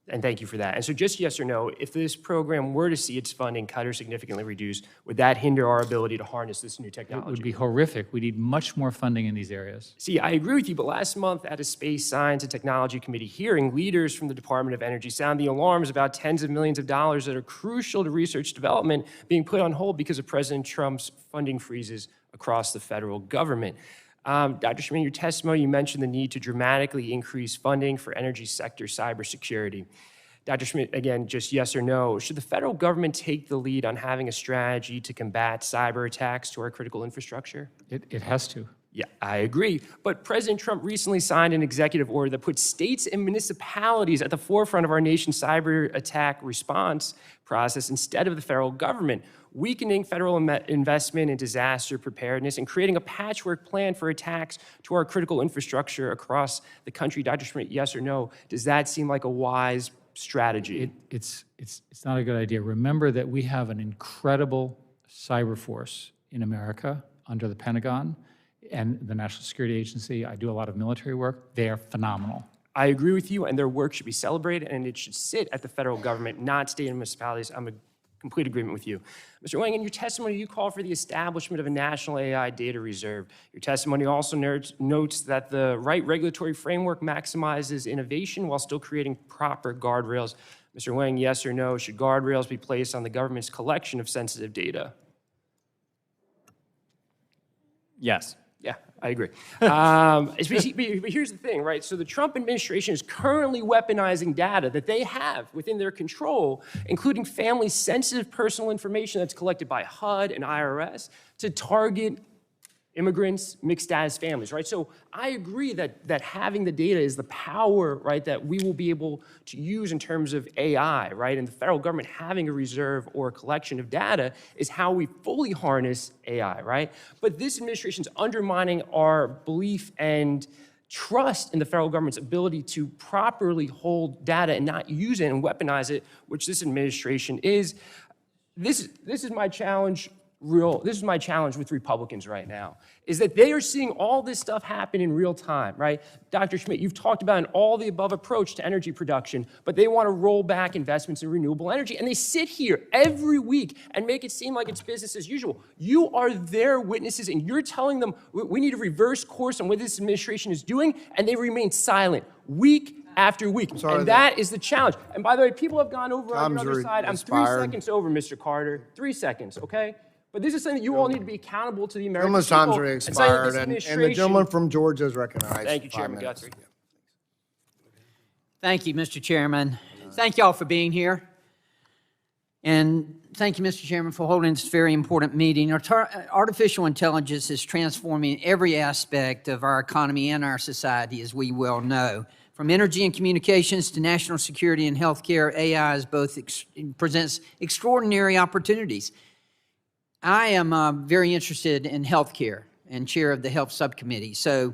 S21: And thank you for that. And so just yes or no, if this program were to see its funding cut or significantly reduced, would that hinder our ability to harness this new technology?
S3: It would be horrific. We need much more funding in these areas.
S21: See, I agree with you, but last month at a Space Science and Technology Committee hearing, leaders from the Department of Energy sound the alarms about tens of millions of dollars that are crucial to research development being put on hold because of President Trump's funding freezes across the federal government. Dr. Schmidt, in your testimony, you mentioned the need to dramatically increase funding for energy sector cybersecurity. Dr. Schmidt, again, just yes or no, should the federal government take the lead on having a strategy to combat cyber attacks to our critical infrastructure?
S3: It has to.
S21: Yeah, I agree. But President Trump recently signed an executive order that puts states and municipalities at the forefront of our nation's cyber attack response process instead of the federal government, weakening federal investment in disaster preparedness and creating a patchwork plan for attacks to our critical infrastructure across the country. Dr. Schmidt, yes or no, does that seem like a wise strategy?
S3: It's not a good idea. Remember that we have an incredible cyber force in America under the Pentagon and the National Security Agency. I do a lot of military work. They are phenomenal.
S21: I agree with you, and their work should be celebrated, and it should sit at the federal government, not state and municipalities. I'm in complete agreement with you. Mr. Wang, in your testimony, you call for the establishment of a national AI data reserve. Your testimony also notes that the right regulatory framework maximizes innovation while still creating proper guardrails. Mr. Wang, yes or no, should guardrails be placed on the government's collection of sensitive data?
S6: Yes.
S21: Yeah, I agree. But here's the thing, right? So the Trump administration is currently weaponizing data that they have within their control, including family-sensitive personal information that's collected by HUD and IRS to target immigrants, mixed status families, right? So I agree that having the data is the power, right, that we will be able to use in terms of AI, right? And the federal government having a reserve or a collection of data is how we fully harness AI, right? But this administration's undermining our belief and trust in the federal government's ability to properly hold data and not use it and weaponize it, which this administration is. This is my challenge. This is my challenge with Republicans right now, is that they are seeing all this stuff happen in real time, right? Dr. Schmidt, you've talked about an all-the-above approach to energy production, but they want to roll back investments in renewable energy, and they sit here every week and make it seem like it's business as usual. You are their witnesses, and you're telling them we need to reverse course on what this administration is doing, and they remain silent week after week. And that is the challenge. And by the way, people have gone over on the other side. I'm 3 seconds over, Mr. Carter. 3 seconds, okay? But this is something that you all need to be accountable to the American people.
S9: Gentleman's time's already expired, and the gentleman from Georgia is recognized.
S21: Thank you, Chairman Guthrie.
S11: Thank you, Mr. Chairman. Thank you all for being here. And thank you, Mr. Chairman, for holding this very important meeting. Artificial intelligence is transforming every aspect of our economy and our society, as we well know. From energy and communications to national security and healthcare, AI presents extraordinary opportunities. I am very interested in healthcare and chair of the health subcommittee. So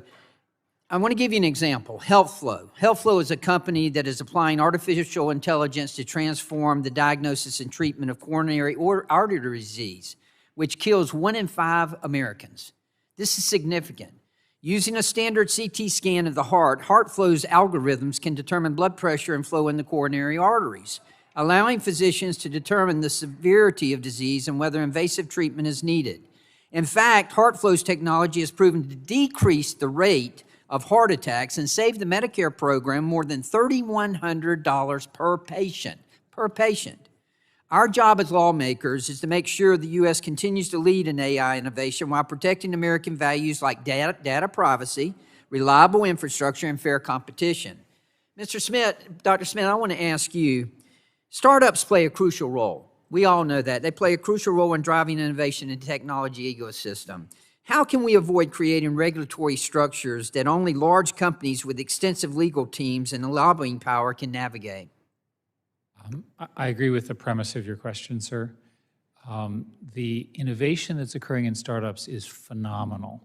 S11: I want to give you an example. HealthFlow. HealthFlow is a company that is applying artificial intelligence to transform the diagnosis and treatment of coronary artery disease, which kills 1 in 5 Americans. This is significant. Using a standard CT scan of the heart, HeartFlow's algorithms can determine blood pressure and flow in the coronary arteries, allowing physicians to determine the severity of disease and whether invasive treatment is needed. In fact, HeartFlow's technology has proven to decrease the rate of heart attacks and save the Medicare program more than $3,100 per patient. Our job as lawmakers is to make sure the U.S. continues to lead in AI innovation while protecting American values like data privacy, reliable infrastructure, and fair competition. Mr. Schmidt, Dr. Schmidt, I want to ask you, startups play a crucial role. We all know that. They play a crucial role in driving innovation in the technology ecosystem. How can we avoid creating regulatory structures that only large companies with extensive legal teams and lobbying power can navigate?
S3: I agree with the premise of your question, sir. The innovation that's occurring in startups is phenomenal.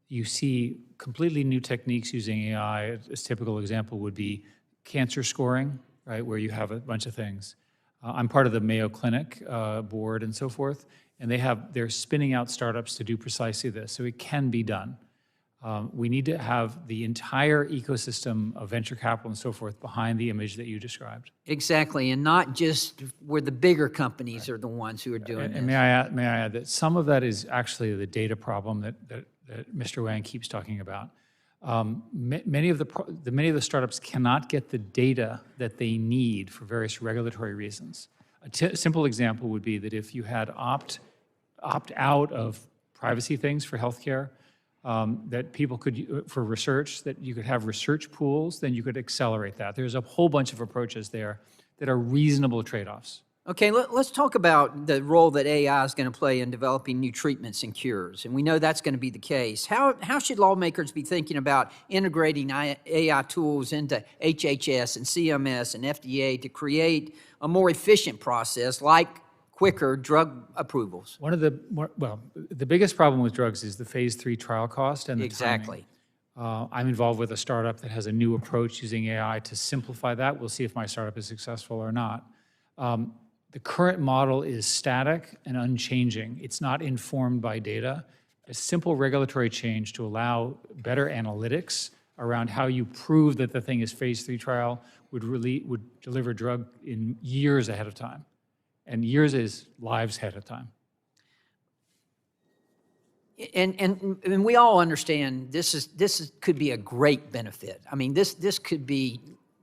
S3: You see completely new techniques using AI. A typical example would be cancer scoring, right, where you have a bunch of things. I'm part of the Mayo Clinic board and so forth, and they're spinning out startups to do precisely this, so it can be done. We need to have the entire ecosystem of venture capital and so forth behind the image that you described.
S11: Exactly, and not just where the bigger companies are the ones who are doing this.
S3: And may I add that some of that is actually the data problem that Mr. Wang keeps talking about. Many of the startups cannot get the data that they need for various regulatory reasons. A simple example would be that if you had opt out of privacy things for healthcare, that people could, for research, that you could have research pools, then you could accelerate that. There's a whole bunch of approaches there that are reasonable trade-offs.
S11: Okay, let's talk about the role that AI is going to play in developing new treatments and cures, and we know that's going to be the case. How should lawmakers be thinking about integrating AI tools into HHS and CMS and FDA to create a more efficient process like quicker drug approvals?
S3: The biggest problem with drugs is the phase 3 trial cost and the
S11: Exactly.
S3: timing. I'm involved with a startup that has a new approach using AI to simplify that. We'll see if my startup is successful or not. The current model is static and unchanging. It's not informed by data. A simple regulatory change to allow better analytics around how you prove that the thing is phase 3 trial would deliver drug in years ahead of time. And years is lives ahead of time.
S11: And we all understand this could be a great benefit. I mean, this could be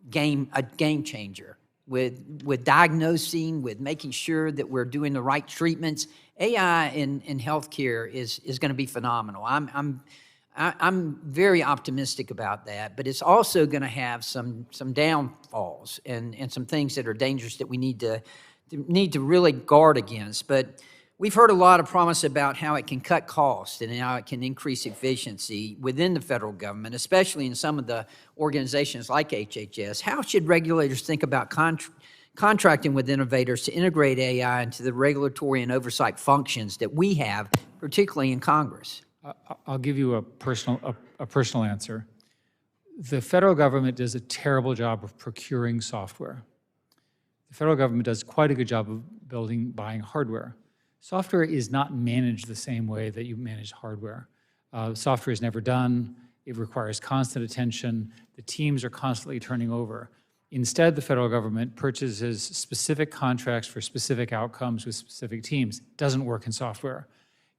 S11: a game changer with diagnosing, with making sure that we're doing the right treatments. AI in healthcare is going to be phenomenal. I'm very optimistic about that, but it's also going to have some downfalls and some things that are dangerous that we need to really guard against. But we've heard a lot of promise about how it can cut costs and how it can increase efficiency within the federal government, especially in some of the organizations like HHS. How should regulators think about contracting with innovators to integrate AI into the regulatory and oversight functions that we have, particularly in Congress?
S3: I'll give you a personal answer. The federal government does a terrible job of procuring software. The federal government does quite a good job of buying hardware. Software is not managed the same way that you manage hardware. Software is never done. It requires constant attention. The teams are constantly turning over. Instead, the federal government purchases specific contracts for specific outcomes with specific teams. It doesn't work in software.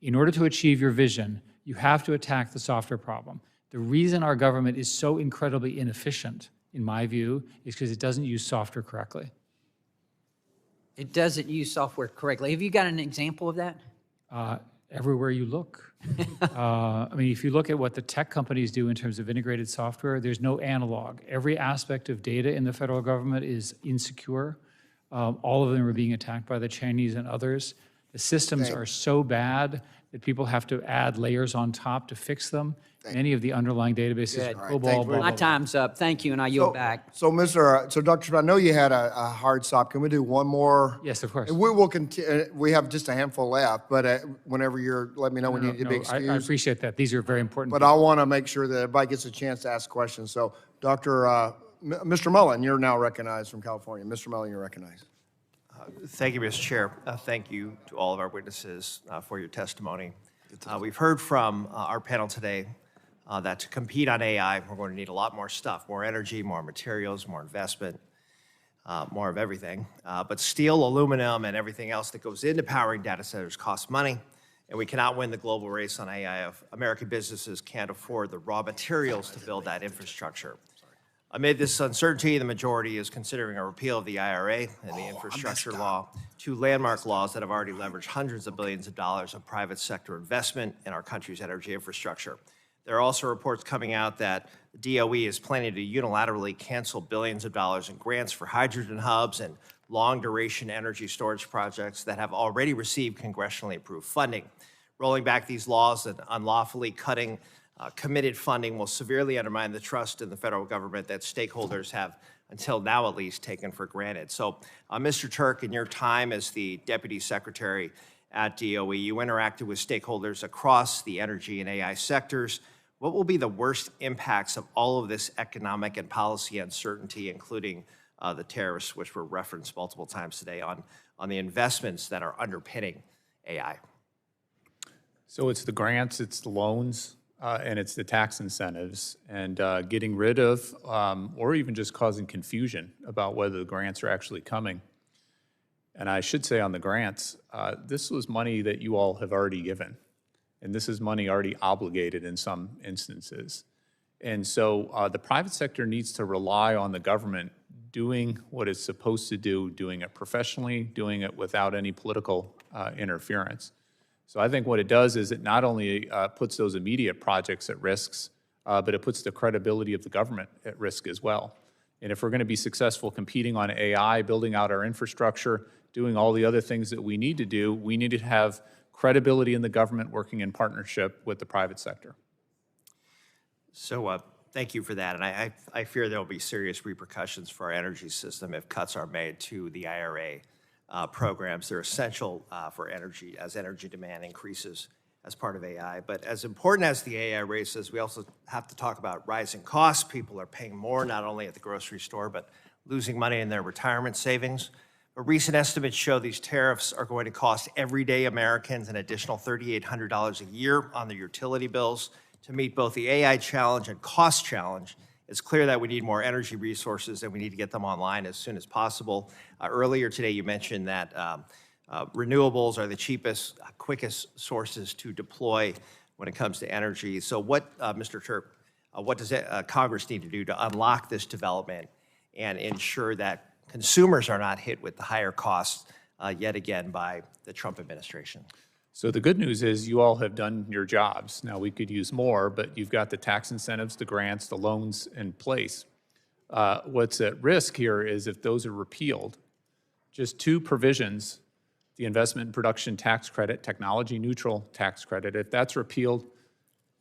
S3: In order to achieve your vision, you have to attack the software problem. The reason our government is so incredibly inefficient, in my view, is because it doesn't use software correctly.
S11: It doesn't use software correctly. Have you got an example of that?
S3: Everywhere you look. I mean, if you look at what the tech companies do in terms of integrated software, there's no analog. Every aspect of data in the federal government is insecure. All of them are being attacked by the Chinese and others. The systems are so bad that people have to add layers on top to fix them. Many of the underlying databases are COBOL, blah, blah,
S11: My
S3: blah.
S11: time's up. Thank you, and I yield back.
S9: So, Dr. Schmidt, I know you had a hard stop. Can we do one more?
S3: Yes, of course.
S9: And we will continue. We have just a handful left, but whenever let me know when you need to be excused.
S3: I appreciate that. These are very important.
S9: But I want to make sure that everybody gets a chance to ask questions. So, Mr. Mullen, you're now recognized from California. Mr. Mullen, you're recognized.
S12: Thank you, Mr. Chair. Thank you to all of our witnesses for your testimony. We've heard from our panel today that to compete on AI, we're going to need a lot more stuff, more energy, more materials, more investment, more of everything. But steel, aluminum, and everything else that goes into powering data centers costs money, and we cannot win the global race on AI if American businesses can't afford the raw materials to build that infrastructure. Amid this uncertainty, the majority is considering a repeal of the IRA and the infrastructure law, two landmark laws that have already leveraged hundreds of billions of dollars of private sector investment in our country's energy infrastructure. There are also reports coming out that the DOE is planning to unilaterally cancel billions of dollars in grants for hydrogen hubs and long-duration energy storage projects that have already received congressionally approved funding. Rolling back these laws and unlawfully cutting committed funding will severely undermine the trust in the federal government that stakeholders have, until now at least, taken for granted. So, Mr. Turk, in your time as the Deputy Secretary at DOE, you interacted with stakeholders across the energy and AI sectors. What will be the worst impacts of all of this economic and policy uncertainty, including the tariffs, which were referenced multiple times today, on the investments that are underpinning AI?
S5: So it's the grants, it's the loans, and it's the tax incentives, and getting rid of, or even just causing confusion about whether the grants are actually coming. And I should say on the grants, this was money that you all have already given. And this is money already obligated in some instances. And so the private sector needs to rely on the government doing what it's supposed to do, doing it professionally, doing it without any political interference. So I think what it does is it not only puts those immediate projects at risks, but it puts the credibility of the government at risk as well. And if we're going to be successful competing on AI, building out our infrastructure, doing all the other things that we need to do, we need to have credibility in the government working in partnership with the private sector.
S12: So thank you for that. And I fear there will be serious repercussions for our energy system if cuts are made to the IRA programs. They're essential for energy as energy demand increases as part of AI. But as important as the AI race is, we also have to talk about rising costs. People are paying more, not only at the grocery store, but losing money in their retirement savings. But recent estimates show these tariffs are going to cost everyday Americans an additional $3,800 a year on their utility bills. To meet both the AI challenge and cost challenge, it's clear that we need more energy resources and we need to get them online as soon as possible. Earlier today, you mentioned that renewables are the cheapest, quickest sources to deploy when it comes to energy. So what, Mr. Turk, what does Congress need to do to unlock this development and ensure that consumers are not hit with the higher costs yet again by the Trump administration?
S5: So the good news is you all have done your jobs. Now, we could use more, but you've got the tax incentives, the grants, the loans in place. What's at risk here is if those are repealed, just two provisions, the investment and production tax credit, technology neutral tax credit, if that's repealed,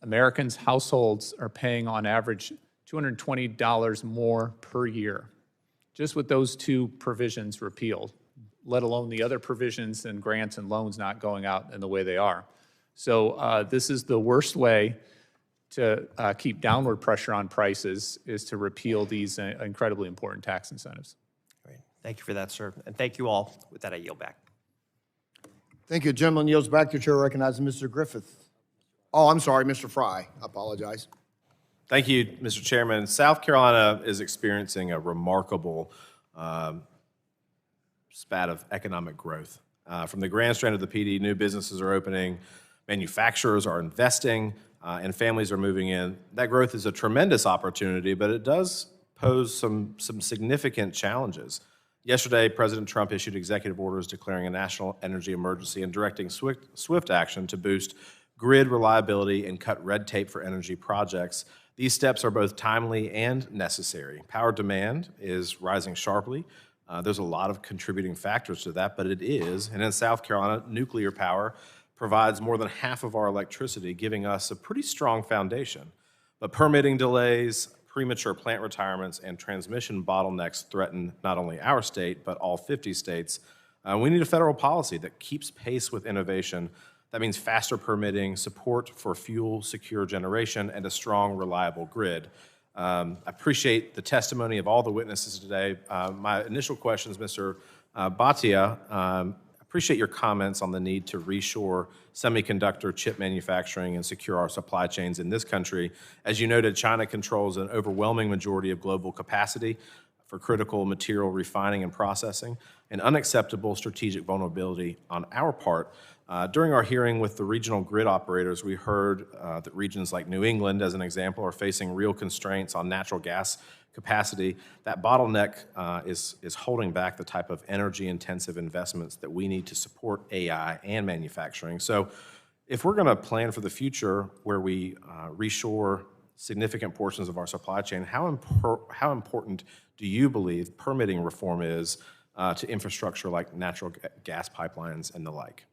S5: Americans, households are paying on average $220 more per year, just with those two provisions repealed, let alone the other provisions and grants and loans not going out in the way they are. So this is the worst way to keep downward pressure on prices, is to repeal these incredibly important tax incentives.
S12: Great. Thank you for that, sir. And thank you all. With that, I yield back.
S9: Thank you. Gentleman yields back. Your chair recognizes Mr. Griffith. Oh, I'm sorry, Mr. Fry. I apologize.
S13: Thank you, Mr. Chairman. South Carolina is experiencing a remarkable spat of economic growth. From the Grand Strand of the PD, new businesses are opening, manufacturers are investing, and families are moving in. That growth is a tremendous opportunity, but it does pose some significant challenges. Yesterday, President Trump issued executive orders declaring a national energy emergency and directing swift action to boost grid reliability and cut red tape for energy projects. These steps are both timely and necessary. Power demand is rising sharply. There's a lot of contributing factors to that, but it is. And in South Carolina, nuclear power provides more than half of our electricity, giving us a pretty strong foundation. But permitting delays, premature plant retirements, and transmission bottlenecks threaten not only our state, but all 50 states. We need a federal policy that keeps pace with innovation. That means faster permitting, support for fuel-secure generation, and a strong, reliable grid. I appreciate the testimony of all the witnesses today. My initial questions, Mr. Bhatia, appreciate your comments on the need to reshore semiconductor chip manufacturing and secure our supply chains in this country. As you noted, China controls an overwhelming majority of global capacity for critical material refining and processing, an unacceptable strategic vulnerability on our part. During our hearing with the regional grid operators, we heard that regions like New England, as an example, are facing real constraints on natural gas capacity. That bottleneck is holding back the type of energy-intensive investments that we need to support AI and manufacturing. So if we're going to plan for the future where we reshore significant portions of our supply chain, how important do you believe permitting reform is to infrastructure like natural gas pipelines and the like?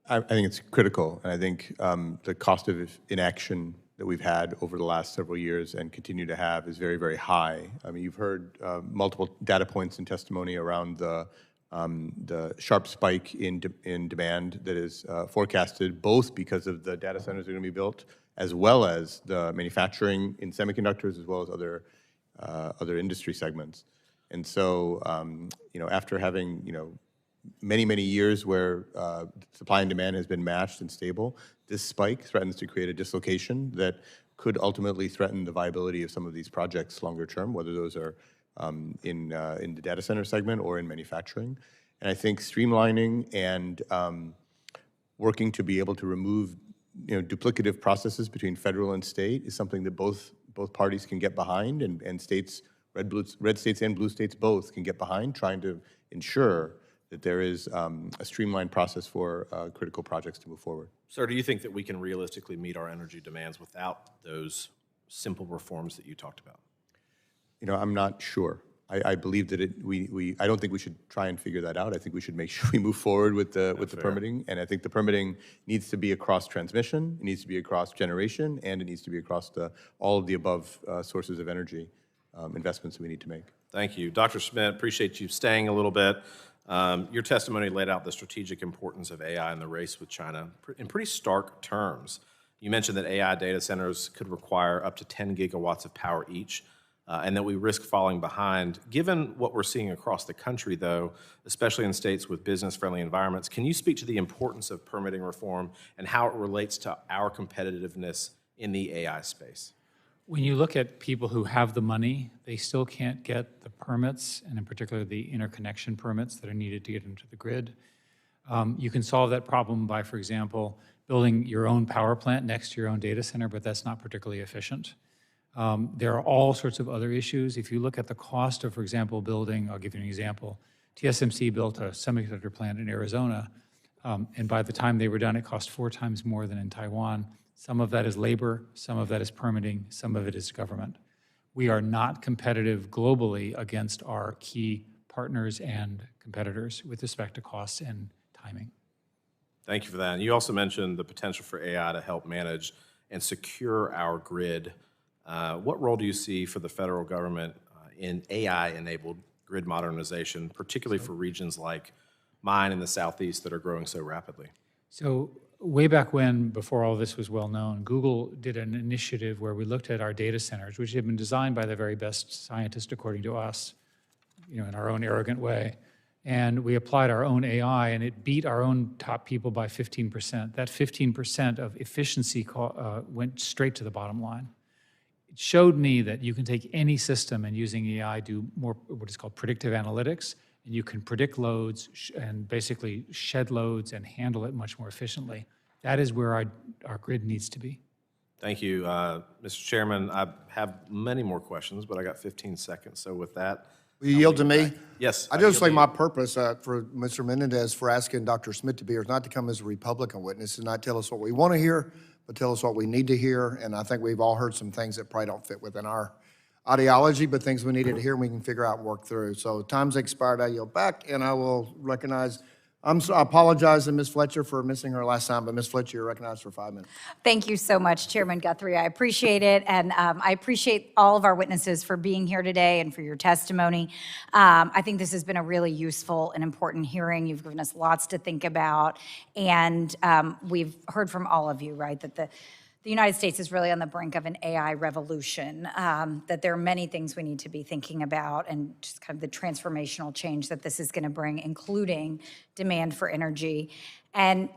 S4: I think it's critical, and I think the cost of inaction that we've had over the last several years and continue to have is very, very high. I mean, you've heard multiple data points and testimony around the sharp spike in demand that is forecasted, both because of the data centers that are going to be built, as well as the manufacturing in semiconductors, as well as other industry segments. And so, after having, many, many years where supply and demand has been matched and stable, this spike threatens to create a dislocation that could ultimately threaten the viability of some of these projects longer term, whether those are in the data center segment or in manufacturing. And I think streamlining and working to be able to remove duplicative processes between federal and state is something that both parties can get behind, and states, red states and blue states both can get behind, trying to ensure that there is a streamlined process for critical projects to move forward.
S13: Sir, do you think that we can realistically meet our energy demands without those simple reforms that you talked about?
S4: I'm not sure. I believe that I don't think we should try and figure that out. I think we should make sure we move forward with the permitting, and I think the permitting needs to be across transmission, it needs to be across generation, and it needs to be across all of the above sources of energy investments that we need to make.
S13: Thank you. Dr. Schmidt, appreciate you staying a little bit. Your testimony laid out the strategic importance of AI in the race with China in pretty stark terms. You mentioned that AI data centers could require up to 10 gigawatts of power each, and that we risk falling behind. Given what we're seeing across the country, though, especially in states with business-friendly environments, can you speak to the importance of permitting reform and how it relates to our competitiveness in the AI space?
S3: When you look at people who have the money, they still can't get the permits, and in particular the interconnection permits that are needed to get into the grid. You can solve that problem by, for example, building your own power plant next to your own data center, but that's not particularly efficient. There are all sorts of other issues. If you look at the cost of, for example, building, I'll give you an example, TSMC built a semiconductor plant in Arizona. And by the time they were done, it cost 4 times more than in Taiwan. Some of that is labor, some of that is permitting, some of it is government. We are not competitive globally against our key partners and competitors with respect to costs and timing.
S13: Thank you for that. And you also mentioned the potential for AI to help manage and secure our grid. What role do you see for the federal government in AI-enabled grid modernization, particularly for regions like mine in the Southeast that are growing so rapidly?
S3: So way back when, before all this was well known, Google did an initiative where we looked at our data centers, which had been designed by the very best scientists, according to us, in our own arrogant way. And we applied our own AI, and it beat our own top people by 15%. That 15% of efficiency went straight to the bottom line. It showed me that you can take any system and using AI do more what is called predictive analytics, and you can predict loads and basically shed loads and handle it much more efficiently. That is where our grid needs to be.
S13: Thank you, Mr. Chairman. I have many more questions, but I got 15 seconds. So with that,
S9: will you yield to me?
S13: Yes.
S9: I just like my purpose for Mr. Menendez for asking Dr. Schmidt to be here is not to come as a Republican witness and not tell us what we want to hear, but tell us what we need to hear. And I think we've all heard some things that probably don't fit within our ideology, but things we needed to hear and we can figure out and work through. So time's expired. I yield back, and I will recognize. I apologize to Ms. Fletcher for missing her last time, but Ms. Fletcher, you're recognized for 5 minutes.
S14: Thank you so much, Chairman Guthrie. I appreciate it, and I appreciate all of our witnesses for being here today and for your testimony. I think this has been a really useful and important hearing. You've given us lots to think about, and we've heard from all of you, right, that the United States is really on the brink of an AI revolution, that there are many things we need to be thinking about and just kind of the transformational change that this is going to bring, including demand for energy. And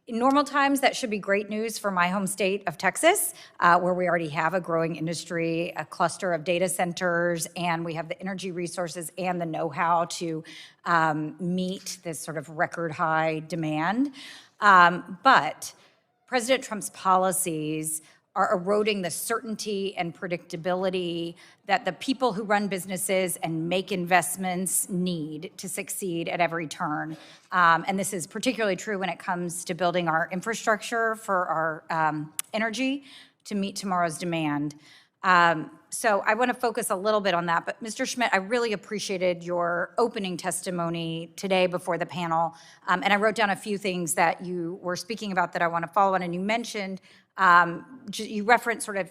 S14: in normal times, that should be great news for my home state of Texas, where we already have a growing industry, a cluster of data centers, and we have the energy resources and the know-how to meet this sort of record high demand. But President Trump's policies are eroding the certainty and predictability that the people who run businesses and make investments need to succeed at every turn. And this is particularly true when it comes to building our infrastructure for our energy to meet tomorrow's demand. So I want to focus a little bit on that. But Mr. Schmidt, I really appreciated your opening testimony today before the panel. And I wrote down a few things that you were speaking about that I want to follow on. And you mentioned, you referenced sort of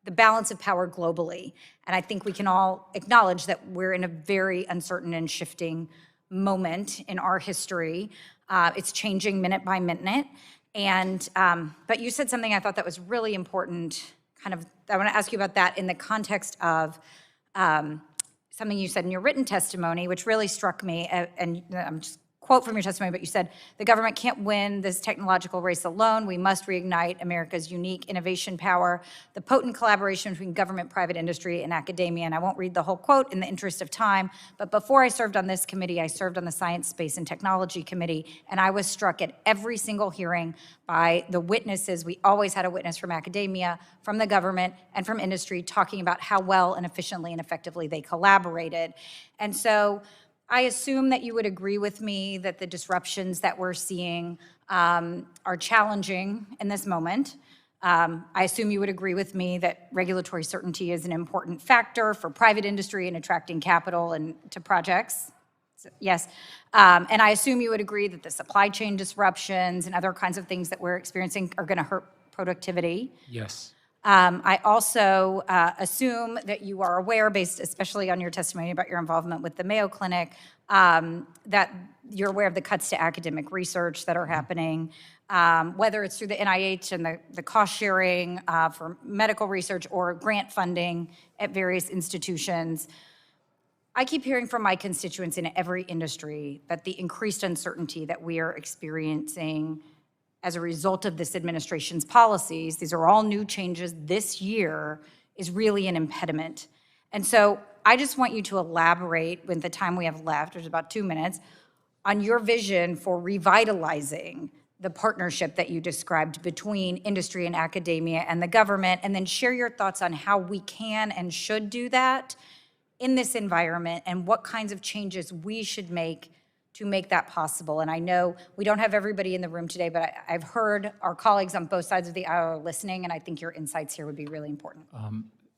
S14: the balance of power globally. And I think we can all acknowledge that we're in a very uncertain and shifting moment in our history. It's changing minute by minute. And, but you said something I thought that was really important. I want to ask you about that in the context of something you said in your written testimony, which really struck me, and I'm just quote from your testimony, but you said, the government can't win this technological race alone. We must reignite America's unique innovation power, the potent collaboration between government, private industry, and academia. And I won't read the whole quote in the interest of time, but before I served on this committee, I served on the Science, Space, and Technology Committee, and I was struck at every single hearing by the witnesses. We always had a witness from academia, from the government, and from industry talking about how well and efficiently and effectively they collaborated. And so I assume that you would agree with me that the disruptions that we're seeing are challenging in this moment. I assume you would agree with me that regulatory certainty is an important factor for private industry in attracting capital and to projects. So, yes. And I assume you would agree that the supply chain disruptions and other kinds of things that we're experiencing are going to hurt productivity.
S3: Yes.
S14: I also assume that you are aware, based especially on your testimony about your involvement with the Mayo Clinic, that you're aware of the cuts to academic research that are happening, whether it's through the NIH and the cost sharing for medical research or grant funding at various institutions. I keep hearing from my constituents in every industry that the increased uncertainty that we are experiencing as a result of this administration's policies, these are all new changes this year, is really an impediment. And so I just want you to elaborate, with the time we have left, there's about 2 minutes, on your vision for revitalizing the partnership that you described between industry and academia and the government, and then share your thoughts on how we can and should do that in this environment and what kinds of changes we should make to make that possible. And I know we don't have everybody in the room today, but I've heard our colleagues on both sides of the aisle are listening, and I think your insights here would be really important.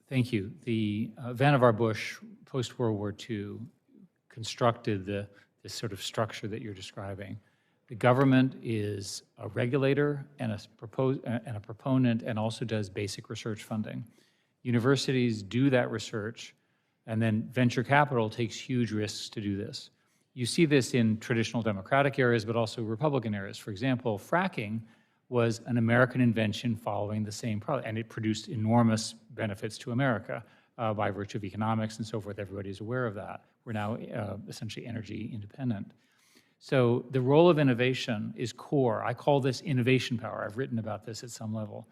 S3: Thank you. The Vannevar Bush, post-World War II, constructed this sort of structure that you're describing. The government is a regulator and a proponent, and also does basic research funding. Universities do that research, and then venture capital takes huge risks to do this. You see this in traditional Democratic areas, but also Republican areas. For example, fracking was an American invention following the same problem, and it produced enormous benefits to America by virtue of economics and so forth. Everybody's aware of that. We're now essentially energy independent. So the role of innovation is core. I call this innovation power. I've written about this at some level.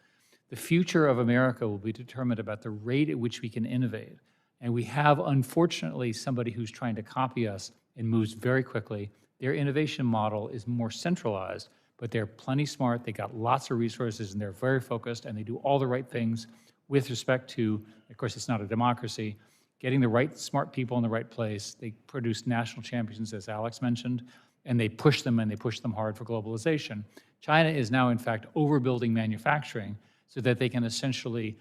S3: The future of America will be determined about the rate at which we can innovate. And we have, unfortunately, somebody who's trying to copy us and moves very quickly. Their innovation model is more centralized, but they're plenty smart. They got lots of resources, and they're very focused, and they do all the right things with respect to, of course, it's not a democracy, getting the right smart people in the right place. They produce national champions, as Alex mentioned, and they push them, and they push them hard for globalization. China is now, in fact, overbuilding manufacturing so that they can essentially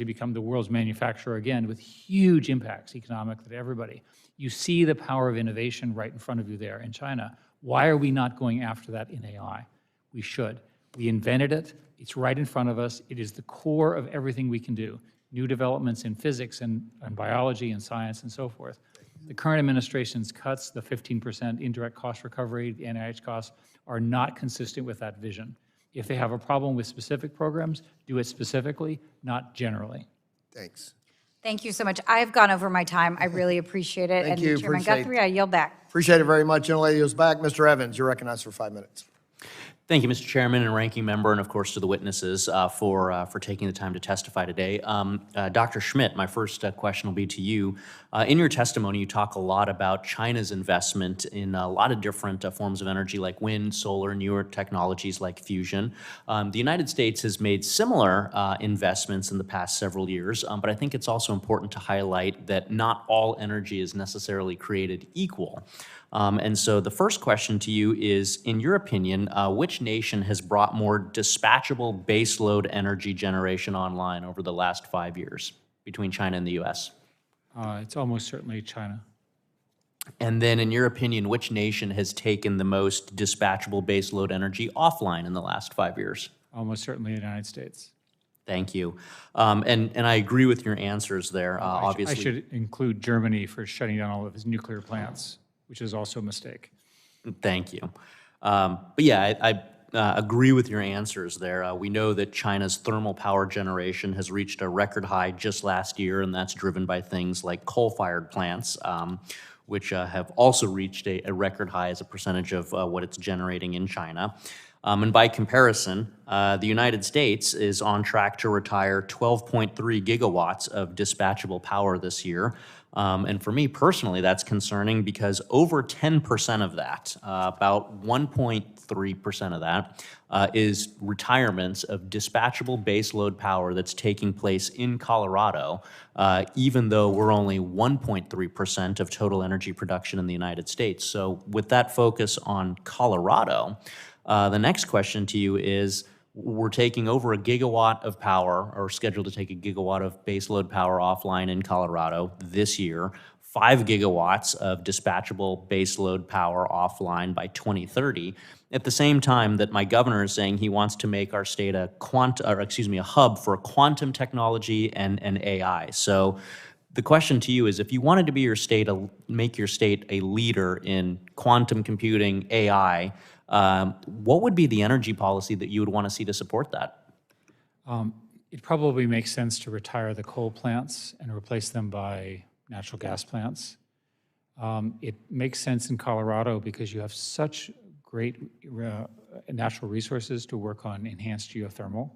S3: become the world's manufacturer again, with huge impacts economically to everybody. You see the power of innovation right in front of you there in China. Why are we not going after that in AI? We should. We invented it. It's right in front of us. It is the core of everything we can do. New developments in physics and biology and science and so forth. The current administration's cuts, the 15% indirect cost recovery, the NIH costs, are not consistent with that vision. If they have a problem with specific programs, do it specifically, not generally.
S9: Thanks.
S14: Thank you so much. I've gone over my time. I really appreciate it.
S9: Thank
S14: and
S9: you.
S14: Chairman
S9: Appreciate
S14: Guthrie, I yield back.
S9: Appreciate it very much. Gentlelady is back. Mr. Evans, you're recognized for 5 minutes.
S18: Thank you, Mr. Chairman and Ranking Member, and of course to the witnesses for taking the time to testify today. Dr. Schmidt, my first question will be to you. In your testimony, you talk a lot about China's investment in a lot of different forms of energy like wind, solar, newer technologies like fusion. The United States has made similar investments in the past several years, but I think it's also important to highlight that not all energy is necessarily created equal. And so the first question to you is, in your opinion, which nation has brought more dispatchable baseload energy generation online over the last 5 years between China and the U.S.?
S3: It's almost certainly China.
S18: And then, in your opinion, which nation has taken the most dispatchable baseload energy offline in the last 5 years?
S3: Almost certainly the United States.
S18: Thank you. And I agree with your answers there, obviously.
S3: I should include Germany for shutting down all of its nuclear plants, which is also a mistake.
S18: Thank you. But yeah, I agree with your answers there. We know that China's thermal power generation has reached a record high just last year, and that's driven by things like coal-fired plants, which have also reached a record high as a percentage of what it's generating in China. And by comparison, the United States is on track to retire 12.3 gigawatts of dispatchable power this year. And for me personally, that's concerning because over 10% of that, about 1.3% of that, is retirements of dispatchable baseload power that's taking place in Colorado, even though we're only 1.3% of total energy production in the United States. So with that focus on Colorado, the next question to you is, we're taking over a gigawatt of power, or scheduled to take a gigawatt of baseload power offline in Colorado this year, 5 gigawatts of dispatchable baseload power offline by 2030, at the same time that my governor is saying he wants to make our state a hub for quantum technology and AI. So the question to you is, if you wanted to be make your state a leader in quantum computing, AI, what would be the energy policy that you would want to see to support that?
S3: It probably makes sense to retire the coal plants and replace them by natural gas plants. It makes sense in Colorado because you have such great natural resources to work on enhanced geothermal.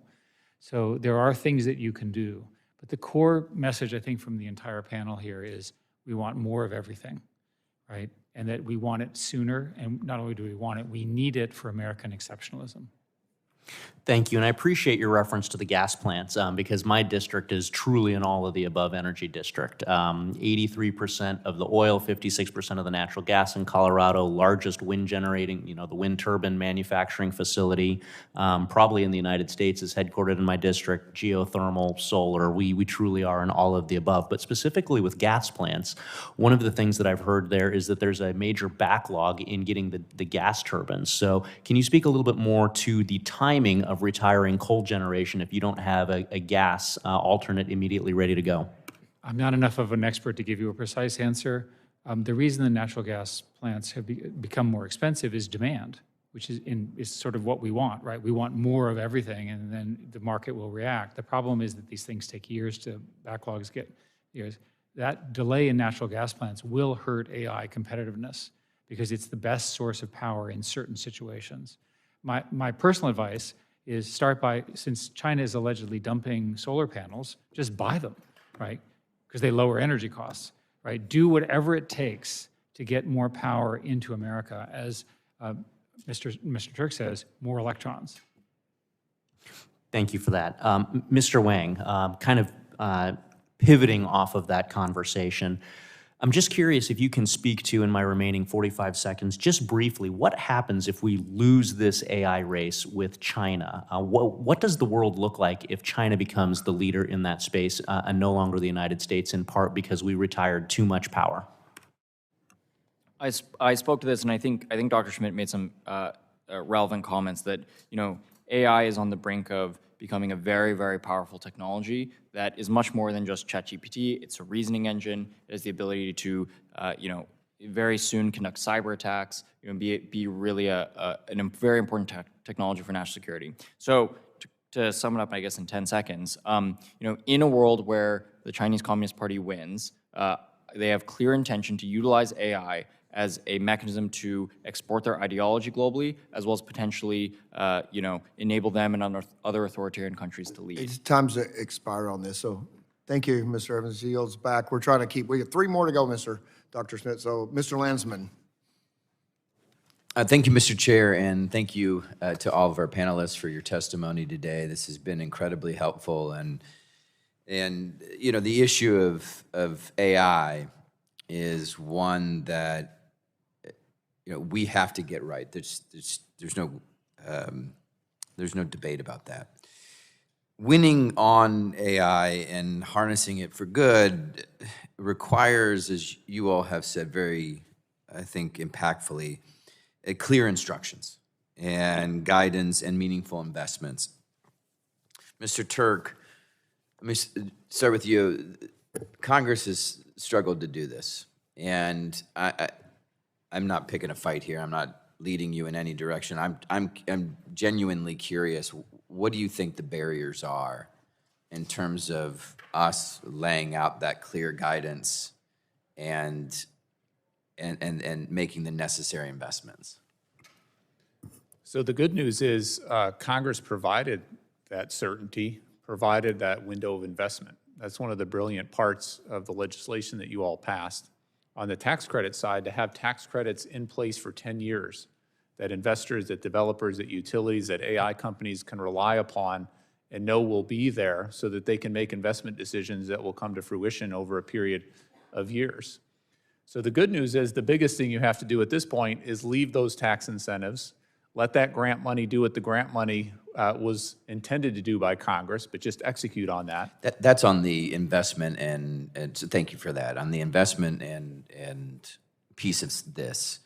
S3: So there are things that you can do. But the core message, I think, from the entire panel here is we want more of everything, right? And that we want it sooner, and not only do we want it, we need it for American exceptionalism.
S18: Thank you, and I appreciate your reference to the gas plants because my district is truly an all of the above energy district. 83% of the oil, 56% of the natural gas in Colorado, largest wind generating, the wind turbine manufacturing facility, probably in the United States, is headquartered in my district, geothermal, solar. We truly are an all of the above. But specifically with gas plants, one of the things that I've heard there is that there's a major backlog in getting the gas turbines. So can you speak a little bit more to the timing of retiring coal generation if you don't have a gas alternate immediately ready to go?
S3: I'm not enough of an expert to give you a precise answer. The reason the natural gas plants have become more expensive is demand, which is sort of what we want, right? We want more of everything, and then the market will react. The problem is that these things take years to, backlogs get years. That delay in natural gas plants will hurt AI competitiveness because it's the best source of power in certain situations. My personal advice is since China is allegedly dumping solar panels, just buy them, right? Because they lower energy costs, right? Do whatever it takes to get more power into America. As Mr. Turk says, more electrons.
S18: Thank you for that. Mr. Wang, kind of pivoting off of that conversation, I'm just curious if you can speak to, in my remaining 45 seconds, just briefly, what happens if we lose this AI race with China? What does the world look like if China becomes the leader in that space and no longer the United States, in part because we retired too much power?
S6: I spoke to this, and I think Dr. Schmidt made some relevant comments that, AI is on the brink of becoming a very, very powerful technology that is much more than just ChatGPT. It's a reasoning engine. It has the ability to, very soon conduct cyber attacks, be really a very important technology for national security. So to sum it up, I guess, in 10 seconds, in a world where the Chinese Communist Party wins, they have clear intention to utilize AI as a mechanism to export their ideology globally, as well as potentially, enable them and other authoritarian countries to lead.
S9: It's time's expired on this, so thank you, Mr. Evans. He yields back. We're trying to keep, we have 3 more to go, Dr. Schmidt. So, Mr. Landsman.
S15: Thank you, Mr. Chair, and thank you to all of our panelists for your testimony today. This has been incredibly helpful, and the issue of AI is one that we have to get right. There's no debate about that. Winning on AI and harnessing it for good requires, as you all have said very, I think, impactfully, clear instructions and guidance and meaningful investments. Mr. Turk, let me start with you. Congress has struggled to do this, and I'm not picking a fight here. I'm not leading you in any direction. I'm genuinely curious. What do you think the barriers are in terms of us laying out that clear guidance and making the necessary investments?
S5: So the good news is Congress provided that certainty, provided that window of investment. That's one of the brilliant parts of the legislation that you all passed. On the tax credit side, to have tax credits in place for 10 years that investors, that developers, that utilities, that AI companies can rely upon and know will be there so that they can make investment decisions that will come to fruition over a period of years. So the good news is the biggest thing you have to do at this point is leave those tax incentives, let that grant money do what the grant money was intended to do by Congress, but just execute on that.
S15: That's on the investment, and so thank you for that, on the investment and piece of this.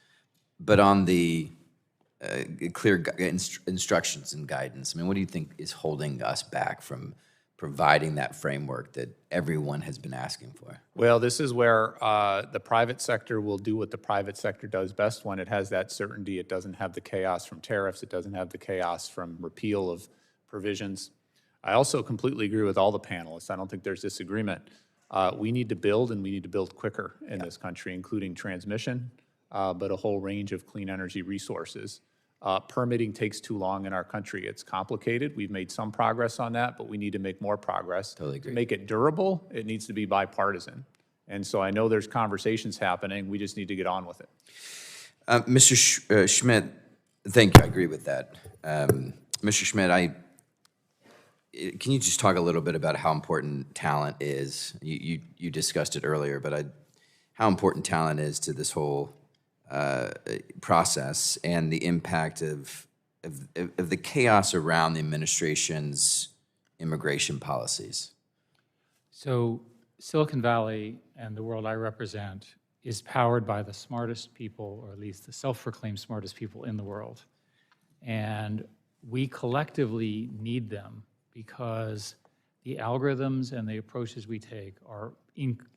S15: But on the clear instructions and guidance, I mean, what do you think is holding us back from providing that framework that everyone has been asking for?
S5: Well, this is where the private sector will do what the private sector does best when it has that certainty. It doesn't have the chaos from tariffs. It doesn't have the chaos from repeal of provisions. I also completely agree with all the panelists. I don't think there's disagreement. We need to build, and we need to build quicker in this country, including transmission, but a whole range of clean energy resources. Permitting takes too long in our country. It's complicated. We've made some progress on that, but we need to make more progress.
S15: Totally agree.
S5: To make it durable, it needs to be bipartisan. And so I know there's conversations happening. We just need to get on with it.
S15: Mr. Schmidt, thank you. I agree with that. Mr. Schmidt, can you just talk a little bit about how important talent is? You discussed it earlier, but how important talent is to this whole process and the impact of the chaos around the administration's immigration policies?
S3: So Silicon Valley and the world I represent is powered by the smartest people, or at least the self-proclaimed smartest people in the world. And we collectively need them because the algorithms and the approaches we take are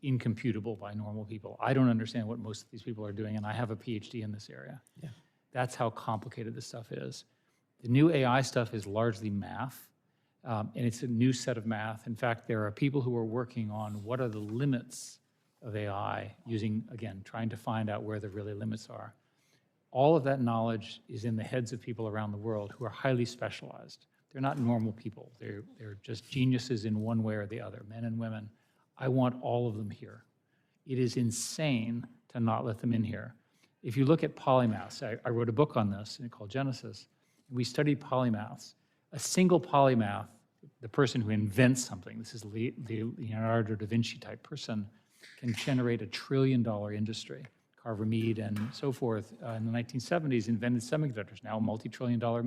S3: incomputable by normal people. I don't understand what most of these people are doing, and I have a PhD in this area.
S15: Yeah.
S3: That's how complicated this stuff is. The new AI stuff is largely math, and it's a new set of math. In fact, there are people who are working on what are the limits of AI using, again, trying to find out where the really limits are. All of that knowledge is in the heads of people around the world who are highly specialized. They're not normal people. They're just geniuses in one way or the other, men and women. I want all of them here. It is insane to not let them in here. If you look at polymaths, I wrote a book on this called Genesis. We studied polymaths. A single polymath, the person who invents something, this is the Leonardo da Vinci type person, can generate $1 trillion industry. Carver Mead and so forth in the 1970s invented semiconductors, now a multi-trillion-dollar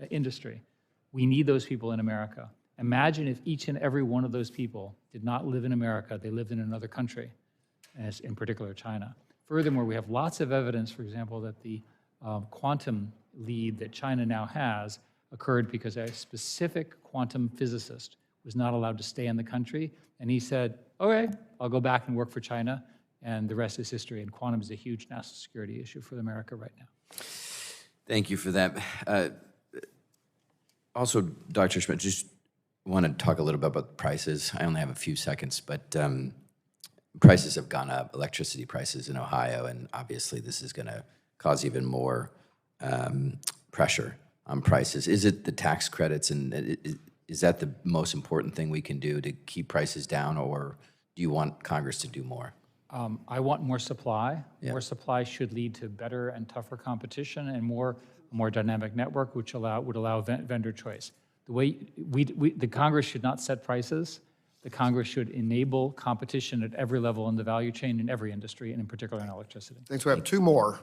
S3: industry. We need those people in America. Imagine if each and every one of those people did not live in America, they lived in another country, as in particular China. Furthermore, we have lots of evidence, for example, that the quantum lead that China now has occurred because a specific quantum physicist was not allowed to stay in the country, and he said, okay, I'll go back and work for China, and the rest is history. And quantum is a huge national security issue for America right now.
S15: Thank you for that. Also, Dr. Schmidt, just want to talk a little bit about prices. I only have a few seconds, but prices have gone up, electricity prices in Ohio, and obviously this is going to cause even more pressure on prices. Is it the tax credits, and is that the most important thing we can do to keep prices down, or do you want Congress to do more?
S3: I want more supply.
S15: Yeah.
S3: More supply should lead to better and tougher competition and more dynamic network, which would allow vendor choice. The way the Congress should not set prices. The Congress should enable competition at every level in the value chain in every industry, and in particular in electricity.
S9: Thanks. We have two more.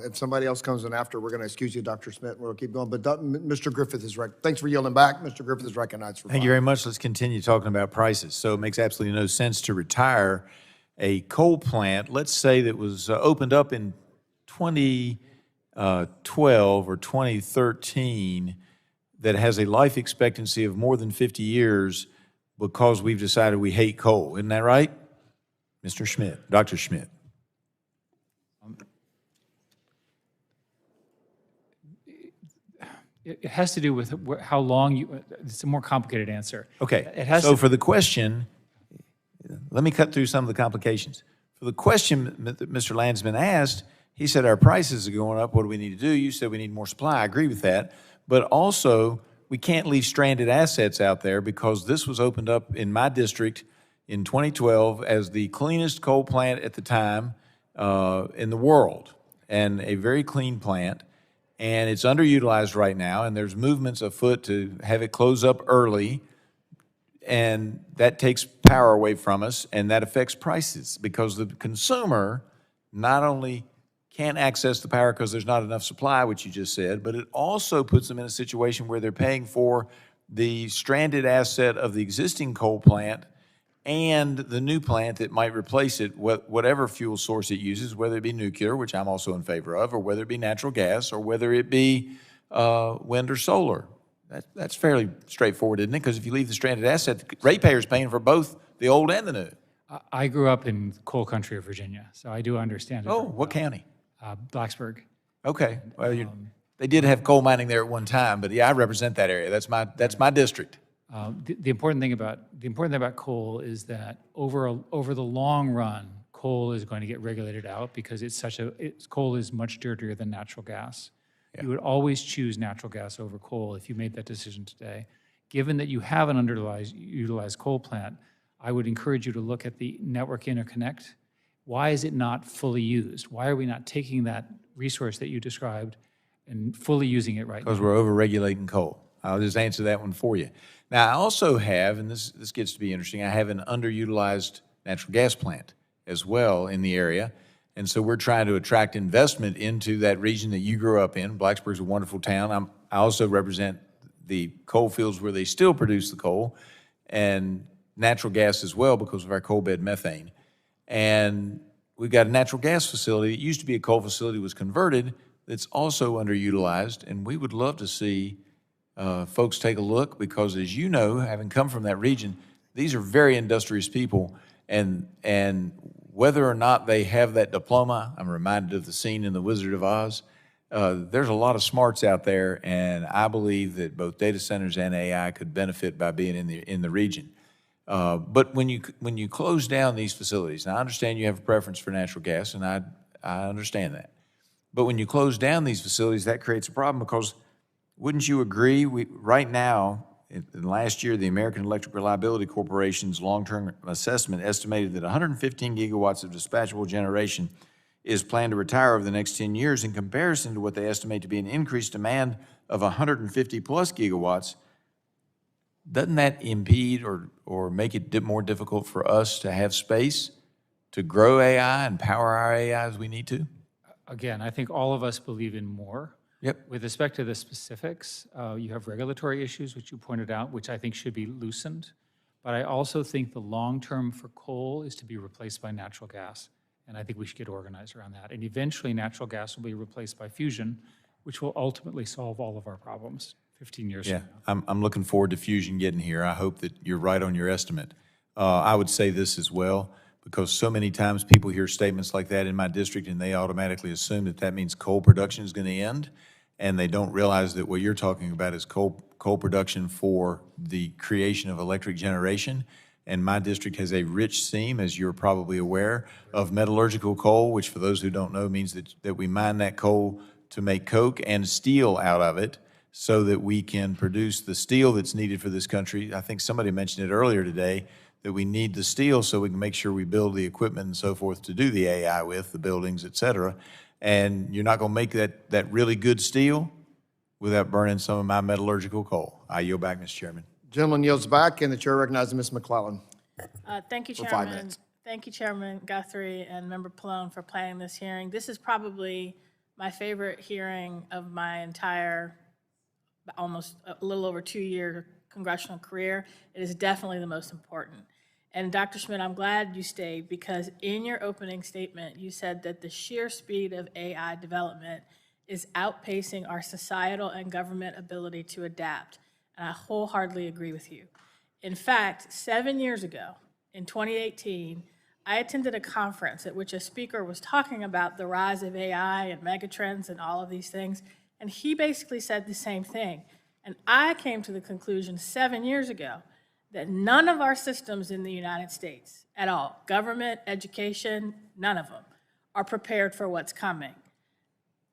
S9: If somebody else comes in after, we're going to excuse you, Dr. Schmidt. We'll keep going. But Mr. Griffith is thanks for yielding back. Mr. Griffith is recognized for
S16: Thank you very much. Let's continue talking about prices. So it makes absolutely no sense to retire a coal plant, let's say that was opened up in 2012 or 2013, that has a life expectancy of more than 50 years because we've decided we hate coal. Isn't that right? Mr. Schmidt, Dr. Schmidt.
S3: It has to do with how long it's a more complicated answer.
S16: Okay, so for the question, let me cut through some of the complications. For the question that Mr. Landsman asked, he said our prices are going up. What do we need to do? You said we need more supply. I agree with that. But also, we can't leave stranded assets out there because this was opened up in my district in 2012 as the cleanest coal plant at the time in the world, and a very clean plant. And it's underutilized right now, and there's movements afoot to have it close up early, and that takes power away from us, and that affects prices because the consumer not only can't access the power because there's not enough supply, which you just said, but it also puts them in a situation where they're paying for the stranded asset of the existing coal plant and the new plant that might replace it, whatever fuel source it uses, whether it be nuclear, which I'm also in favor of, or whether it be natural gas, or whether it be wind or solar. That's fairly straightforward, isn't it? Because if you leave the stranded asset, the ratepayer's paying for both the old and the new.
S3: I grew up in coal country of Virginia, so I do understand it.
S16: Oh, what county?
S3: Blacksburg.
S16: Okay. Well, they did have coal mining there at one time, but yeah, I represent that area. That's my district.
S3: The important thing about coal is that over the long run, coal is going to get regulated out because coal is much dirtier than natural gas. Yeah. You would always choose natural gas over coal if you made that decision today. Given that you have an underutilized coal plant, I would encourage you to look at the network interconnect. Why is it not fully used? Why are we not taking that resource that you described and fully using it right now?
S16: Because we're over-regulating coal. I'll just answer that one for you. Now, I also have, and this gets to be interesting, I have an underutilized natural gas plant as well in the area. And so we're trying to attract investment into that region that you grew up in. Blacksburg's a wonderful town. I also represent the coal fields where they still produce the coal and natural gas as well because of our coal bed methane. And we've got a natural gas facility. It used to be a coal facility, was converted. That's also underutilized. And we would love to see folks take a look because, as you know, having come from that region, these are very industrious people. And whether or not they have that diploma, I'm reminded of the scene in The Wizard of Oz. There's a lot of smarts out there, and I believe that both data centers and AI could benefit by being in the region. But when you close down these facilities, and I understand you have a preference for natural gas, and I understand that. But when you close down these facilities, that creates a problem because wouldn't you agree? Right now, in last year, the American Electric Reliability Corporation's long-term assessment estimated that 115 gigawatts of dispatchable generation is planned to retire over the next 10 years in comparison to what they estimate to be an increased demand of 150 plus gigawatts. Doesn't that impede or make it more difficult for us to have space to grow AI and power our AI as we need to?
S3: Again, I think all of us believe in more.
S16: Yep.
S3: With respect to the specifics, you have regulatory issues, which you pointed out, which I think should be loosened. But I also think the long term for coal is to be replaced by natural gas. And I think we should get organized around that. And eventually, natural gas will be replaced by fusion, which will ultimately solve all of our problems 15 years from now.
S16: I'm looking forward to fusion getting here. I hope that you're right on your estimate. I would say this as well, because so many times people hear statements like that in my district and they automatically assume that that means coal production is going to end, and they don't realize that what you're talking about is coal production for the creation of electric generation. And my district has a rich seam, as you're probably aware, of metallurgical coal, which for those who don't know means that we mine that coal to make coke and steel out of it so that we can produce the steel that's needed for this country. I think somebody mentioned it earlier today, that we need the steel so we can make sure we build the equipment and so forth to do the AI with, the buildings, et cetera. And you're not going to make that really good steel without burning some of my metallurgical coal. I yield back, Mr. Chairman.
S9: Gentleman yields back, and the chair recognizes Ms. McClellan.
S17: Thank you,
S9: For 5
S17: Chairman.
S9: minutes.
S17: Thank you, Chairman Guthrie and Member Pallone for planning this hearing. This is probably my favorite hearing of my entire, almost a little over 2-year congressional career. It is definitely the most important. And Dr. Schmidt, I'm glad you stayed because in your opening statement, you said that the sheer speed of AI development is outpacing our societal and government ability to adapt. And I wholeheartedly agree with you. In fact, 7 years ago, in 2018, I attended a conference at which a speaker was talking about the rise of AI and megatrends and all of these things, and he basically said the same thing. And I came to the conclusion 7 years ago that none of our systems in the United States at all, government, education, none of them, are prepared for what's coming.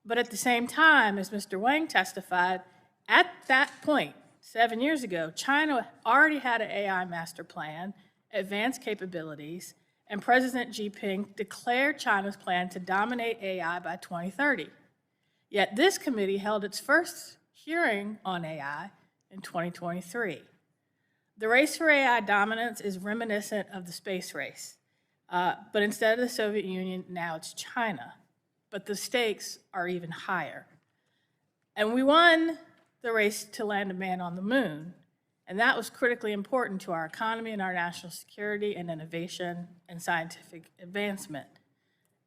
S17: But at the same time, as Mr. Wang testified, at that point, 7 years ago, China already had an AI master plan, advanced capabilities, and President Xi Jinping declared China's plan to dominate AI by 2030. Yet this committee held its first hearing on AI in 2023. The race for AI dominance is reminiscent of the space race, but instead of the Soviet Union, now it's China. But the stakes are even higher. And we won the race to land a man on the moon, and that was critically important to our economy and our national security and innovation and scientific advancement.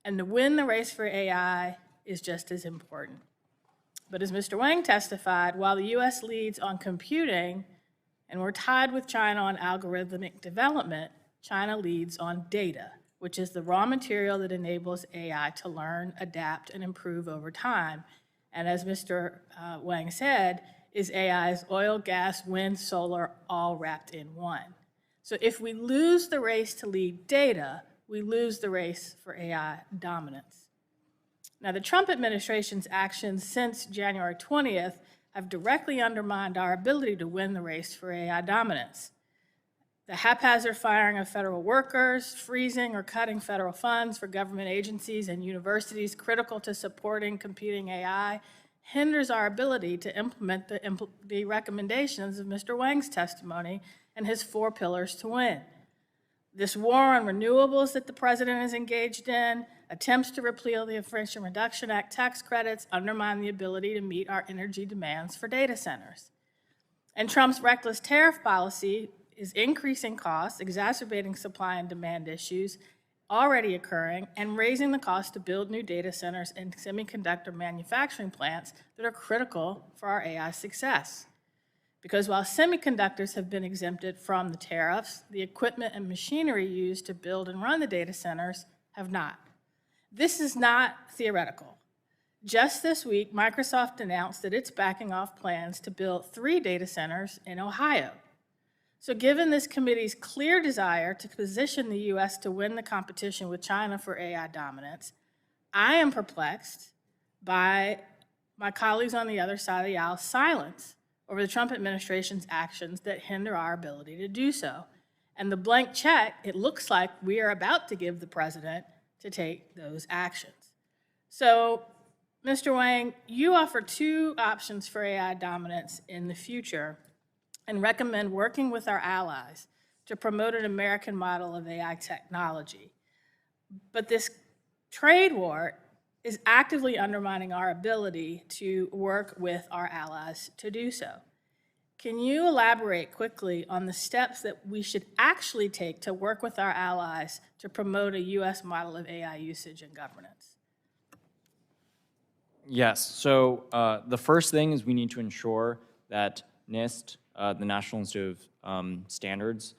S17: And to win the race for AI is just as important. But as Mr. Wang testified, while the US leads on computing and we're tied with China on algorithmic development, China leads on data, which is the raw material that enables AI to learn, adapt, and improve over time. And as Mr. Wang said, is AI's oil, gas, wind, solar, all wrapped in one. So if we lose the race to lead data, we lose the race for AI dominance. Now, the Trump administration's actions since January 20th have directly undermined our ability to win the race for AI dominance. The haphazard firing of federal workers, freezing or cutting federal funds for government agencies and universities critical to supporting competing AI, hinders our ability to implement the recommendations of Mr. Wang's testimony and his 4 pillars to win. This war on renewables that the president is engaged in, attempts to repeal the Inflation Reduction Act tax credits, undermine the ability to meet our energy demands for data centers. And Trump's reckless tariff policy is increasing costs, exacerbating supply and demand issues already occurring, and raising the cost to build new data centers and semiconductor manufacturing plants that are critical for our AI success. Because while semiconductors have been exempted from the tariffs, the equipment and machinery used to build and run the data centers have not. This is not theoretical. Just this week, Microsoft announced that it's backing off plans to build 3 data centers in Ohio. So given this committee's clear desire to position the U.S. to win the competition with China for AI dominance, I am perplexed by my colleagues on the other side of the aisle's silence over the Trump administration's actions that hinder our ability to do so. And the blank check, it looks like we are about to give the president to take those actions. So, Mr. Wang, you offer 2 options for AI dominance in the future and recommend working with our allies to promote an American model of AI technology. But this trade war is actively undermining our ability to work with our allies to do so. Can you elaborate quickly on the steps that we should actually take to work with our allies to promote a U.S. model of AI usage and governance?
S6: Yes, so the first thing is we need to ensure that NIST, the National Institute of Standards,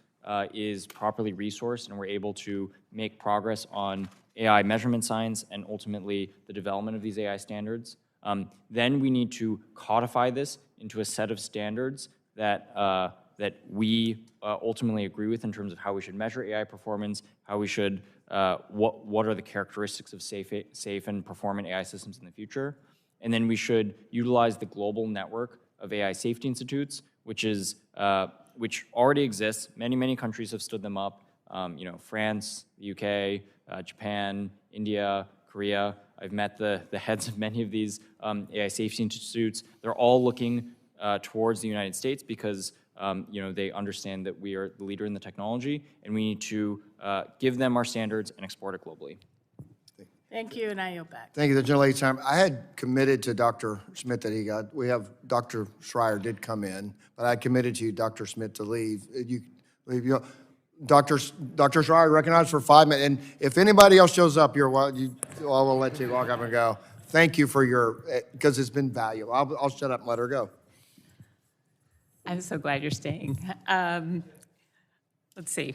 S6: is properly resourced and we're able to make progress on AI measurement science and ultimately the development of these AI standards. Then we need to codify this into a set of standards that, that we ultimately agree with in terms of how we should measure AI performance, how we should, what are the characteristics of safe and performant AI systems in the future. And then we should utilize the global network of AI safety institutes, which is, which already exists. Many countries have stood them up. You know, France, the UK, Japan, India, Korea. I've met the heads of many of these AI safety institutes. They're all looking towards the United States because you know, they understand that we are the leader in the technology, and we need to give them our standards and export it globally.
S17: Thank you, and I yield back.
S9: Thank you, the gentlelady's time. I had committed to Dr. Schmidt that he got, we have, Dr. Schreier did come in, but I committed to you, Dr. Schmidt, to leave. You leave, you, Dr. Schreier, recognized for 5 minutes, and if anybody else shows up, I will let you walk up and go. Thank you for your, because it's been valuable. I'll shut up and let her go.
S2: I'm so glad you're staying. Let's see.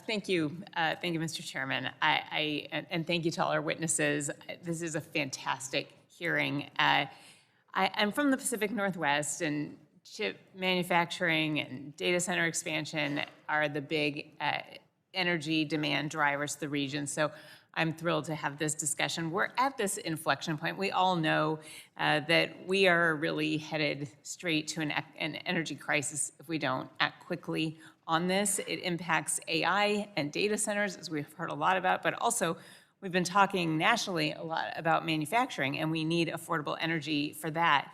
S2: Thank you, Mr. Chairman. And thank you to all our witnesses. This is a fantastic hearing. I'm from the Pacific Northwest, and chip manufacturing and data center expansion are the big energy demand drivers to the region. So I'm thrilled to have this discussion. We're at this inflection point. We all know that we are really headed straight to an energy crisis if we don't act quickly on this. It impacts AI and data centers, as we've heard a lot about, but also we've been talking nationally a lot about manufacturing, and we need affordable energy for that.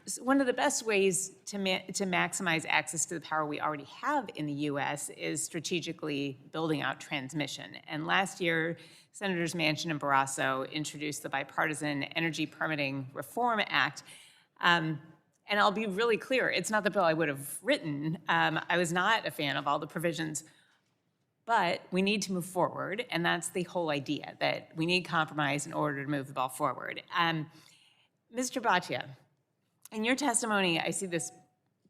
S2: So one of the best ways to maximize access to the power we already have in the U.S. is strategically building out transmission. And last year, Senators Manchin and Barrasso introduced the Bipartisan Energy Permitting Reform Act. And I'll be really clear, it's not the bill I would have written. I was not a fan of all the provisions, but we need to move forward, and that's the whole idea, that we need compromise in order to move the ball forward. Mr. Bhatia, in your testimony, I see this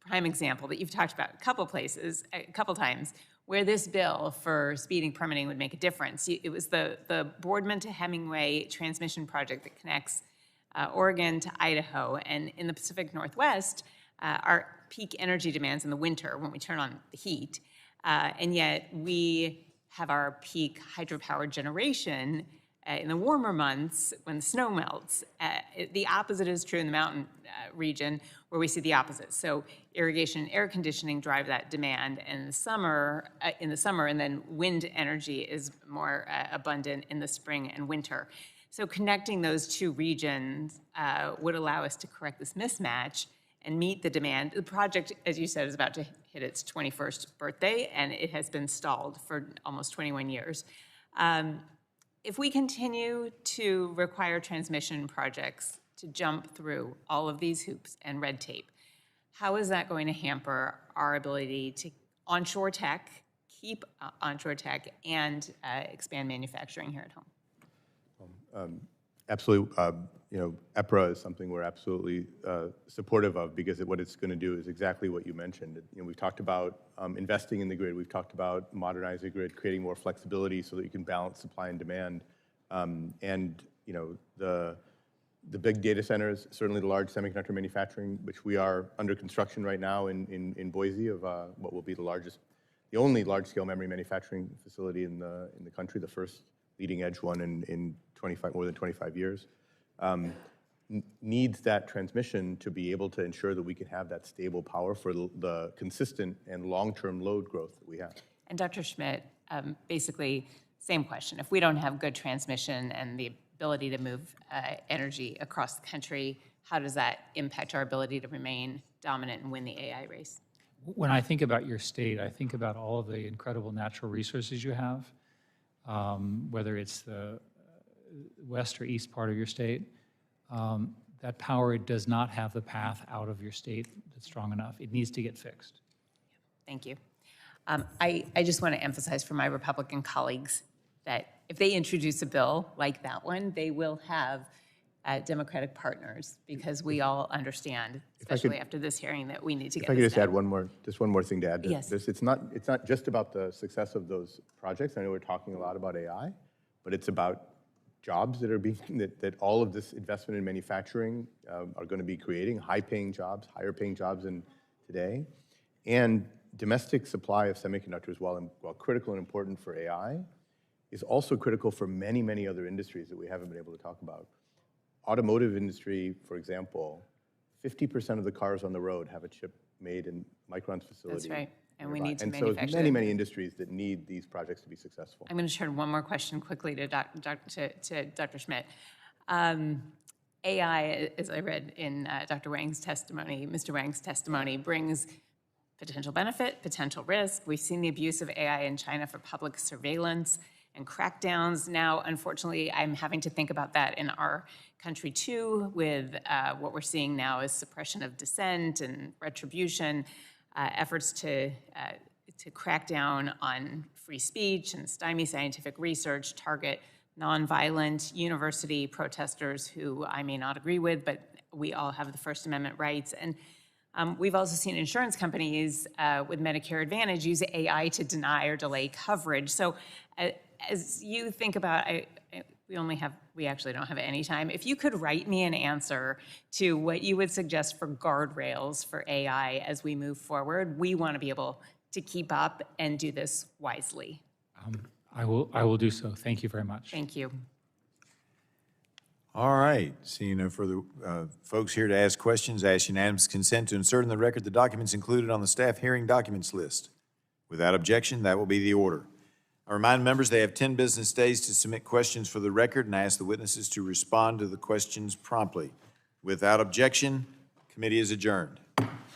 S2: prime example that you've talked about a couple places, a couple times, where this bill for speeding permitting would make a difference. It was the Broadband to Hemingway transmission project that connects Oregon to Idaho, and in the Pacific Northwest, our peak energy demands in the winter when we turn on the heat, and yet we have our peak hydropower generation in the warmer months when the snow melts. The opposite is true in the mountain region where we see the opposite. So irrigation and air conditioning drive that demand in the summer, and then wind energy is more abundant in the spring and winter. So connecting those two regions would allow us to correct this mismatch and meet the demand. The project, as you said, is about to hit its 21st birthday, and it has been stalled for almost 21 years. If we continue to require transmission projects to jump through all of these hoops and red tape, how is that going to hamper our ability to onshore tech, keep onshore tech, and expand manufacturing here at home?
S4: Absolutely. EPRA is something we're absolutely supportive of, because what it's going to do is exactly what you mentioned. We've talked about investing in the grid. We've talked about modernizing the grid, creating more flexibility so that you can balance supply and demand. The big data centers, certainly the large semiconductor manufacturing, which we are under construction right now in Boise of what will be the only large-scale memory manufacturing facility in the country, the first leading-edge one in more than 25 years, needs that transmission to be able to ensure that we can have that stable power for the consistent and long-term load growth that we have.
S2: And Dr. Schmidt, basically, same question. If we don't have good transmission and the ability to move energy across the country, how does that impact our ability to remain dominant and win the AI race?
S3: When I think about your state, I think about all of the incredible natural resources you have, whether it's the west or east part of your state. That power does not have the path out of your state that's strong enough. It needs to get fixed.
S2: Thank you. I just want to emphasize for my Republican colleagues that if they introduce a bill like that one, they will have Democratic partners, because we all understand, especially after this hearing, that we need to get
S4: If I could
S2: this
S4: just add
S2: done.
S4: one more thing to add to
S2: Yes.
S4: this. It's not just about the success of those projects. I know we're talking a lot about AI, but it's about jobs that are that all of this investment in manufacturing are going to be creating high-paying jobs, higher-paying jobs than today, and domestic supply of semiconductors, while critical and important for AI, is also critical for many, many other industries that we haven't been able to talk about. Automotive industry, for example, 50% of the cars on the road have a chip made in Micron's facility.
S2: That's right, and we
S4: nearby.
S2: need to
S4: And
S2: manufacture
S4: so many,
S2: that.
S4: many industries that need these projects to be successful.
S2: I'm going to turn one more question quickly to Dr. Schmidt. AI, as I read in Dr. Wang's testimony, Mr. Wang's testimony, brings potential benefit, potential risk. We've seen the abuse of AI in China for public surveillance and crackdowns. Now, unfortunately, I'm having to think about that in our country too, with what we're seeing now is suppression of dissent and retribution, efforts to crack down on free speech and stymie scientific research, target nonviolent university protesters who I may not agree with, but we all have the First Amendment rights. And we've also seen insurance companies with Medicare Advantage use AI to deny or delay coverage. So as you think about, we actually don't have any time. If you could write me an answer to what you would suggest for guardrails for AI as we move forward, we want to be able to keep up and do this wisely.
S3: I will do so. Thank you very much.
S2: Thank you.
S16: All right, seeing no further folks here to ask questions, I ask unanimous consent to insert in the record the documents included on the staff hearing documents list. Without objection, that will be the order. I remind members they have 10 business days to submit questions for the record, and I ask the witnesses to respond to the questions promptly. Without objection, committee is adjourned.